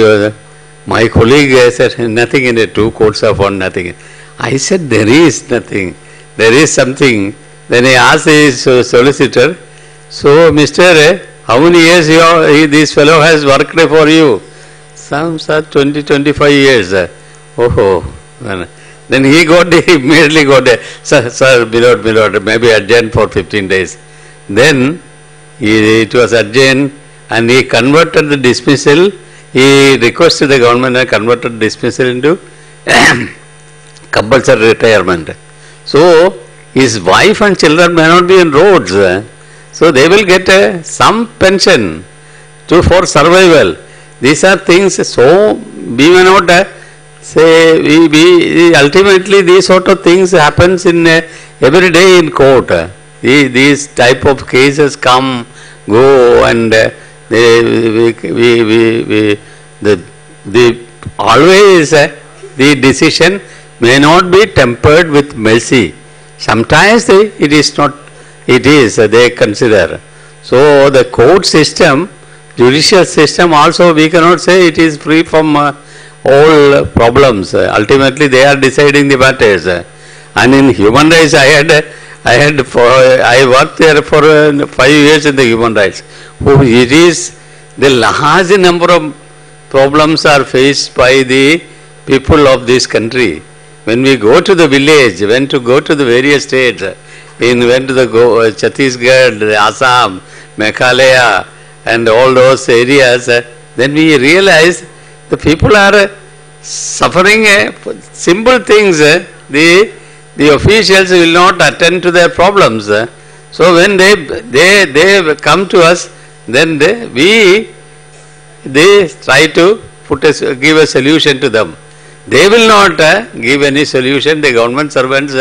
My colleague said, nothing in it, two courts have found nothing. I said, there is nothing, there is something. Then he asked his solicitor, so Mr. How many years this fellow has worked for you? Some 20-25 years. Oh. Then he immediately got sir, Milord, maybe adjourned for 15 days. Then it was adjourned and he converted the dismissal. He requested the government and converted dismissal into compulsory retirement. So his wife and children may not be in roads. So they will get some pension for survival. These are things, so we may not say, ultimately these sort of things happens in every day in court. These type of cases come, go, and always the decision may not be tempered with mercy. Sometimes it is not. It is, they consider. So the court system, judicial system also, we cannot say it is free from all problems. Ultimately they are deciding the matters. And in human rights I worked there for 5 years in the human rights. It is the large number of problems are faced by the people of this country. When we go to the village, when to go to the various states, went to the Chhattisgarh, Assam, Meghalaya and all those areas, then we realize the people are suffering simple things. The officials will not attend to their problems. So when they come to us, then they try to give a solution to them. They will not give any solution. The government servants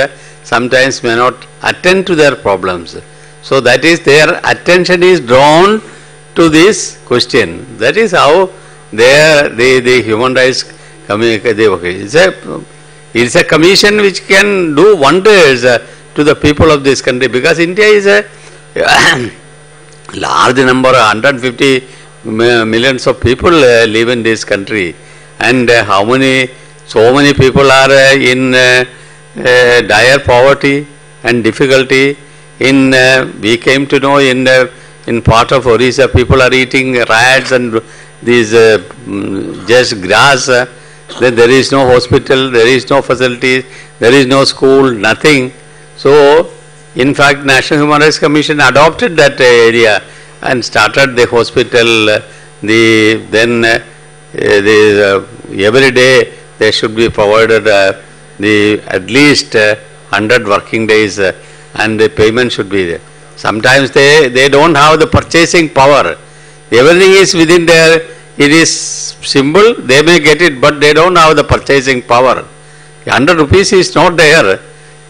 sometimes may not attend to their problems. So that is, their attention is drawn to this question. That is how the human rights it's a commission which can do wonders to the people of this country, because India is a large number, 150 millions of people live in this country, and so many people are in dire poverty and difficulty. We came to know in part of Orissa, people are eating rats and these just grass. Then there is no hospital, there is no facilities, there is no school, nothing. So, in fact, National Human Rights Commission adopted that area and started the hospital. Every day there should be provided at least 100 working days, and the payment should be there. Sometimes they don't have the purchasing power. Everything is within their, it is simple, they may get it, but they don't have the purchasing power. 100 rupees is not there.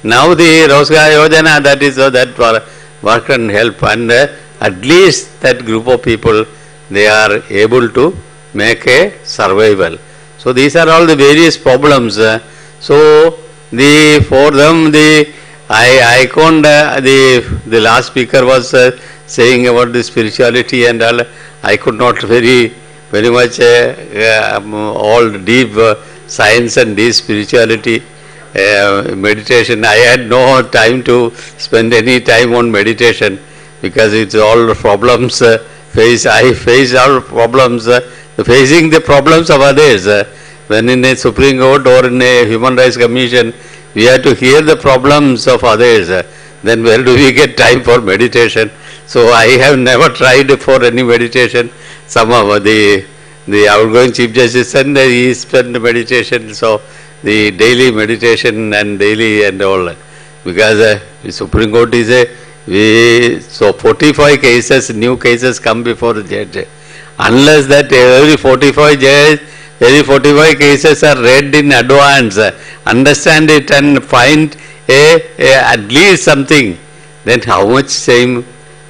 Now the Rozgar Yojana, that is that work can help, and at least that group of people, they are able to make a survival. So these are all the various problems. So for them I couldn't, the last speaker was saying about the spirituality and all. I could not very much all deep science and deep spirituality, meditation. I had no time to spend any time on meditation because it's all problems I face all problems, facing the problems of others. When in a Supreme Court or in a Human Rights Commission, we have to hear the problems of others. Then where do we get time for meditation? So I have never tried for any meditation. Some of the outgoing Chief Justice and he spent meditation. So the daily meditation and daily and all. Because the Supreme Court is so 45 cases, new cases come before the judge. Unless that every 45 cases are read in advance, understand it and find at least something, then how much time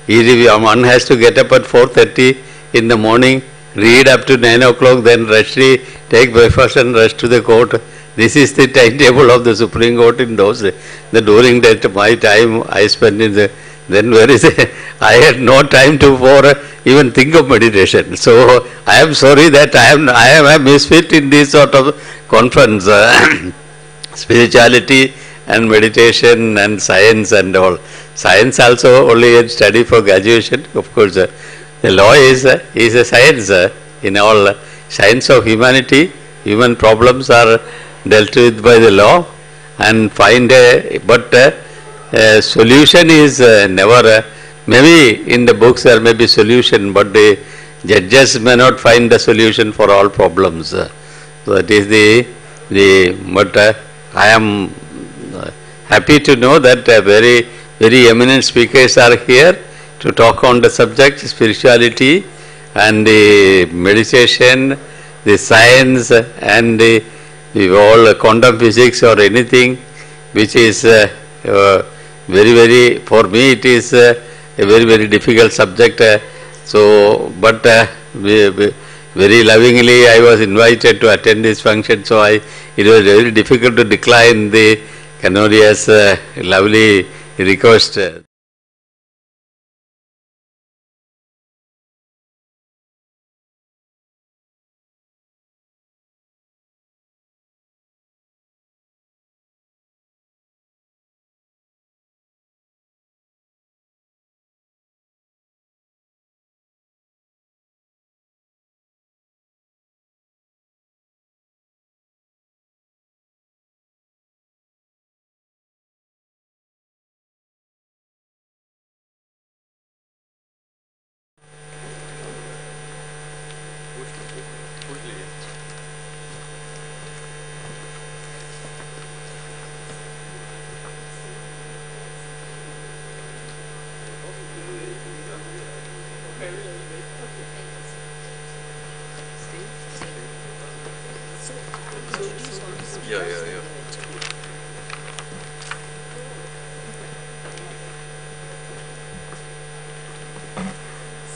one has to get up at 4:30 in the morning, read up to 9 o'clock, then rush, take breakfast and rush to the court. This is the timetable of the Supreme Court in those days. During that my time I spent in the, then where is it? I had no time for even think of meditation. So I am sorry that I am a misfit in this sort of conference. Spirituality and meditation and science and all. Science also only a study for graduation. Of course, the law is a science. In all science of humanity, human problems are dealt with by the law and find solution is never. Maybe in the books there may be solution, but the judges may not find the solution for all problems. So that is but I am happy to know that very eminent speakers are here to talk on the subject spirituality and the meditation, the science and the all quantum physics or anything which is very for me it is a very difficult subject. So but very lovingly I was invited to attend this function, so it was very difficult to decline the Kanoria's lovely request.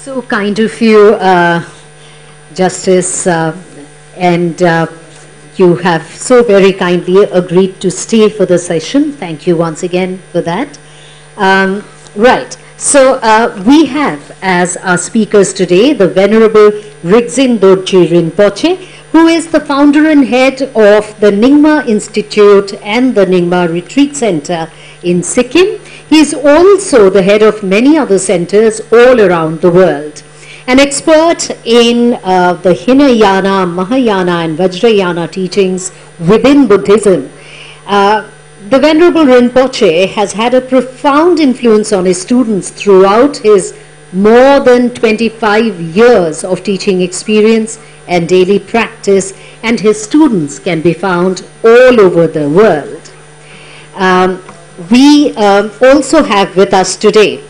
So kind of you, Justice, and you have so very kindly agreed to stay for the session. Thank you once again for that. Right. So we have as our speakers today the Venerable Rigzin Dorje Rinpoche, who is the founder and head of the Nyingma Institute and the Nyingma Retreat Center in Sikkim. He is also the head of many other centers all around the world. An expert in the Hinayana, Mahayana and Vajrayana teachings within Buddhism. The Venerable Rinpoche has had a profound influence on his students throughout his more than 25 years of teaching experience and daily practice, and his students can be found all over the world. We also have with us today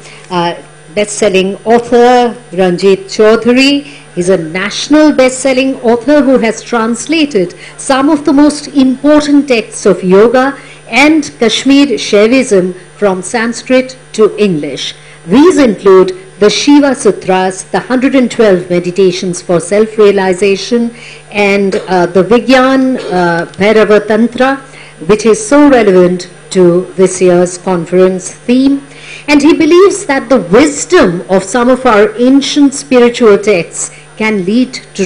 best-selling author Ranjit Chaudhary. He's a national best-selling author who has translated some of the most important texts of yoga and Kashmir Shaivism from Sanskrit to English. These include the Shiva Sutras, the 112 Meditations for Self-Realization, and the Vigyan Bhairava Tantra, which is so relevant to this year's conference theme. And he believes that the wisdom of some of our ancient spiritual texts can lead to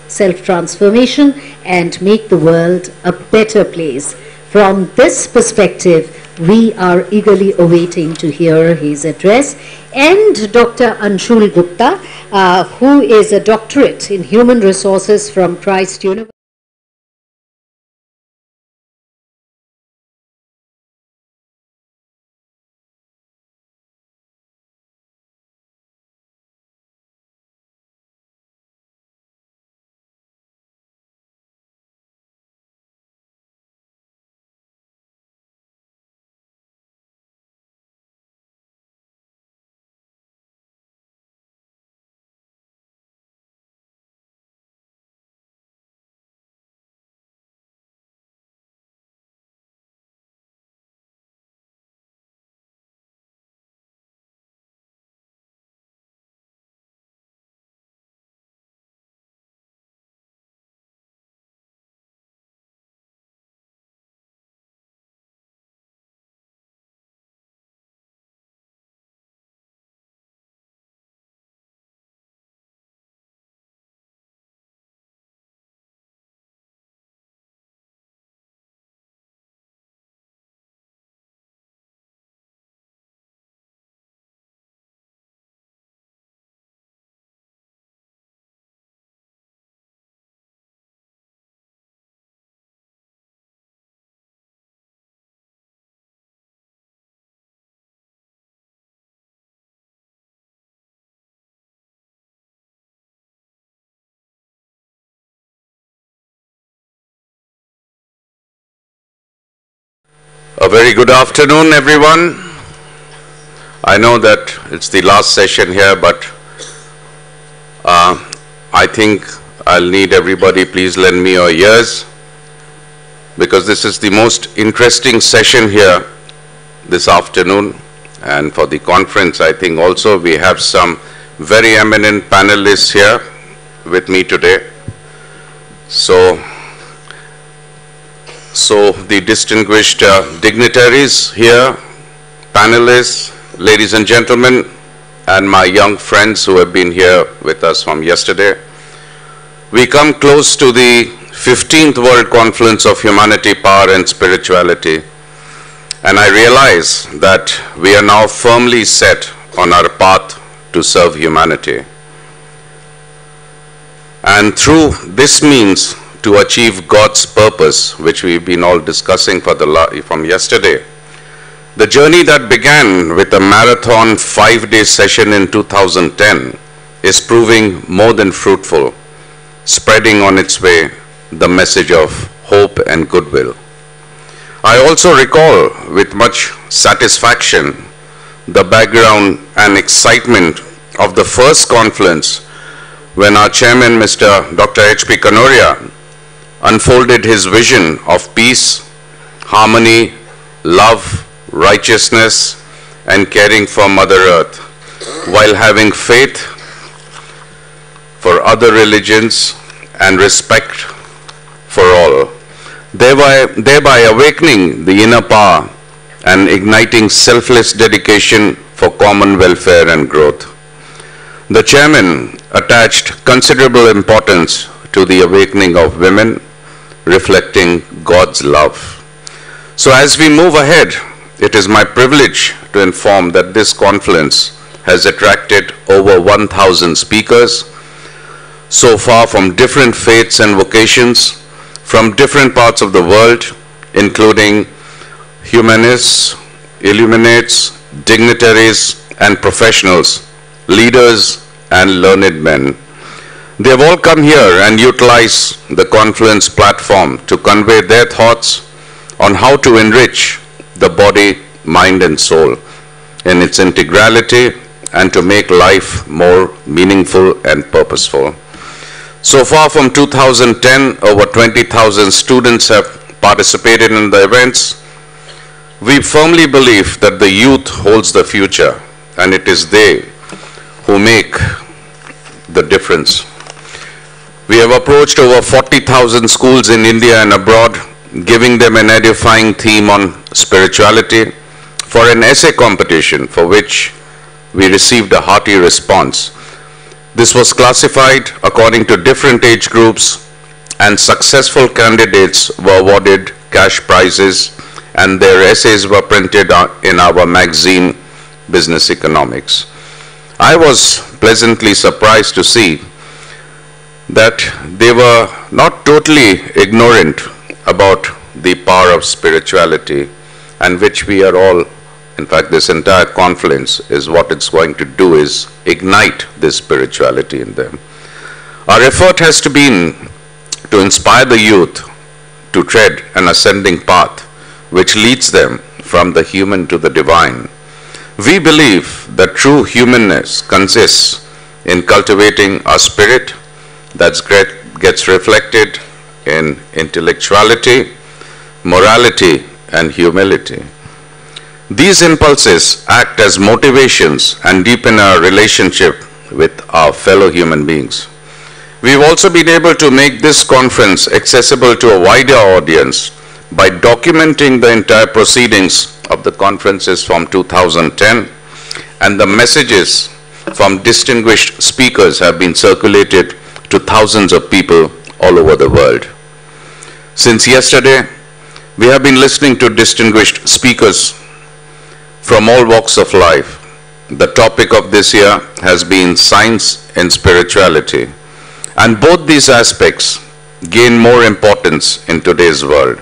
self-transformation and make the world a better place. From this perspective, we are eagerly awaiting to hear his address. And Dr. Anshul Gupta, who is a doctorate in human resources from Christ University. A very good afternoon, everyone. I know that it's the last session here, but I think I'll need everybody, please lend me your ears, because this is the most interesting session here this afternoon. And for the conference, I think also we have some very eminent panelists here with me today. So the distinguished dignitaries here, panelists, ladies and gentlemen, and my young friends who have been here with us from yesterday. We come close to the 15th World Conference of Humanity, Power and Spirituality, and I realize that we are now firmly set on our path to serve humanity. And through this means to achieve God's purpose, which we've been all discussing from yesterday. The journey that began with a marathon 5-day session in 2010 is proving more than fruitful, spreading on its way the message of hope and goodwill. I also recall with much satisfaction the background and excitement of the first conference when our chairman, Mr. Dr. H.P. Kanoria, unfolded his vision of peace, harmony, love, righteousness, and caring for Mother Earth, while having faith for other religions and respect for all, thereby awakening the inner power and igniting selfless dedication for common welfare and growth. The chairman attached considerable importance to the awakening of women, reflecting God's love. So as we move ahead, it is my privilege to inform that this conference has attracted over 1,000 speakers so far from different faiths and vocations, from different parts of the world, including humanists, illuminates, dignitaries and professionals, leaders and learned men. They have all come here and utilize the conference platform to convey their thoughts on how to enrich the body, mind and soul in its integrality and to make life more meaningful and purposeful. So far from 2010, over 20,000 students have participated in the events. We firmly believe that the youth holds the future, and it is they who make the difference. We have approached over 40,000 schools in India and abroad giving them an edifying theme on spirituality for an essay competition for which we received a hearty response. This was classified according to different age groups, and successful candidates were awarded cash prizes, and their essays were printed in our magazine, Business Economics. I was pleasantly surprised to see that they were not totally ignorant about the power of spirituality, and which we are all, in fact this entire conference is what it's going to do, is ignite this spirituality in them. Our effort has to be to inspire the youth to tread an ascending path which leads them from the human to the divine. We believe that true humanness consists in cultivating a spirit that gets reflected in intellectuality, morality, and humility. These impulses act as motivations and deepen our relationship with our fellow human beings. We've also been able to make this conference accessible to a wider audience by documenting the entire proceedings of the conferences from 2010, and the messages from distinguished speakers have been circulated to thousands of people all over the world. Since yesterday, we have been listening to distinguished speakers from all walks of life. The topic of this year has been science and spirituality, and both these aspects gain more importance in today's world.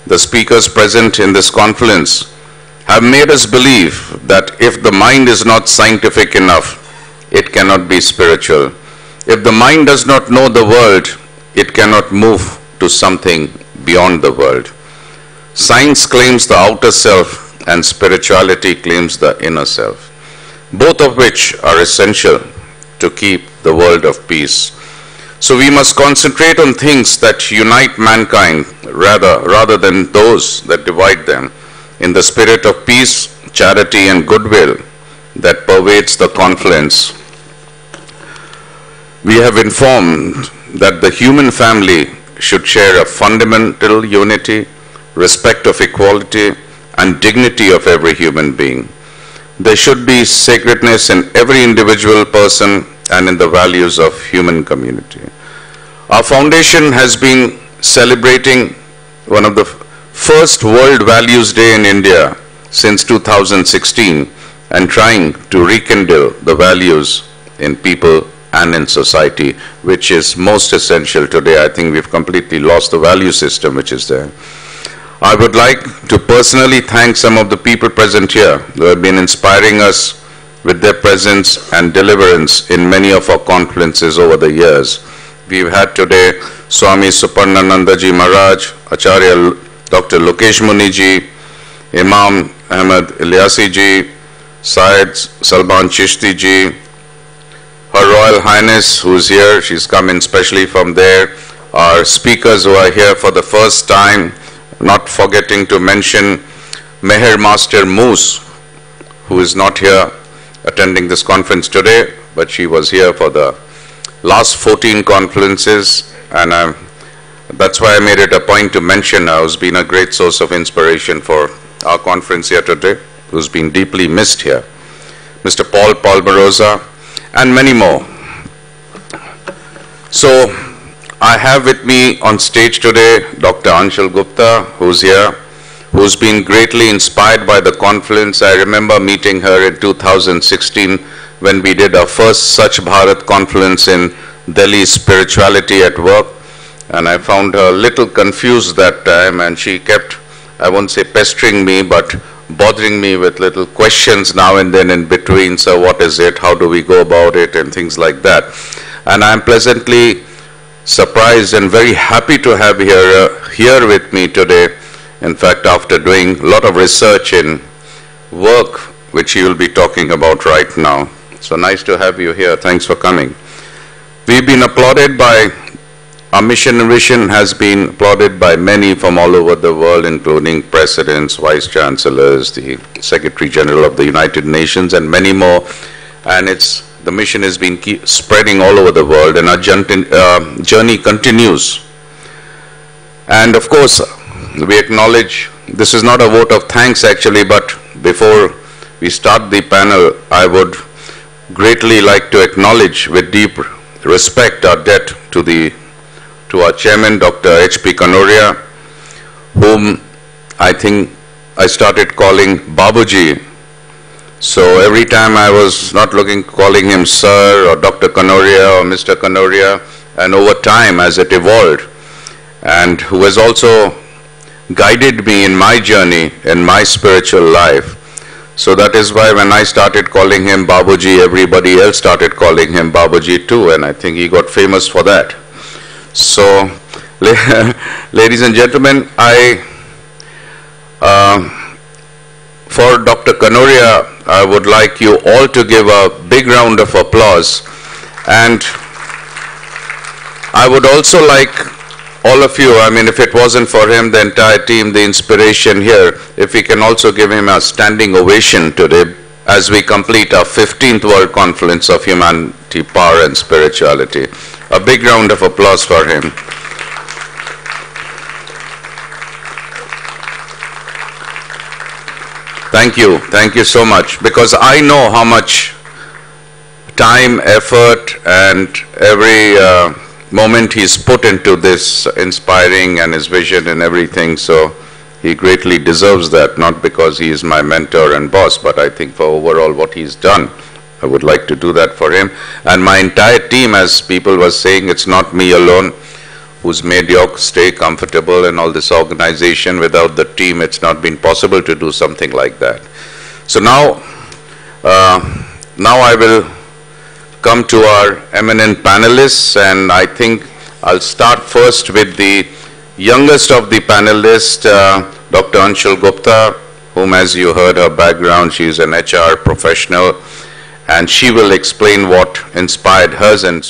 The speakers present in this conference have made us believe that if the mind is not scientific enough, it cannot be spiritual. If the mind does not know the world, it cannot move to something beyond the world. Science claims the outer self and spirituality claims the inner self, both of which are essential to keep the world of peace. So we must concentrate on things that unite mankind rather than those that divide them, in the spirit of peace, charity, and goodwill that pervades the conference. We have informed that the human family should share a fundamental unity, respect of equality, and dignity of every human being. There should be sacredness in every individual person and in the values of human community. Our foundation has been celebrating one of the first World Values Day in India since 2016 and trying to rekindle the values in people and in society, which is most essential today. I think we've completely lost the value system which is there. I would like to personally thank some of the people present here who have been inspiring us with their presence and deliverance in many of our conferences over the years. We've had today Swami Suparnananda Ji Maharaj, Acharya Dr. Lokesh Muni Ji, Imam Ahmed Ilyasi Ji, Syed Salman Chishti Ji, Her Royal Highness who is here, she's come in specially from there, our speakers who are here for the first time, not forgetting to mention Meher Master Moose, who is not here attending this conference today, but she was here for the last 14 conferences, and that's why I made it a point to mention her, who's been a great source of inspiration for our conference here today, who's been deeply missed here. Mr. Paul Palmarosa, and many more. So, I have with me on stage today Dr. Anshul Gupta, who's here, who's been greatly inspired by the conference. I remember meeting her in 2016 when we did our first Swachh Bharat conference in Delhi, Spirituality at Work, and I found her a little confused that time, and she kept, I won't say pestering me, but bothering me with little questions now and then in between. So what is it, how do we go about it, and things like that. And I'm pleasantly surprised and very happy to have her here with me today. In fact, after doing a lot of research in work, which you will be talking about right now. So nice to have you here. Thanks for coming. We've been applauded by, our mission and vision has been applauded by many from all over the world, including presidents, vice chancellors, the Secretary General of the United Nations, and many more. And the mission has been spreading all over the world, and our journey continues. And of course, we acknowledge, this is not a vote of thanks actually, but before we start the panel, I would greatly like to acknowledge with deep respect our debt to our chairman, Dr. H.P. Kanoria, whom I think I started calling Babuji. So every time I was not calling him Sir or Dr. Kanoria or Mr. Kanoria, and over time as it evolved, and who has also guided me in my journey, in my spiritual life. So that is why when I started calling him Babuji, everybody else started calling him Babuji too, and I think he got famous for that. So, ladies and gentlemen, for Dr. Kanoria, I would like you all to give a big round of applause. And I would also like all of you, I mean, if it wasn't for him, the entire team, the inspiration here, if we can also give him a standing ovation today as we complete our 15th World Conference of Humanity, Power and Spirituality. A big round of applause for him. Thank you so much, because I know how much time, effort, and every moment he's put into this inspiring and his vision and everything, so he greatly deserves that, not because he is my mentor and boss, but I think for overall what he's done. I would like to do that for him. And my entire team, as people were saying, it's not me alone who's made you stay comfortable in all this organization. Without the team, it's not been possible to do something like that. So now I will come to our eminent panelists, and I think I'll start first with the youngest of the panelists, Dr. Anshul Gupta, whom, as you heard her background, she is an HR professional, and she will explain what inspired hers and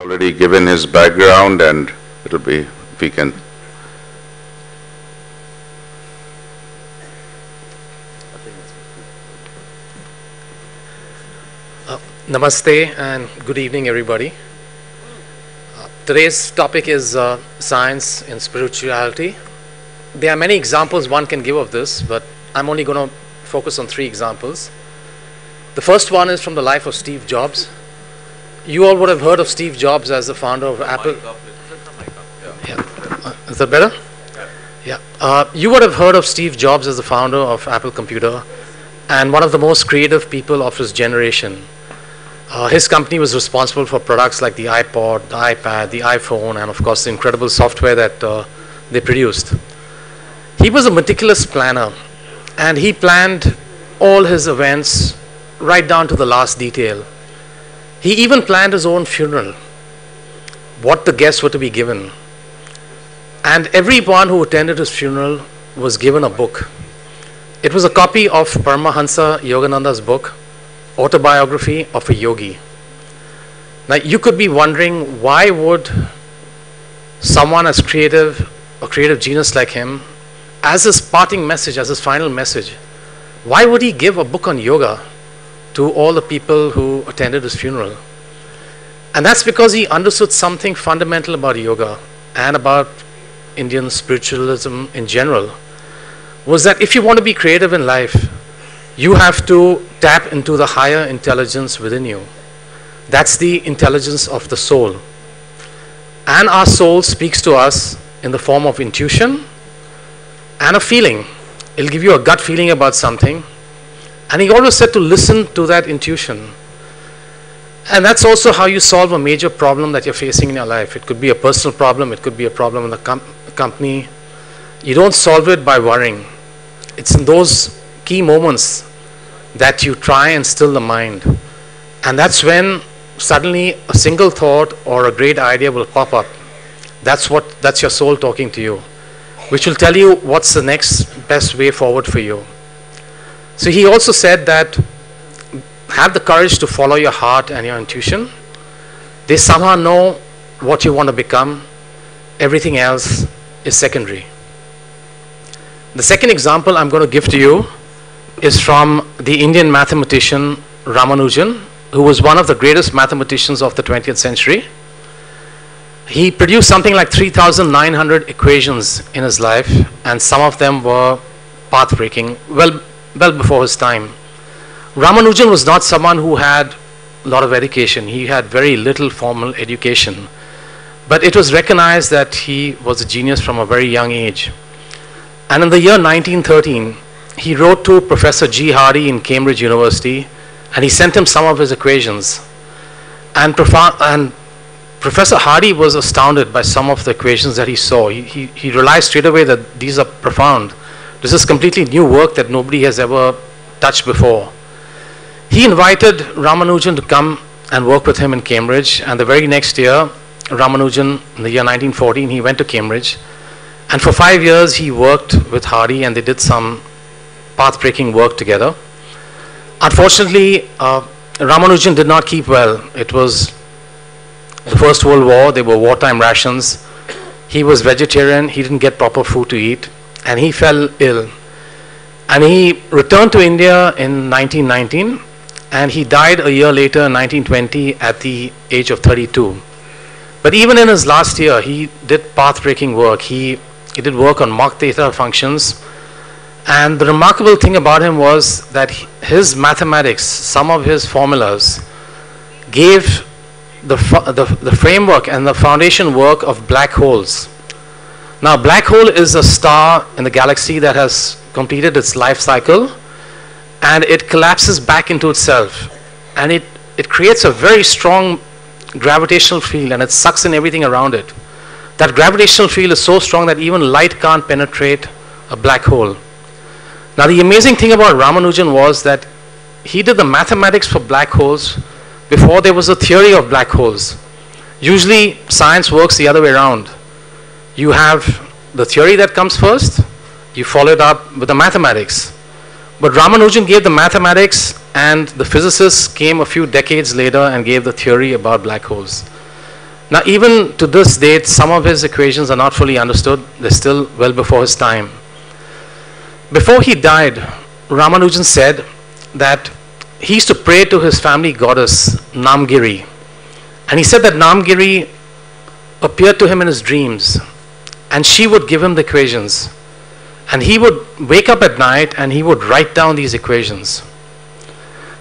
already given his background, and it'll be, if we can. Namaste and good evening, everybody. Today's topic is science and spirituality. There are many examples one can give of this, but I'm only going to focus on 3 examples. The first one is from the life of Steve Jobs. You all would have heard of Steve Jobs as the founder of Apple. Yeah. Is that better? Yeah. You would have heard of Steve Jobs as the founder of Apple Computer and one of the most creative people of his generation. His company was responsible for products like the iPod, the iPad, the iPhone, and of course the incredible software that they produced. He was a meticulous planner, and he planned all his events right down to the last detail. He even planned his own funeral, what the guests were to be given. And everyone who attended his funeral was given a book. It was a copy of Paramahansa Yogananda's book, Autobiography of a Yogi. Now you could be wondering, why would someone as creative, a creative genius like him, as his parting message, as his final message, why would he give a book on yoga to all the people who attended his funeral? And that's because he understood something fundamental about yoga and about Indian spiritualism in general, was that if you want to be creative in life, you have to tap into the higher intelligence within you. That's the intelligence of the soul. And our soul speaks to us in the form of intuition and a feeling. It'll give you a gut feeling about something. And he always said to listen to that intuition. And that's also how you solve a major problem that you're facing in your life. It could be a personal problem, it could be a problem in the company. You don't solve it by worrying. It's in those key moments that you try and still the mind. And that's when suddenly a single thought or a great idea will pop up. That's your soul talking to you, which will tell you what's the next best way forward for you. So he also said that have the courage to follow your heart and your intuition. They somehow know what you want to become. Everything else is secondary. The second example I'm going to give to you is from the Indian mathematician Ramanujan, who was one of the greatest mathematicians of the 20th century. He produced something like 3,900 equations in his life, and some of them were path-breaking, well before his time. Ramanujan was not someone who had a lot of education. He had very little formal education. But it was recognized that he was a genius from a very young age. And in the year 1913, he wrote to Professor G. Hardy in Cambridge University, and he sent him some of his equations. And Professor Hardy was astounded by some of the equations that he saw. He realized straight away that these are profound. This is completely new work that nobody has ever touched before. He invited Ramanujan to come and work with him in Cambridge, and the very next year, Ramanujan, in the year 1914, he went to Cambridge, and for 5 years he worked with Hardy, and they did some path-breaking work together. Unfortunately, Ramanujan did not keep well. It was the First World War. They were wartime rations. He was vegetarian. He didn't get proper food to eat, and he fell ill. And he returned to India in 1919, and he died a year later in 1920 at the age of 32. But even in his last year, he did path-breaking work. He did work on Mach theta functions. And the remarkable thing about him was that his mathematics, some of his formulas, gave the framework and the foundation work of black holes. Now, black hole is a star in the galaxy that has completed its life cycle, and it collapses back into itself. And it creates a very strong gravitational field, and it sucks in everything around it. That gravitational field is so strong that even light can't penetrate a black hole. Now, the amazing thing about Ramanujan was that he did the mathematics for black holes before there was a theory of black holes. Usually, science works the other way around. You have the theory that comes first, you follow it up with the mathematics. But Ramanujan gave the mathematics, and the physicists came a few decades later and gave the theory about black holes. Now, even to this date, some of his equations are not fully understood. They're still well before his time. Before he died, Ramanujan said that he used to pray to his family goddess, Namgiri. And he said that Namgiri appeared to him in his dreams, and she would give him the equations. And he would wake up at night and he would write down these equations.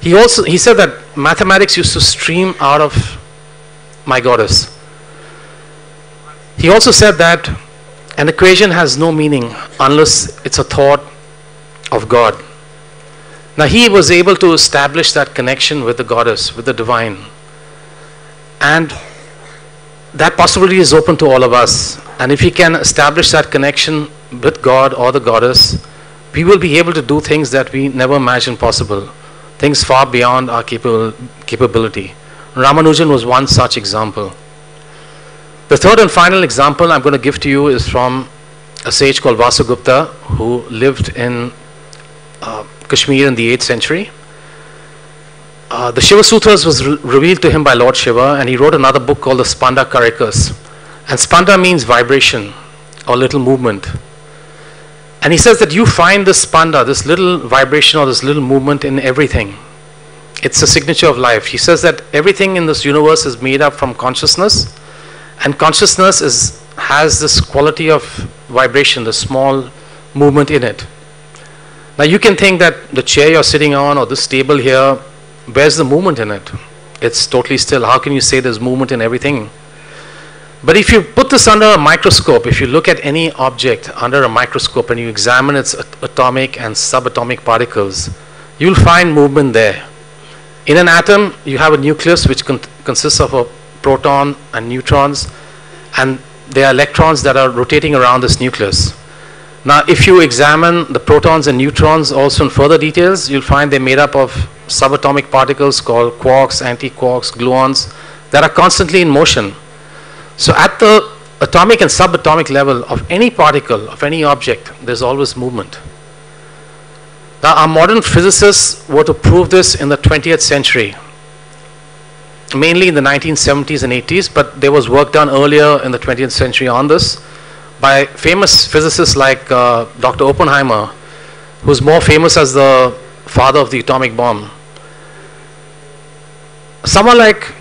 He said that mathematics used to stream out of my goddess. He also said that an equation has no meaning unless it's a thought of God. Now he was able to establish that connection with the goddess, with the divine. And that possibility is open to all of us. And if we can establish that connection with God or the goddess, we will be able to do things that we never imagined possible, things far beyond our capability. Ramanujan was one such example. The third and final example I'm going to give to you is from a sage called Vasugupta, who lived in Kashmir in the 8th century. The Shiva Sutras was revealed to him by Lord Shiva, and he wrote another book called the Spanda Karikas. And Spanda means vibration or little movement. And he says that you find this Spanda, this little vibration or this little movement in everything. It's a signature of life. He says that everything in this universe is made up from consciousness, and consciousness has this quality of vibration, the small movement in it. Now you can think that the chair you're sitting on or this table here, where's the movement in it? It's totally still. How can you say there's movement in everything? But if you put this under a microscope, if you look at any object under a microscope and you examine its atomic and subatomic particles, you'll find movement there. In an atom, you have a nucleus which consists of a proton and neutrons, and there are electrons that are rotating around this nucleus. Now, if you examine the protons and neutrons also in further details, you'll find they're made up of subatomic particles called quarks, antiquarks, gluons that are constantly in motion. So at the atomic and subatomic level of any particle, of any object, there's always movement. Now, our modern physicists were to prove this in the 20th century, mainly in the 1970s and 80s, but there was work done earlier in the 20th century on this by famous physicists like Dr. Oppenheimer, who's more famous as the father of the atomic bomb. Someone like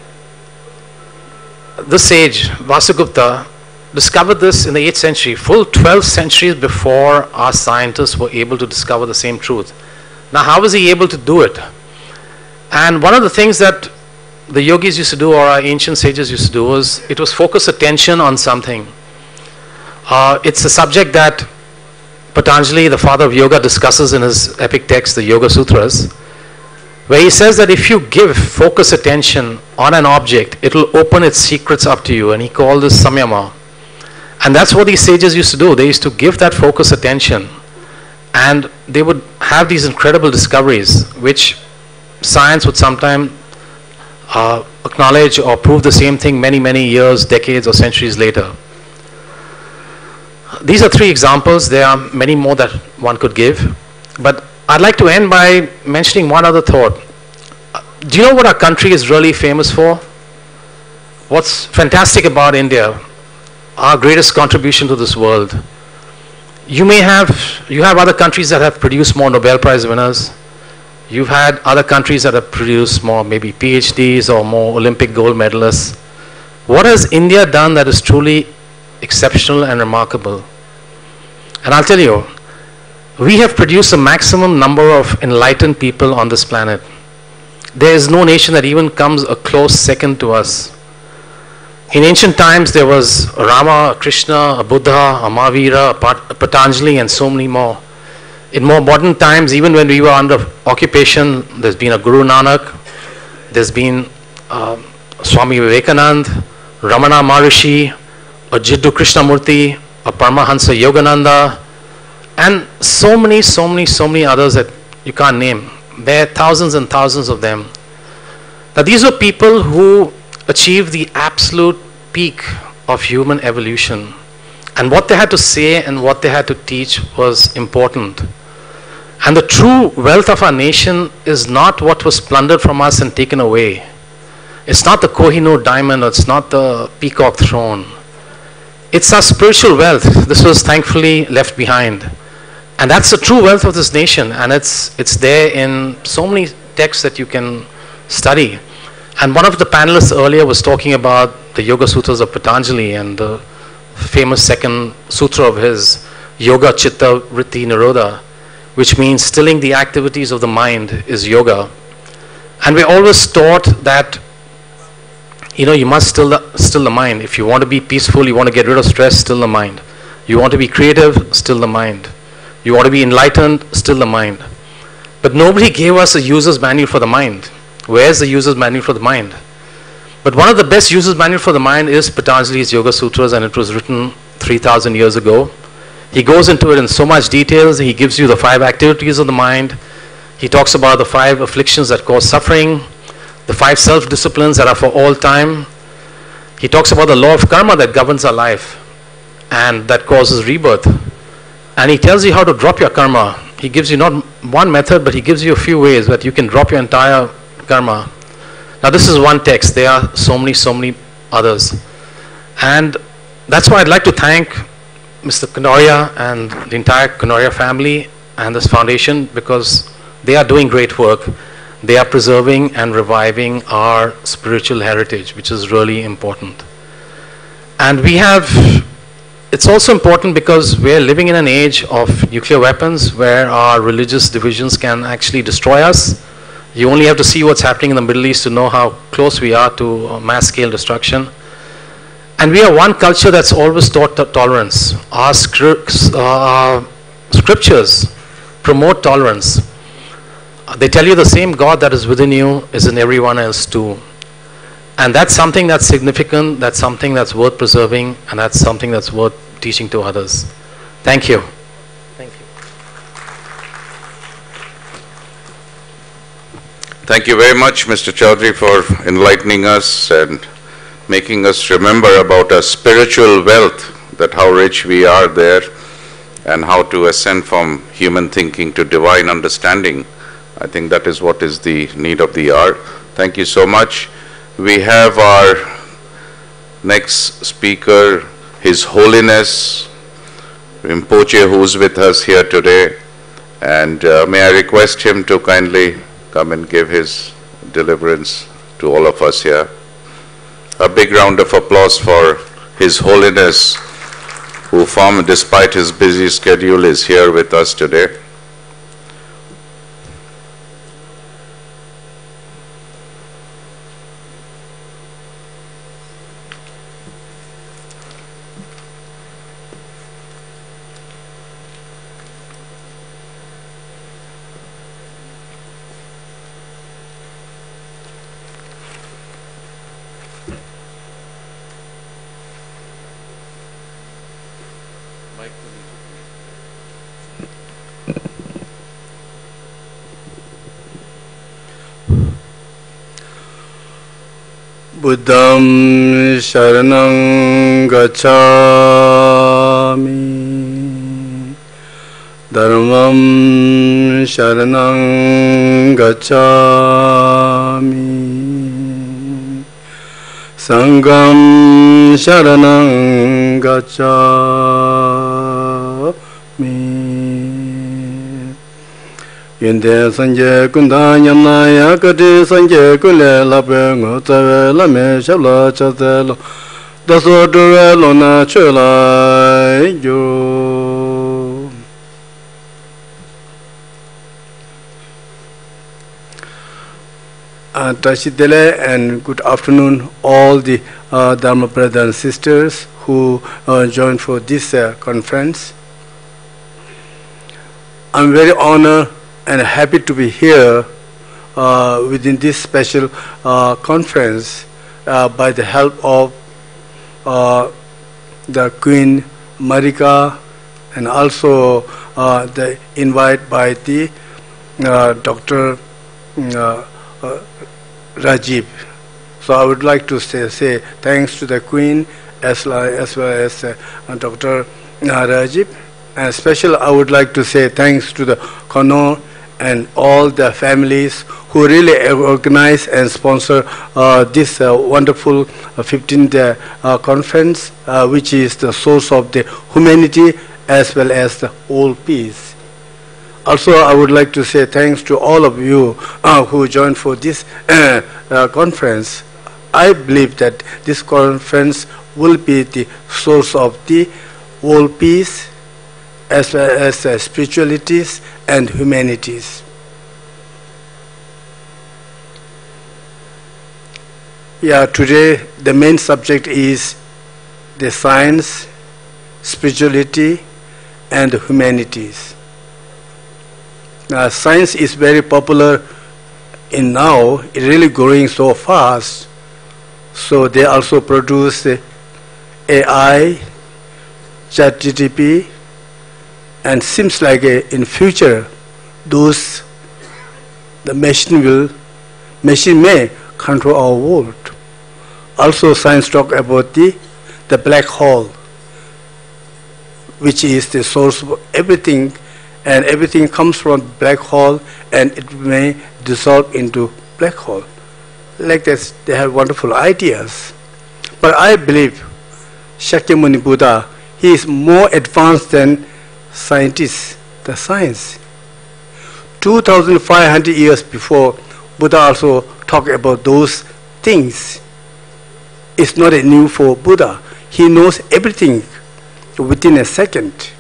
the sage, Vasugupta, discovered this in the 8th century, full 12 centuries before our scientists were able to discover the same truth. Now, how was he able to do it? And one of the things that the yogis used to do, or our ancient sages used to do, was it was focus attention on something. It's a subject that Patanjali, the father of yoga, discusses in his epic text, the Yoga Sutras, where he says that if you give focus attention on an object, it will open its secrets up to you, and he called this samyama. And that's what these sages used to do. They used to give that focus attention, and they would have these incredible discoveries, which science would sometimes acknowledge or prove the same thing many, many years, decades, or centuries later. These are 3 examples. There are many more that one could give, but I'd like to end by mentioning one other thought. Do you know what our country is really famous for? What's fantastic about India, our greatest contribution to this world? You have other countries that have produced more Nobel Prize winners. You've had other countries that have produced more maybe PhDs or more Olympic gold medalists. What has India done that is truly exceptional and remarkable? And I'll tell you, we have produced a maximum number of enlightened people on this planet. There is no nation that even comes a close second to us. In ancient times, there was a Rama, a Krishna, a Buddha, a Mahavira, a Patanjali, and so many more. In more modern times, even when we were under occupation, there's been a Guru Nanak, there's been Swami Vivekanand, Ramana Maharishi, a Jiddu Krishnamurti, a Paramahansa Yogananda, and so many others that you can't name. There are thousands and thousands of them. Now, these were people who achieved the absolute peak of human evolution. And what they had to say and what they had to teach was important. And the true wealth of our nation is not what was plundered from us and taken away. It's not the Kohinoor diamond, or it's not the peacock throne. It's our spiritual wealth. This was thankfully left behind. And that's the true wealth of this nation, and it's there in so many texts that you can study. And one of the panelists earlier was talking about the Yoga Sutras of Patanjali, and the famous second sutra of his, Yoga Chitta Vritti Nirodha, which means stilling the activities of the mind is yoga. And we're always taught that, you know, you must still the mind. If you want to be peaceful, you want to get rid of stress, still the mind. You want to be creative, still the mind. You want to be enlightened, still the mind. But nobody gave us a user's manual for the mind. Where's the user's manual for the mind? But one of the best user's manual for the mind is Patanjali's Yoga Sutras, and it was written 3,000 years ago. He goes into it in so much details. He gives you the 5 activities of the mind. He talks about the 5 afflictions that cause suffering, the 5 self-disciplines that are for all time. He talks about the law of karma that governs our life and that causes rebirth. And he tells you how to drop your karma. He gives you not one method, but he gives you a few ways that you can drop your entire karma. Now this is one text. There are so many others. And that's why I'd like to thank Mr. Kanoria and the entire Kanoria family and this foundation, because they are doing great work. They are preserving and reviving our spiritual heritage, which is really important. And it's also important because we're living in an age of nuclear weapons where our religious divisions can actually destroy us. You only have to see what's happening in the Middle East to know how close we are to mass scale destruction. And we are one culture that's always taught tolerance. Our scriptures promote tolerance. They tell you the same God that is within you is in everyone else too. And that's something that's significant, that's something that's worth preserving, and that's something that's worth teaching to others. Thank you. Thank you. Thank you very much, Mr. Chaudhary, for enlightening us and making us remember about our spiritual wealth, that how rich we are there, and how to ascend from human thinking to divine understanding. I think that is what is the need of the hour. Thank you so much. We have our next speaker, His Holiness Rinpoche, who is with us here today. And may I request him to kindly come and give his deliverance to all of us here. A big round of applause for His Holiness, who, despite his busy schedule, is here with us today. Buddham Sharanam Gacchami, Dharmam Sharanam Gacchami, Sangham Sharanam Gacchami. Yende sanje kunda nyamna ya kati sanje kule lape ngotawe lame shabla chazelo daso duwe lona chula yo. Tashidele, and good afternoon all the Dharma brothers and sisters who joined for this conference. I'm very honored and happy to be here within this special conference by the help of the Queen Marika, and also the invite by the Dr. Rajiv. So I would like to say thanks to the Queen as well as Dr. Rajiv. And especially I would like to say thanks to the Kano and all the families who really organize and sponsor this wonderful 15th conference, which is the source of the humanity as well as the whole peace. Also, I would like to say thanks to all of you who joined for this conference. I believe that this conference will be the source of the world peace as well as spiritualities and humanities. Yeah, today the main subject is the science, spirituality, and humanities. Science is very popular in now, it's really growing so fast. So they also produce AI, ChatGPT, and seems like in future the machine may control our world. Also, science talk about the black hole, which is the source of everything, and everything comes from black hole, and it may dissolve into black hole. Like this, they have wonderful ideas. But I believe Shakyamuni Buddha, he is more advanced than scientists, the science. 2,500 years before, Buddha also talked about those things. It's not new for Buddha. He knows everything within a second.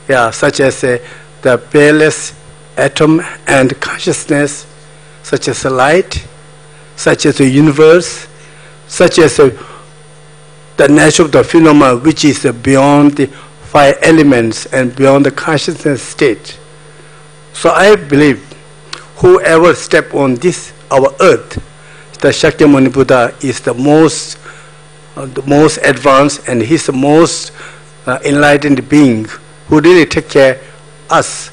Yeah, such as the peerless atom and consciousness, such as the light, such as the universe, such as the nature of the phenomena, which is beyond the 5 elements and beyond the consciousness state. So I believe whoever step on this, our earth, the Shakyamuni Buddha is the most advanced, and he's the most enlightened being who really take care of us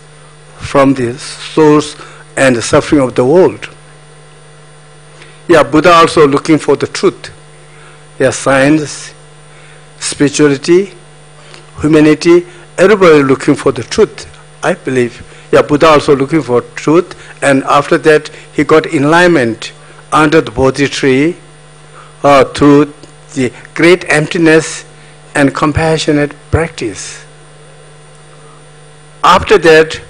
from the source and the suffering of the world. Yeah, Buddha also looking for the truth. Yeah, science, spirituality, humanity, everybody looking for the truth, I believe. Yeah, Buddha also looking for truth, and after that he got enlightenment under the Bodhi tree through the great emptiness and compassionate practice. After that,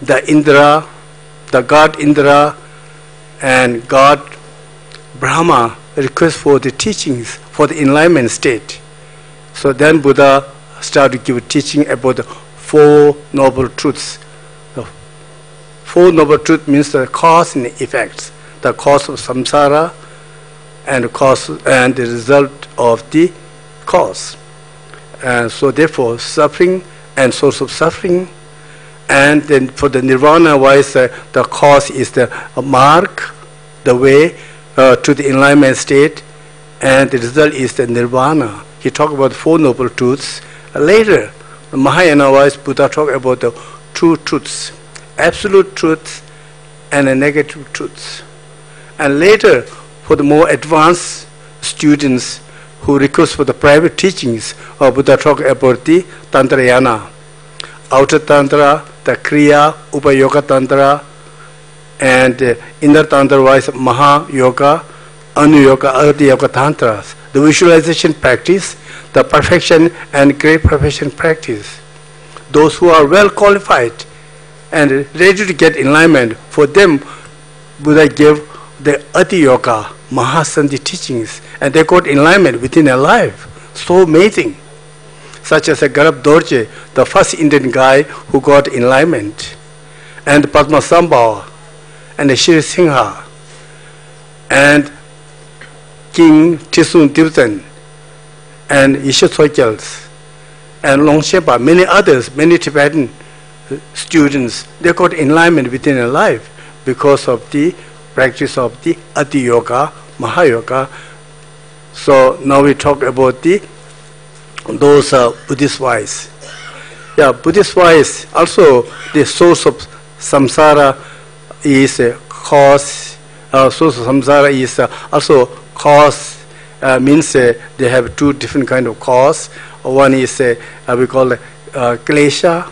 the Indra, the god Indra and god Brahma request for the teachings for the enlightenment state. So then Buddha started to give teaching about the 4 noble truths. The 4 noble truths means the cause and effects, the cause of samsara and the result of the cause. And so therefore suffering and source of suffering, and then for the nirvana wise the cause is the mark, the way to the enlightenment state, and the result is the nirvana. He talked about 4 noble truths. Later, the Mahayana wise Buddha talked about the 2 truths, absolute truths and the negative truths. And later, for the more advanced students who request for the private teachings, Buddha talked about the Tantrayana, outer Tantra, the Kriya, Upayoga Tantra, and inner Tantra wise Maha Yoga, Anu Yoga, Arti Yoga Tantras, the visualization practice, the perfection and great perfection practice. Those who are well qualified and ready to get enlightenment, for them Buddha gave the Ati Yoga, Mahasandhi teachings, and they got enlightenment within a life. So amazing. Such as Garab Dorje, the first Indian guy who got enlightenment, and Padmasambhava, and Shri Singha, and King Tisun Tirthan, and Isha Soikyals, and Longshepa, many others, many Tibetan students, they got enlightenment within a life because of the practice of the Ati Yoga, Mahayoga. So now we talk about those Buddhist wise. Yeah, Buddhist wise also the source of samsara is a cause. Source of samsara is also cause. Means they have 2 different kind of cause. One is we call klesha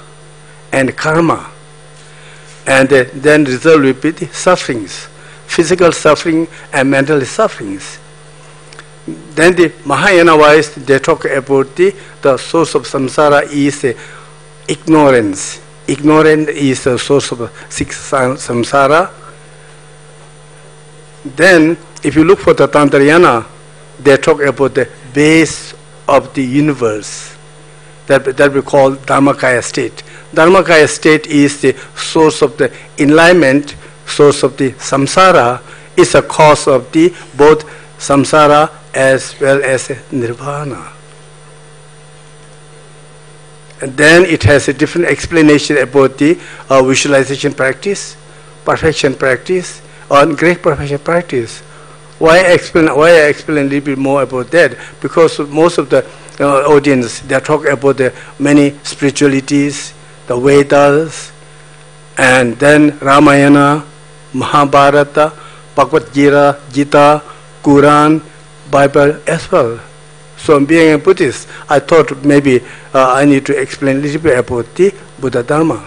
and karma. and then result will be the sufferings, physical suffering and mental sufferings. Then the Mahayana wise, they talk about the source of samsara is ignorance. Ignorance is the source of samsara. Then, if you look for the Tantrayana, they talk about the base of the universe that we call Dharmakaya state. Dharmakaya state is the source of the enlightenment, source of the samsara, is a cause of the both samsara as well as nirvana. And then it has a different explanation about the visualization practice, perfection practice, or great perfection practice. Why I explain a little bit more about that? Because most of the audience, they talk about the many spiritualities, the Vedas, and then Ramayana, Mahabharata, Bhagavad Gita, Quran, Bible as well. So being a Buddhist, I thought maybe I need to explain a little bit about the Buddha Dharma.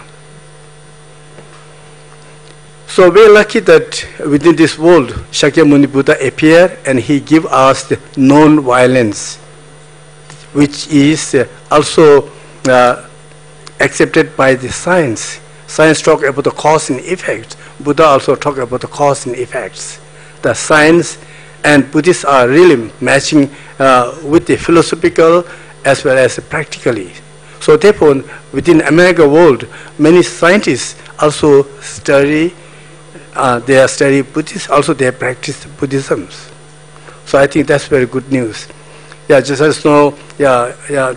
So we're lucky that within this world, Shakyamuni Buddha appeared and he gave us the non-violence, which is also accepted by the science. Science talk about the cause and effect. Buddha also talk about the cause and effects. The science and Buddhists are really matching with the philosophical as well as practically. So therefore, within American world, many scientists also study, they study Buddhists, also they practice Buddhism. So I think that's very good news. Yeah, just as now, our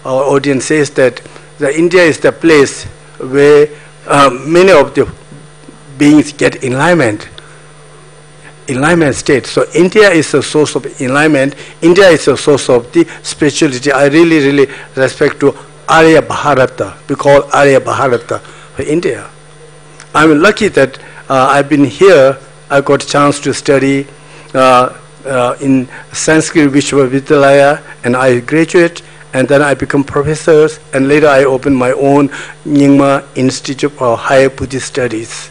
audience says that India is the place where many of the beings get enlightenment state. So India is the source of enlightenment. India is the source of the spirituality. I really respect to Arya Bharata. We call Arya Bharata for India. I'm lucky that I've been here. I got a chance to study in Sanskrit Vishwavidyalaya, and I graduate, and then I become professors, and later I opened my own Nyingma Institute for Higher Buddhist Studies,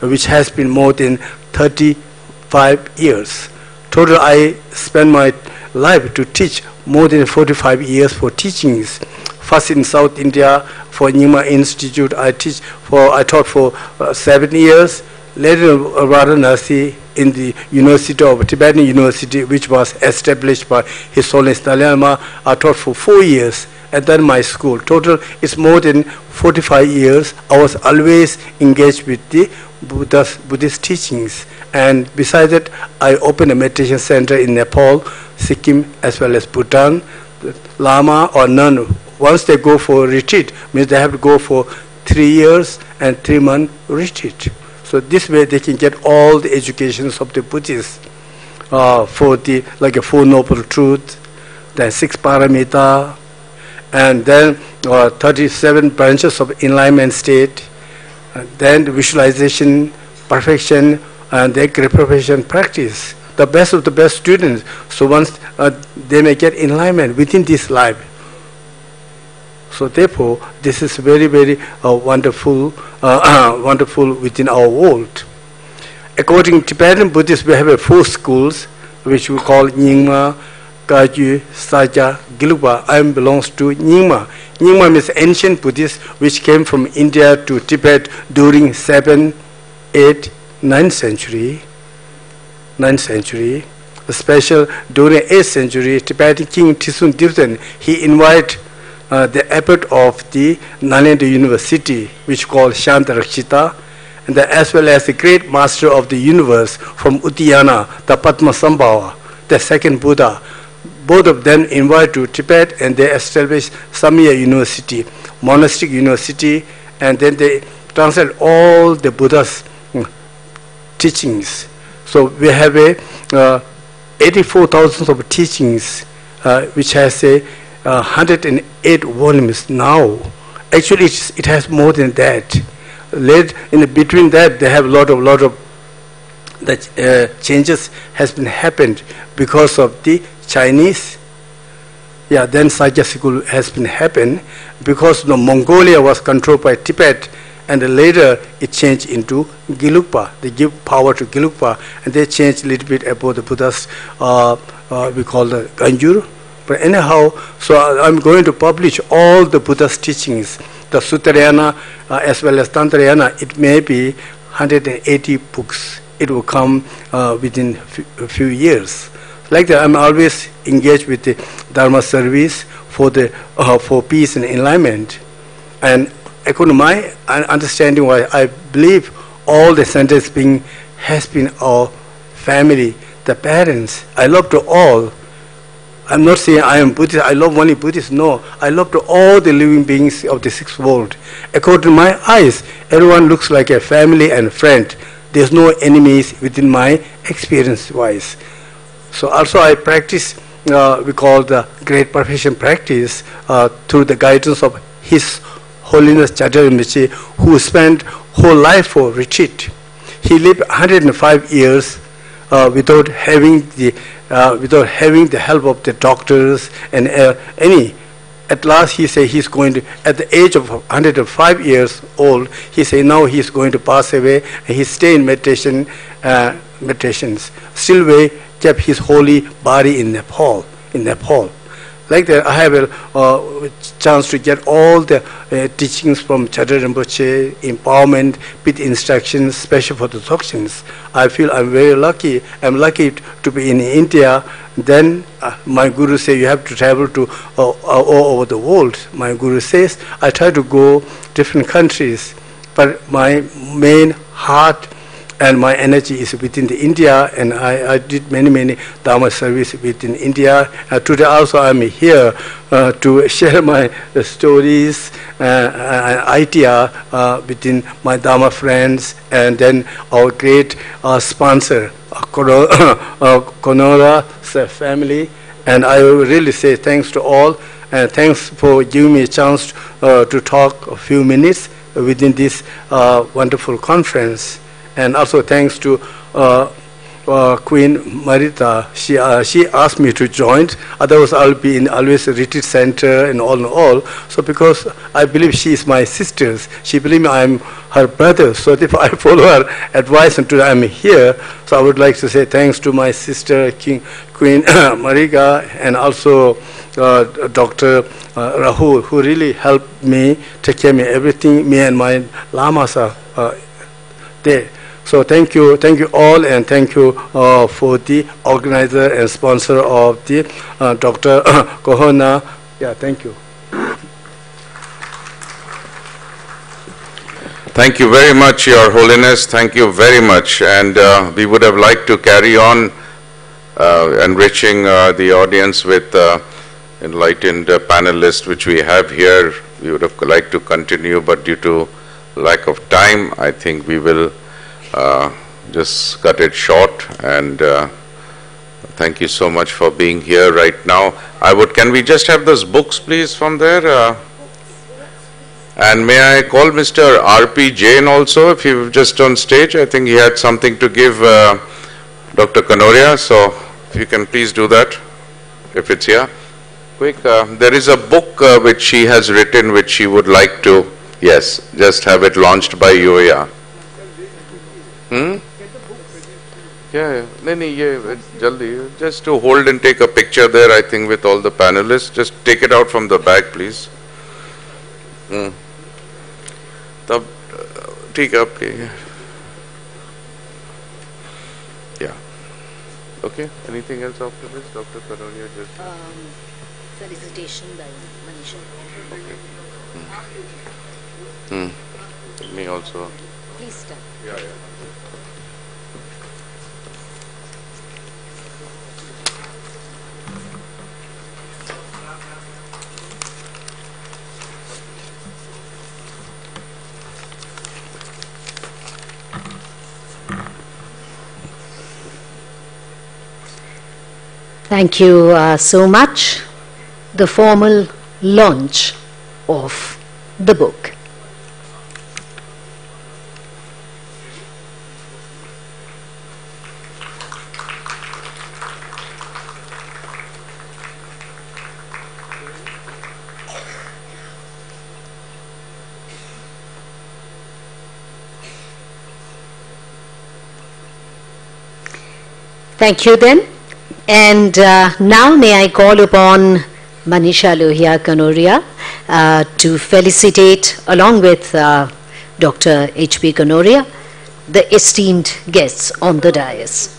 which has been more than 35 years. Total, I spent my life to teach more than 45 years for teachings. First in South India for Nyingma Institute, I taught for 7 years. Later in Varanasi, in the University of Tibetan University, which was established by His Holiness Dalai Lama, I taught for 4 years, and then my school. Total is more than 45 years. I was always engaged with the Buddhist teachings, and besides that, I opened a meditation center in Nepal, Sikkim, as well as Bhutan. The Lama or nun, once they go for a retreat, means they have to go for 3 years and 3-month retreat. So this way they can get all the educations of the Buddhists for the like a Four Noble Truths, then 6 Paramita, and then 37 branches of enlightenment state, then the visualization, perfection, and the great perfection practice. The best of the best students. So once they may get enlightenment within this life. So therefore, this is very wonderful, wonderful within our world. According to Tibetan Buddhists, we have 4 schools, which we call Nyingma, Kagyu, Saja, Gelugpa. I belongs to Nyingma. Nyingma means ancient Buddhists, which came from India to Tibet during 7th, 8th, 9th century. 9th century. Especially during 8th century, Tibetan King Tisun Dirten, he invited the abbot of the Nalanda University, which called Shantarakshita, and as well as the great master of the universe from Uddiyana, the Padmasambhava, the second Buddha. Both of them invited to Tibet, and they established Samya University, monastic university, and then they translate all the Buddha's teachings. So we have 84,000 of teachings, which has 108 volumes now. Actually, it has more than that. In between that, they have a lot of changes has been happened because of the Chinese. Yeah, then Sajja school has been happened because Mongolia was controlled by Tibet, and then later it changed into Gelugpa. They give power to Gelugpa, and they changed a little bit about the Buddha's, we call the Ganjur. But anyhow, so I'm going to publish all the Buddha's teachings, the Suttarayana as well as Tantrayana. It may be 180 books. It will come within a few years. Like that, I'm always engaged with the Dharma service for peace and enlightenment. And according to my understanding, why I believe all the sentence being has been our family, the parents. I love to all. I'm not saying I am Buddhist, I love only Buddhists. No, I love to all the living beings of the sixth world. According to my eyes, everyone looks like a family and friend. There's no enemies within my experience-wise. So also I practice, we call the great perfection practice through the guidance of His Holiness Chaitanya Rinpoche, who spent whole life for retreat. He lived 105 years without having the help of the doctors and any. At last he said he's going to, at the age of 105 years old, he said now he's going to pass away, and he stayed in meditations. Still kept his holy body in Nepal. Like that, I have a chance to get all the teachings from Chaitanya Rinpoche, empowerment, with instructions, special for the doctrines. I feel I'm very lucky. I'm lucky to be in India. Then my Guru said you have to travel to all over the world. My Guru says I try to go different countries, but my main heart and my energy is within the India, and I did many Dharma service within India. Today also I'm here to share my stories and idea within my Dharma friends, and then our great sponsor, Konora's family. And I will really say thanks to all, and thanks for giving me a chance to talk a few minutes within this wonderful conference. And also thanks to Queen Marita. She asked me to join. Otherwise, I'll be in always a retreat center and all. So because I believe she is my sister, she believes I'm her brother. So if I follow her advice and today I'm here, so I would like to say thanks to my sister Queen Marika, and also Dr. Rahul, who really helped me, take care of me everything. Me and my lamas are there. So thank you all, and thank you for the organizer and sponsor of the Dr. Kohona. Yeah, thank you. Thank you very much, Your Holiness. Thank you very much. And we would have liked to carry on enriching the audience with enlightened panelists, which we have here. We would have liked to continue, but due to lack of time, I think we will just cut it short. And thank you so much for being here right now. Can we just have those books please from there? And may I call Mr. R.P. Jain also, if he's just on stage? I think he had something to give Dr. Kanoria, so if you can please do that, if it's here. Quick, there is a book which she has written, which she would like to, yes, just have it launched by you, yeah. Yeah. Jaldi. Just to hold and take a picture there, I think, with all the panelists. Just take it out from the bag, please. Tab, ठीक है आपके. Yeah. Okay. Anything else after this, Dr. Kanoria? Just felicitation by Manisha. Okay. Me also. Please stand. Yeah. Thank you so much. The formal launch of the book. Thank you then. And now may I call upon Manisha Lohia Kanoria to felicitate, along with Dr. H.P. Kanoria, the esteemed guests on the dais.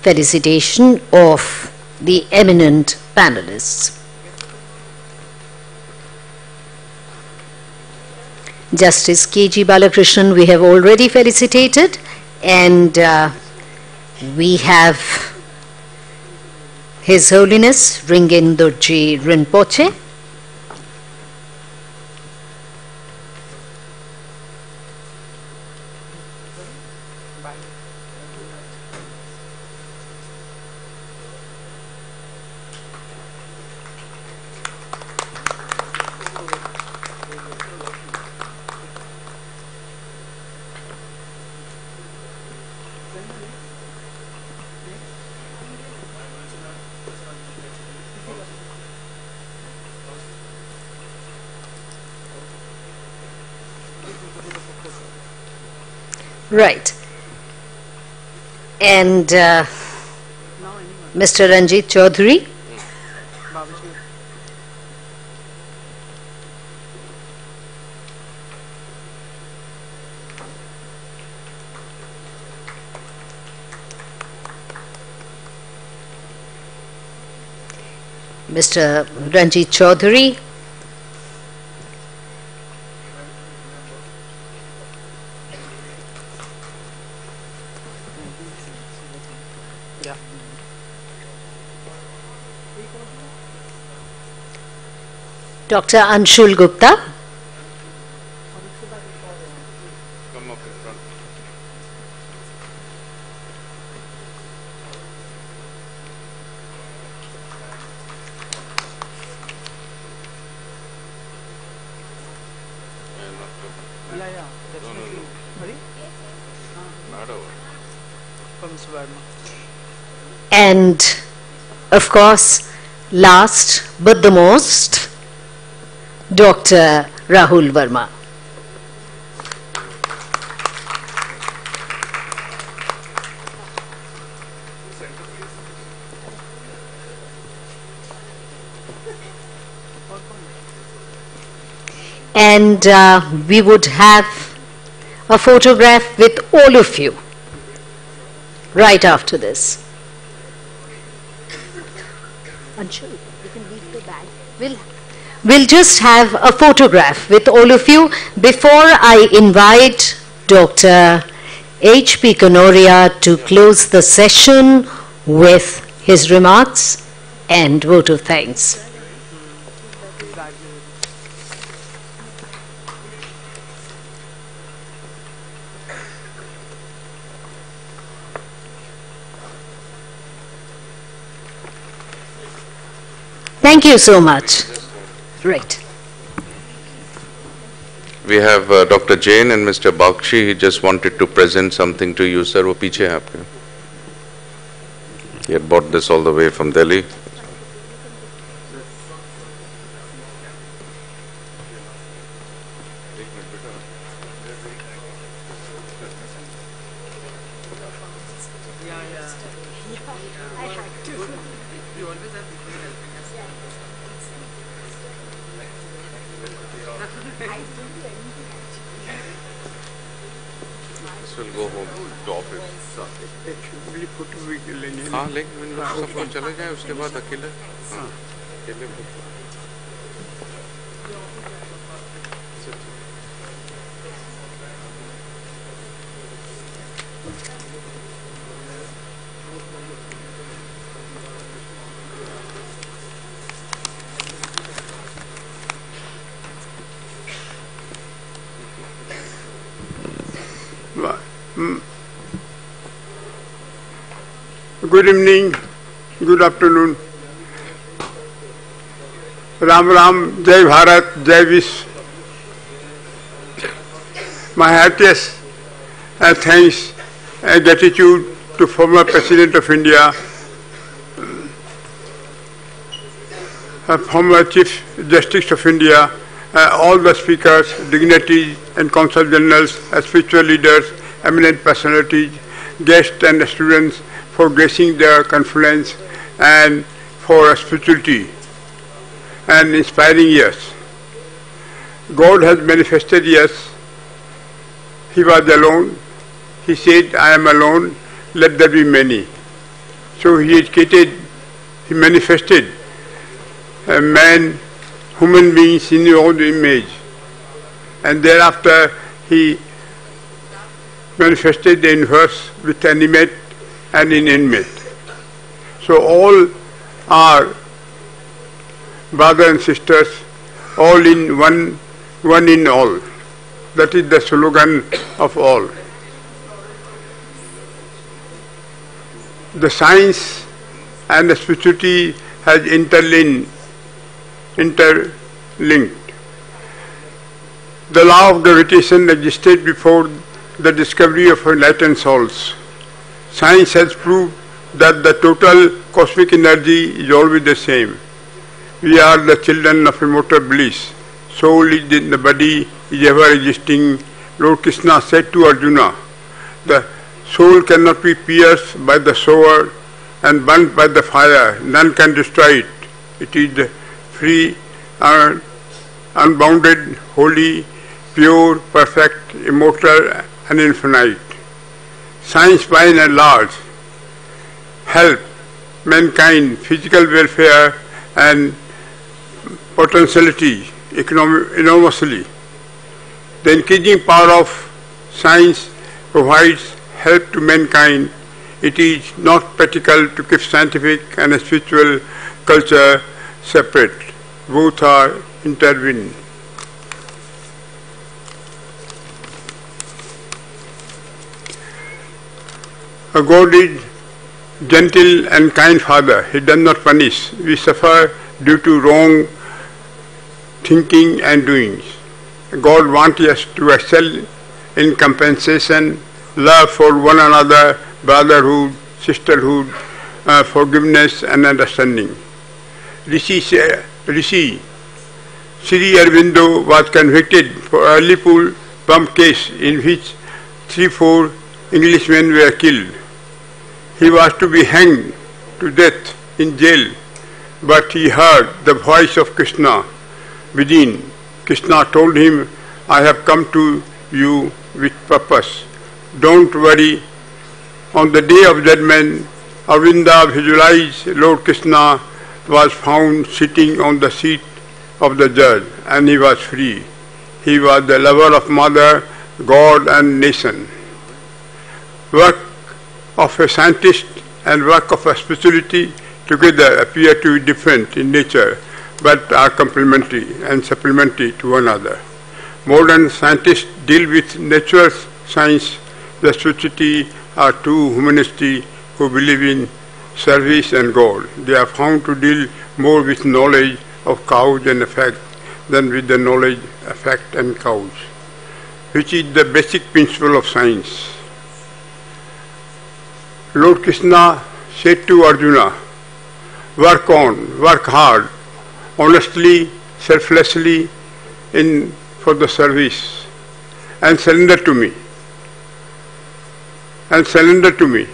Felicitation of the eminent panelists. Justice K.G. Balakrishnan we have already felicitated, and we have His Holiness Ringen Dorji Rinpoche. Right. And Mr. Ranjit Chaudhary. Mr. Ranjit Chaudhary. Dr. Anshul Gupta. And of course, last but the most, Dr. Rahul Verma. And we would have a photograph with all of you right after this. Anshul, you can leave the bag. We'll just have a photograph with all of you before I invite Dr. H.P. Kanoria to close the session with his remarks and vote of thanks. Thank you so much. Right. We have Dr. Jain and Mr. Bakshi. He just wanted to present something to you, sir. वो पीछे है आपके. He had bought this all the way from Delhi. हाँ लेकिन सब कुछ चले जाए उसके बाद अकेले अकेले Good evening, good afternoon. Ram Ram, Jai Bharat, Jai Vish. My heartiest thanks and gratitude to former President of India, former Chief Justice of India, all the speakers, dignitaries and consul generals, spiritual leaders, eminent personalities, guests and students for gracing their conference and for spirituality and inspiring us. God has manifested us. He was alone. He said, I am alone, let there be many. So he educated, he manifested a man, human beings in his own image. And thereafter he manifested the universe with animate and inanimate. So all are brothers and sisters, all in one, one in all. That is the slogan of all. The science and the spirituality has interlinked. The law of gravitation existed before the discovery of enlightened souls. Science has proved that the total cosmic energy is always the same. We are the children of immortal bliss. Soul is in the body, is ever existing. Lord Krishna said to Arjuna, the soul cannot be pierced by the sword and burnt by the fire. None can destroy it. It is the free, unbounded, holy, pure, perfect, immortal and infinite. Science by and large help mankind physical welfare and potentiality enormously. The increasing power of science provides help to mankind. It is not practical to keep scientific and spiritual culture separate. Both are intertwined. A God is gentle and kind Father. He does not punish. We suffer due to wrong thinking and doings. God wants us to excel in compensation, love for one another, brotherhood, sisterhood, forgiveness and understanding. Rishi Sri Aurobindo was convicted for early pool pump case in which 3-4 Englishmen were killed. He was to be hanged to death in jail, but he heard the voice of Krishna within. Krishna told him, I have come to you with purpose. Don't worry. On the day of judgment, Avinda visualized Lord Krishna was found sitting on the seat of the judge, and he was free. He was the lover of mother, God and nation. Work of a scientist and work of a spirituality together appear to be different in nature, but are complementary and supplementary to one another. Modern scientists deal with natural science. The spirituality are two humanists who believe in service and God. They are found to deal more with knowledge of cause and effect than with the knowledge, effect and cause, which is the basic principle of science. Lord Krishna said to Arjuna, work on, work hard, honestly, selflessly for the service, and surrender to me. And surrender to me.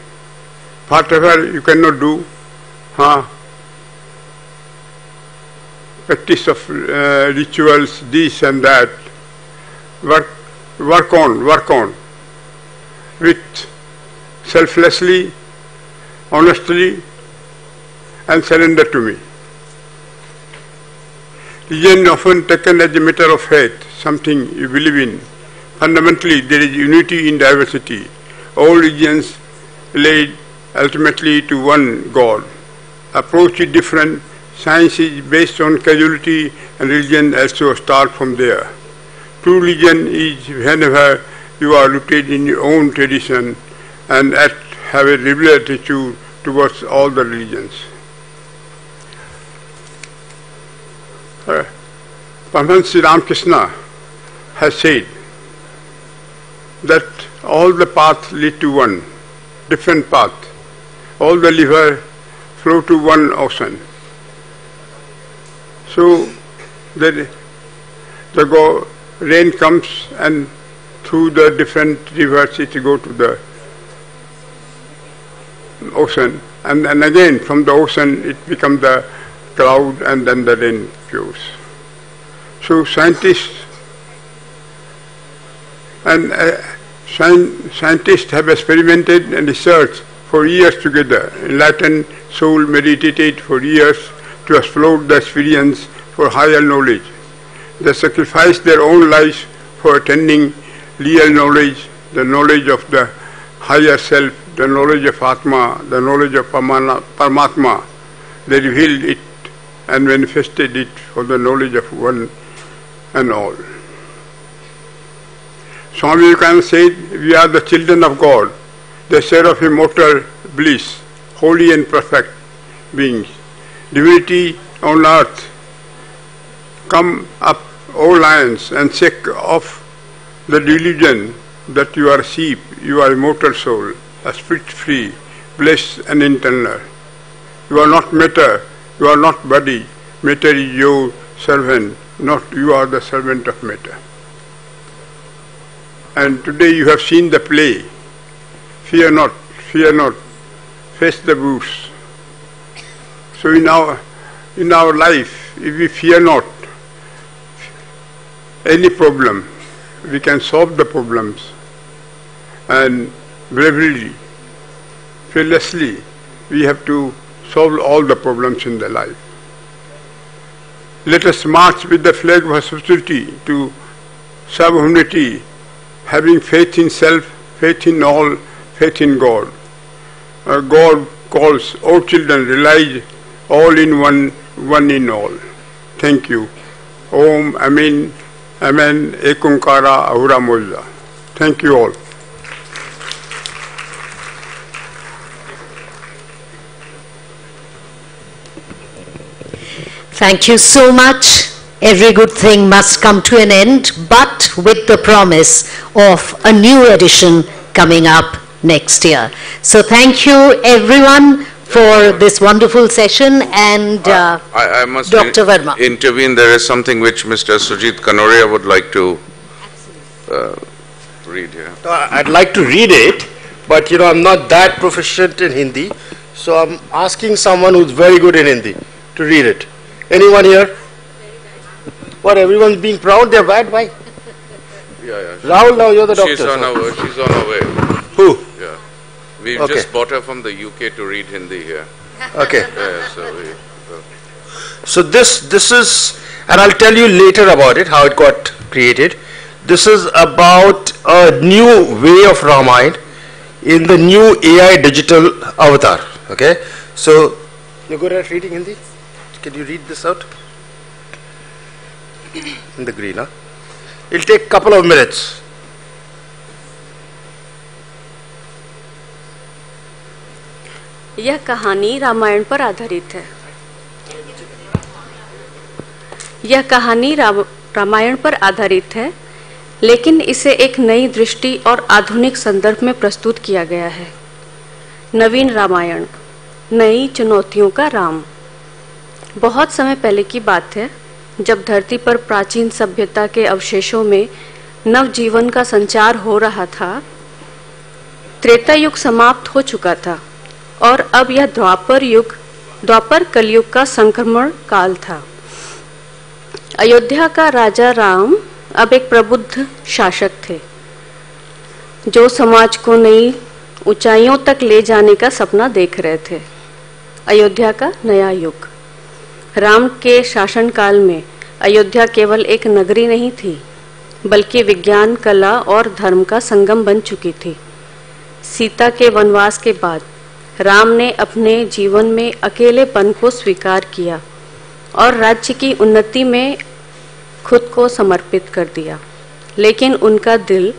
Whatever you cannot do, practice of rituals, this and that, work on, with selflessly, honestly, and surrender to me. Religion often taken as a matter of faith, something you believe in. Fundamentally, there is unity in diversity. All religions lead ultimately to one God. Approach is different. Science is based on causality, and religion also starts from there. True religion is whenever you are rooted in your own tradition and have a liberal attitude towards all the religions. Paramahansa Sri Ramakrishna has said that all the paths lead to one, different path. All the rivers flow to one ocean. So there the rain comes and through the different rivers it go to the ocean, and then again from the ocean it becomes the cloud, and then the rain pours. So scientists have experimented and researched for years together. Enlightened soul meditated for years to explore the experience for higher knowledge. They sacrificed their own lives for attaining real knowledge, the knowledge of the higher self, the knowledge of Atma, the knowledge of Paramatma. They revealed it and manifested it for the knowledge of one and all. Swami Vivekananda said, we are the children of God, the share of immortal bliss, holy and perfect beings. Divinity on earth, come up, O lions, and shake off the delusion that you are sheep, you are immortal soul, a spirit free, blessed and eternal. You are not matter, you are not body, matter is your servant, not you are the servant of matter. And today you have seen the play. Fear not, face the bush. So in our life, if we fear not any problem, we can solve the problems, and bravely, fearlessly, we have to solve all the problems in the life. Let us march with the flag of hospitality to serve humanity, having faith in self, faith in all, faith in God. God calls, O children, realize all in one, one in all. Thank you. Om, Amen, Amen, Ekunkara, Ahura Moja. Thank you all. Thank you so much. Every good thing must come to an end, but with the promise of a new edition coming up next year. So thank you everyone for this wonderful session, and I must Dr. Verma. intervene. There is something which Mr. Sujit Kanoria would like to read here. I'd like to read it, but I'm not that proficient in Hindi, so I'm asking someone who's very good in Hindi to read it. Anyone here? What, everyone's being proud? They're bad? Why? Yeah. Rahul, now you're the doctor. She's on her way. Who? Yeah. We've Okay. just bought her from the UK to read Hindi here. Okay. Yeah, So this is, and I'll tell you later about it, how it got created. This is about a new way of Ramayana in the new AI digital avatar. Okay? So, you're good at reading Hindi? Can you read this out? In the green, huh? It'll take a couple of minutes. यह कहानी रामायण पर आधारित है। यह कहानी रामायण पर आधारित है, लेकिन इसे एक नई दृष्टि और आधुनिक संदर्भ में प्रस्तुत किया गया है। नवीन रामायण, नई चुनौतियों का राम। बहुत समय पहले की बात है, जब धरती पर प्राचीन सभ्यता के अवशेषों में नवजीवन का संचार हो रहा था। त्रेता युग समाप्त हो चुका था और अब यह द्वापर कलयुग का संक्रमण काल था। अयोध्या का राजा राम अब एक प्रबुद्ध शासक थे, जो समाज को नई ऊंचाइयों तक ले जाने का सपना देख रहे थे। अयोध्या का नया युग। राम के शासनकाल में अयोध्या केवल एक नगरी नहीं थी, बल्कि विज्ञान, कला और धर्म का संगम बन चुकी थी। सीता के वनवास के बाद राम ने अपने जीवन में अकेलेपन को स्वीकार किया और राज्य की उन्नति में खुद को समर्पित कर दिया, लेकिन उनका दिल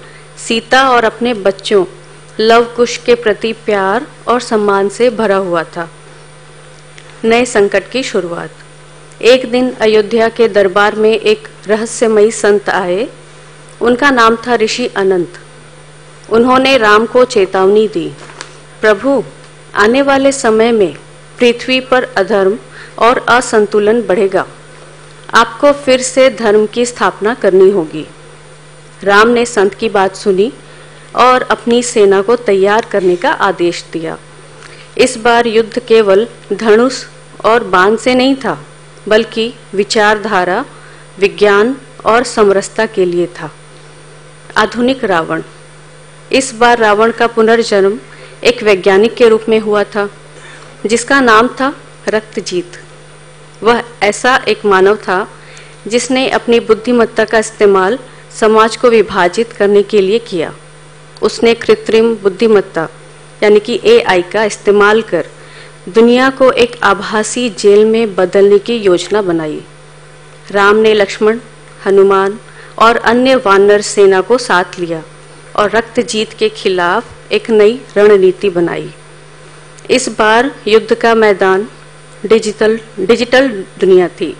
सीता और अपने बच्चों लव कुश के प्रति प्यार और सम्मान से भरा हुआ था। नए संकट की शुरुआत। एक दिन अयोध्या के दरबार में एक रहस्यमयी संत आए। उनका नाम था ऋषि अनंत। उन्होंने राम को चेतावनी दी, प्रभु, आने वाले समय में पृथ्वी पर अधर्म और असंतुलन बढ़ेगा। आपको फिर से धर्म की स्थापना करनी होगी। राम ने संत की बात सुनी और अपनी सेना को तैयार करने का आदेश दिया। इस बार युद्ध केवल धनुष और बाण से नहीं था, बल्कि विचारधारा, विज्ञान और समरसता के लिए था। आधुनिक रावण। इस बार रावण का पुनर्जन्म एक वैज्ञानिक के रूप में हुआ था, जिसका नाम था रक्तजीत। वह ऐसा एक मानव था जिसने अपनी बुद्धिमत्ता का इस्तेमाल समाज को विभाजित करने के लिए किया। उसने कृत्रिम बुद्धिमत्ता यानी कि AI का इस्तेमाल कर दुनिया को एक आभासी जेल में बदलने की योजना बनाई। राम ने लक्ष्मण, हनुमान और अन्य वानर सेना को साथ लिया और रक्तजीत के खिलाफ एक नई रणनीति बनाई। इस बार युद्ध का मैदान डिजिटल दुनिया थी।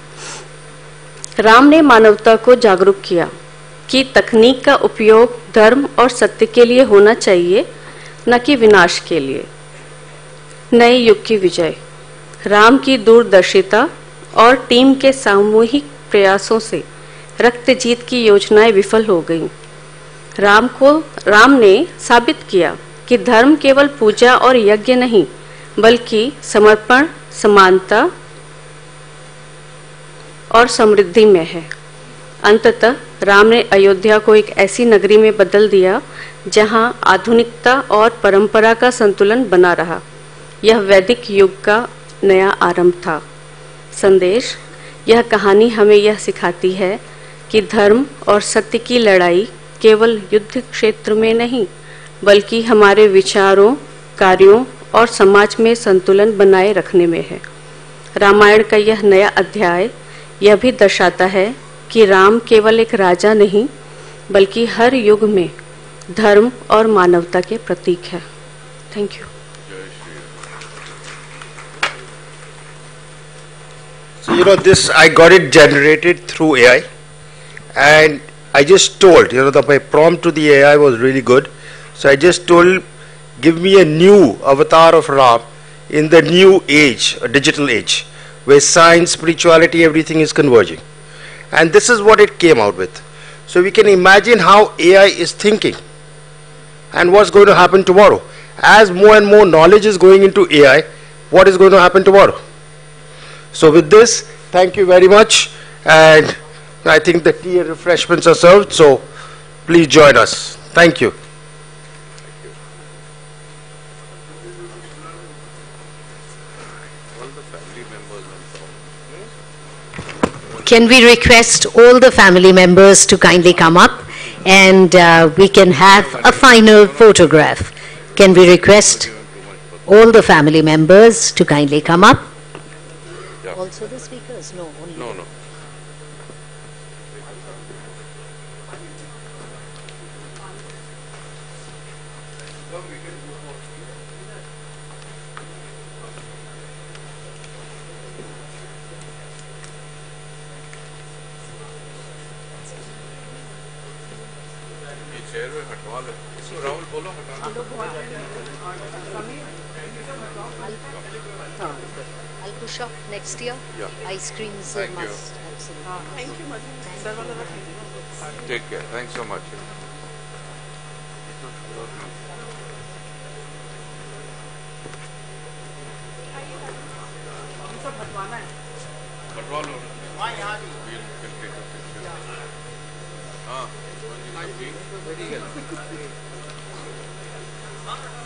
राम ने मानवता को जागरूक किया कि तकनीक का उपयोग धर्म और सत्य के लिए होना चाहिए, न कि विनाश के लिए। नए युग की विजय। राम की दूरदर्शिता और टीम के सामूहिक प्रयासों से रक्तजीत की योजनाएं विफल हो गईं। राम ने साबित किया कि धर्म केवल पूजा और यज्ञ नहीं, बल्कि समर्पण, समानता और समृद्धि में है। अंततः राम ने अयोध्या को एक ऐसी नगरी में बदल दिया जहां आधुनिकता और परंपरा का संतुलन बना रहा। यह वैदिक युग का नया आरंभ था। संदेश। यह कहानी हमें यह सिखाती है कि धर्म और सत्य की लड़ाई केवल युद्ध क्षेत्र में नहीं, बल्कि हमारे विचारों, कार्यों और समाज में संतुलन बनाए रखने में है। रामायण का यह नया अध्याय यह भी दर्शाता है कि राम केवल एक राजा नहीं, बल्कि हर युग में धर्म और मानवता के प्रतीक है। Thank you. So, you know, this, I got it generated through AI, and I just told, you know, my prompt to the AI was really good. So I just told, give me a new avatar of Ram in the new age, a digital age, where science, spirituality, everything is converging. And this is what it came out with. So we can imagine how AI is thinking and what's going to happen tomorrow. As more and more knowledge is going into AI, what is going to happen tomorrow? So with this, thank you very much, and I think the tea and refreshments are served, so please join us. Thank you. Can we request all the family members to kindly come up, and we can have a final photograph. Can we request all the family members to kindly come up? Also the speakers? No, only. No. I'll push up next year. Yeah. Ice creams Thank you. must. Absolutely. Thank you, Madam. Take care. Thanks so much. हाँ,